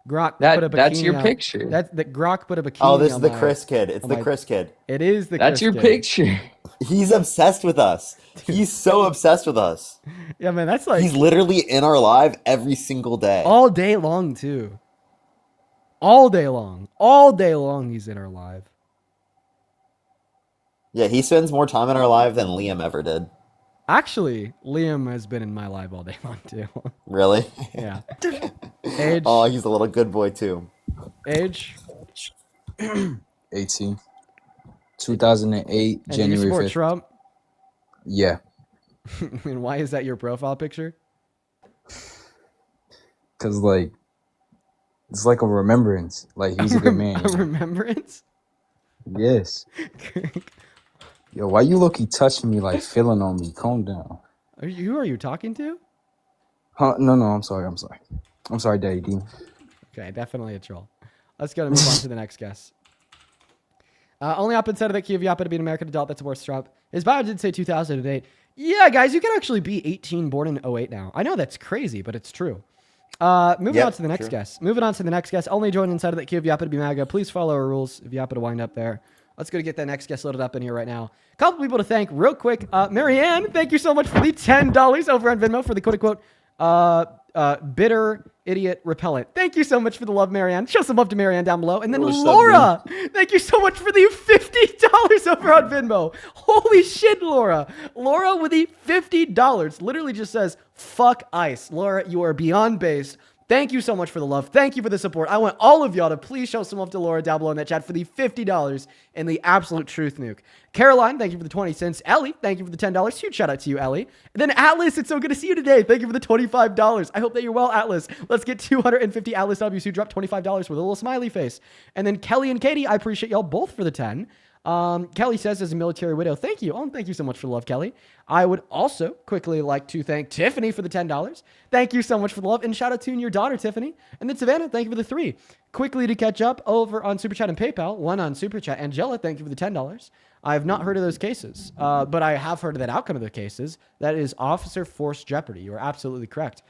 S1: Grok
S5: That-
S1: put a bikini
S5: that's your
S1: on-
S5: picture.
S1: That Grok put a bikini.
S22: Oh, this is
S1: on
S22: the
S1: my-
S22: Chris kid. It's
S1: on
S22: the
S1: my-
S22: Chris kid.
S1: It is the.
S5: That's
S1: Chris
S5: your
S1: kid.
S5: picture.
S22: He's obsessed with us. He's so obsessed with us.
S1: Yeah, man, that's like
S22: He's literally in our live every single day.
S1: all day long too. All day long, he's in our live.
S22: Yeah, he spends more time in our live than Liam ever did.
S1: Actually, Liam has been in my live all day long too.
S22: Really?
S1: Yeah. Age?
S22: Oh, he's a little good boy too.
S1: Age?
S5: 18.
S2: 2008,
S1: And do you
S2: January
S1: support
S2: 5th.
S1: Trump?
S2: Yeah,
S1: And why is that your profile picture?
S2: because like it's like a remembrance. Like he's a good man.
S1: A
S2: You know?
S1: remembrance?
S2: Yes. Yo, why you low-key touching me like feeling on me? Calm down.
S1: Who are you talking to?
S2: Huh? No, I'm sorry. I'm sorry, Daddy D.
S1: Okay, definitely a troll. Let's go to move on to the next guess. Only up inside of that Kyiv Yappa to be an American adult that supports Trump. His bio did say 2008. Yeah, guys, you can actually be 18, born in 08 now. I know that's crazy, but it's true. Moving on to the next guess. Only join inside of that Kyiv Yappa to be MAGA. Please follow our rules if Yappa to wind up there. Let's go to get that next guest loaded up in here right now. A couple people to thank real quick. Marianne, thank you so much for the $10 over on Venmo for the quote-unquote bitter idiot repellent. Thank you so much for the love, Marianne. Show some love to Marianne down below. And then Laura, thank you so much for the $50 over on Venmo. Holy shit, Laura. Laura with the $50 literally just says, fuck ICE. Laura, you are beyond based. Thank you so much for the love. Thank you for the support. I want all of y'all to please show some love to Laura down below in that chat for the $50 and the absolute truth nuke. Caroline, thank you for the 20 cents. Ellie, thank you for the $10. Huge shout out to you, Ellie. And then Atlas, it's so good to see you today. Thank you for the $25. I hope that you're well, Atlas. Let's get 250 Atlas W's who dropped $25 with a little smiley face. And then Kelly and Katie, I appreciate y'all both for the 10. Kelly says, as a military widow, thank you. Oh, thank you so much for the love, Kelly. I would also quickly like to thank Tiffany for the $10. Thank you so much for the love. And shout out to your daughter, Tiffany. And then Savannah, thank you for the 3. Quickly to catch up over on Super Chat and PayPal, 1 on Super Chat. Angela, thank you for the $10. I have not heard of those cases, but I have heard of that outcome of the cases. That is Officer Force Jeopardy. You are absolutely correct.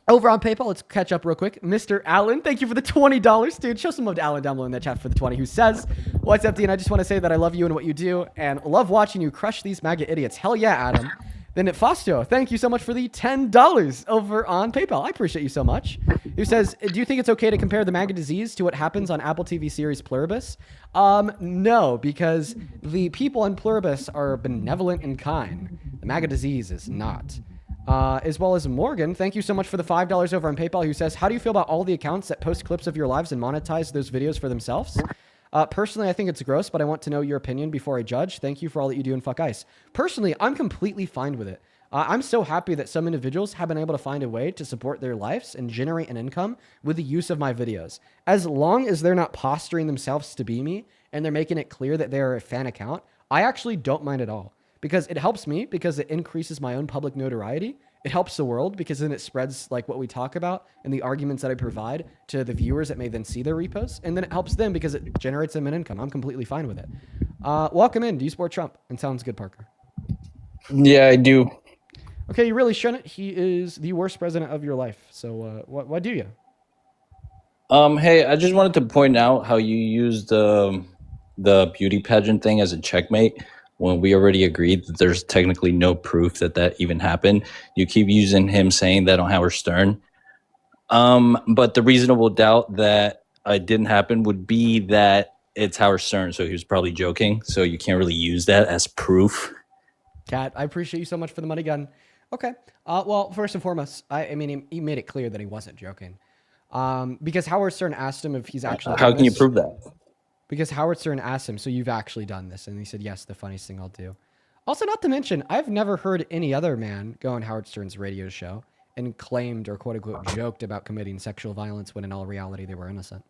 S1: Over on PayPal, let's catch up real quick. Mr. Allen, thank you for the $20. Dude, show some love to Allen down below in that chat for the 20, who says, what's up, Dean? I just want to say that I love you and what you do, and love watching you crush these MAGA idiots. Hell yeah, Adam. Then at Fausto, thank you so much for the $10 over on PayPal. I appreciate you so much. Who says, do you think it's okay to compare the MAGA disease to what happens on Apple TV series Pluribus? No, because the people on Pluribus are benevolent and kind. The MAGA disease is not. As well as Morgan, thank you so much for the $5 over on PayPal, who says, how do you feel about all the accounts that post clips of your lives and monetize those videos for themselves? Personally, I think it's gross, but I want to know your opinion before I judge. Thank you for all that you do and fuck ICE. Personally, I'm completely fine with it. I'm so happy that some individuals have been able to find a way to support their lives and generate an income with the use of my videos. As long as they're not posturing themselves to be me and they're making it clear that they're a fan account, I actually don't mind at all. Because it helps me, because it increases my own public notoriety. It helps the world because then it spreads like what we talk about and the arguments that I provide to the viewers that may then see their reposts. And then it helps them because it generates them an income. I'm completely fine with it. Welcome in. Do you support Trump? And sounds good, Parker.
S2: Yeah, I do.
S1: Okay, you really shouldn't. He is the worst president of your life. So what do you?
S6: Hey, I just wanted to point out how you used the beauty pageant thing as a checkmate when we already agreed that there's technically no proof that that even happened. You keep using him saying that on Howard Stern. But the reasonable doubt that it didn't happen would be that it's Howard Stern, so he was probably joking. So you can't really use that as proof.
S1: Kat, I appreciate you so much for the money gun. Okay. Well, first and foremost, I mean, he made it clear that he wasn't joking. Because Howard Stern asked him if he's actually
S6: How can you prove that?
S1: Because Howard Stern asked him, so you've actually done this? And he said, yes, the funniest thing I'll do. Also, not to mention, I've never heard any other man go on Howard Stern's radio show and claimed or quote-unquote joked about committing sexual violence when in all reality they were innocent.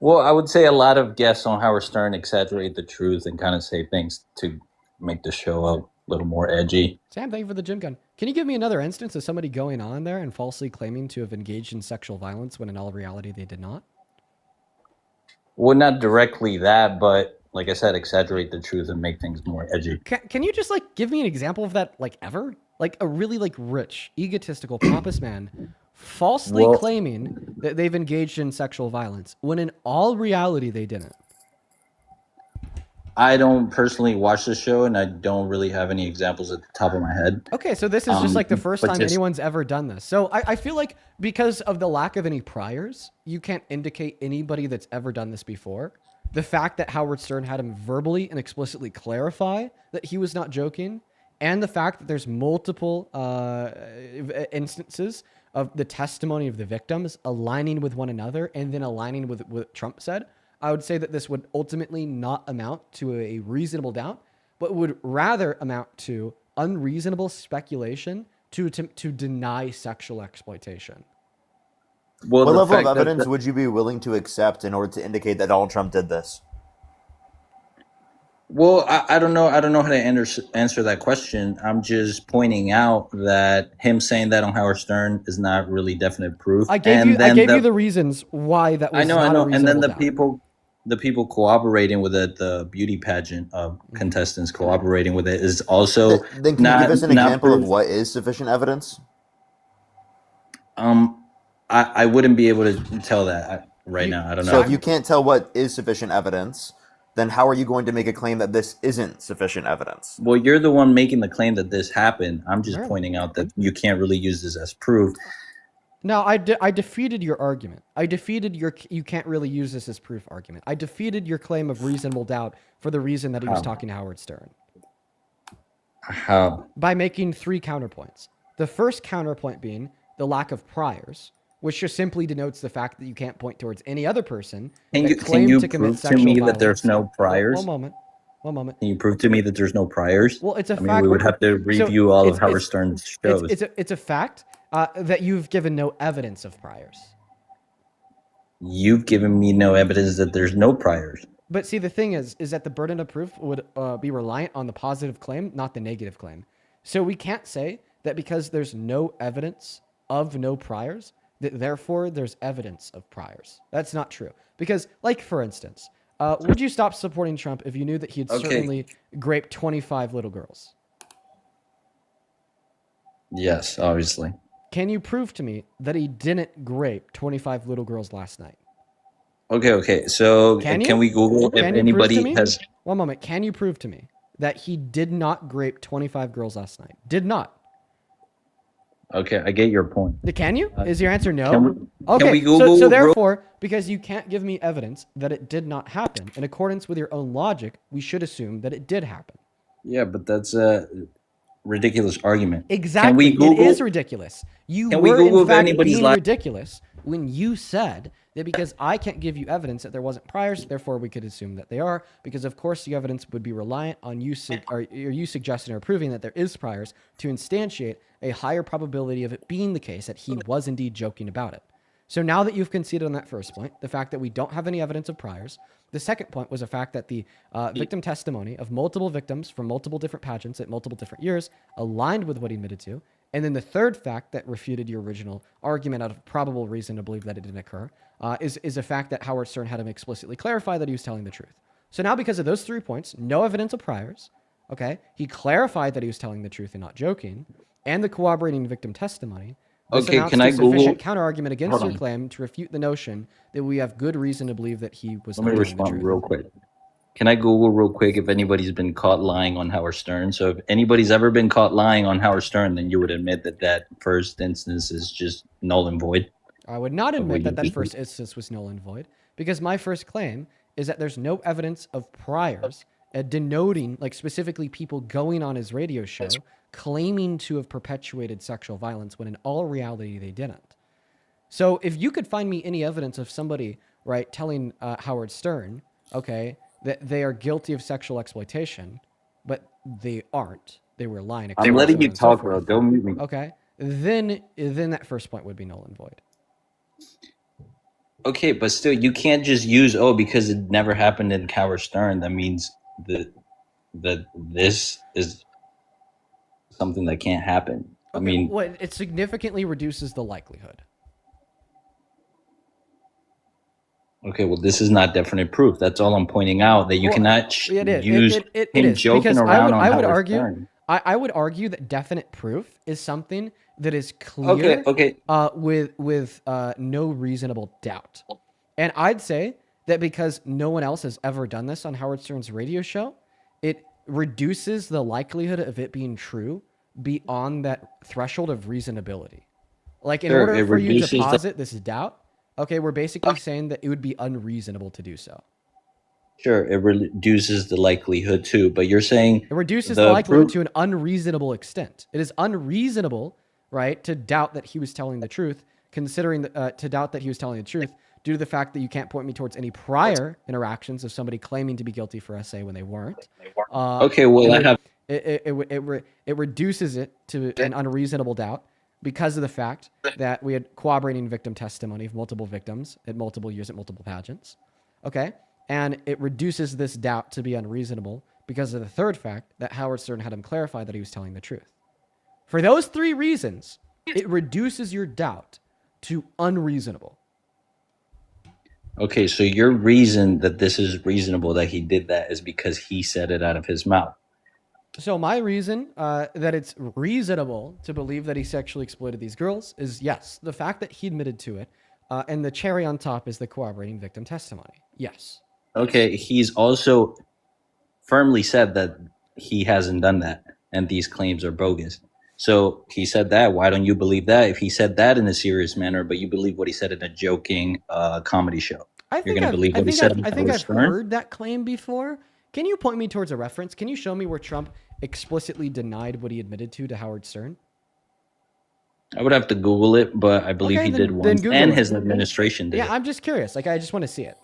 S6: Well, I would say a lot of guests on Howard Stern exaggerate the truth and kind of say things to make the show a little more edgy.
S1: Sam, thank you for the gym gun. Can you give me another instance of somebody going on there and falsely claiming to have engaged in sexual violence when in all reality they did not?
S6: Well, not directly that, but like I said, exaggerate the truth and make things more edgy.
S1: Can you just like give me an example of that, like ever? Like a really like rich, egotistical, pompous man falsely claiming that they've engaged in sexual violence when in all reality they didn't.
S6: I don't personally watch the show, and I don't really have any examples at the top of my head.
S1: Okay, so this is just like the first time anyone's ever done this. So I feel like because of the lack of any priors, you can't indicate anybody that's ever done this before. The fact that Howard Stern had him verbally and explicitly clarify that he was not joking, and the fact that there's multiple instances of the testimony of the victims aligning with one another and then aligning with what Trump said, I would say that this would ultimately not amount to a reasonable doubt, but would rather amount to unreasonable speculation to attempt to deny sexual exploitation.
S6: Well,
S22: What
S6: the
S22: level of
S6: fact that
S22: evidence would you be willing to accept in order to indicate that Donald Trump did this?
S6: Well, I don't know. I don't know how to answer that question. I'm just pointing out that him saying that on Howard Stern is not really definite proof.
S1: I gave you the reasons why that was
S6: I know,
S1: not a
S6: and then
S1: reasonable doubt.
S6: the people cooperating with it, the beauty pageant contestants cooperating with it, is also
S22: Then can you give us an example of what is sufficient evidence?
S6: I wouldn't be able to tell that right now. I don't know.
S22: So if you can't tell what is sufficient evidence, then how are you going to make a claim that this isn't sufficient evidence?
S6: Well, you're the one making the claim that this happened. I'm just pointing out that you can't really use this as proof.
S1: No, I defeated your argument. I defeated your you can't really use this as proof argument. I defeated your claim of reasonable doubt for the reason that he was talking to Howard Stern.
S6: How?
S1: By making 3 counterpoints. The first counterpoint being the lack of priors, which just simply denotes the fact that you can't point towards any other person
S6: Can
S1: that
S6: you
S1: claimed to commit
S6: prove to
S1: sexual
S6: me
S1: violence.
S6: that there's no priors?
S1: One moment.
S6: Can you prove to me that there's no priors?
S1: Well, it's a
S6: I mean,
S1: fact.
S6: we would have to review all of Howard Stern's shows.
S1: It's a fact that you've given no evidence of priors.
S6: You've given me no evidence that there's no priors.
S1: But see, the thing is that the burden of proof would be reliant on the positive claim, not the negative claim. So we can't say that because there's no evidence of no priors, that therefore there's evidence of priors. That's not true. Because, like, for instance, would you stop supporting Trump if you knew that he had certainly raped 25 little girls?
S6: Yes, obviously.
S1: Can you prove to me that he didn't rape 25 little girls last night?
S6: Okay. So can we Google if anybody has...
S1: One moment. Can you prove to me that he did not rape 25 girls last night? Did not.
S6: Okay, I get your point.
S1: Can you? Is your answer no?
S6: Can we Google
S1: so therefore, because you can't give me evidence that it did not happen, in accordance with your own logic, we should assume that it did happen.
S6: Yeah, but that's a ridiculous argument.
S1: Exactly.
S6: Can we Google,
S1: it is ridiculous. You
S6: can
S1: were
S6: we Google
S1: in fact
S6: if anybody's
S1: being ridiculous when you said that because I can't give you evidence that there wasn't priors, therefore we could assume that they are, because of course the evidence would be reliant on you suggesting or proving that there is priors to instantiate a higher probability of it being the case that he was indeed joking about it. So now that you've conceded on that first point, the fact that we don't have any evidence of priors, the second point was the fact that the victim testimony of multiple victims from multiple different pageants at multiple different years aligned with what he admitted to. And then the third fact that refuted your original argument out of probable reason to believe that it didn't occur is a fact that Howard Stern had him explicitly clarify that he was telling the truth. So now because of those 3 points, no evidence of priors, okay, he clarified that he was telling the truth and not joking, and the corroborating victim testimony.
S6: Okay, can I
S1: Google sufficient
S6: Google?
S1: counter argument against your claim to refute the notion that we have good reason to believe that he was
S6: Let me
S1: not telling the
S6: respond
S1: truth.
S6: real quick. Can I Google real quick if anybody's been caught lying on Howard Stern? So if anybody's ever been caught lying on Howard Stern, then you would admit that that first instance is just null and void.
S1: I would not admit that
S6: you
S1: that first instance was null and void, because my first claim is that there's no evidence of priors denoting, like specifically people going on his radio show claiming to have perpetuated sexual violence when in all reality they didn't. So if you could find me any evidence of somebody, right, telling Howard Stern, okay, that they are guilty of sexual exploitation, but they aren't, they were lying.
S6: I'm letting you talk, bro. Don't mute me.
S1: Okay, then that first point would be null and void.
S6: Okay, but still, you can't just use, because it never happened in Howard Stern. That means that this is something that can't happen. I mean,
S1: well, it significantly reduces the likelihood.
S6: Okay, well, this is not definite proof. That's all I'm pointing out, that you cannot use him joking around on Howard Stern.
S1: I would argue that definite proof is something that is clear with no reasonable doubt. And I'd say that because no one else has ever done this on Howard Stern's radio show, it reduces the likelihood of it being true beyond that threshold of reasonability. Like, in order for you to posit this doubt, okay, we're basically saying that it would be unreasonable to do so.
S6: Sure, it reduces the likelihood too, but you're saying...
S1: It reduces the likelihood to an unreasonable extent. It is unreasonable, right, to doubt that he was telling the truth, considering to doubt that he was telling the truth, due to the fact that you can't point me towards any prior interactions of somebody claiming to be guilty for SA when they weren't.
S6: Okay, well,
S1: It reduces it to an unreasonable doubt because of the fact that we had corroborating victim testimony of multiple victims at multiple years at multiple pageants. Okay? And it reduces this doubt to be unreasonable because of the third fact that Howard Stern had him clarify that he was telling the truth. For those three reasons, it reduces your doubt to unreasonable.
S6: Okay, so your reason that this is reasonable that he did that is because he said it out of his mouth.
S1: So my reason that it's reasonable to believe that he sexually exploited these girls is, yes, the fact that he admitted to it, and the cherry on top is the corroborating victim testimony. Yes.
S6: Okay, he's also firmly said that he hasn't done that, and these claims are bogus. So he said that. Why don't you believe that? If he said that in a serious manner, but you believe what he said in a joking comedy show, you're going to believe what he said in
S1: I think
S6: Howard
S1: I've
S6: Stern?
S1: heard that claim before. Can you point me towards a reference? Can you show me where Trump explicitly denied what he admitted to Howard Stern?
S6: I would have to Google it, but I believe
S1: Okay,
S6: he
S1: then-
S6: did
S1: then
S6: once,
S1: Google
S6: and
S1: it.
S6: his administration did.
S1: Yeah, I'm just curious. Like, I just want to see it.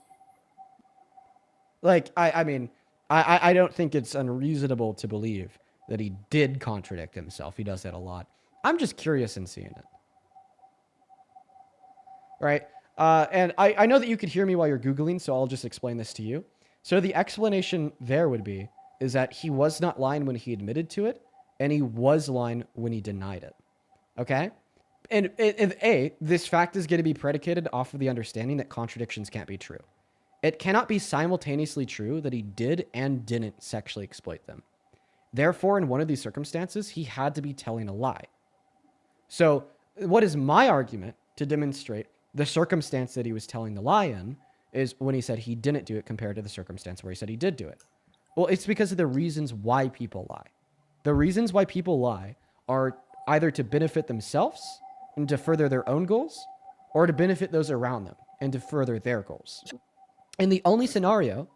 S1: Like, I mean, I don't think it's unreasonable to believe that he did contradict himself. He does that a lot. I'm just curious in seeing it. Right? And I know that you could hear me while you're Googling, so I'll just explain this to you. So the explanation there would be is that he was not lying when he admitted to it, and he was lying when he denied it. Okay? And this fact is going to be predicated off of the understanding that contradictions can't be true. It cannot be simultaneously true that he did and didn't sexually exploit them. Therefore, in one of these circumstances, he had to be telling a lie. So, what is my argument to demonstrate the circumstance that he was telling the lie in is when he said he didn't do it compared to the circumstance where he said he did do it. Well, it's because of the reasons why people lie. The reasons why people lie are either to benefit themselves and to further their own goals, or to benefit those around them and to further their goals. And the only scenario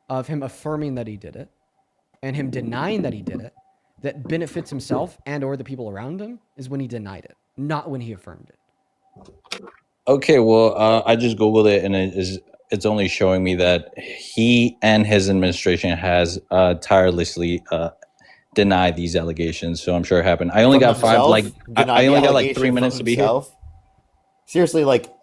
S1: of him affirming that he did it and him denying that he did it that benefits himself and or the people around him is when he denied it, not when he affirmed it.
S6: Okay, well, I just Googled it, and it's only showing me that he and his administration has tirelessly denied these allegations. So I'm sure it happened. I only
S22: From
S6: got five,
S22: himself?
S6: like
S22: Denied
S6: I
S22: the
S6: only got like
S22: allegation
S6: 3
S22: from
S6: minutes to be here.
S22: himself? Seriously, like,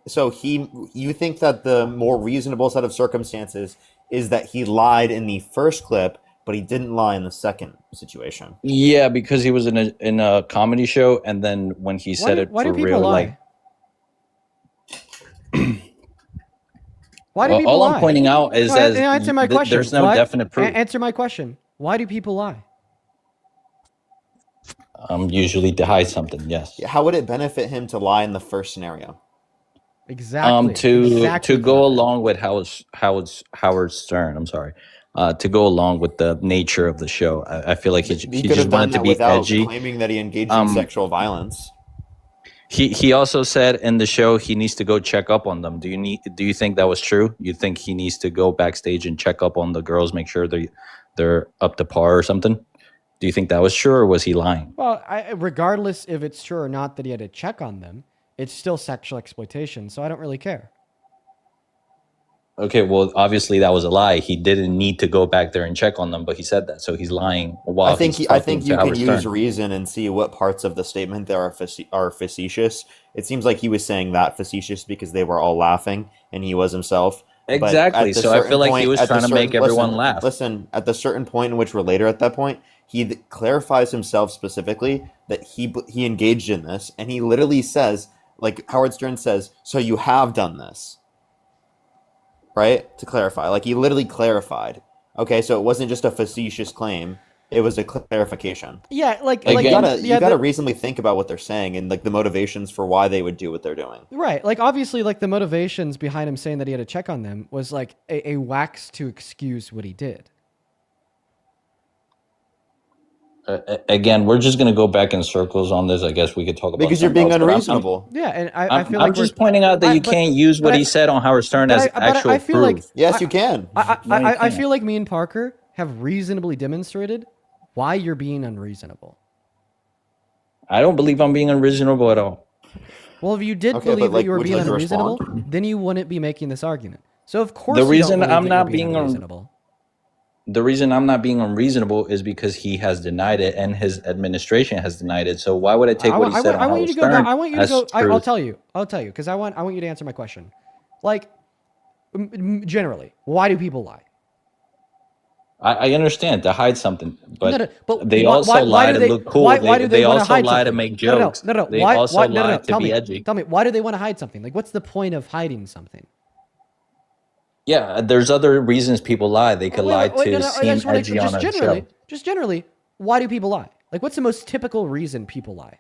S22: so you think that the more reasonable set of circumstances is that he lied in the first clip, but he didn't lie in the second situation?
S6: Yeah, because he was in a comedy show, and then when he said it
S1: Why
S6: for
S1: do people
S6: real,
S1: lie?
S6: like,
S1: Why do
S6: well,
S1: people
S6: all
S1: lie?
S6: I'm pointing out is
S1: No,
S6: that
S1: answer my question.
S6: there's no
S1: Why-
S6: definite proof.
S1: Answer my question. Why do people lie?
S6: Usually to hide something. Yes.
S22: How would it benefit him to lie in the first scenario?
S1: Exactly.
S6: To go along with Howard Stern. I'm sorry. To go along with the nature of the show, I feel like he
S22: He could
S6: just
S22: have done
S6: wanted to
S22: that
S6: be
S22: without
S6: edgy.
S22: claiming that he engaged in sexual violence.
S6: He also said in the show he needs to go check up on them. Do you think that was true? You think he needs to go backstage and check up on the girls, make sure they're up to par or something? Do you think that was true, or was he lying?
S1: Well, regardless if it's true or not that he had to check on them, it's still sexual exploitation, so I don't really care.
S6: Okay, well, obviously that was a lie. He didn't need to go back there and check on them, but he said that, so he's lying. While
S22: I think
S6: he's
S22: I
S6: talking
S22: think
S6: to
S22: you can
S6: Howard
S22: use
S6: Stern.
S22: reason and see what parts of the statement there are facetious. It seems like he was saying that facetious because they were all laughing and he was himself. But
S6: Exactly.
S22: at the
S6: So I feel
S22: certain
S6: like he
S22: point-
S6: was
S22: at the
S6: trying to make
S22: certain-
S6: everyone
S22: listen,
S6: laugh.
S22: Listen, at the certain point in which we're later at that point, he clarifies himself specifically that he engaged in this, and he literally says, like Howard Stern says, "So you have done this." Right? To clarify. Like, he literally clarified. Okay, so it wasn't just a facetious claim. It was a clarification.
S1: Yeah, like
S22: you gotta
S1: the-
S22: reasonably think about what they're saying and like the motivations for why they would do what they're doing.
S1: Right. Like, obviously, like, the motivations behind him saying that he had to check on them was like a wax to excuse what he did.
S6: Again, we're just going to go back in circles on this. I guess we could talk about
S22: Because you're
S6: something
S22: being
S6: else, but
S22: unreasonable.
S1: Yeah, and I feel like
S6: I'm just pointing out that you can't use what he said on Howard Stern as actual
S1: I feel
S6: proof.
S1: like
S22: Yes, you can.
S6: No, you
S1: I
S6: can't.
S1: feel like me and Parker have reasonably demonstrated why you're being unreasonable.
S6: I don't believe I'm being unreasonable at all.
S1: Well, if you did
S22: Okay,
S1: believe
S22: but
S1: that
S22: like,
S1: you were
S22: would you
S1: being
S22: like to
S1: unreasonable,
S22: respond?
S1: then you wouldn't be making this argument. So of course,
S6: The
S1: you
S6: reason
S1: don't believe
S6: I'm
S1: that you're
S6: not
S1: being
S6: being
S1: unreasonable.
S6: the reason I'm not being unreasonable is because he has denied it and his administration has denied it. So why would I take what he said on
S1: I want you
S6: Howard
S1: to go back.
S6: Stern
S1: I want you to
S6: as
S1: go. I'll
S6: truth?
S1: tell you. I'll tell you because I want you to answer my question. Like, generally, why do people lie?
S6: I understand to hide something, but
S1: No, but
S6: they
S1: why,
S6: also
S1: why
S6: lie
S1: do
S6: to
S1: they
S6: look cool.
S1: why do they
S6: They
S1: want to
S6: also
S1: hide
S6: lie to
S1: something?
S6: make jokes.
S1: No.
S6: They
S1: Why
S6: also
S1: no.
S6: lie to
S1: Tell
S6: be
S1: me.
S6: edgy.
S1: Tell me. Why do they want to hide something? Like, what's the point of hiding something?
S6: Yeah, there's other reasons people lie. They could lie
S1: Wait,
S6: to
S1: I
S6: seem
S1: just want
S6: edgy
S1: to
S6: on a show.
S1: just generally, why do people lie? Like, what's the most typical reason people lie?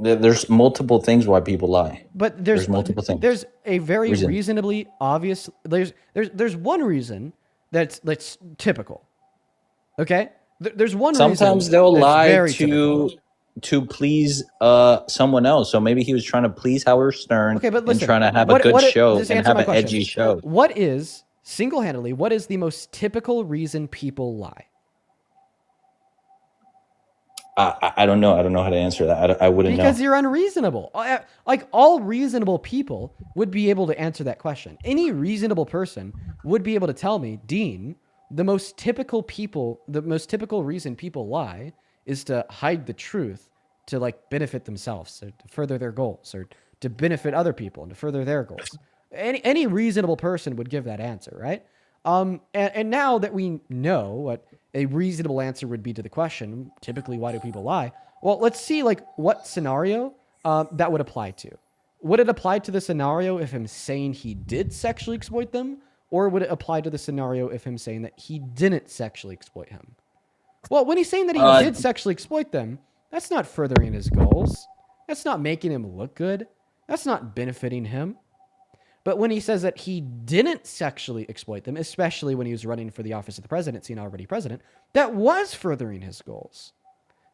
S6: There's multiple things why people lie.
S1: But
S6: There's multiple things.
S1: there's a very
S6: Reason.
S1: reasonably obvious. There's one reason that's typical. Okay, there's one
S6: Sometimes
S1: reason
S6: they'll
S1: that's
S6: lie
S1: very typical.
S6: to please someone else. So maybe he was trying to please Howard Stern
S1: Okay, but listen,
S6: and trying to have a good show
S1: just
S6: and
S1: answer
S6: have
S1: my
S6: an
S1: question.
S6: edgy show.
S1: What is single-handedly? What is the most typical reason people lie?
S6: I don't know. I don't know how to answer that. I wouldn't know.
S1: Because you're unreasonable. Like, all reasonable people would be able to answer that question. Any reasonable person would be able to tell me, Dean, the most typical reason people lie is to hide the truth, to like benefit themselves, or to further their goals, or to benefit other people and to further their goals. Any reasonable person would give that answer, right? And now that we know what a reasonable answer would be to the question, typically, why do people lie? Well, let's see, like, what scenario that would apply to. Would it apply to the scenario of him saying he did sexually exploit them? Or would it apply to the scenario of him saying that he didn't sexually exploit him? Well, when he's saying that he did sexually exploit them, that's not furthering his goals. That's not making him look good. That's not benefiting him. But when he says that he didn't sexually exploit them, especially when he was running for the office of the presidency and already president, that was furthering his goals.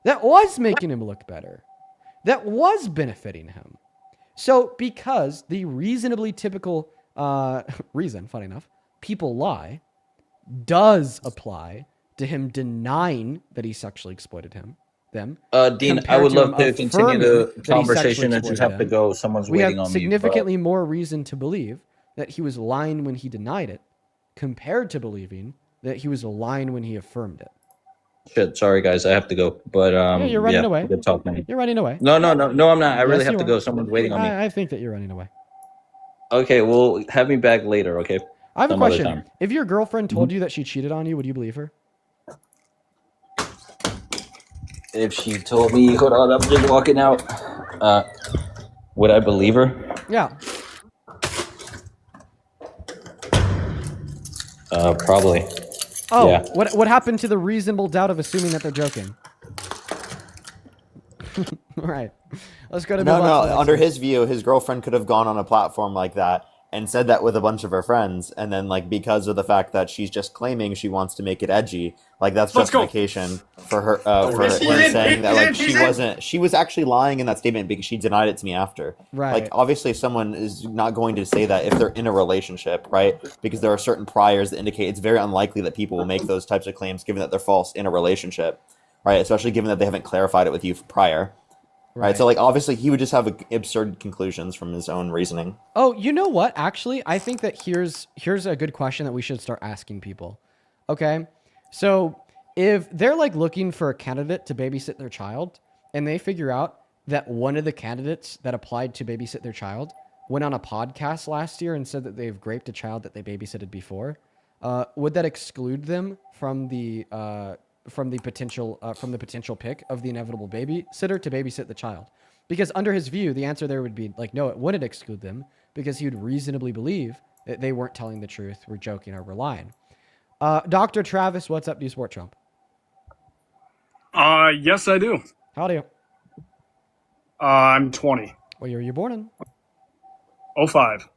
S1: That was making him look better. That was benefiting him. So because the reasonably typical reason, funny enough, people lie, does apply to him denying that he sexually exploited them.
S6: Dean, I would love to continue the conversation. I just have to go. Someone's waiting on me.
S1: We have significantly more reason to believe that he was lying when he denied it, compared to believing that he was lying when he affirmed it.
S6: Shit, sorry guys, I have to go. But
S1: Yeah, you're running away.
S6: Good talk, man.
S1: You're running away.
S6: No, I'm not. I really
S1: Yes,
S6: have
S1: you
S6: to
S1: are.
S6: go. Someone's waiting on me.
S1: I think that you're running away.
S6: Okay, well, have me back later, okay?
S1: I have a
S6: Some other
S1: question.
S6: time.
S1: If your girlfriend told you that she cheated on you, would you believe her?
S6: If she told me, hold on, I'm just walking out. Would I believe her?
S1: Yeah.
S6: Probably.
S1: Oh,
S6: yeah.
S1: What happened to the reasonable doubt of assuming that they're joking? All right. Let's go to
S22: No,
S1: move on to the next
S22: under
S1: one.
S22: his view, his girlfriend could have gone on a platform like that and said that with a bunch of her friends, and then like because of the fact that she's just claiming she wants to make it edgy, like that's
S3: Let's go.
S22: justification for her for saying that like she was actually lying in that statement because she denied it to me after.
S1: Right.
S22: Like obviously someone is not going to say that if they're in a relationship, right? Because there are certain priors that indicate it's very unlikely that people will make those types of claims given that they're false in a relationship, right? Especially given that they haven't clarified it with you prior. Right. So, like, obviously, he would just have absurd conclusions from his own reasoning.
S1: Oh, you know what? Actually, I think that here's a good question that we should start asking people. Okay? So, if they're, like, looking for a candidate to babysit their child, and they figure out that one of the candidates that applied to babysit their child went on a podcast last year and said that they've raped a child that they babysitted before, would that exclude them from the potential pick of the inevitable babysitter to babysit the child? Because under his view, the answer there would be like, no, it wouldn't exclude them because he would reasonably believe that they weren't telling the truth, were joking, or were lying. Dr. Travis, what's up? Do you support Trump?
S3: Yes, I do.
S1: How old are you?
S3: I'm 20.
S1: What year were you born in?
S3: 05.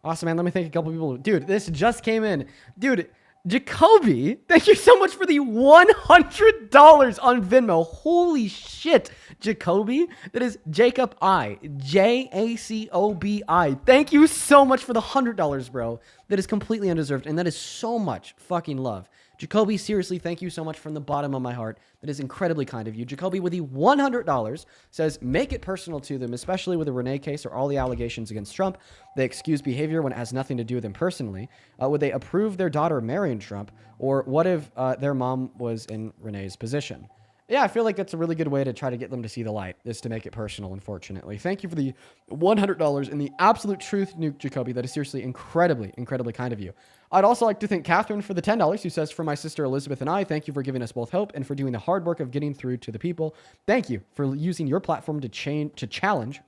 S1: Awesome, man. Let me thank a couple people. Dude, this just came in. Dude, Jacoby, thank you so much for the $100 on Venmo. Holy shit, Jacoby. That is Jacob I. Jacobi. Thank you so much for the $100, bro. That is completely undeserved, and that is so much fucking love. Jacoby, seriously, thank you so much from the bottom of my heart. That is incredibly kind of you. Jacoby with the $100 says, make it personal to them, especially with the Renee case or all the allegations against Trump. They excuse behavior when it has nothing to do with them personally. Would they approve their daughter marrying Trump? Or what if their mom was in Renee's position? Yeah, I feel like that's a really good way to try to get them to see the light, is to make it personal, unfortunately. Thank you for the $100 and the absolute truth, Nuke Jacoby. That is seriously incredibly, incredibly kind of you. I'd also like to thank Catherine for the $10, who says, for my sister Elizabeth and I, thank you for giving us both hope and for doing the hard work of getting through to the people. Thank you for using your platform to challenge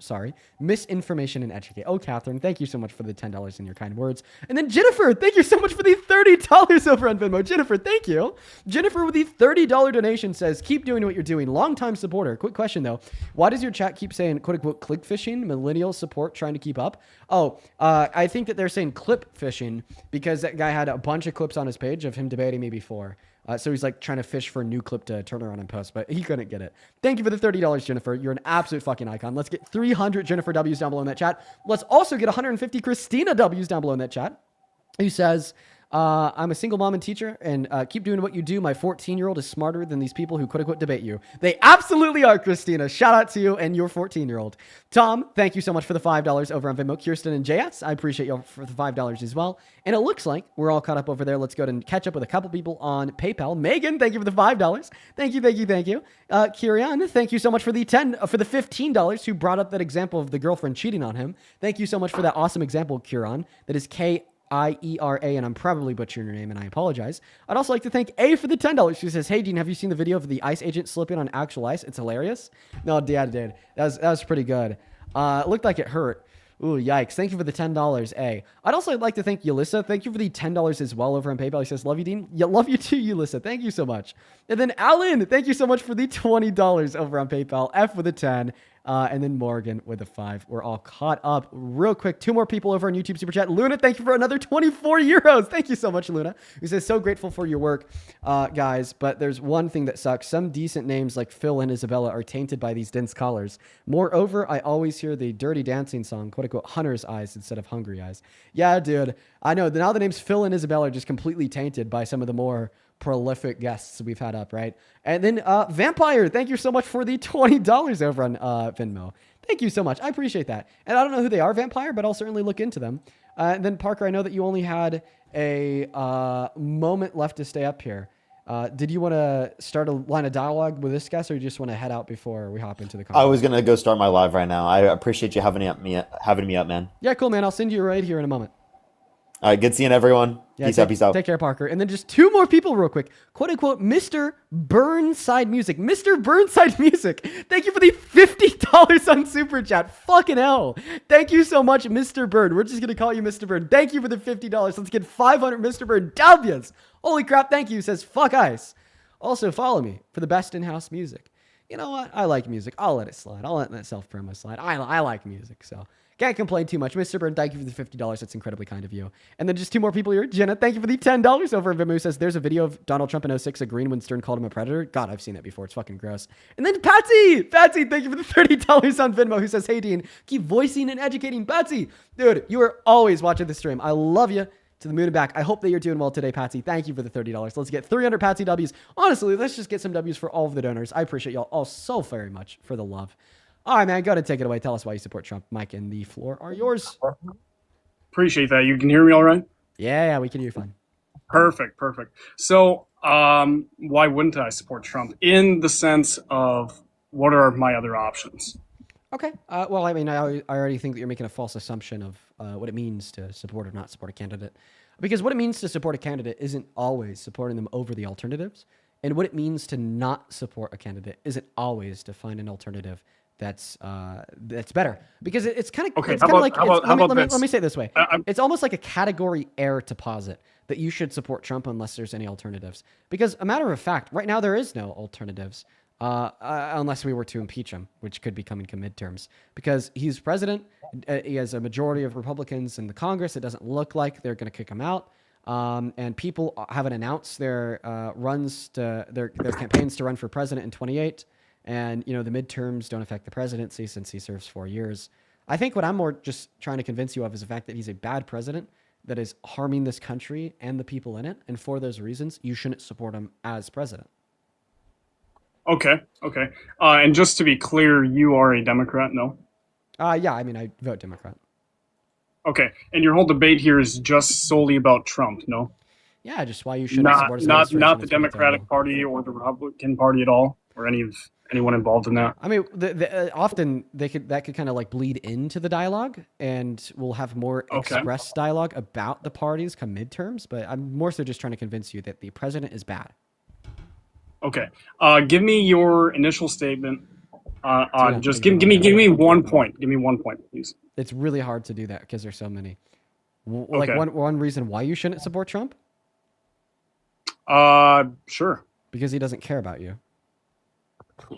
S1: misinformation and educate. Oh, Catherine, thank you so much for the $10 and your kind words. And then Jennifer, thank you so much for the $30 over on Venmo. Jennifer, thank you. Jennifer with the $30 donation says, keep doing what you're doing. Longtime supporter. Quick question though. Why does your chat keep saying quote unquote click fishing? Millennial support trying to keep up? Oh, I think that they're saying clip fishing because that guy had a bunch of clips on his page of him debating me before. So he's like trying to fish for a new clip to turn around and post, but he couldn't get it. Thank you for the $30, Jennifer. You're an absolute fucking icon. Let's get 300 Jennifer W's down below in that chat. Let's also get 150 Christina W's down below in that chat. Who says, I'm a single mom and teacher, and keep doing what you do. My 14-year-old is smarter than these people who quote-unquote debate you. They absolutely are, Christina. Shout out to you and your 14-year-old. Tom, thank you so much for the $5 over on Venmo. Kirsten and JS, I appreciate you for the $5 as well. And it looks like we're all caught up over there. Let's go and catch up with a couple people on PayPal. Megan, thank you for the $5. Thank you, thank you, thank you. Kieran, thank you so much for the $15 who brought up that example of the girlfriend cheating on him. Thank you so much for that awesome example, Kieran. That is Kiera, and I'm probably butchering your name, and I apologize. I'd also like to thank A for the $10. She says, hey, Dean, have you seen the video of the ICE agent slipping on actual ice? It's hilarious. No, yeah, I did. That was pretty good. It looked like it hurt. Ooh, yikes. Thank you for the $10, A. I'd also like to thank Yulissa. Thank you for the $10 as well over on PayPal. He says, love you, Dean. Yeah, love you too, Yulissa. Thank you so much. And then Alan, thank you so much for the $20 over on PayPal. F with a 10. And then Morgan with a 5. We're all caught up real quick. 2 more people over on YouTube Super Chat. Luna, thank you for another 24 euros. Thank you so much, Luna. Who says, so grateful for your work, guys. But there's one thing that sucks. Some decent names like Phil and Isabella are tainted by these dense collars. Moreover, I always hear the Dirty Dancing song, quote unquote, Hunter's Eyes instead of Hungry Eyes. Yeah, dude. I know. Now the names Phil and Isabella are just completely tainted by some of the more prolific guests we've had up, right? And then Vampire, thank you so much for the $20 over on Venmo. Thank you so much. I appreciate that. And I don't know who they are, Vampire, but I'll certainly look into them. And then Parker, I know that you only had a moment left to stay up here. Did you want to start a line of dialogue with this guest, or you just want to head out before we hop into the conversation?
S22: I was gonna go start my live right now. I appreciate you having me up, man.
S1: Yeah, cool, man. I'll send you right here in a moment.
S22: All right, good seeing everyone.
S1: Yeah,
S22: Peace out, peace out.
S1: Take care, Parker. And then just 2 more people real quick. Quote unquote, Mr. Burnside Music. Mr. Burnside Music. Thank you for the $50 on Super Chat. Fucking hell. Thank you so much, Mr. Bird. We're just going to call you Mr. Bird. Thank you for the $50. Let's get 500 Mr. Bird W's. Holy crap, thank you. Says, fuck ice. Also, follow me for the best in-house music. You know what? I like music. I'll let it slide. I'll let that self-promo slide. I like music, so... Can't complain too much. Mr. Byrne, thank you for the $50. That's incredibly kind of you. And then just 2 more people here. Jenna, thank you for the $10 over in Venmo, who says there's a video of Donald Trump in 06 agreeing when Stern called him a predator. God, I've seen that before. It's fucking gross. And then Patsy, thank you for the $30 on Venmo, who says, hey, Dean, keep voicing and educating. Patsy, dude, you are always watching the stream. I love you to the moon and back. I hope that you're doing well today, Patsy. Thank you for the $30. Let's get 300 Patsy W's. Honestly, let's just get some W's for all of the donors. I appreciate y'all all so very much for the love. All right, man, go ahead and take it away. Tell us why you support Trump. Mike and the floor are yours.
S7: Appreciate that. You can hear me all right?
S1: Yeah, we can hear you fine.
S7: Perfect. So, why wouldn't I support Trump? In the sense of, what are my other options?
S1: Okay. Well, I mean, I already think that you're making a false assumption of what it means to support or not support a candidate. Because what it means to support a candidate isn't always supporting them over the alternatives. And what it means to not support a candidate isn't always to find an alternative that's better, because it's kind of let me say it this way. It's almost like a category error to posit that you should support Trump unless there's any alternatives, because a matter of fact, right now there is no alternatives unless we were to impeach him, which could be coming to midterms, because he's president. He has a majority of Republicans in the Congress. It doesn't look like they're going to kick him out. And people haven't announced their their campaigns to run for president in 2028. And, you know, the midterms don't affect the presidency since he serves 4 years. I think what I'm more just trying to convince you of is the fact that he's a bad president that is harming this country and the people in it. And for those reasons, you shouldn't support him as president.
S7: Okay. And just to be clear, you are a Democrat, no?
S1: Yeah, I mean, I vote Democrat.
S7: Okay. And your whole debate here is just solely about Trump, no?
S1: Yeah, just why you shouldn't support his
S7: Not
S1: administration.
S7: the Democratic Party or the Republican Party at all, or anyone involved in that.
S1: I mean, often that could kind of like bleed into the dialogue, and we'll have more express dialogue about the parties come midterms. But I'm more so just trying to convince you that the president is bad.
S7: Okay. Give me your initial statement on just give me 1 point. Give me 1 point, please.
S1: It's really hard to do that because there's so many. Like one reason why you shouldn't support Trump?
S7: Sure.
S1: Because he doesn't care about you.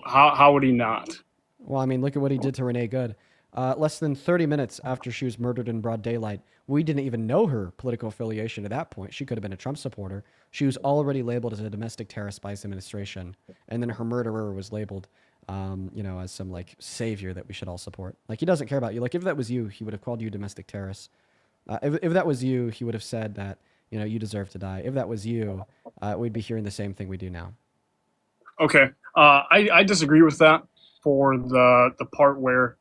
S7: How would he not?
S1: Well, I mean, look at what he did to Renee Good. Less than 30 minutes after she was murdered in broad daylight, we didn't even know her political affiliation at that point. She could have been a Trump supporter. She was already labeled as a domestic terrorist by his administration. And then her murderer was labeled, as some like savior that we should all support. Like, he doesn't care about you. Like, if that was you, he would have called you domestic terrorist. If that was you, he would have said that, you deserve to die. If that was you, we'd be hearing the same thing we do now.
S7: Okay. I disagree with that for the part where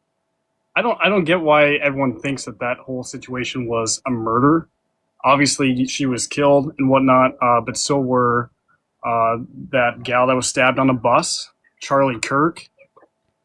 S7: I don't get why everyone thinks that whole situation was a murder. Obviously, she was killed and whatnot, but so were that gal that was stabbed on a bus, Charlie Kirk,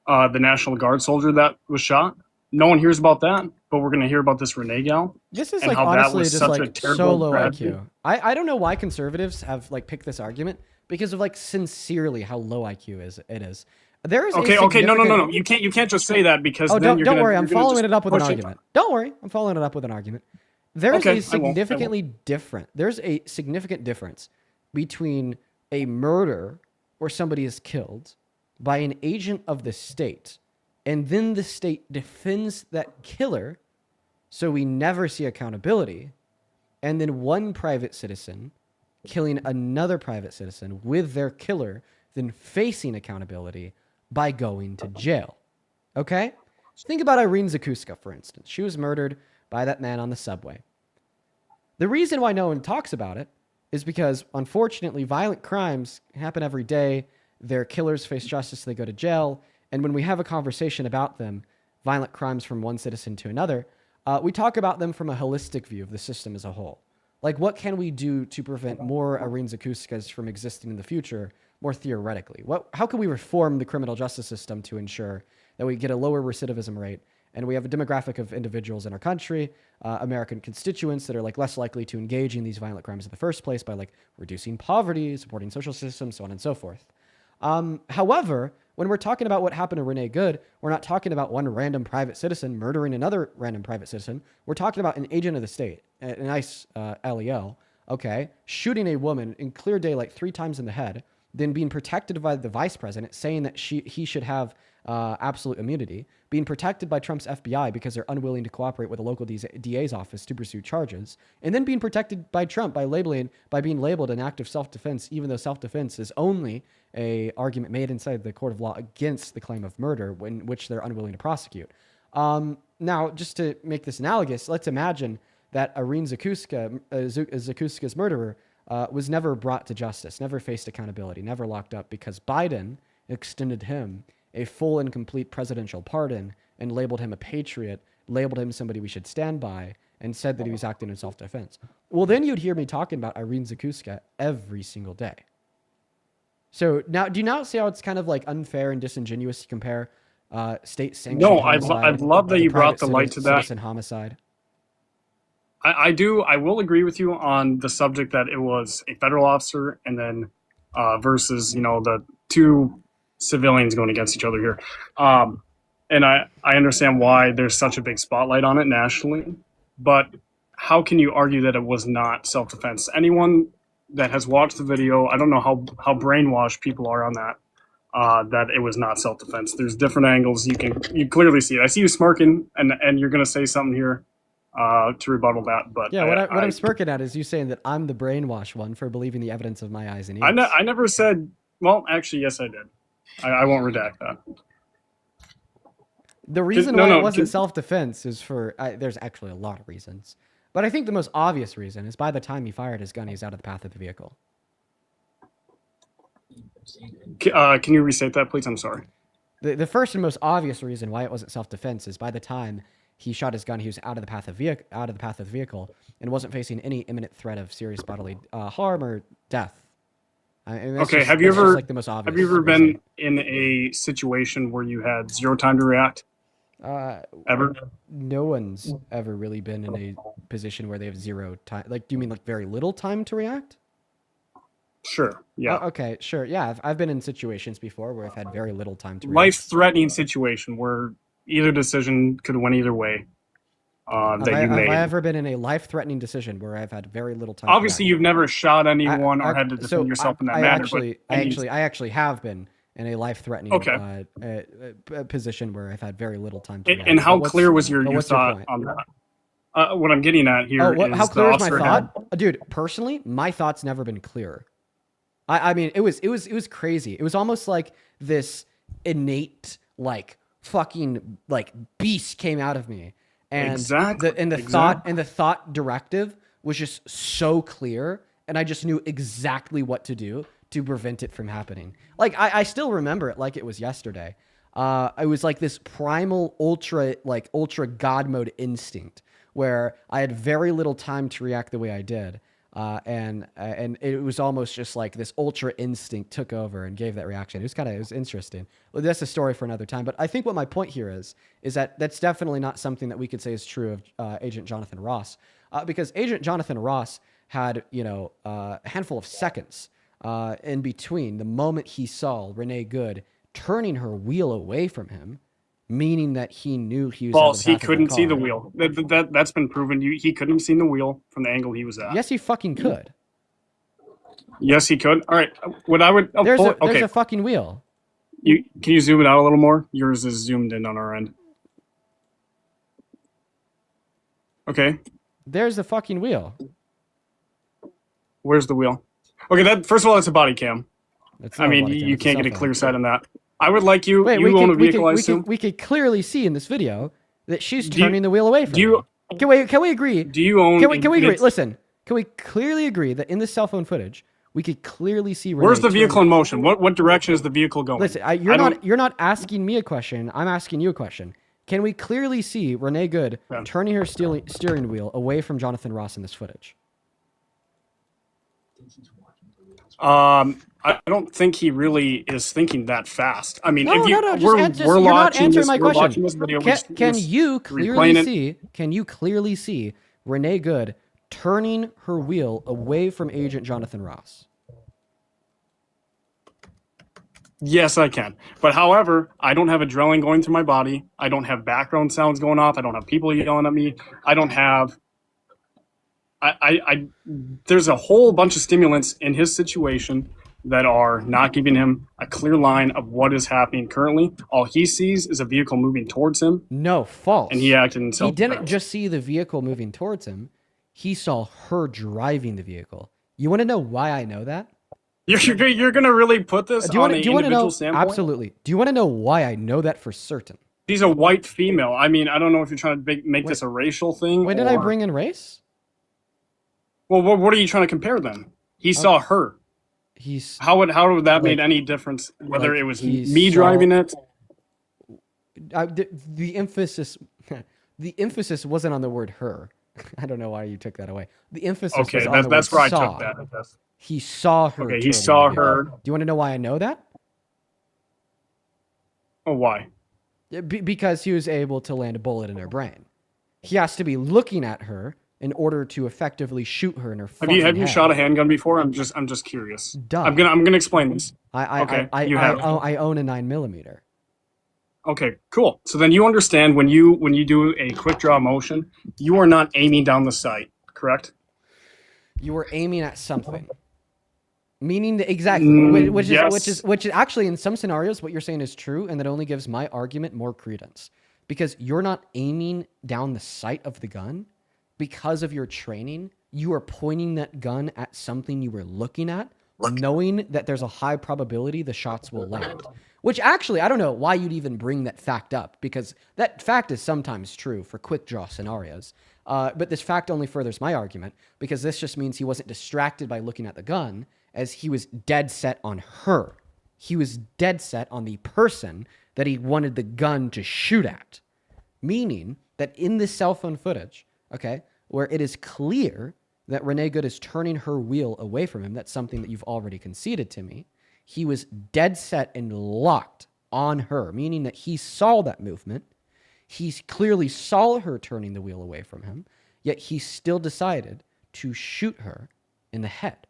S7: the National Guard soldier that was shot. No one hears about that, but we're going to hear about this Renee gal.
S1: This is
S7: and
S1: like
S7: how that
S1: honestly
S7: was
S1: just
S7: such a
S1: like
S7: terrible
S1: so low
S7: tragedy.
S1: IQ. I don't know why conservatives have like picked this argument because of like sincerely how low IQ it is. There is
S7: Okay, no. You can't just say that because then
S1: don't worry. I'm
S7: you're gonna
S1: following
S7: just
S1: it up with an
S7: push it.
S1: argument. Don't worry. I'm following it up with an argument. There's
S7: Okay,
S1: a significantly different. There's a significant difference between a murder where somebody is killed by an agent of the state, and then the state defends that killer, so we never see accountability, and then one private citizen killing another private citizen with their killer, then facing accountability by going to jail. Okay? Think about Irene Zakuska, for instance. She was murdered by that man on the subway. The reason why no one talks about it is because, unfortunately, violent crimes happen every day. Their killers face justice, they go to jail. And when we have a conversation about them, violent crimes from one citizen to another, we talk about them from a holistic view of the system as a whole. Like, what can we do to prevent more Irene Zakuskas from existing in the future, more theoretically? How can we reform the criminal justice system to ensure that we get a lower recidivism rate and we have a demographic of individuals in our country, American constituents that are like less likely to engage in these violent crimes in the first place by like reducing poverty, supporting social systems, so on and so forth. However, when we're talking about what happened to Renee Good, we're not talking about one random private citizen murdering another random private citizen. We're talking about an agent of the state, a nice LEO, okay, shooting a woman in clear daylight 3 times in the head, then being protected by the vice president, saying that he should have absolute immunity, being protected by Trump's FBI because they're unwilling to cooperate with the local DA's office to pursue charges, and then being protected by Trump by being labeled an act of self-defense, even though self-defense is only a argument made inside the court of law against the claim of murder, which they're unwilling to prosecute. Now, just to make this analogous, let's imagine that Irene Zakuska's murderer was never brought to justice, never faced accountability, never locked up because Biden extended him a full and complete presidential pardon and labeled him a patriot, labeled him somebody we should stand by, and said that he was acting in self-defense. Well, then you'd hear me talking about Irene Zakuska every single day. So now, do you now see how it's kind of like unfair and disingenuous to compare state-sanctioned homicide?
S7: I'd love that
S1: with
S7: you brought
S1: private
S7: the light to that.
S1: citizen homicide.
S7: I do. I will agree with you on the subject that it was a federal officer and then versus, the two civilians going against each other here. And I understand why there's such a big spotlight on it nationally, but how can you argue that it was not self-defense? Anyone that has watched the video, I don't know how brainwashed people are on that, that it was not self-defense. There's different angles. You clearly see it. I see you smirking and you're going to say something here to rebuttal that. But
S1: yeah, what I'm smirking at is you saying that I'm the brainwashed one for believing the evidence of my eyes and ears.
S7: I never said, well, actually, yes, I did. I won't redact that.
S1: The reason why it wasn't self-defense is there's actually a lot of reasons. But I think the most obvious reason is by the time he fired his gun, he's out of the path of the vehicle.
S7: Can you restate that, please? I'm sorry.
S1: The first and most obvious reason why it wasn't self-defense is by the time he shot his gun, he was out of the path of the vehicle and wasn't facing any imminent threat of serious bodily harm or death.
S7: Okay, have you ever been in a situation where you had zero time to react? Ever?
S1: No one's ever really been in a position where they have zero time. Like, do you mean like very little time to react?
S7: Sure. Yeah.
S1: Okay. Sure. Yeah. I've been in situations before where I've had very little time to react.
S7: Life-threatening situation where either decision could have went either way. Have
S1: I ever been in a life-threatening decision where I've had very little time?
S7: Obviously, you've never shot anyone or had to defend yourself in that manner.
S1: I actually have been in a life-threatening position where I've had very little time to react.
S7: And how clear was your thought on that? What I'm getting at here is
S1: how clear is my thought? Dude, personally, my thought's never been clear. I mean, it was crazy. It was almost like this innate, like, fucking, like, beast came out of me. And the thought directive was just so clear, and I just knew exactly what to do to prevent it from happening. Like, I still remember it like it was yesterday. It was like this primal ultra God mode instinct where I had very little time to react the way I did. And it was almost just like this ultra instinct took over and gave that reaction. It was interesting. Well, that's a story for another time. But I think what my point here is that that's definitely not something that we could say is true of Agent Jonathan Ross, because Agent Jonathan Ross had, a handful of seconds in between the moment he saw Renee Good turning her wheel away from him, meaning that he knew he was.
S7: False. He couldn't see the wheel. That's been proven. He couldn't have seen the wheel from the angle he was at.
S1: Yes, he fucking could.
S7: Yes, he could. All right. What I would.
S1: There's a fucking wheel.
S7: Can you zoom it out a little more? Yours is zoomed in on our end. Okay.
S1: There's a fucking wheel.
S7: Where's the wheel? Okay. First of all, it's a body cam. I mean, you can't get a clear sight on that. I would like you.
S1: Wait,
S7: you own a vehicle, I assume.
S1: We could clearly see in this video that she's turning the wheel away from him. Can we agree?
S7: Do you own?
S1: Can we agree? Listen, can we clearly agree that in this cell phone footage we could clearly see?
S7: Where's the vehicle in motion? What direction is the vehicle going?
S1: Listen, you're not asking me a question. I'm asking you a question. Can we clearly see Renee Good turning her steering wheel away from Jonathan Ross in this footage?
S7: I don't think he really is thinking that fast. I mean,
S1: you're not answering my question. Can you clearly see Renee Good turning her wheel away from Agent Jonathan Ross?
S7: Yes, I can. But however, I don't have adrenaline going through my body. I don't have background sounds going off. I don't have people yelling at me. I don't have. There's a whole bunch of stimulants in his situation that are not giving him a clear line of what is happening currently. All he sees is a vehicle moving towards him.
S1: No, false.
S7: And he acted in self-defense.
S1: He didn't just see the vehicle moving towards him. He saw her driving the vehicle. You want to know why I know that?
S7: You're going to really put this on an individual standpoint?
S1: Absolutely. Do you want to know why I know that for certain?
S7: She's a white female. I mean, I don't know if you're trying to make this a racial thing.
S1: When did I bring in race?
S7: Well, what are you trying to compare then? He saw her. How would that made any difference whether it was me driving it?
S1: The emphasis wasn't on the word her. I don't know why you took that away. The emphasis was on the word
S7: that's where
S1: saw.
S7: I took that. I guess.
S1: He saw her.
S7: Okay, he saw her.
S1: Do you want to know why I know that?
S7: Oh, why?
S1: Because he was able to land a bullet in her brain. He has to be looking at her in order to effectively shoot her in her fucking head.
S7: Have you shot a handgun before? I'm just curious.
S1: Duh.
S7: I'm gonna explain this.
S1: I own a 9mm.
S7: Okay, cool. So then you understand when you do a quick draw motion, you are not aiming down the sight, correct?
S1: You were aiming at something. Meaning exactly, which is actually in some scenarios what you're saying is true, and that only gives my argument more credence. Because you're not aiming down the sight of the gun. Because of your training, you are pointing that gun at something you were looking at, knowing that there's a high probability the shots will land. Which actually, I don't know why you'd even bring that fact up, because that fact is sometimes true for quick draw scenarios. But this fact only furthers my argument because this just means he wasn't distracted by looking at the gun, as he was dead set on her. He was dead set on the person that he wanted the gun to shoot at. Meaning that in this cell phone footage, okay, where it is clear that Renee Good is turning her wheel away from him, that's something that you've already conceded to me, he was dead set and locked on her, meaning that he saw that movement. He clearly saw her turning the wheel away from him, yet he still decided to shoot her in the head.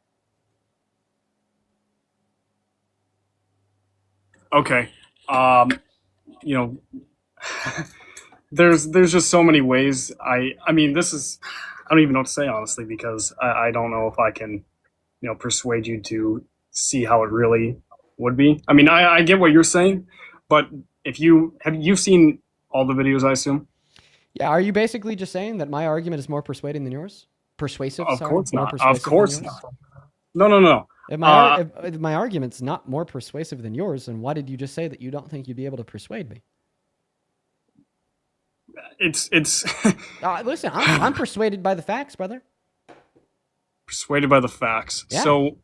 S7: Okay. You know, there's just so many ways. I mean, this is, I don't even know what to say, honestly, because I don't know if I can, persuade you to see how it really would be. I mean, I get what you're saying, but if you've seen all the videos, I assume.
S1: Yeah, are you basically just saying that my argument is more persuading than yours? Persuasive?
S7: Of
S1: sorry?
S7: course
S1: More
S7: not.
S1: persuasive
S7: Of course
S1: than yours?
S7: not. No.
S1: If my argument's not more persuasive than yours, then why did you just say that you don't think you'd be able to persuade me?
S7: It's
S1: listen, I'm persuaded by the facts, brother.
S7: Persuaded by the facts.
S1: Yeah.
S7: So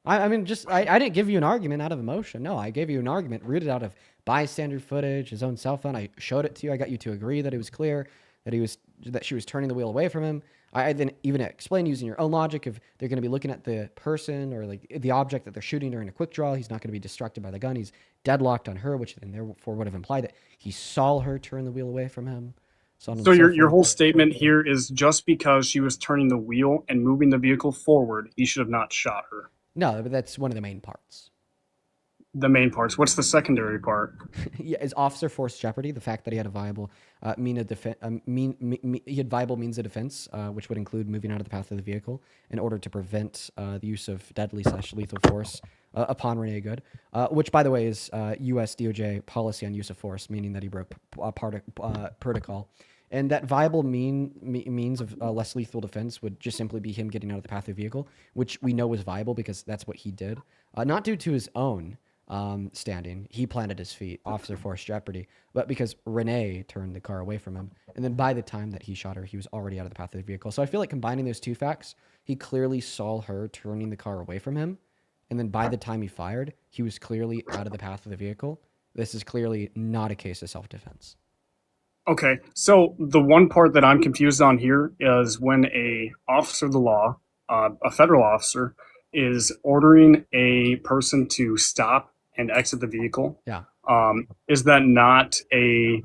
S1: I mean, I didn't give you an argument out of emotion. No, I gave you an argument rooted out of bystander footage, his own cell phone. I showed it to you. I got you to agree that it was clear that she was turning the wheel away from him. I then even explained using your own logic, if they're going to be looking at the person or like the object that they're shooting during a quick draw, he's not going to be distracted by the gun. He's deadlocked on her, which then therefore would have implied that he saw her turn the wheel away from him. So
S7: your whole statement here is just because she was turning the wheel and moving the vehicle forward, he should have not shot her.
S1: No, but that's one of the main parts.
S7: The main parts. What's the secondary part?
S1: Yeah, is officer force jeopardy. The fact that he had a viable means of defense, which would include moving out of the path of the vehicle in order to prevent the use of deadly/lethal force upon Renee Good, which, by the way, is U.S. DOJ policy on use of force, meaning that he broke protocol. And that viable means of less lethal defense would just simply be him getting out of the path of the vehicle, which we know was viable because that's what he did. Not due to his own standing. He planted his feet, officer force jeopardy, but because Renee turned the car away from him. And then by the time that he shot her, he was already out of the path of the vehicle. So I feel like combining those two facts, he clearly saw her turning the car away from him. And then by the time he fired, he was clearly out of the path of the vehicle. This is clearly not a case of self-defense.
S7: Okay, so the one part that I'm confused on here is when a officer of the law, a federal officer, is ordering a person to stop and exit the vehicle.
S1: Yeah.
S7: Is that not a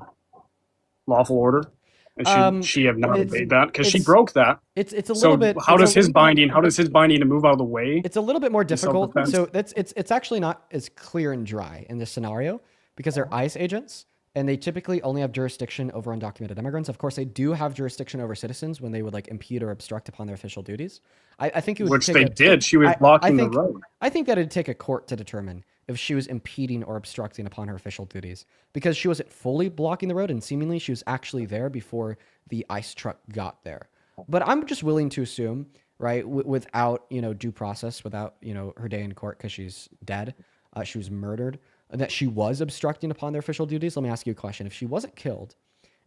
S7: lawful order? And should she have not obeyed that? Because she broke that.
S1: It's a little bit.
S7: How does his binding to move out of the way?
S1: It's a little bit more difficult.
S7: self-defense?
S1: So it's actually not as clear and dry in this scenario because they're ICE agents. And they typically only have jurisdiction over undocumented immigrants. Of course, they do have jurisdiction over citizens when they would like impede or obstruct upon their official duties. I think it would
S7: Which they did. She was blocking the road.
S1: I think that it'd take a court to determine if she was impeding or obstructing upon her official duties because she wasn't fully blocking the road and seemingly she was actually there before the ICE truck got there. But I'm just willing to assume, right, without due process, without her day in court because she's dead, she was murdered, that she was obstructing upon their official duties. Let me ask you a question. If she wasn't killed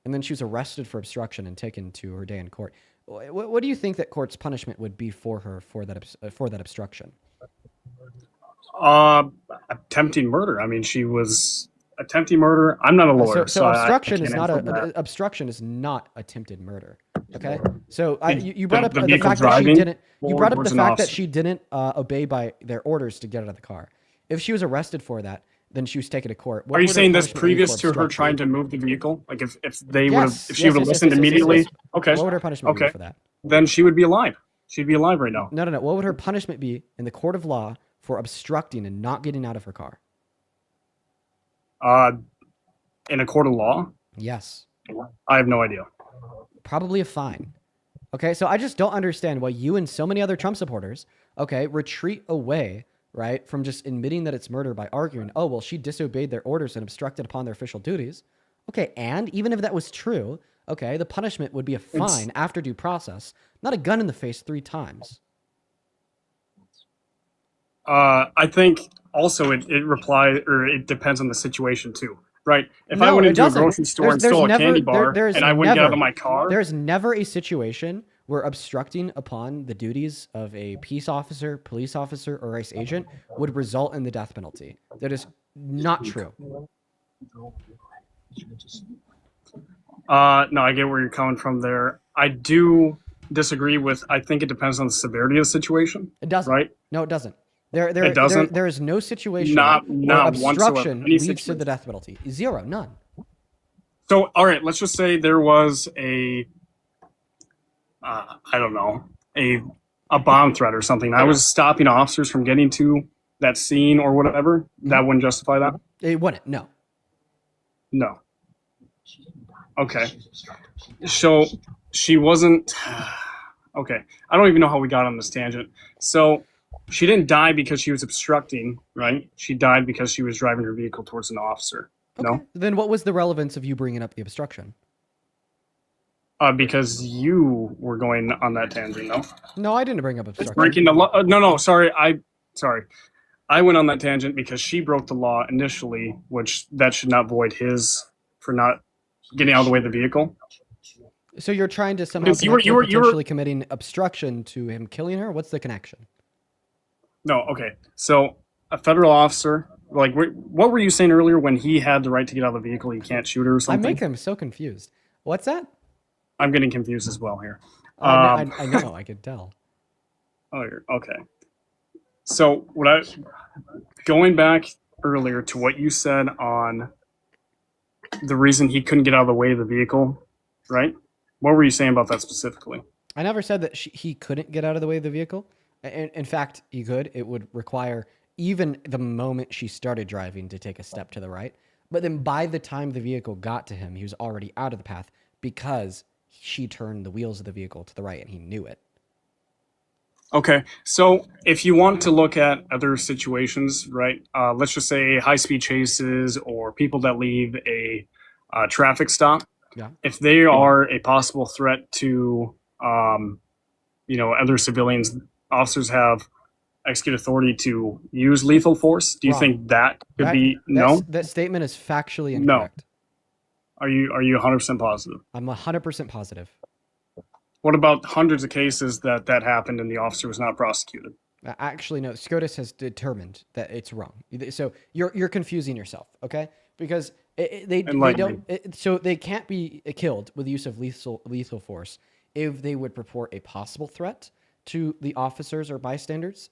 S1: and then she was arrested for obstruction and taken to her day in court, what do you think that court's punishment would be for her for that obstruction?
S7: Attempting murder. I mean, she was attempting murder. I'm not a lawyer,
S1: so obstruction
S7: I
S1: is
S7: can't
S1: not
S7: answer that.
S1: obstruction is not attempted murder. Okay, so you brought up
S7: the
S1: the
S7: vehicle
S1: fact that she
S7: driving
S1: didn't. You brought up
S7: was
S1: the
S7: an
S1: fact that
S7: officer.
S1: she didn't obey by their orders to get out of the car. If she was arrested for that, then she was taken to court.
S7: Are you saying this previous to her trying to move the vehicle? Like if she would have listened immediately? Okay.
S1: What would her punishment be for that?
S7: Then she would be alive. She'd be alive right now.
S1: No. What would her punishment be in the court of law for obstructing and not getting out of her car?
S7: In a court of law?
S1: Yes.
S7: I have no idea.
S1: Probably a fine. Okay, so I just don't understand why you and so many other Trump supporters, retreat away, right, from just admitting that it's murder by arguing, oh, well, she disobeyed their orders and obstructed upon their official duties. Okay, and even if that was true, the punishment would be a fine after due process, not a gun in the face 3 times.
S7: I think also it depends on the situation too. right? If I went into a grocery store and stole a candy bar and I wouldn't get out of my car,
S1: there's never a situation where obstructing upon the duties of a peace officer, police officer, or ICE agent would result in the death penalty. That is not true.
S7: No, I get where you're coming from there. I do disagree with. I think it depends on the severity of the situation.
S1: It doesn't.
S7: Right?
S1: No, it doesn't.
S7: It doesn't?
S1: There is no situation
S7: Not
S1: where obstruction
S7: whatsoever. Any
S1: leads to
S7: situation.
S1: the death penalty. Zero, none.
S7: So, all right, let's just say there was a, I don't know, a bomb threat or something. I was stopping officers from getting to that scene or whatever. That wouldn't justify that?
S1: It wouldn't, no.
S7: No. Okay. So she wasn't. Okay. I don't even know how we got on this tangent. So she didn't die because she was obstructing, right? She died because she was driving her vehicle towards an officer. No?
S1: Then what was the relevance of you bringing up the obstruction?
S7: Because you were going on that tangent, no?
S1: No, I didn't bring up obstruction.
S7: Breaking the law. No, sorry. I went on that tangent because she broke the law initially, which that should not void his for not getting out of the way of the vehicle.
S1: So you're trying to somehow
S7: Because you were
S1: potentially committing obstruction to him killing her? What's the connection?
S7: No, okay. So a federal officer, like, what were you saying earlier when he had the right to get out of the vehicle? He can't shoot her or
S1: I
S7: something?
S1: make them so confused. What's that?
S7: I'm getting confused as well here.
S1: I know, I could tell.
S7: Oh, okay. So going back earlier to what you said on the reason he couldn't get out of the way of the vehicle, right? What were you saying about that specifically?
S1: I never said that he couldn't get out of the way of the vehicle. In fact, he could. It would require even the moment she started driving to take a step to the right. But then by the time the vehicle got to him, he was already out of the path because she turned the wheels of the vehicle to the right and he knew it.
S7: Okay, so if you want to look at other situations, right? Let's just say high-speed chases or people that leave a traffic stop.
S1: Yeah.
S7: If they are a possible threat to, other civilians, officers have executive authority to use lethal force. Do you
S1: Wrong.
S7: think that could be no?
S1: That statement is factually
S7: No.
S1: incorrect.
S7: Are you 100% positive?
S1: I'm 100% positive.
S7: What about hundreds of cases that happened and the officer was not prosecuted?
S1: Actually, no. SCOTUS has determined that it's wrong. So you're confusing yourself, okay? Because they don't. So they can't be killed with the use of lethal force if they would purport a possible threat to the officers or bystanders.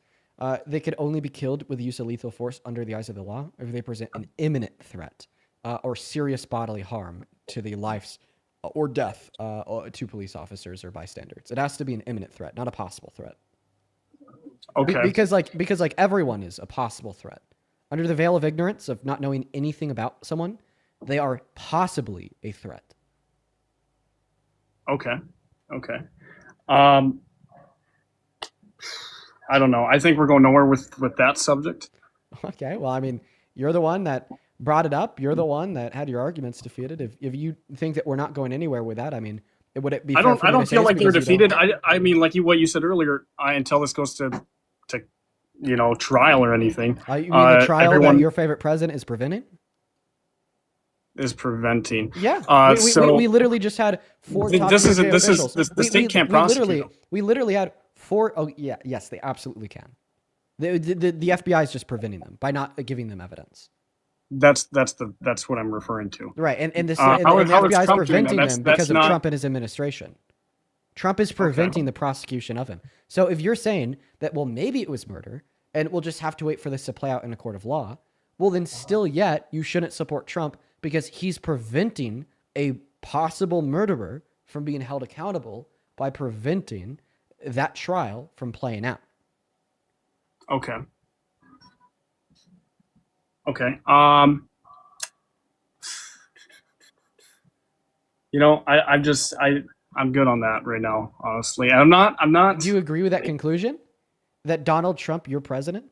S1: They could only be killed with the use of lethal force under the eyes of the law if they present an imminent threat or serious bodily harm to the lives or death to police officers or bystanders. It has to be an imminent threat, not a possible threat.
S7: Okay.
S1: Because everyone is a possible threat. Under the veil of ignorance of not knowing anything about someone, they are possibly a threat.
S7: Okay. I don't know. I think we're going nowhere with that subject.
S1: Okay. Well, I mean, you're the one that brought it up. You're the one that had your arguments defeated. If you think that we're not going anywhere with that, I mean, would it be?
S7: I don't feel like they're defeated.
S1: Don't...
S7: I mean, like what you said earlier. Until this goes to trial or anything.
S1: You mean the trial that your favorite president is preventing?
S7: Is preventing.
S1: Yeah. We literally just had 4 top
S7: the state can't prosecute.
S1: We literally had 4. Oh yeah, yes, they absolutely can. The FBI is just preventing them by not giving them evidence.
S7: That's what I'm referring to.
S1: Right, and the FBI is preventing them because of Trump and his administration. Trump is preventing the prosecution of him. So if you're saying that, well, maybe it was murder, and we'll just have to wait for this to play out in a court of law, well, then still yet you shouldn't support Trump because he's preventing a possible murderer from being held accountable by preventing that trial from playing out.
S7: Okay. I'm good on that right now, honestly. I'm not.
S1: Do you agree with that conclusion? That Donald Trump, your president,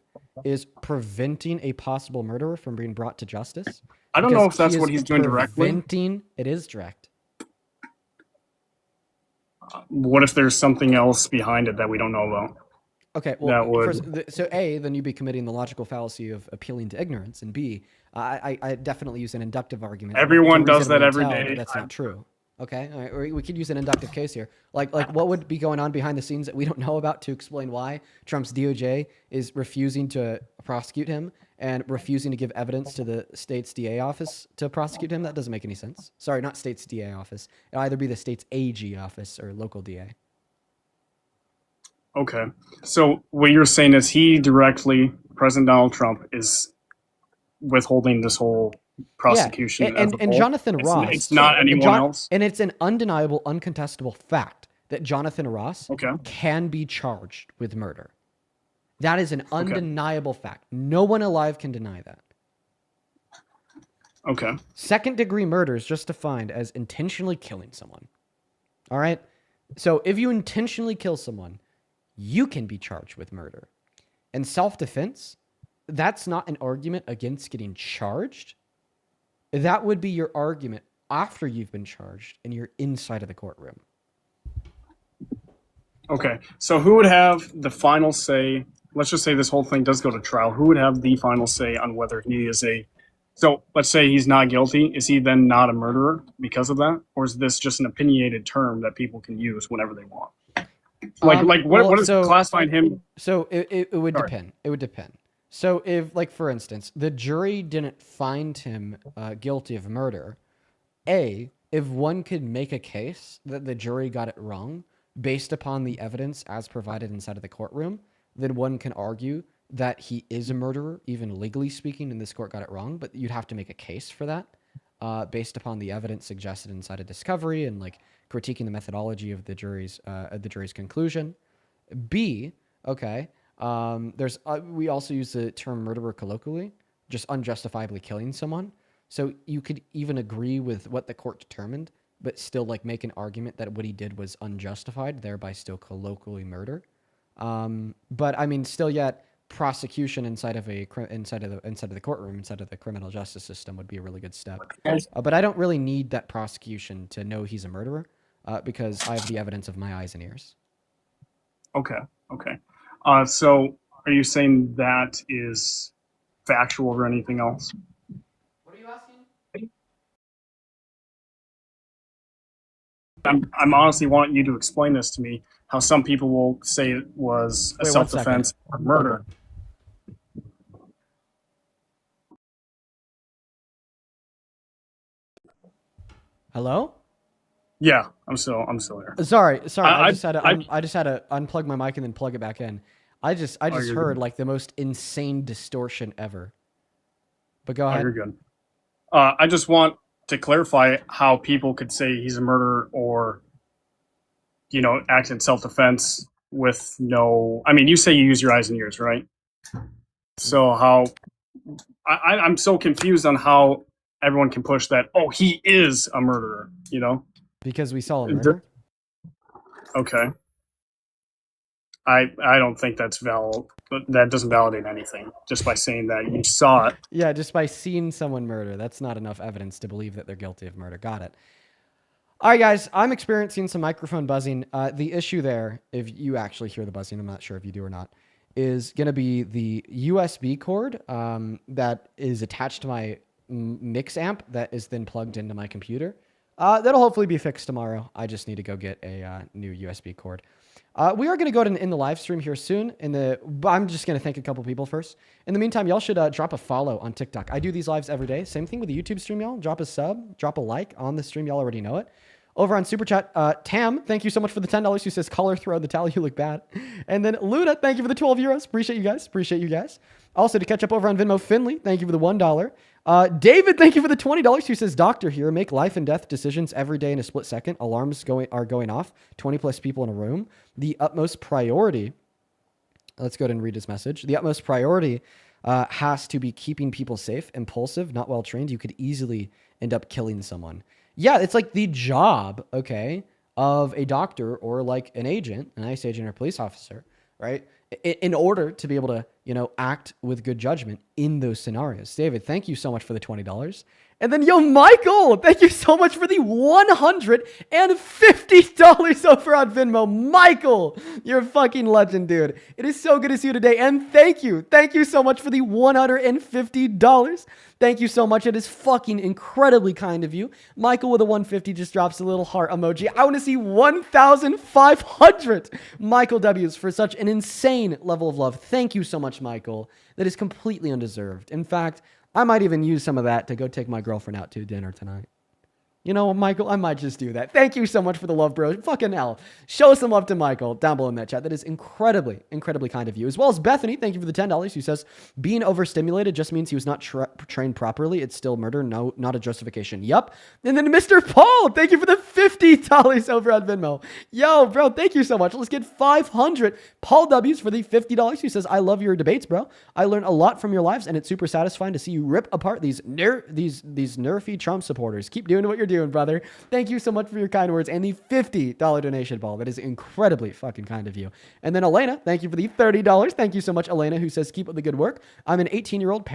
S1: is preventing a possible murderer from being brought to justice?
S7: I don't know if that's what he's doing directly.
S1: It is direct.
S7: What if there's something else behind it that we don't know about?
S1: Okay,
S7: that
S1: well,
S7: would.
S1: so A, then you'd be committing the logical fallacy of appealing to ignorance, and B, I definitely use an inductive argument
S7: Everyone
S1: to
S7: does that
S1: reasonably
S7: every
S1: tell
S7: day.
S1: that's not true. Okay, all right, or we could use an inductive case here. Like what would be going on behind the scenes that we don't know about to explain why Trump's DOJ is refusing to prosecute him and refusing to give evidence to the state's DA office to prosecute him? That doesn't make any sense. Sorry, not state's DA office. It'll either be the state's AG office or local DA.
S7: Okay. So what you're saying is he directly, President Donald Trump, is withholding this whole prosecution
S1: Yeah,
S7: as a
S1: and
S7: whole.
S1: Jonathan Ross.
S7: It's not anyone else.
S1: And it's an undeniable, uncontestable fact that Jonathan Ross
S7: Okay.
S1: can be charged with murder. That is an undeniable fact. No one alive can deny that.
S7: Okay.
S1: Second degree murder is just defined as intentionally killing someone. All right? So if you intentionally kill someone, you can be charged with murder. And self-defense, that's not an argument against getting charged. That would be your argument after you've been charged and you're inside of the courtroom.
S7: Okay. So who would have the final say? Let's just say this whole thing does go to trial. Who would have the final say on whether he is a... So let's say he's not guilty. Is he then not a murderer because of that? Or is this just an opinionated term that people can use whenever they want? What is classifying him?
S1: So it would depend. It would depend. So if, like, for instance, the jury didn't find him guilty of murder, if one could make a case that the jury got it wrong based upon the evidence as provided inside of the courtroom, then one can argue that he is a murderer, even legally speaking, and this court got it wrong, but you'd have to make a case for that based upon the evidence suggested inside of discovery and, like, critiquing the methodology of the jury's conclusion. B, okay, we also use the term murderer colloquially, just unjustifiably killing someone. So you could even agree with what the court determined, but still, like, make an argument that what he did was unjustified, thereby still colloquially murder. But I mean, still yet prosecution inside of the courtroom, inside of the criminal justice system would be a really good step. But I don't really need that prosecution to know he's a murderer because I have the evidence of my eyes and ears.
S7: Okay. Okay. So are you saying that is factual or anything else?
S1: What are you asking?
S7: I'm honestly wanting you to explain this to me, how some people will say it was a self-defense or murder.
S1: Hello?
S7: Yeah, I'm still here.
S1: Sorry. I just had to unplug my mic and then plug it back in. I just heard like the most insane distortion ever. But go ahead.
S7: You're good. I just want to clarify how people could say he's a murderer or, act in self-defense with no... I mean, you say you use your eyes and ears, right? So how... I'm so confused on how everyone can push that, oh, he is a murderer,
S1: Because we saw a murder?
S7: Okay. I don't think that's valid. That doesn't validate anything just by saying that you saw it.
S1: Yeah, just by seeing someone murder. That's not enough evidence to believe that they're guilty of murder. Got it. All right, guys, I'm experiencing some microphone buzzing. The issue there, if you actually hear the buzzing, I'm not sure if you do or not, is going to be the USB cord that is attached to my mix amp that is then plugged into my computer. That'll hopefully be fixed tomorrow. I just need to go get a new USB cord. We are going to go in the live stream here soon. I'm just going to thank a couple people first. In the meantime, y'all should drop a follow on TikTok. I do these lives every day. Same thing with the YouTube stream, y'all. Drop a sub, drop a like on the stream. Y'all already know it. Over on Super Chat, Tam, thank you so much for the $10. Who says, color throw the towel, you look bad. And then Luda, thank you for the 12 euros. Appreciate you guys. Also, to catch up over on Venmo, Finley, thank you for the $1. David, thank you for the $20. Who says, doctor here, make life and death decisions every day in a split second. Alarms are going off. 20 plus people in a room. The utmost priority. Let's go ahead and read his message. The utmost priority has to be keeping people safe. Impulsive, not well trained. You could easily end up killing someone. Yeah, it's like the job, okay, of a doctor or like an agent, an ICE agent or police officer, right, in order to be able to, act with good judgment in those scenarios. David, thank you so much for the $20. And then, Michael, thank you so much for the $150 over on Venmo. Michael, you're a fucking legend, dude. It is so good to see you today. And thank you so much for the $150. Thank you so much. It is fucking incredibly kind of you. Michael with a 150 just drops a little heart emoji. I want to see 1,500 Michael W's for such an insane level of love. Thank you so much, Michael. That is completely undeserved. In fact, I might even use some of that to go take my girlfriend out to dinner tonight. Michael, I might just do that. Thank you so much for the love, bro. Fucking hell. Show some love to Michael down below in that chat. That is incredibly, incredibly kind of you. As well as Bethany, thank you for the $10. Who says, being overstimulated just means he was not trained properly. It's still murder. No, not a justification. Yup. And then Mr. Paul, thank you for the $50 over on Venmo. Yo, bro, thank you so much. Let's get 500 Paul W's for the $50. Who says, I love your debates, bro. I learned a lot from your lives, and it's super satisfying to see you rip apart these nerfy Trump supporters. Keep doing what you're doing, brother. Thank you so much for your kind words and the $50 donation, Paul. That is incredibly fucking kind of you. And then Elena, thank you for the $30. Thank you so much, Elena, who says, keep up the good work. I'm an 18-year-old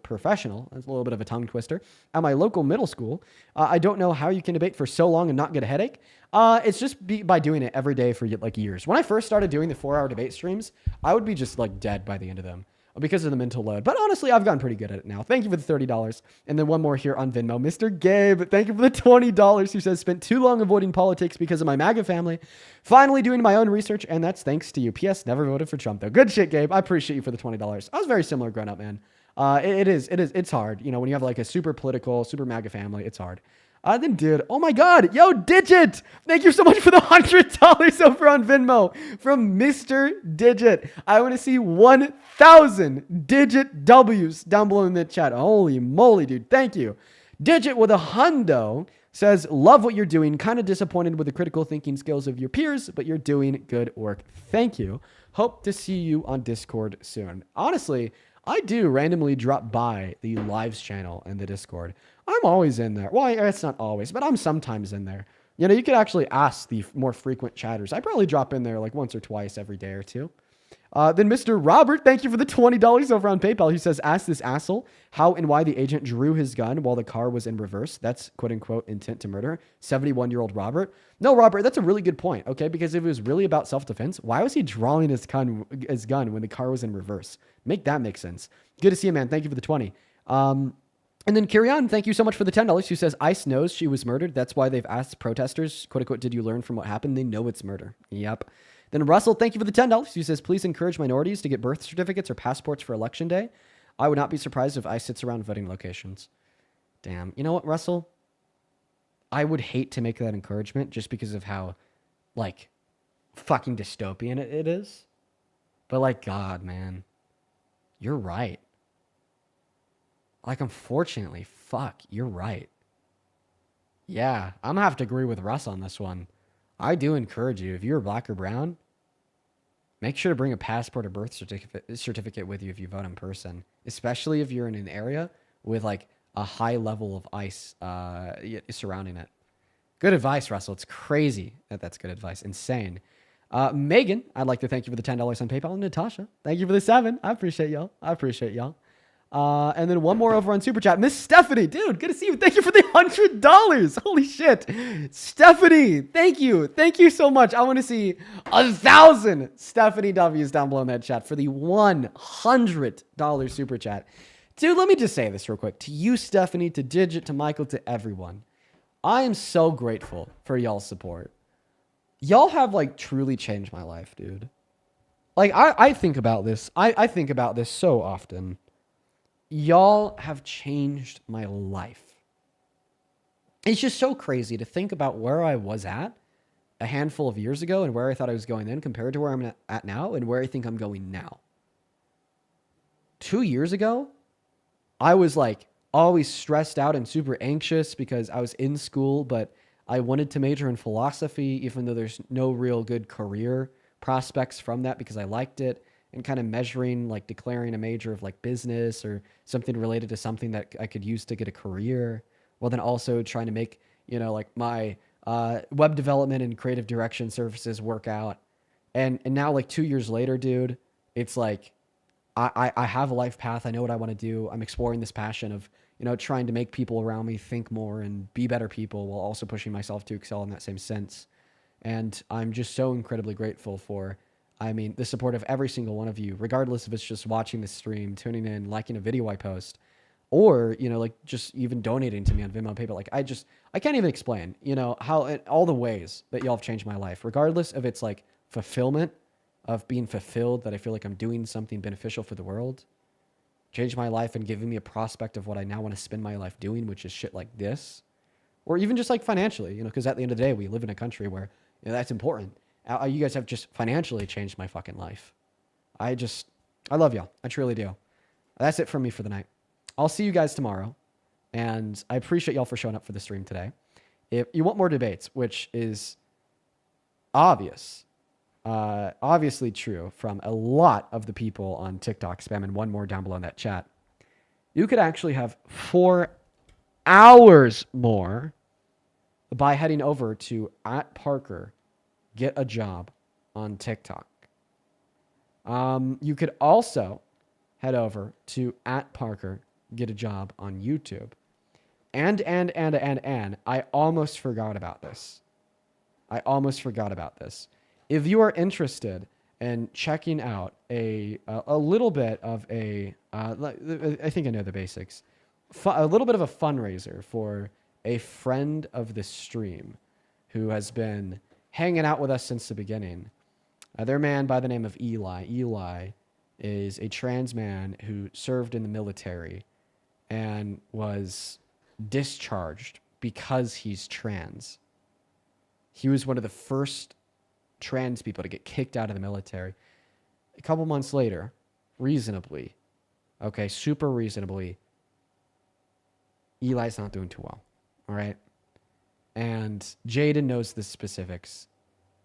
S1: professional. That's a little bit of a tongue twister. At my local middle school. I don't know how you can debate for so long and not get a headache. It's just by doing it every day for like years. When I first started doing the 4-hour debate streams, I would be just like dead by the end of them because of the mental load. But honestly, I've gotten pretty good at it now. Thank you for the $30. And then one more here on Venmo. Mr. Gabe, thank you for the $20. Who says, spent too long avoiding politics because of my MAGA family. Finally doing my own research, and that's thanks to you. P.S. Never voted for Trump, though. Good shit, Gabe. I appreciate you for the $20. I was very similar growing up, man. It's hard. When you have like a super political, super MAGA family, it's hard. Then dude, oh my God, yo, Digit. Thank you so much for the $100 over on Venmo from Mr. Digit. I want to see 1,000 Digit W's down below in the chat. Holy moly, dude. Thank you. Digit with a hundo says, love what you're doing. Kind of disappointed with the critical thinking skills of your peers, but you're doing good work. Thank you. Hope to see you on Discord soon. Honestly, I do randomly drop by the lives channel in the Discord. I'm always in there. Well, it's not always, but I'm sometimes in there. You could actually ask the more frequent chatters. I probably drop in there like once or twice every day or two. Then Mr. Robert, thank you for the $20 over on PayPal. He says, ask this asshole how and why the agent drew his gun while the car was in reverse. That's quote unquote intent to murder. 71-year-old Robert. No, Robert, that's a really good point. Okay. Because if it was really about self-defense, why was he drawing his gun when the car was in reverse? Make that make sense. Good to see you, man. Thank you for the 20. And then Kirian, thank you so much for the $10. Who says, ICE knows she was murdered. That's why they've asked protesters, quote unquote, did you learn from what happened? They know it's murder. Yep. Then Russell, thank you for the $10. Who says, please encourage minorities to get birth certificates or passports for election day. I would not be surprised if ICE sits around voting locations. Damn. You know what, Russell? I would hate to make that encouragement just because of how, like, fucking dystopian it is. But, like, God, man. You're right. Like, unfortunately, fuck, you're right. Yeah, I'm gonna have to agree with Russ on this one. I do encourage you, if you're black or brown, make sure to bring a passport or birth certificate with you if you vote in person, especially if you're in an area with like a high level of ICE surrounding it. Good advice, Russell. It's crazy that's good advice. Insane. Megan, I'd like to thank you for the $10 on PayPal. And Natasha, thank you for the 7. I appreciate y'all. And then one more over on Super Chat. Miss Stephanie, dude, good to see you. Thank you for the $100. Holy shit. Stephanie, thank you. Thank you so much. I want to see 1,000 Stephanie W's down below in that chat for the $100 Super Chat. Dude, let me just say this real quick. To you, Stephanie, to Digit, to Michael, to everyone. I am so grateful for y'all's support. Y'all have like truly changed my life, dude. Like I think about this. I think about this so often. Y'all have changed my life. It's just so crazy to think about where I was at a handful of years ago and where I thought I was going then compared to where I'm at now and where I think I'm going now. 2 years ago, I was like always stressed out and super anxious because I was in school, but I wanted to major in philosophy, even though there's no real good career prospects from that because I liked it. And kind of measuring, like declaring a major of like business or something related to something that I could use to get a career. While then also trying to make, like my web development and creative direction services work out. And now like 2 years later, dude, it's like I have a life path. I know what I want to do. I'm exploring this passion of, trying to make people around me think more and be better people while also pushing myself to excel in that same sense. And I'm just so incredibly grateful for, the support of every single one of you, regardless if it's just watching the stream, tuning in, liking a video I post, or, like just even donating to me on Venmo and PayPal. Like I can't even explain, how all the ways that y'all have changed my life, regardless of its like fulfillment of being fulfilled, that I feel like I'm doing something beneficial for the world, changed my life and giving me a prospect of what I now want to spend my life doing, which is shit like this, or even just like financially, because at the end of the day, we live in a country where that's important. You guys have just financially changed my fucking life. I love y'all. I truly do. That's it from me for the night. I'll see you guys tomorrow. And I appreciate y'all for showing up for the stream today. If you want more debates, which is obviously true from a lot of the people on TikTok spamming one more down below in that chat, you could actually have 4 hours more by heading over to @Parker Get a Job on TikTok. You could also head over to @Parker Get a Job on YouTube. And I almost forgot about this. If you are interested in checking out a little bit of I think I know the basics, a little bit of a fundraiser for a friend of the stream who has been hanging out with us since the beginning. They're a man by the name of Eli. Eli is a trans man who served in the military and was discharged because he's trans. He was one of the first trans people to get kicked out of the military. A couple months later, super reasonably, Eli's not doing too well. All right. And Jaden knows the specifics.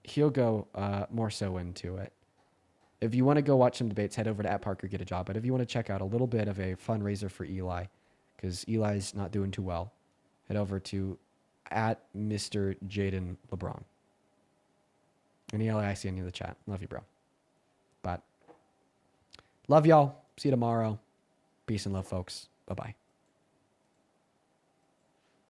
S1: He'll go more so into it. If you want to go watch some debates, head over to @Parker Get a Job. But if you want to check out a little bit of a fundraiser for Eli, because Eli's not doing too well, head over to @Mr. Jaden LeBron. And Eli, I see you in the chat. Love you, bro. But love y'all. See you tomorrow. Peace and love, folks. Bye-bye.